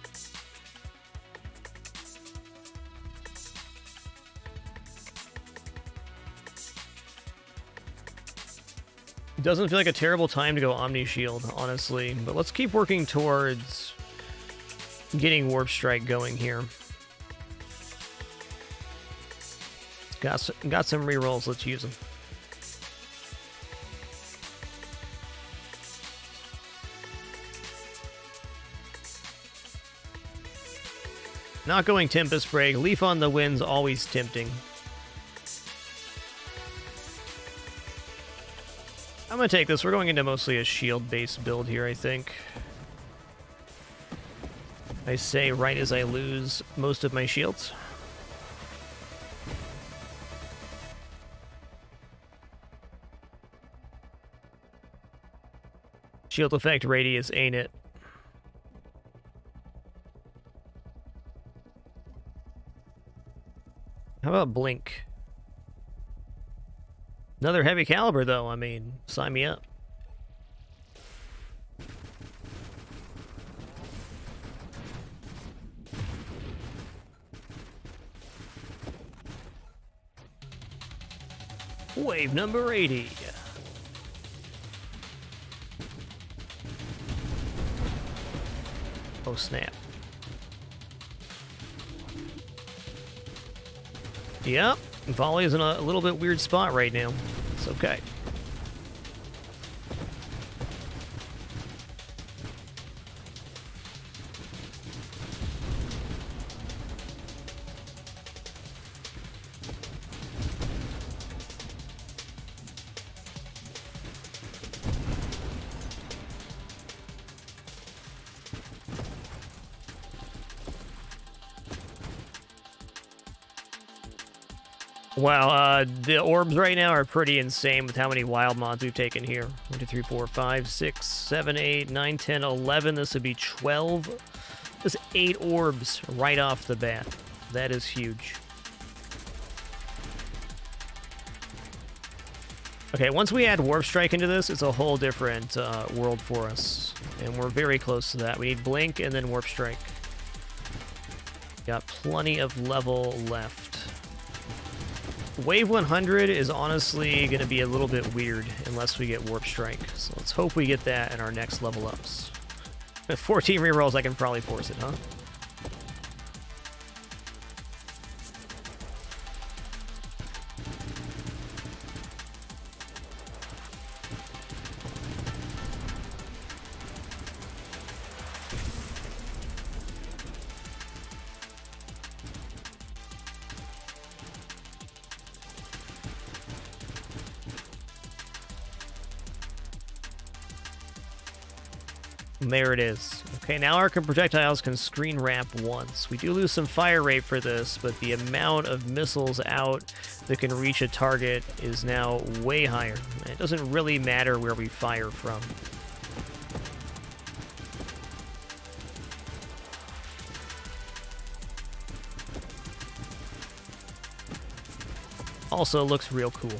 Doesn't feel like a terrible time to go Omni Shield, honestly. But let's keep working towards getting Warp Strike going here. Got some rerolls, let's use them. Not going Tempest Break. Leaf on the Wind's always tempting. I'm gonna take this. We're going into mostly a shield-based build here, I think. I say right as I lose most of my shields. Shield effect radius, ain't it? How about Blink? Another heavy caliber, though. I mean, sign me up. Wave number 80. Oh, snap. Yep, Volley is in a little bit weird spot right now. It's okay. Wow, the orbs right now are pretty insane with how many wild mods we've taken here. 1, 2, 3, 4, 5, 6, 7, 8, 9, 10, 11. This would be 12. That's 8 orbs right off the bat. That is huge. Okay, once we add Warp Strike into this, it's a whole different world for us. And we're very close to that. We need Blink and then Warp Strike. Got plenty of level left. Wave 100 is honestly going to be a little bit weird unless we get Warp Strike. So let's hope we get that in our next level ups. With 14 rerolls, I can probably force it, huh? There it is. Okay, now our projectiles can screen ramp once. We do lose some fire rate for this, but the amount of missiles out that can reach a target is now way higher. It doesn't really matter where we fire from. Also looks real cool.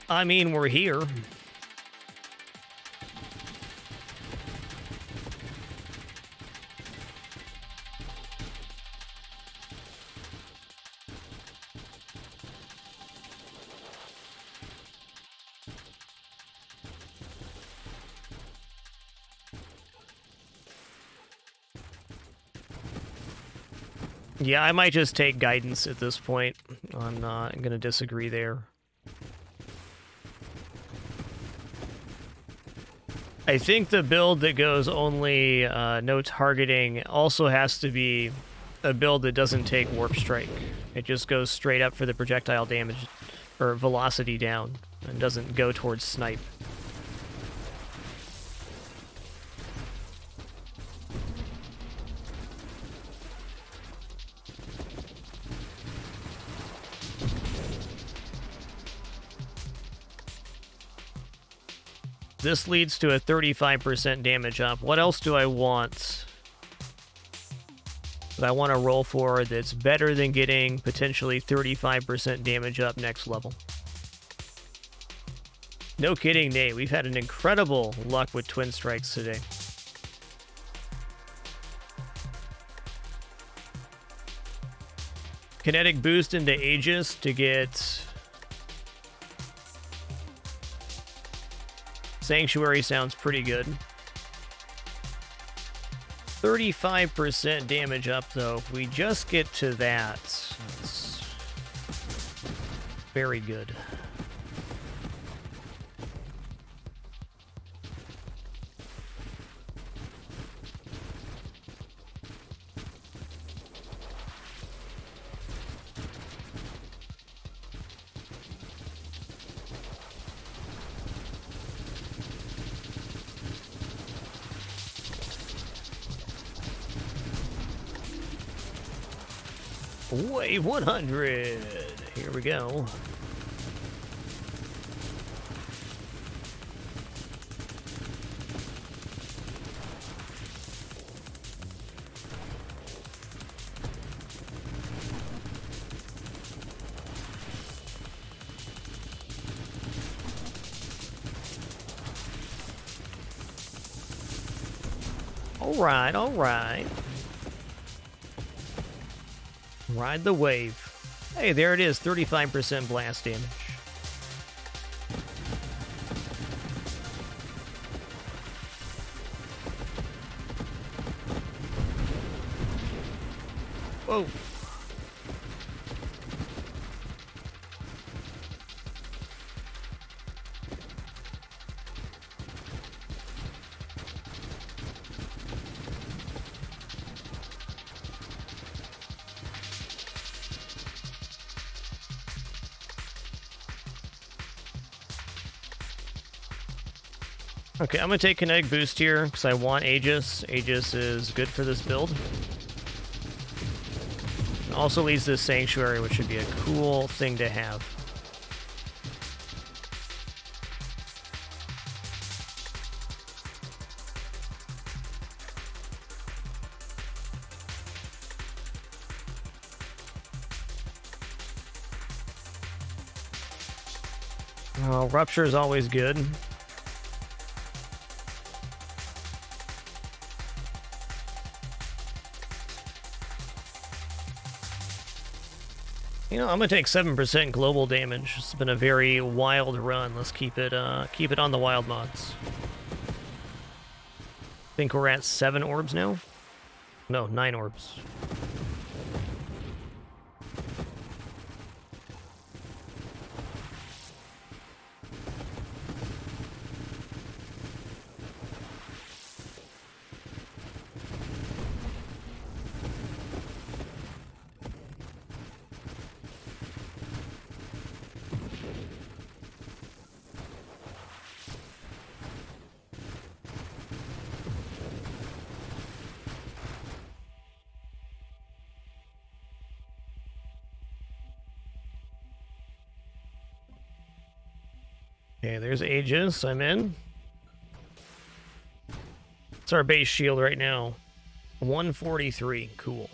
I mean, we're here. Yeah, I might just take guidance at this point. I'm not going to disagree there. I think the build that goes only no targeting also has to be a build that doesn't take Warp Strike. It just goes straight up for the projectile damage or velocity down and doesn't go towards snipe. This leads to a 35% damage up. What else do I want that I want to roll for that's better than getting potentially 35% damage up next level? No kidding, Nate. We've had an incredible luck with Twin Strikes today. Kinetic boost into Aegis to get... Sanctuary sounds pretty good. 35% damage up, though. If we just get to that, it's very good. Wave 100. Here we go. All right, all right. Ride the wave. Hey, there it is, 35% blast damage. Whoa. Okay, I'm going to take Kinetic Boost here because I want Aegis. Aegis is good for this build. It also leads to Sanctuary, which should be a cool thing to have. Oh, Rupture is always good. You know, I'm gonna take 7% global damage. It's been a very wild run. Let's keep it on the wild mods. I think we're at 7 orbs now. No, 9 orbs. Okay, there's Aegis. I'm in. It's our base shield right now. 143. Cool.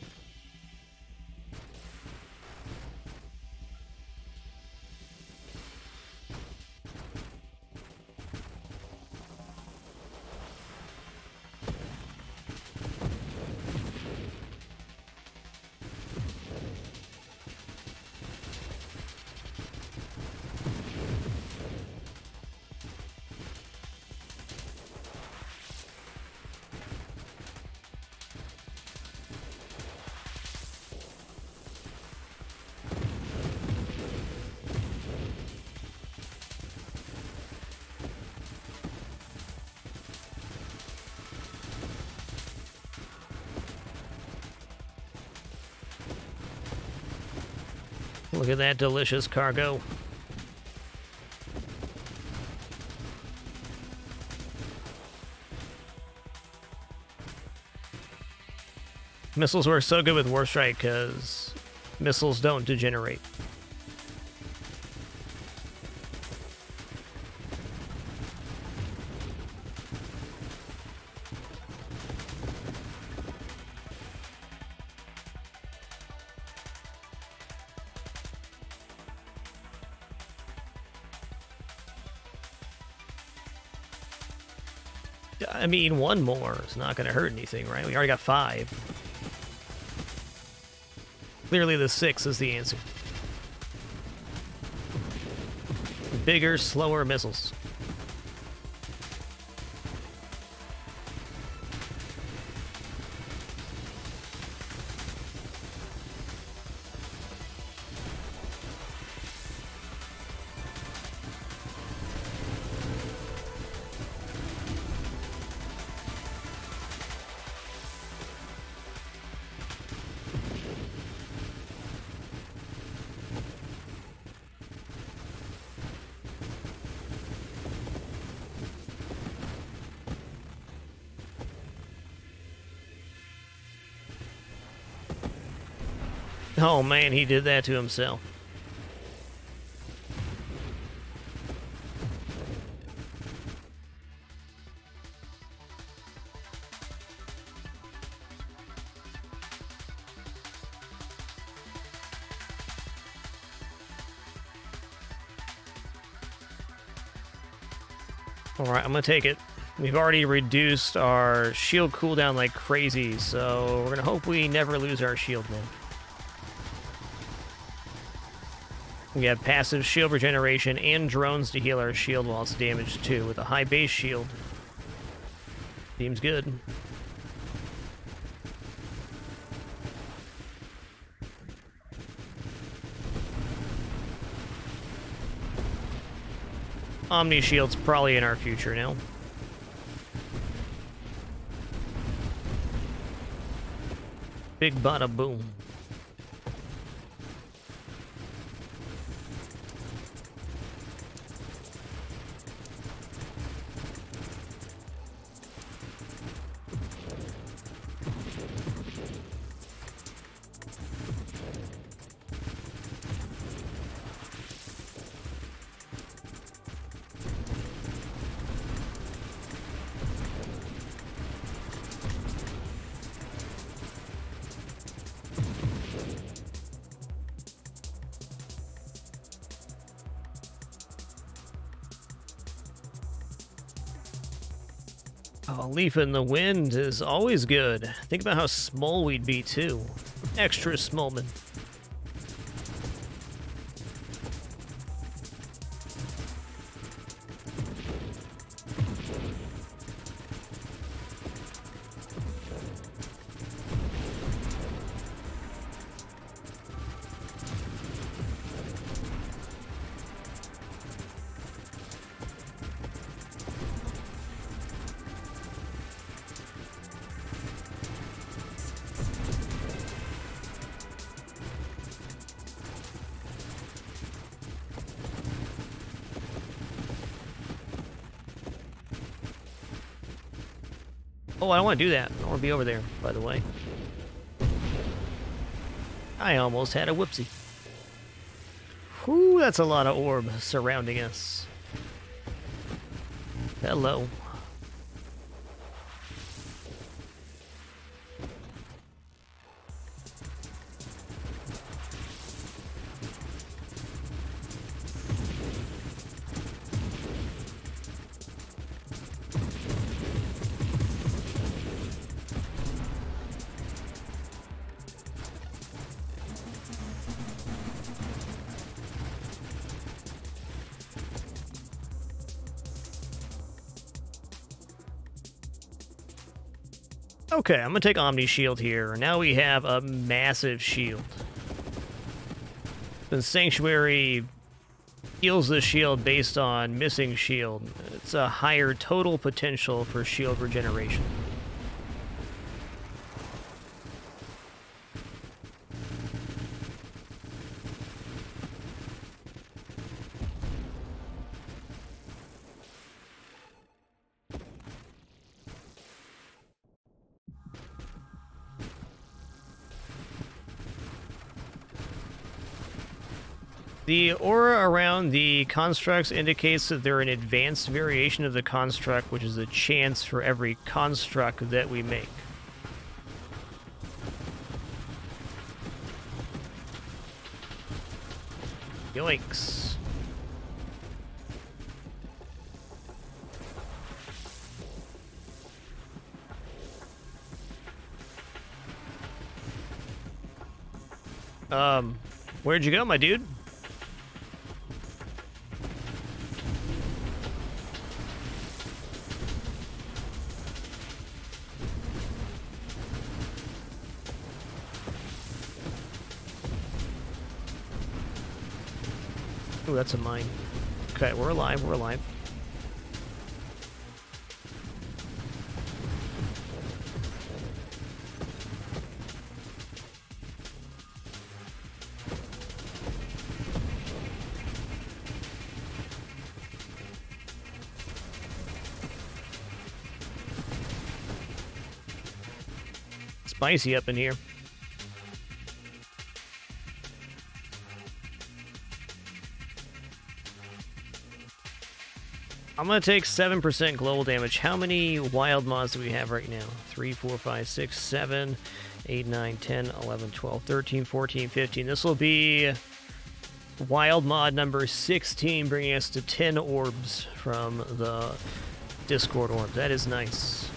Look at that delicious cargo. Missiles work so good with Warstrike because missiles don't degenerate. I mean, one more is not going to hurt anything, right? We already got 5. Clearly the 6 is the answer. Bigger, slower missiles. Oh man, he did that to himself. Alright, I'm gonna take it. We've already reduced our shield cooldown like crazy, so we're gonna hope we never lose our shield now. We have passive shield regeneration and drones to heal our shield while it's damaged too, with a high base shield. Seems good. Omni shield's probably in our future now. Big bada boom. Oh, leaf in the wind is always good. Think about how small we'd be, too. Extra smallman. Oh, I don't want to do that. I want to be over there, by the way. I almost had a whoopsie. Whew, that's a lot of orb surrounding us. Hello. Okay, I'm gonna take Omni Shield here. Now we have a massive shield. The Sanctuary heals the shield based on missing shield. It's a higher total potential for shield regeneration. The aura around the constructs indicates that they're an advanced variation of the construct, which is a chance for every construct that we make. Yoinks. Where'd you go, my dude? Ooh, that's a mine. Okay, we're alive, we're alive. Spicy up in here. I'm gonna take 7% global damage. How many wild mods do we have right now? 3, 4, 5, 6, 7, 8, 9, 10, 11, 12, 13, 14, 15. This will be wild mod number 16, bringing us to 10 orbs from the Discord orb. That is nice.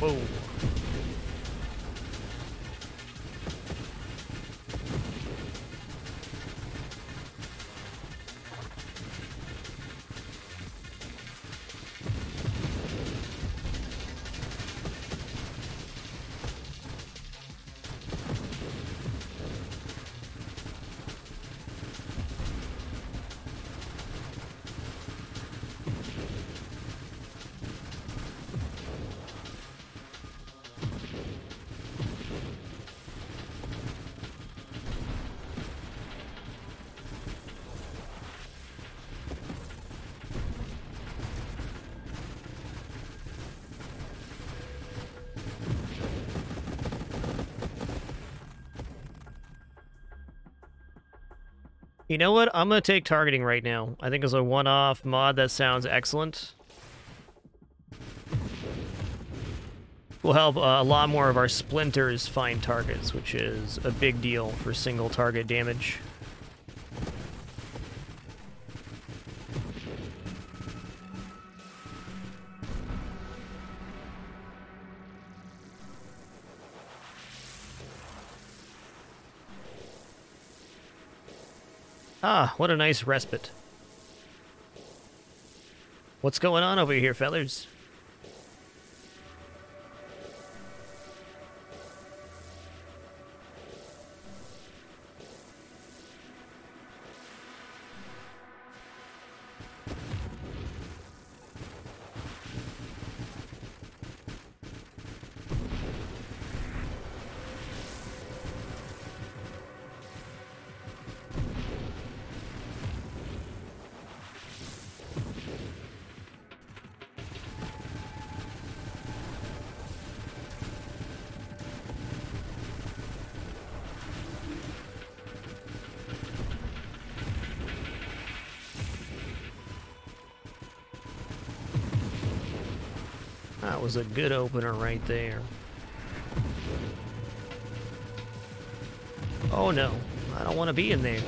Whoa. You know what? I'm going to take targeting right now. I think as a one-off mod, that sounds excellent. Will help a lot more of our splinters find targets, which is a big deal for single target damage. Ah, what a nice respite. What's going on over here, fellers? That was a good opener right there. Oh no, I don't want to be in there.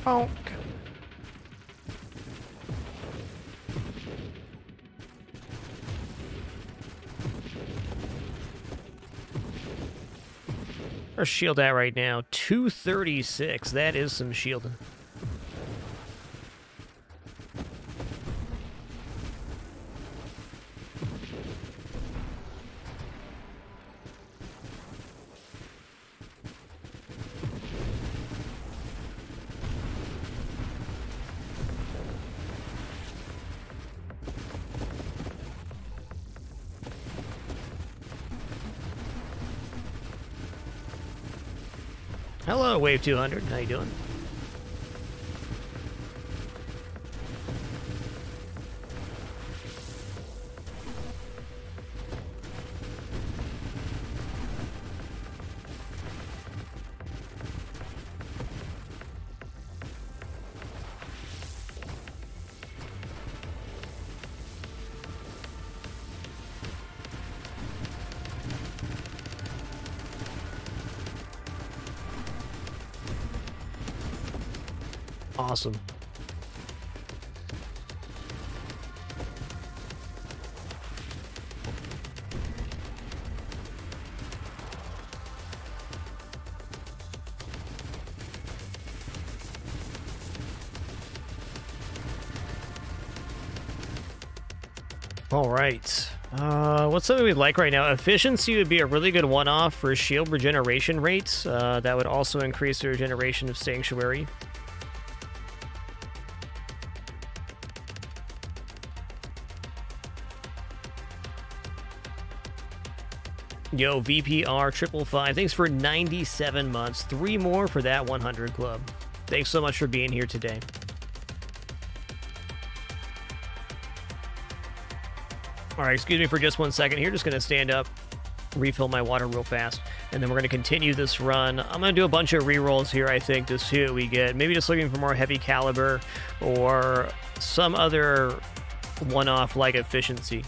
Oh. Our shield at right now, 236. That is some shielding. Hello, Wave 200. How you doing? Awesome. All right. What's something we'd like right now? Efficiency would be a really good one-off for shield regeneration rates. That would also increase the regeneration of Sanctuary. Yo, VPR 555, thanks for 97 months. 3 more for that 100 club. Thanks so much for being here today. All right, excuse me for just 1 second here. Just going to stand up, refill my water real fast, and then we're going to continue this run. I'm going to do a bunch of rerolls here, I think, to see what we get. Maybe just looking for more heavy caliber or some other one-off like efficiency.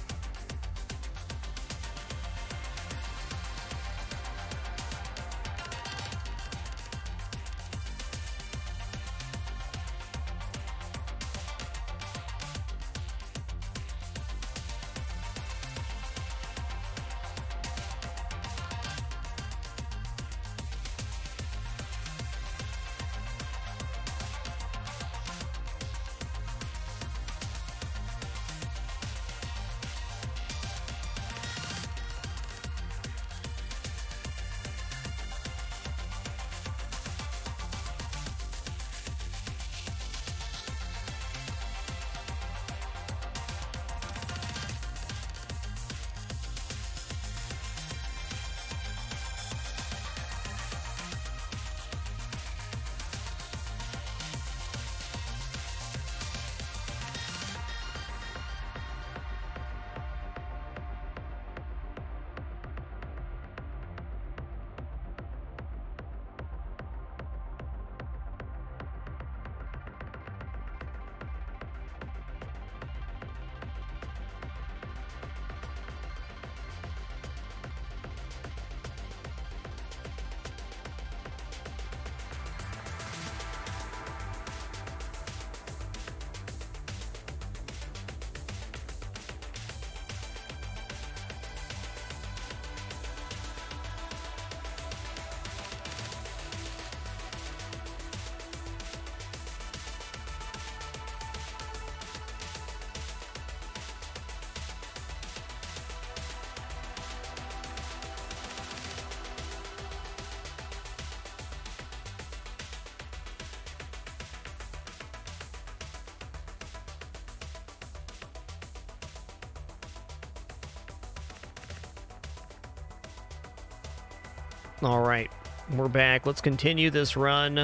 All right, we're back. Let's continue this run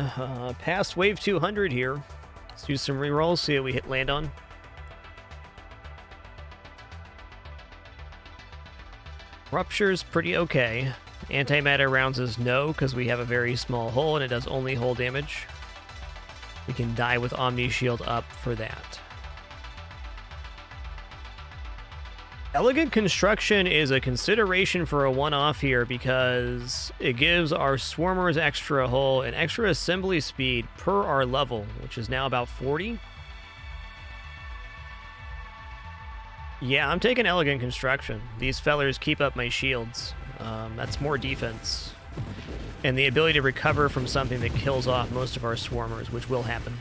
past Wave 200 here. Let's do some rerolls, see what we land on. Rupture's pretty okay. Antimatter rounds is no, because we have a very small hole and it does only hull damage. We can die with Omni Shield up for that. Elegant Construction is a consideration for a one-off here because it gives our Swarmers extra hull and extra assembly speed per our level, which is now about 40. Yeah, I'm taking Elegant Construction. These fellers keep up my shields. That's more defense. And the ability to recover from something that kills off most of our swarmers, which will happen.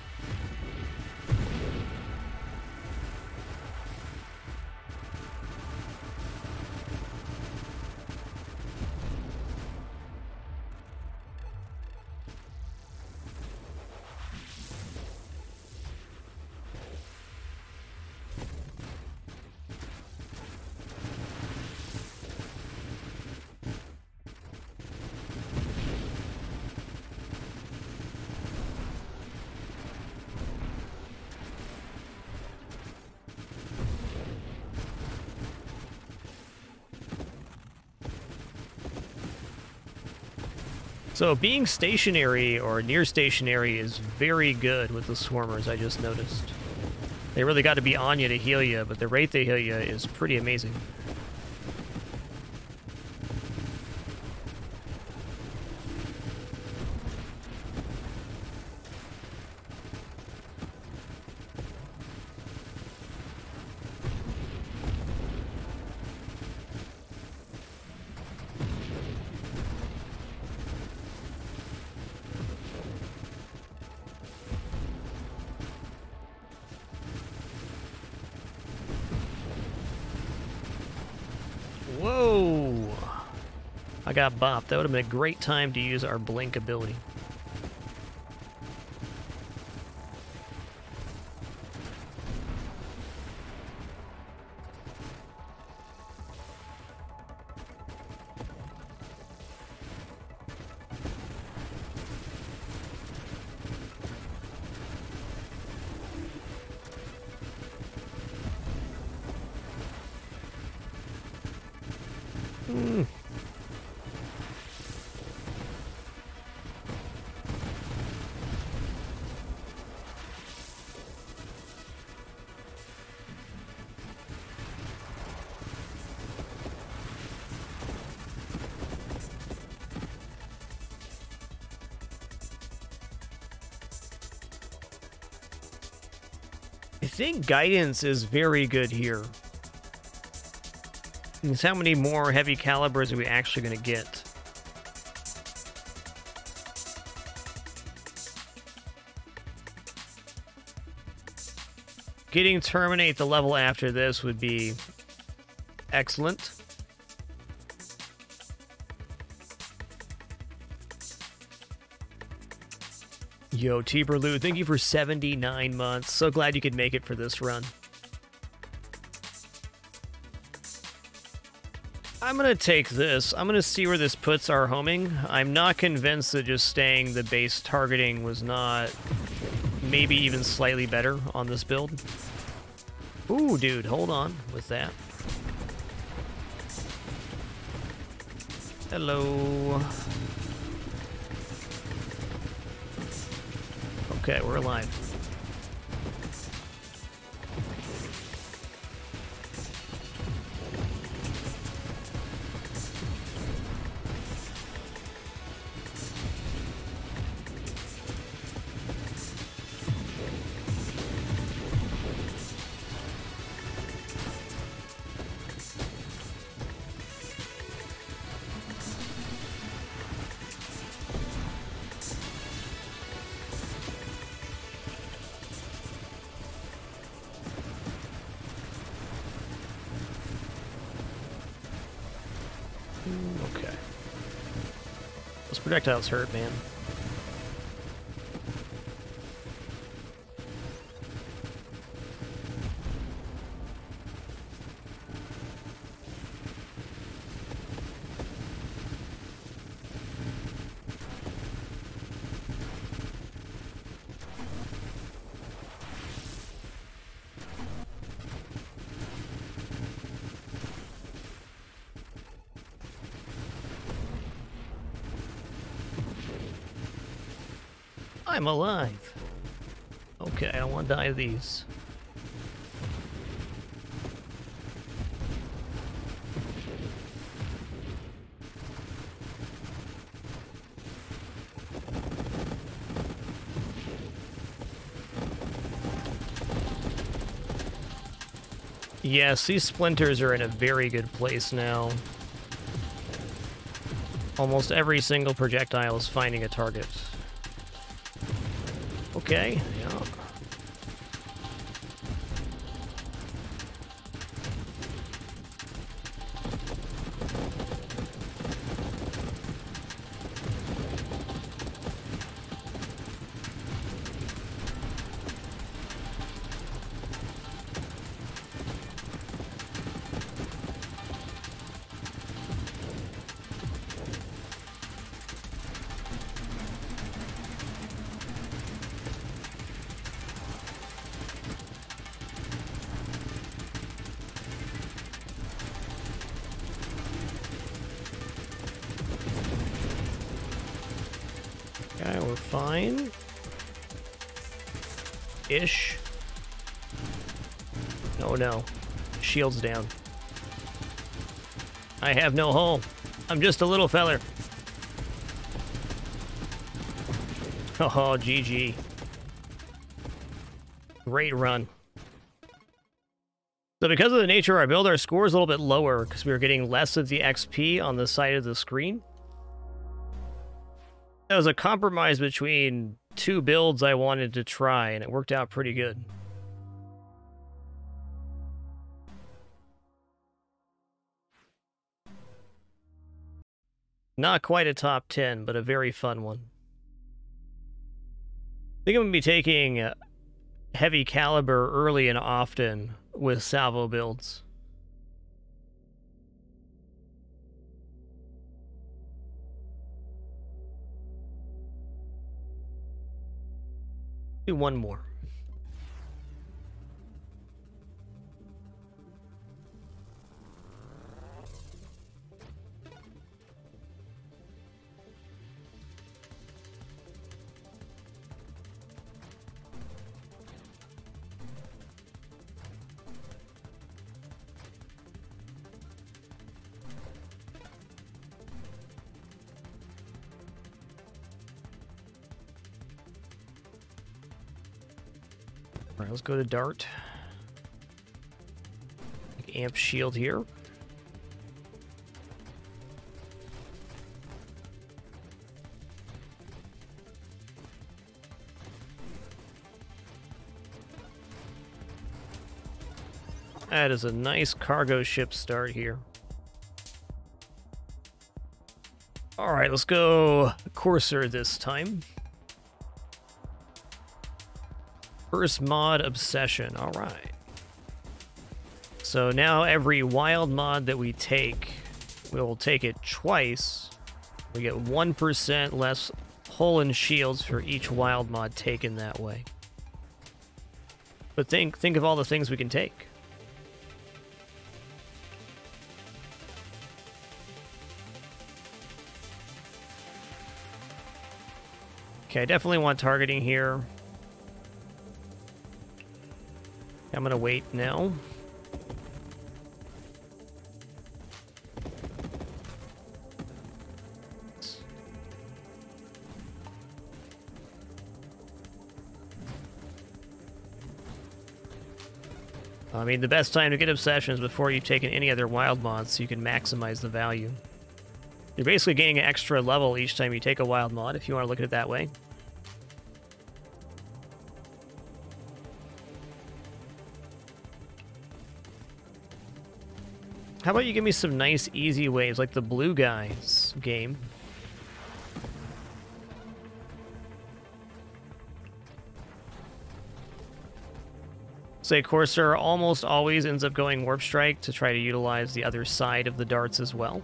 So being stationary or near stationary is very good with the swarmers, I just noticed. They really got to be on you to heal you, but the rate they heal you is pretty amazing. Whoa! I got bopped. That would have been a great time to use our blink ability. I think guidance is very good here. It's how many more heavy calibers are we actually going to get? Getting Terminate the level after this would be excellent. Yo, Tiberlu, thank you for 79 months. So glad you could make it for this run. I'm going to take this. I'm going to see where this puts our homing. I'm not convinced that just staying the base targeting was not maybe even slightly better on this build. Ooh, dude, hold on with that. Hello. Okay, we're alive. Okay. Those projectiles hurt, man. I'm alive. Okay, I don't want to die of these. Yes, these splinters are in a very good place now. Almost every single projectile is finding a target. Okay, yeah. Okay, we're fine. Ish. Oh no. Shield's down. I have no hull. I'm just a little feller. Oh, GG. Great run. So because of the nature of our build, our score is a little bit lower because we were getting less of the XP on the side of the screen. That was a compromise between two builds I wanted to try, and it worked out pretty good. Not quite a top 10, but a very fun one. I think I'm going to be taking heavy caliber early and often with salvo builds. Do one more. All right, let's go to Dart. Amp shield here. That is a nice cargo ship start here. All right, let's go Courser this time. First mod, Obsession. All right. So now every wild mod that we take, we'll take it twice. We get 1% less hull and shields for each wild mod taken that way. But think of all the things we can take. Okay, I definitely want targeting here. I'm gonna wait now. I mean, the best time to get Obsession is before you've taken any other wild mods, so you can maximize the value. You're basically getting an extra level each time you take a wild mod, if you want to look at it that way. How about you give me some nice, easy waves, like the Blue Guys game? Say Courser almost always ends up going Warp Strike to try to utilize the other side of the darts as well.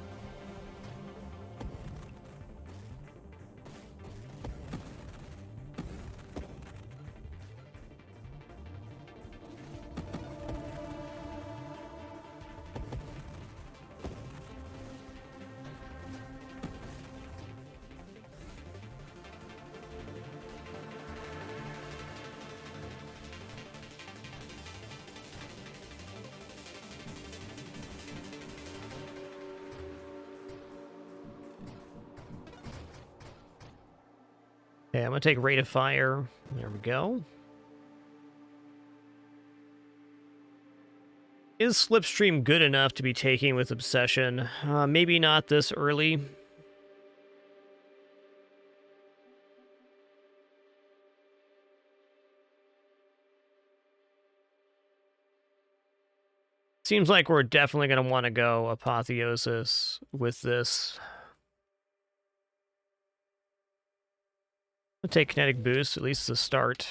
Okay, I'm going to take Rate of Fire. There we go. Is Slipstream good enough to be taking with Obsession? Maybe not this early. Seems like we're definitely going to want to go Apotheosis with this. I'll take Kinetic Boost, at least to start.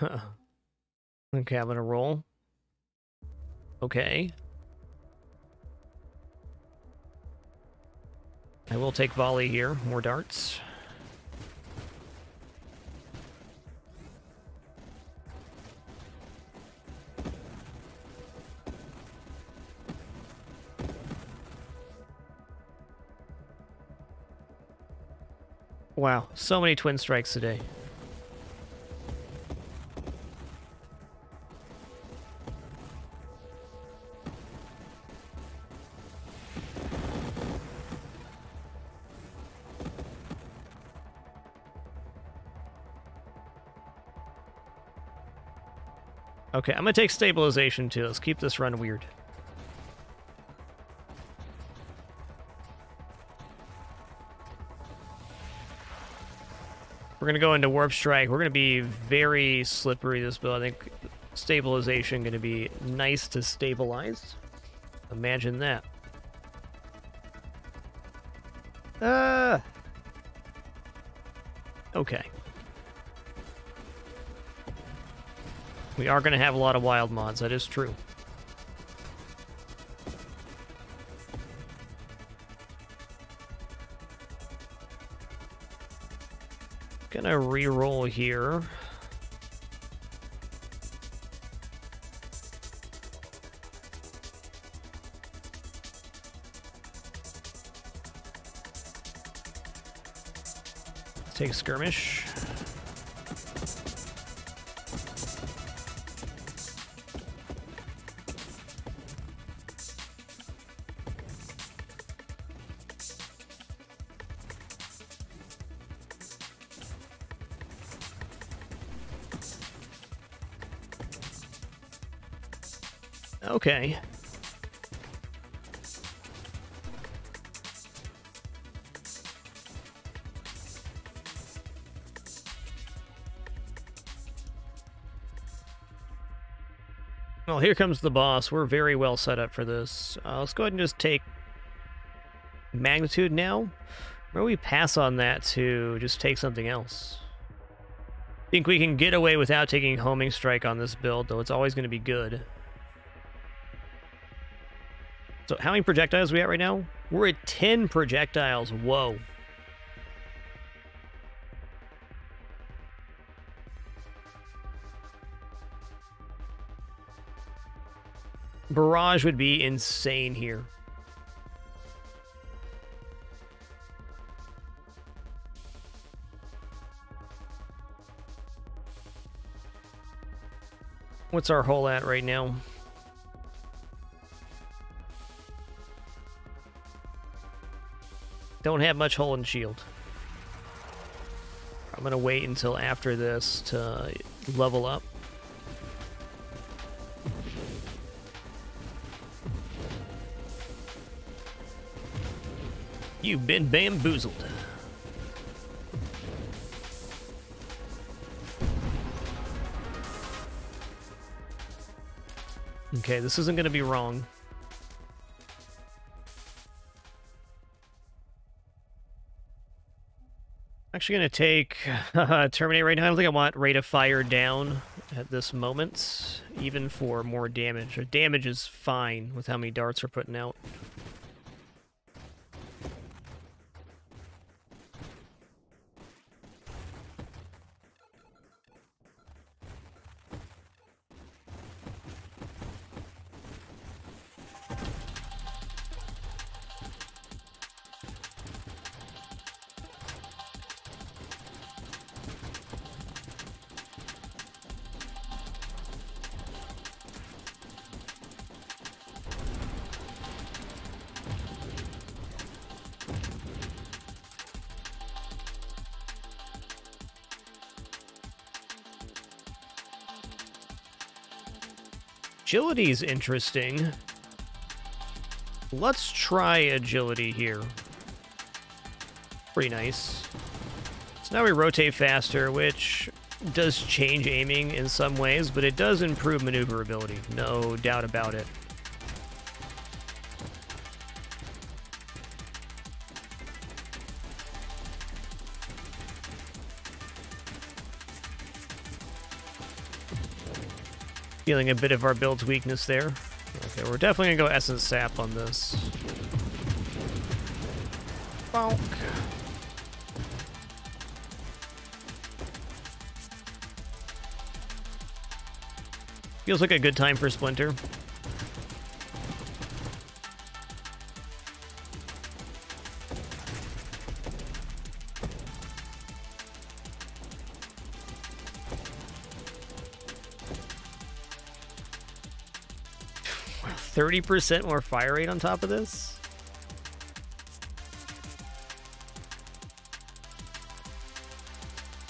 Okay, I'm going to roll. Okay. I will take volley here. More darts. Wow, so many twin strikes today. Okay, I'm gonna take stabilization too. Let's keep this run weird. We're gonna go into Warp Strike. We're gonna be very slippery this build. I think stabilization gonna be nice to stabilize. Imagine that. Okay. We are going to have a lot of wild mods, that is true. Gonna re-roll here. Let's take a skirmish. Okay. Well, here comes the boss. We're very well set up for this. Let's go ahead and just take Magnitude now. Or we pass on that to just take something else. I think we can get away without taking Homing Strike on this build, though it's always going to be good. So how many projectiles are we at right now? We're at 10 projectiles. Whoa. Barrage would be insane here. What's our hull at right now? Don't have much hull and shield. I'm gonna wait until after this to level up. You've been bamboozled. Okay, this isn't gonna be wrong. Actually going to take Terminate right now. I don't think I want Rate of Fire down at this moment, even for more damage. Damage is fine with how many darts we're putting out. Agility's interesting. Let's try agility here. Pretty nice. So now we rotate faster, which does change aiming in some ways, but it does improve maneuverability, no doubt about it. Feeling a bit of our build's weakness there. Okay, we're definitely gonna go Essence Sap on this. Bonk. Feels like a good time for Splinter. Wow, 30% more fire rate on top of this?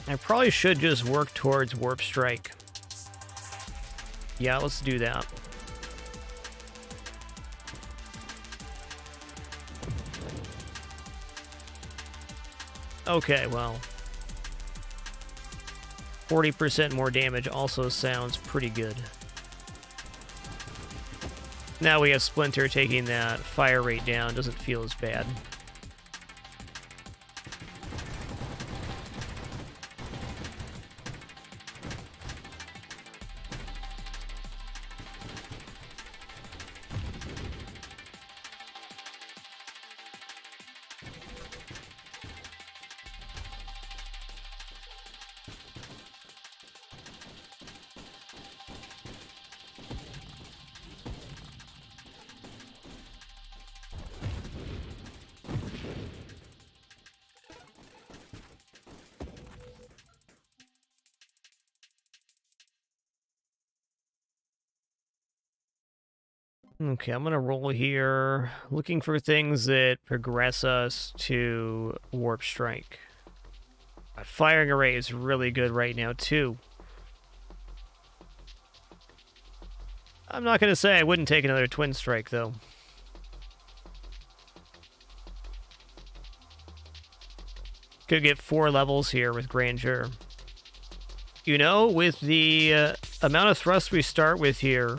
I probably should just work towards Warp Strike. Yeah, let's do that. Okay, well. 40% more damage also sounds pretty good. Now we have Splinter taking that fire rate down. Doesn't feel as bad. Okay, I'm gonna roll here, looking for things that progress us to Warp Strike. Firing Array is really good right now, too. I'm not gonna say I wouldn't take another Twin Strike, though. Could get 4 levels here with Grandeur. You know, with the amount of thrust we start with here,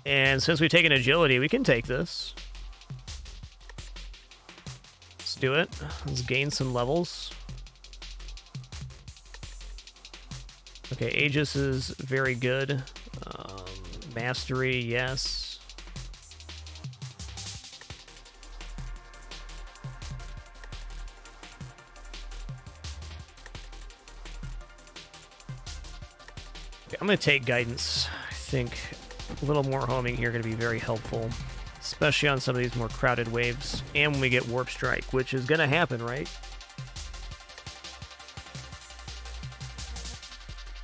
and since we take an Agility, we can take this. Let's do it. Let's gain some levels. Okay, Aegis is very good. Mastery, yes. Okay, I'm going to take Guidance. I think a little more homing here going to be very helpful, especially on some of these more crowded waves, and when we get Warp Strike, which is going to happen, right?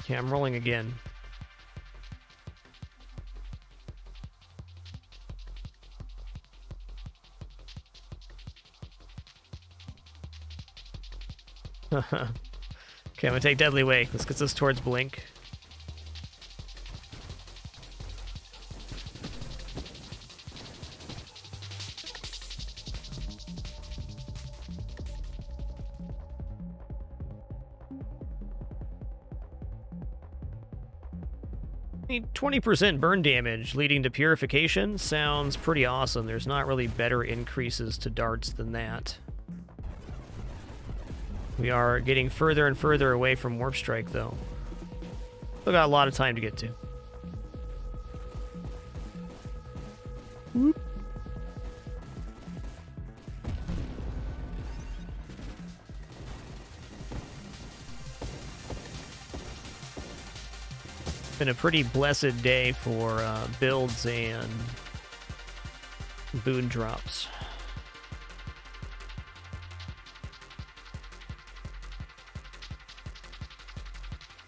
Okay, I'm rolling again. Okay, I'm going to take Deadly Wake. This gets us towards Blink. I mean, 20% burn damage leading to Purification sounds pretty awesome. There's not really better increases to darts than that. We are getting further and further away from Warp Strike, though. Still got a lot of time to get to. Whoop. Been a pretty blessed day for builds and boon drops.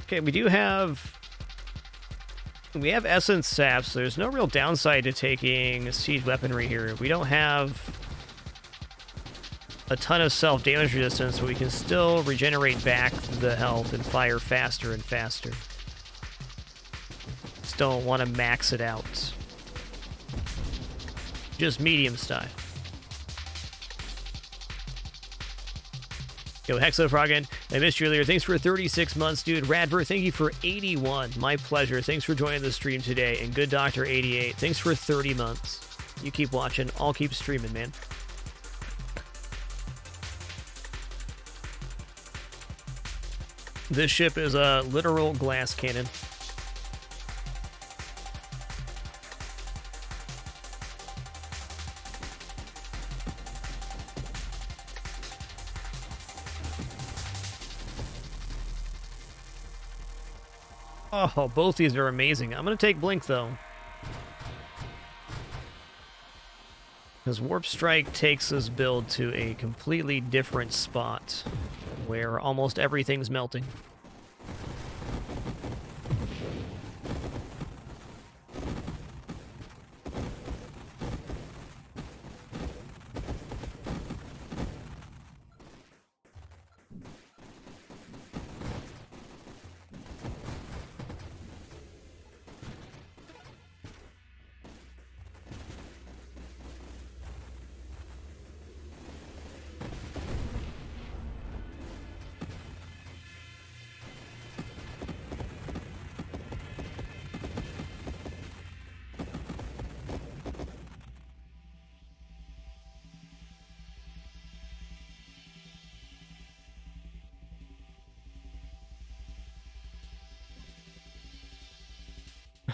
Okay, we have Essence Sap, so there's no real downside to taking Siege Weaponry here. We don't have a ton of self-damage resistance, but we can still regenerate back the health and fire faster and faster. Just don't want to max it out. Just medium style. Yo, Hexafrogin, I missed you earlier. Thanks for 36 months, dude. Radver, thank you for 81. My pleasure. Thanks for joining the stream today. And Good Doctor 88, thanks for 30 months. You keep watching. I'll keep streaming, man. This ship is a literal glass cannon. Oh, both these are amazing. I'm going to take Blink, though. Because Warp Strike takes this build to a completely different spot where almost everything's melting.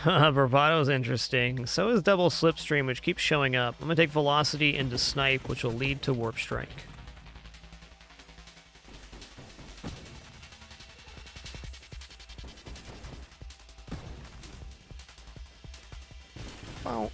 Bravado's interesting. So is Double Slipstream, which keeps showing up. I'm going to take Velocity into Snipe, which will lead to Warp Strike. Bonk.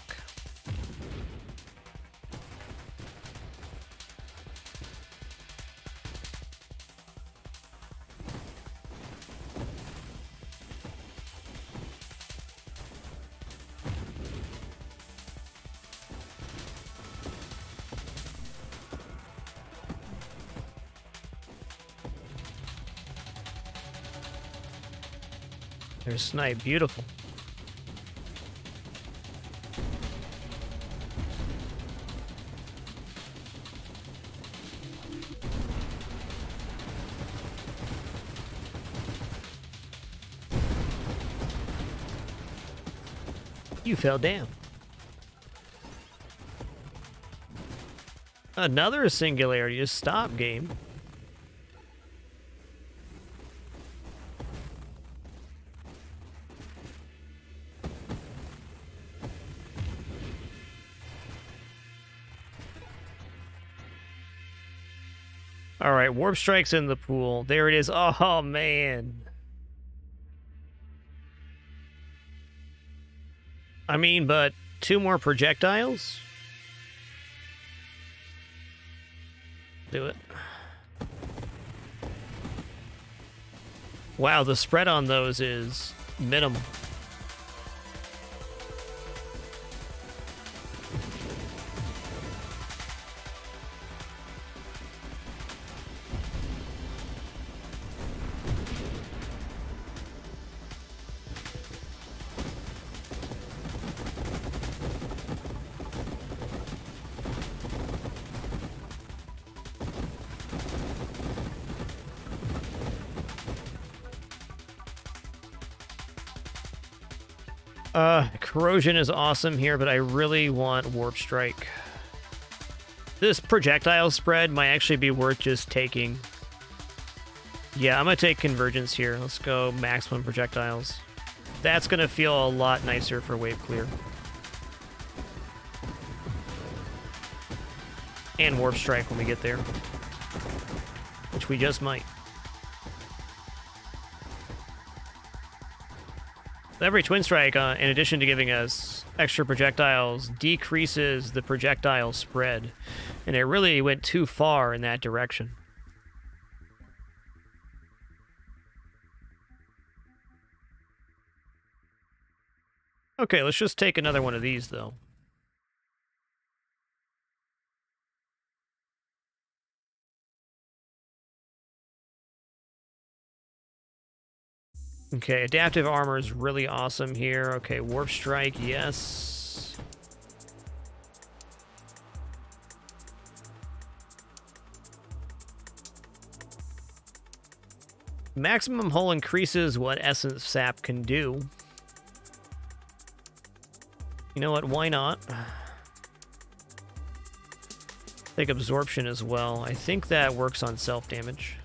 There's Snipe, beautiful. You fell down. Another singularity. Just stop, game. All right, Warp Strike's in the pool. There it is. Oh, man. I mean, but 2 more projectiles? Do it. Wow, the spread on those is minimal. Corrosion is awesome here, but I really want Warp Strike. This projectile spread might actually be worth just taking. Yeah, I'm going to take Convergence here. Let's go maximum projectiles. That's going to feel a lot nicer for wave clear. And Warp Strike when we get there. Which we just might. Every Twin Strike, in addition to giving us extra projectiles, decreases the projectile spread. And it really went too far in that direction. Okay, let's just take another one of these, though. Okay, adaptive armor is really awesome here. Okay, Warp Strike, yes. Maximum hull increases what essence sap can do. You know what? Why not? Take absorption as well. I think that works on self-damage.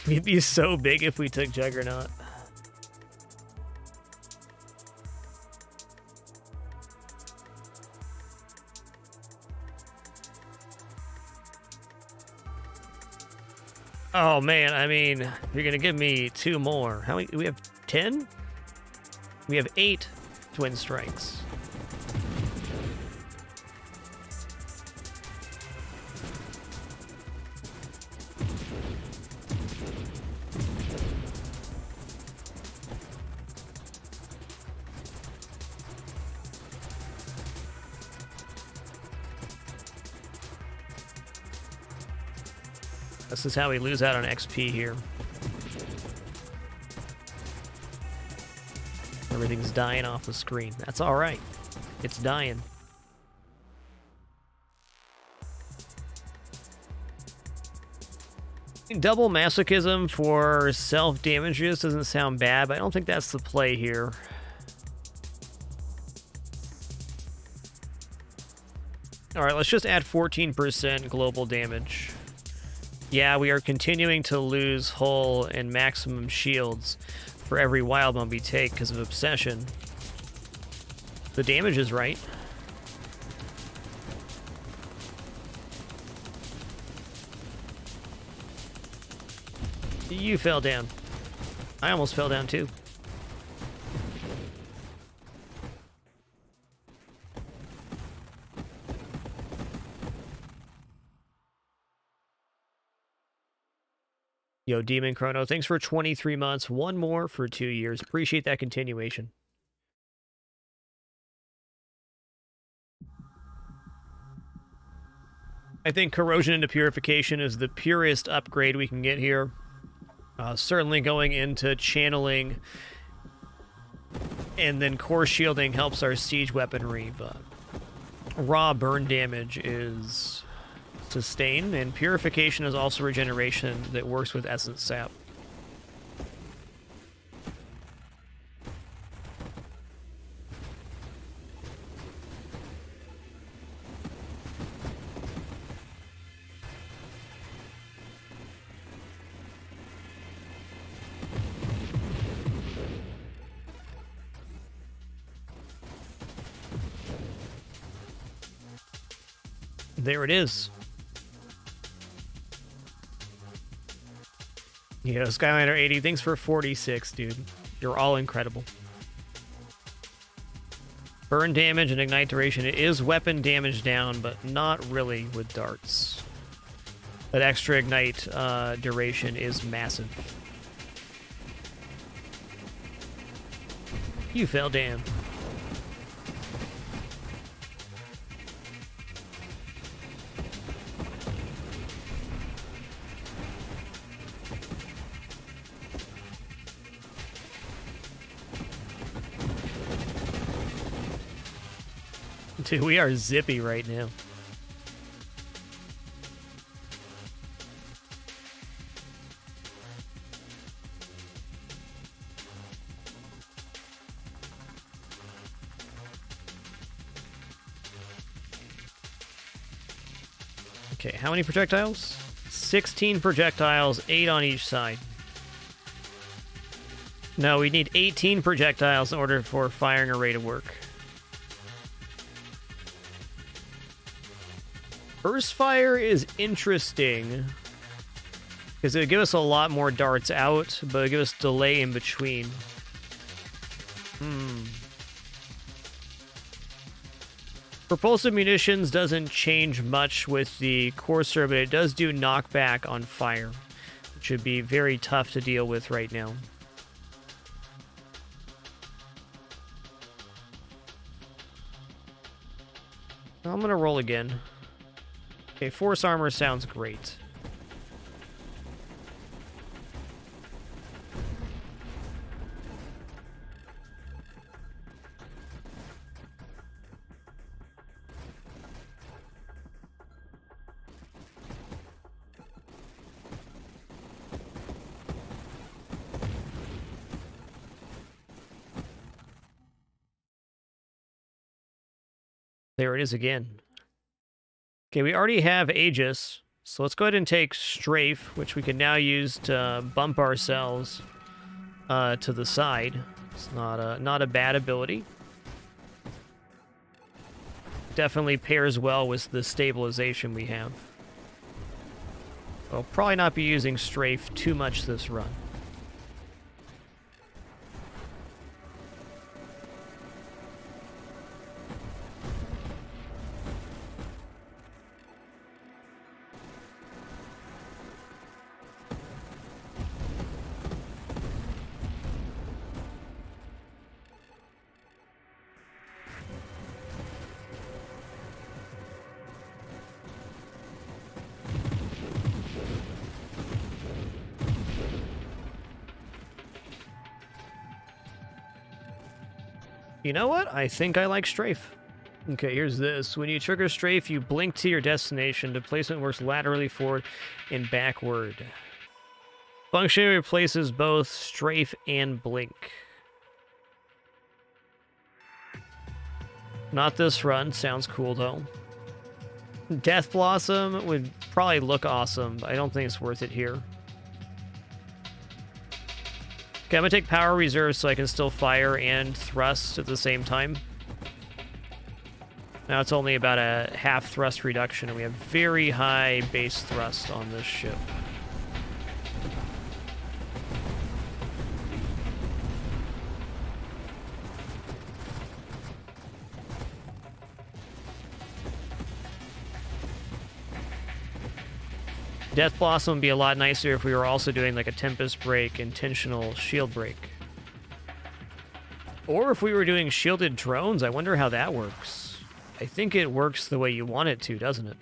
We'd be so big if we took Juggernaut. Oh man, I mean, you're gonna give me 2 more. How many? We have 10? We have 8 twin strikes. This is how we lose out on XP here. Everything's dying off the screen. That's all right. It's dying. Double masochism for self-damages doesn't sound bad, but I don't think that's the play here. All right, let's just add 14% global damage. Yeah, we are continuing to lose hull and maximum shields for every wild bomb we take because of obsession. The damage is right. You fell down. I almost fell down too. Yo, Demon Chrono, thanks for 23 months. 1 more for 2 years. Appreciate that continuation. I think Corrosion into Purification is the purest upgrade we can get here. Certainly going into Channeling and then Core Shielding helps our siege weaponry, but raw burn damage is sustain, and Purification is also regeneration that works with Essence Sap. There it is. Yeah, Skyliner 80, thanks for 46, dude. You're all incredible. Burn damage and ignite duration. It is weapon damage down, but not really with darts. That extra ignite duration is massive. You fell down. Dude, we are zippy right now. Okay, how many projectiles? 16 projectiles, 8 on each side. No, we need 18 projectiles in order for firing array to work. Burst fire is interesting because it would give us a lot more darts out, but it would give us delay in between. Propulsive munitions doesn't change much with the Courser, but it does do knockback on fire, which would be very tough to deal with right now. I'm gonna roll again. Okay, Force Armor sounds great. There it is again. Okay, we already have Aegis, so let's go ahead and take Strafe, which we can now use to bump ourselves to the side. It's not a bad ability. Definitely pairs well with the stabilization we have. I'll probably not be using Strafe too much this run. You know what? I think I like Strafe. Okay, here's this. When you trigger Strafe, you blink to your destination. The placement works laterally forward and backward. Function replaces both Strafe and Blink. Not this run. Sounds cool, though. Death Blossom would probably look awesome, but I don't think it's worth it here. Okay, I'm going to take Power Reserve so I can still fire and thrust at the same time. Now it's only about a half thrust reduction, and we have very high base thrust on this ship. Death Blossom would be a lot nicer if we were also doing like a Tempest Break, intentional shield break. Or if we were doing shielded drones, I wonder how that works. I think it works the way you want it to, doesn't it?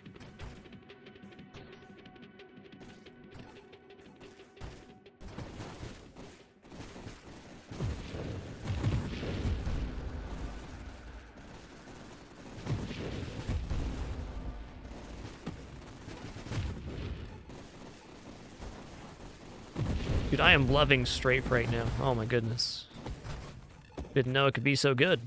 Dude, I am loving Strafe right now. Oh my goodness. Didn't know it could be so good.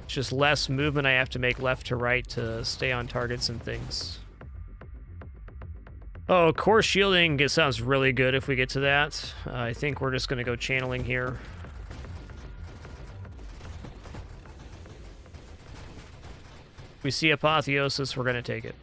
It's just less movement I have to make left to right to stay on targets and things. Oh, core shielding, it sounds really good if we get to that. I think we're just going to go channeling here. If we see Apotheosis, we're going to take it.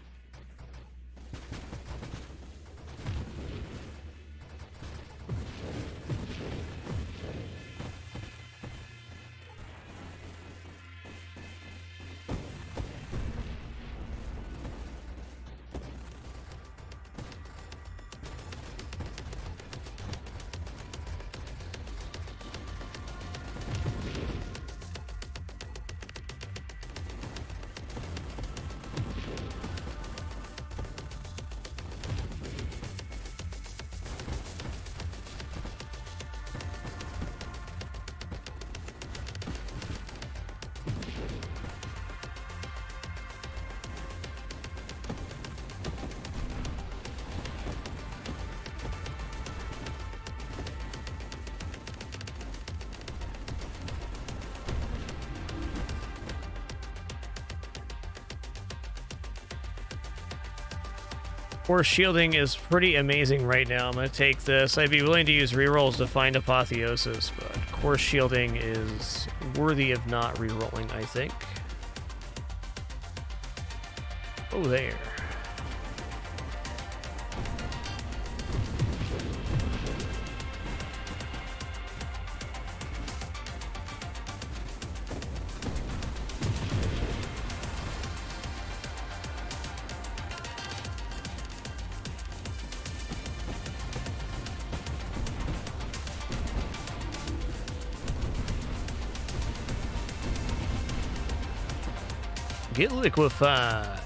Core shielding is pretty amazing right now. I'm going to take this. I'd be willing to use rerolls to find Apotheosis, but core shielding is worthy of not rerolling, I think. Oh, there. Get liquefied.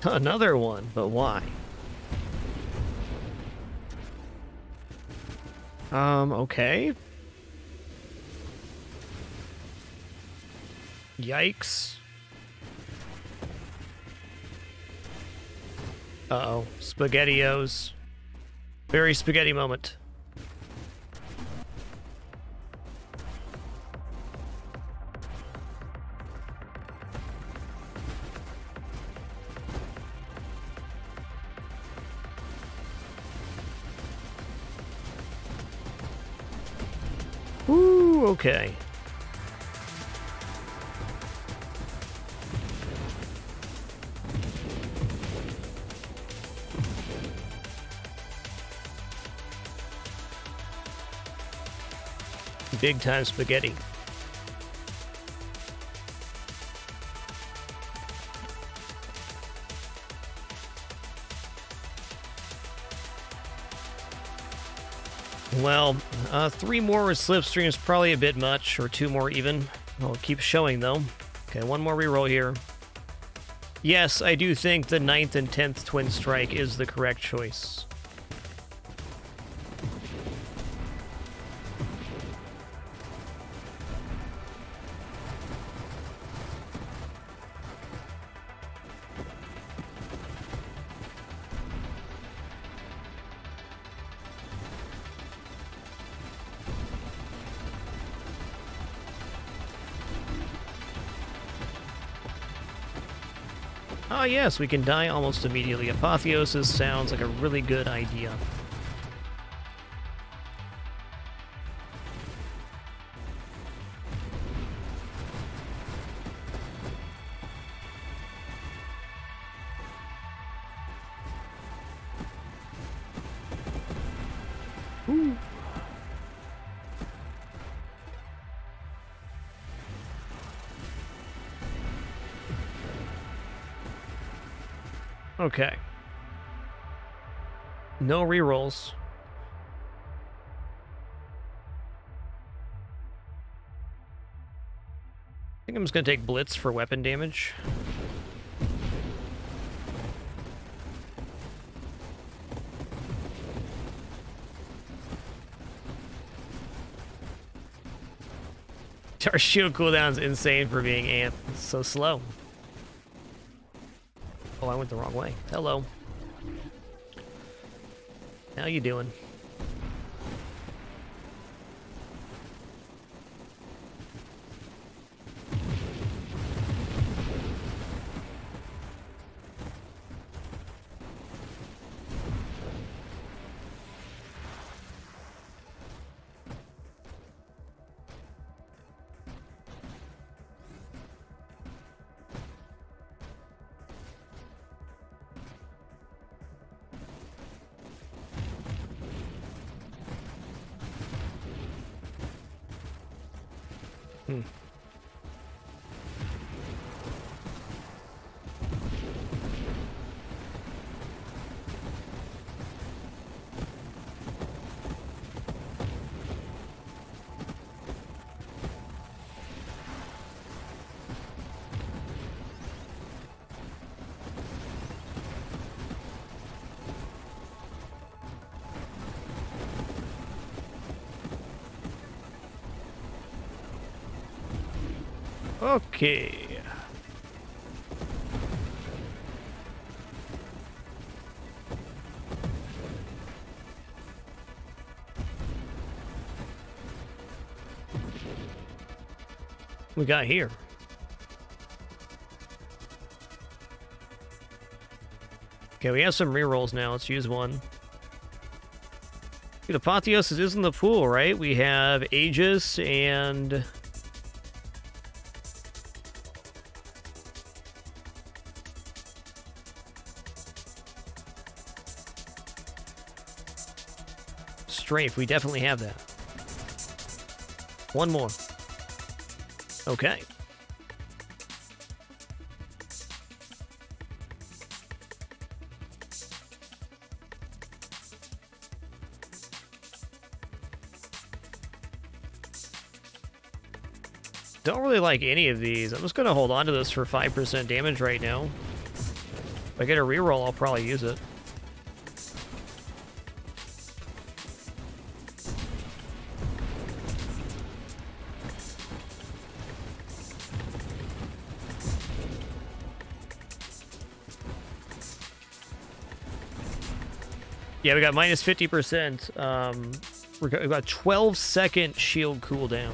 Another one, but why? Okay. Yikes. Uh-oh. SpaghettiOs. Very spaghetti moment. Ooh, okay. Big time spaghetti. Well, 3 more with Slipstream is probably a bit much, or 2 more even. I'll keep showing though. Okay, 1 more reroll here. Yes, I do think the 9th and 10th Twin Strike is the correct choice. Ah, yes, we can die almost immediately. Apotheosis sounds like a really good idea. Ooh. Okay. No rerolls. I think I'm just gonna take Blitz for weapon damage. Our shield cooldown's insane for being Ant. It's so slow. Oh, I went the wrong way. Hello. How you doing? Okay. We got here. Okay, we have some rerolls now. Let's use one. Dude, Apotheosis is in the pool, right? We have Aegis and... Strafe, we definitely have that. One more. Okay. Don't really like any of these. I'm just going to hold on to this for 5% damage right now. If I get a reroll, I'll probably use it. Yeah, we got minus 50%. We got 12-second shield cooldown.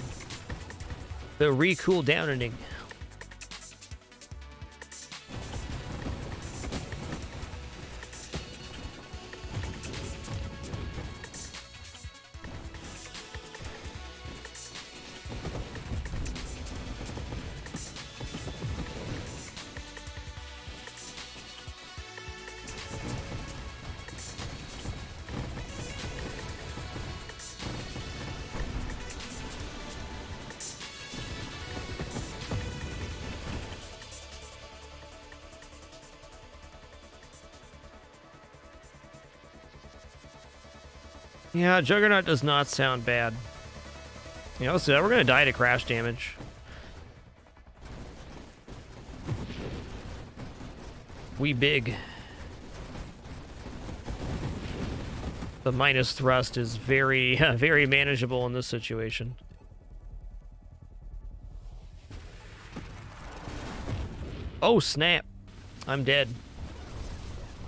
The re-cooldowning. Yeah, Juggernaut does not sound bad. You know, so we're gonna die to crash damage. We big. The minus thrust is very, very manageable in this situation. Oh, snap. I'm dead.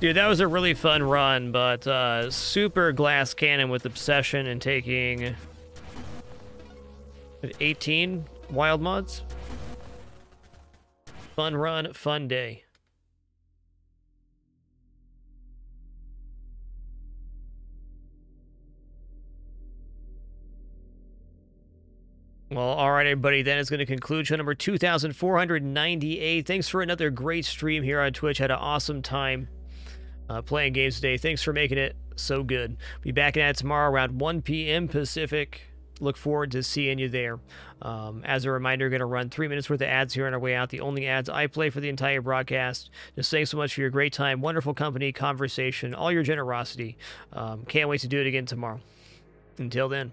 Dude, that was a really fun run, but super glass cannon with obsession and taking 18 wild mods. Fun run, fun day. Well, all right, everybody, that is going to conclude show number 2498. Thanks for another great stream here on Twitch. Had an awesome time playing games today. Thanks for making it so good. Be back at it tomorrow around 1 p.m. Pacific. Look forward to seeing you there. As a reminder, going to run 3 minutes worth of ads here on our way out. The only ads I play for the entire broadcast. Just thanks so much for your great time, wonderful company, conversation, all your generosity. Can't wait to do it again tomorrow. Until then.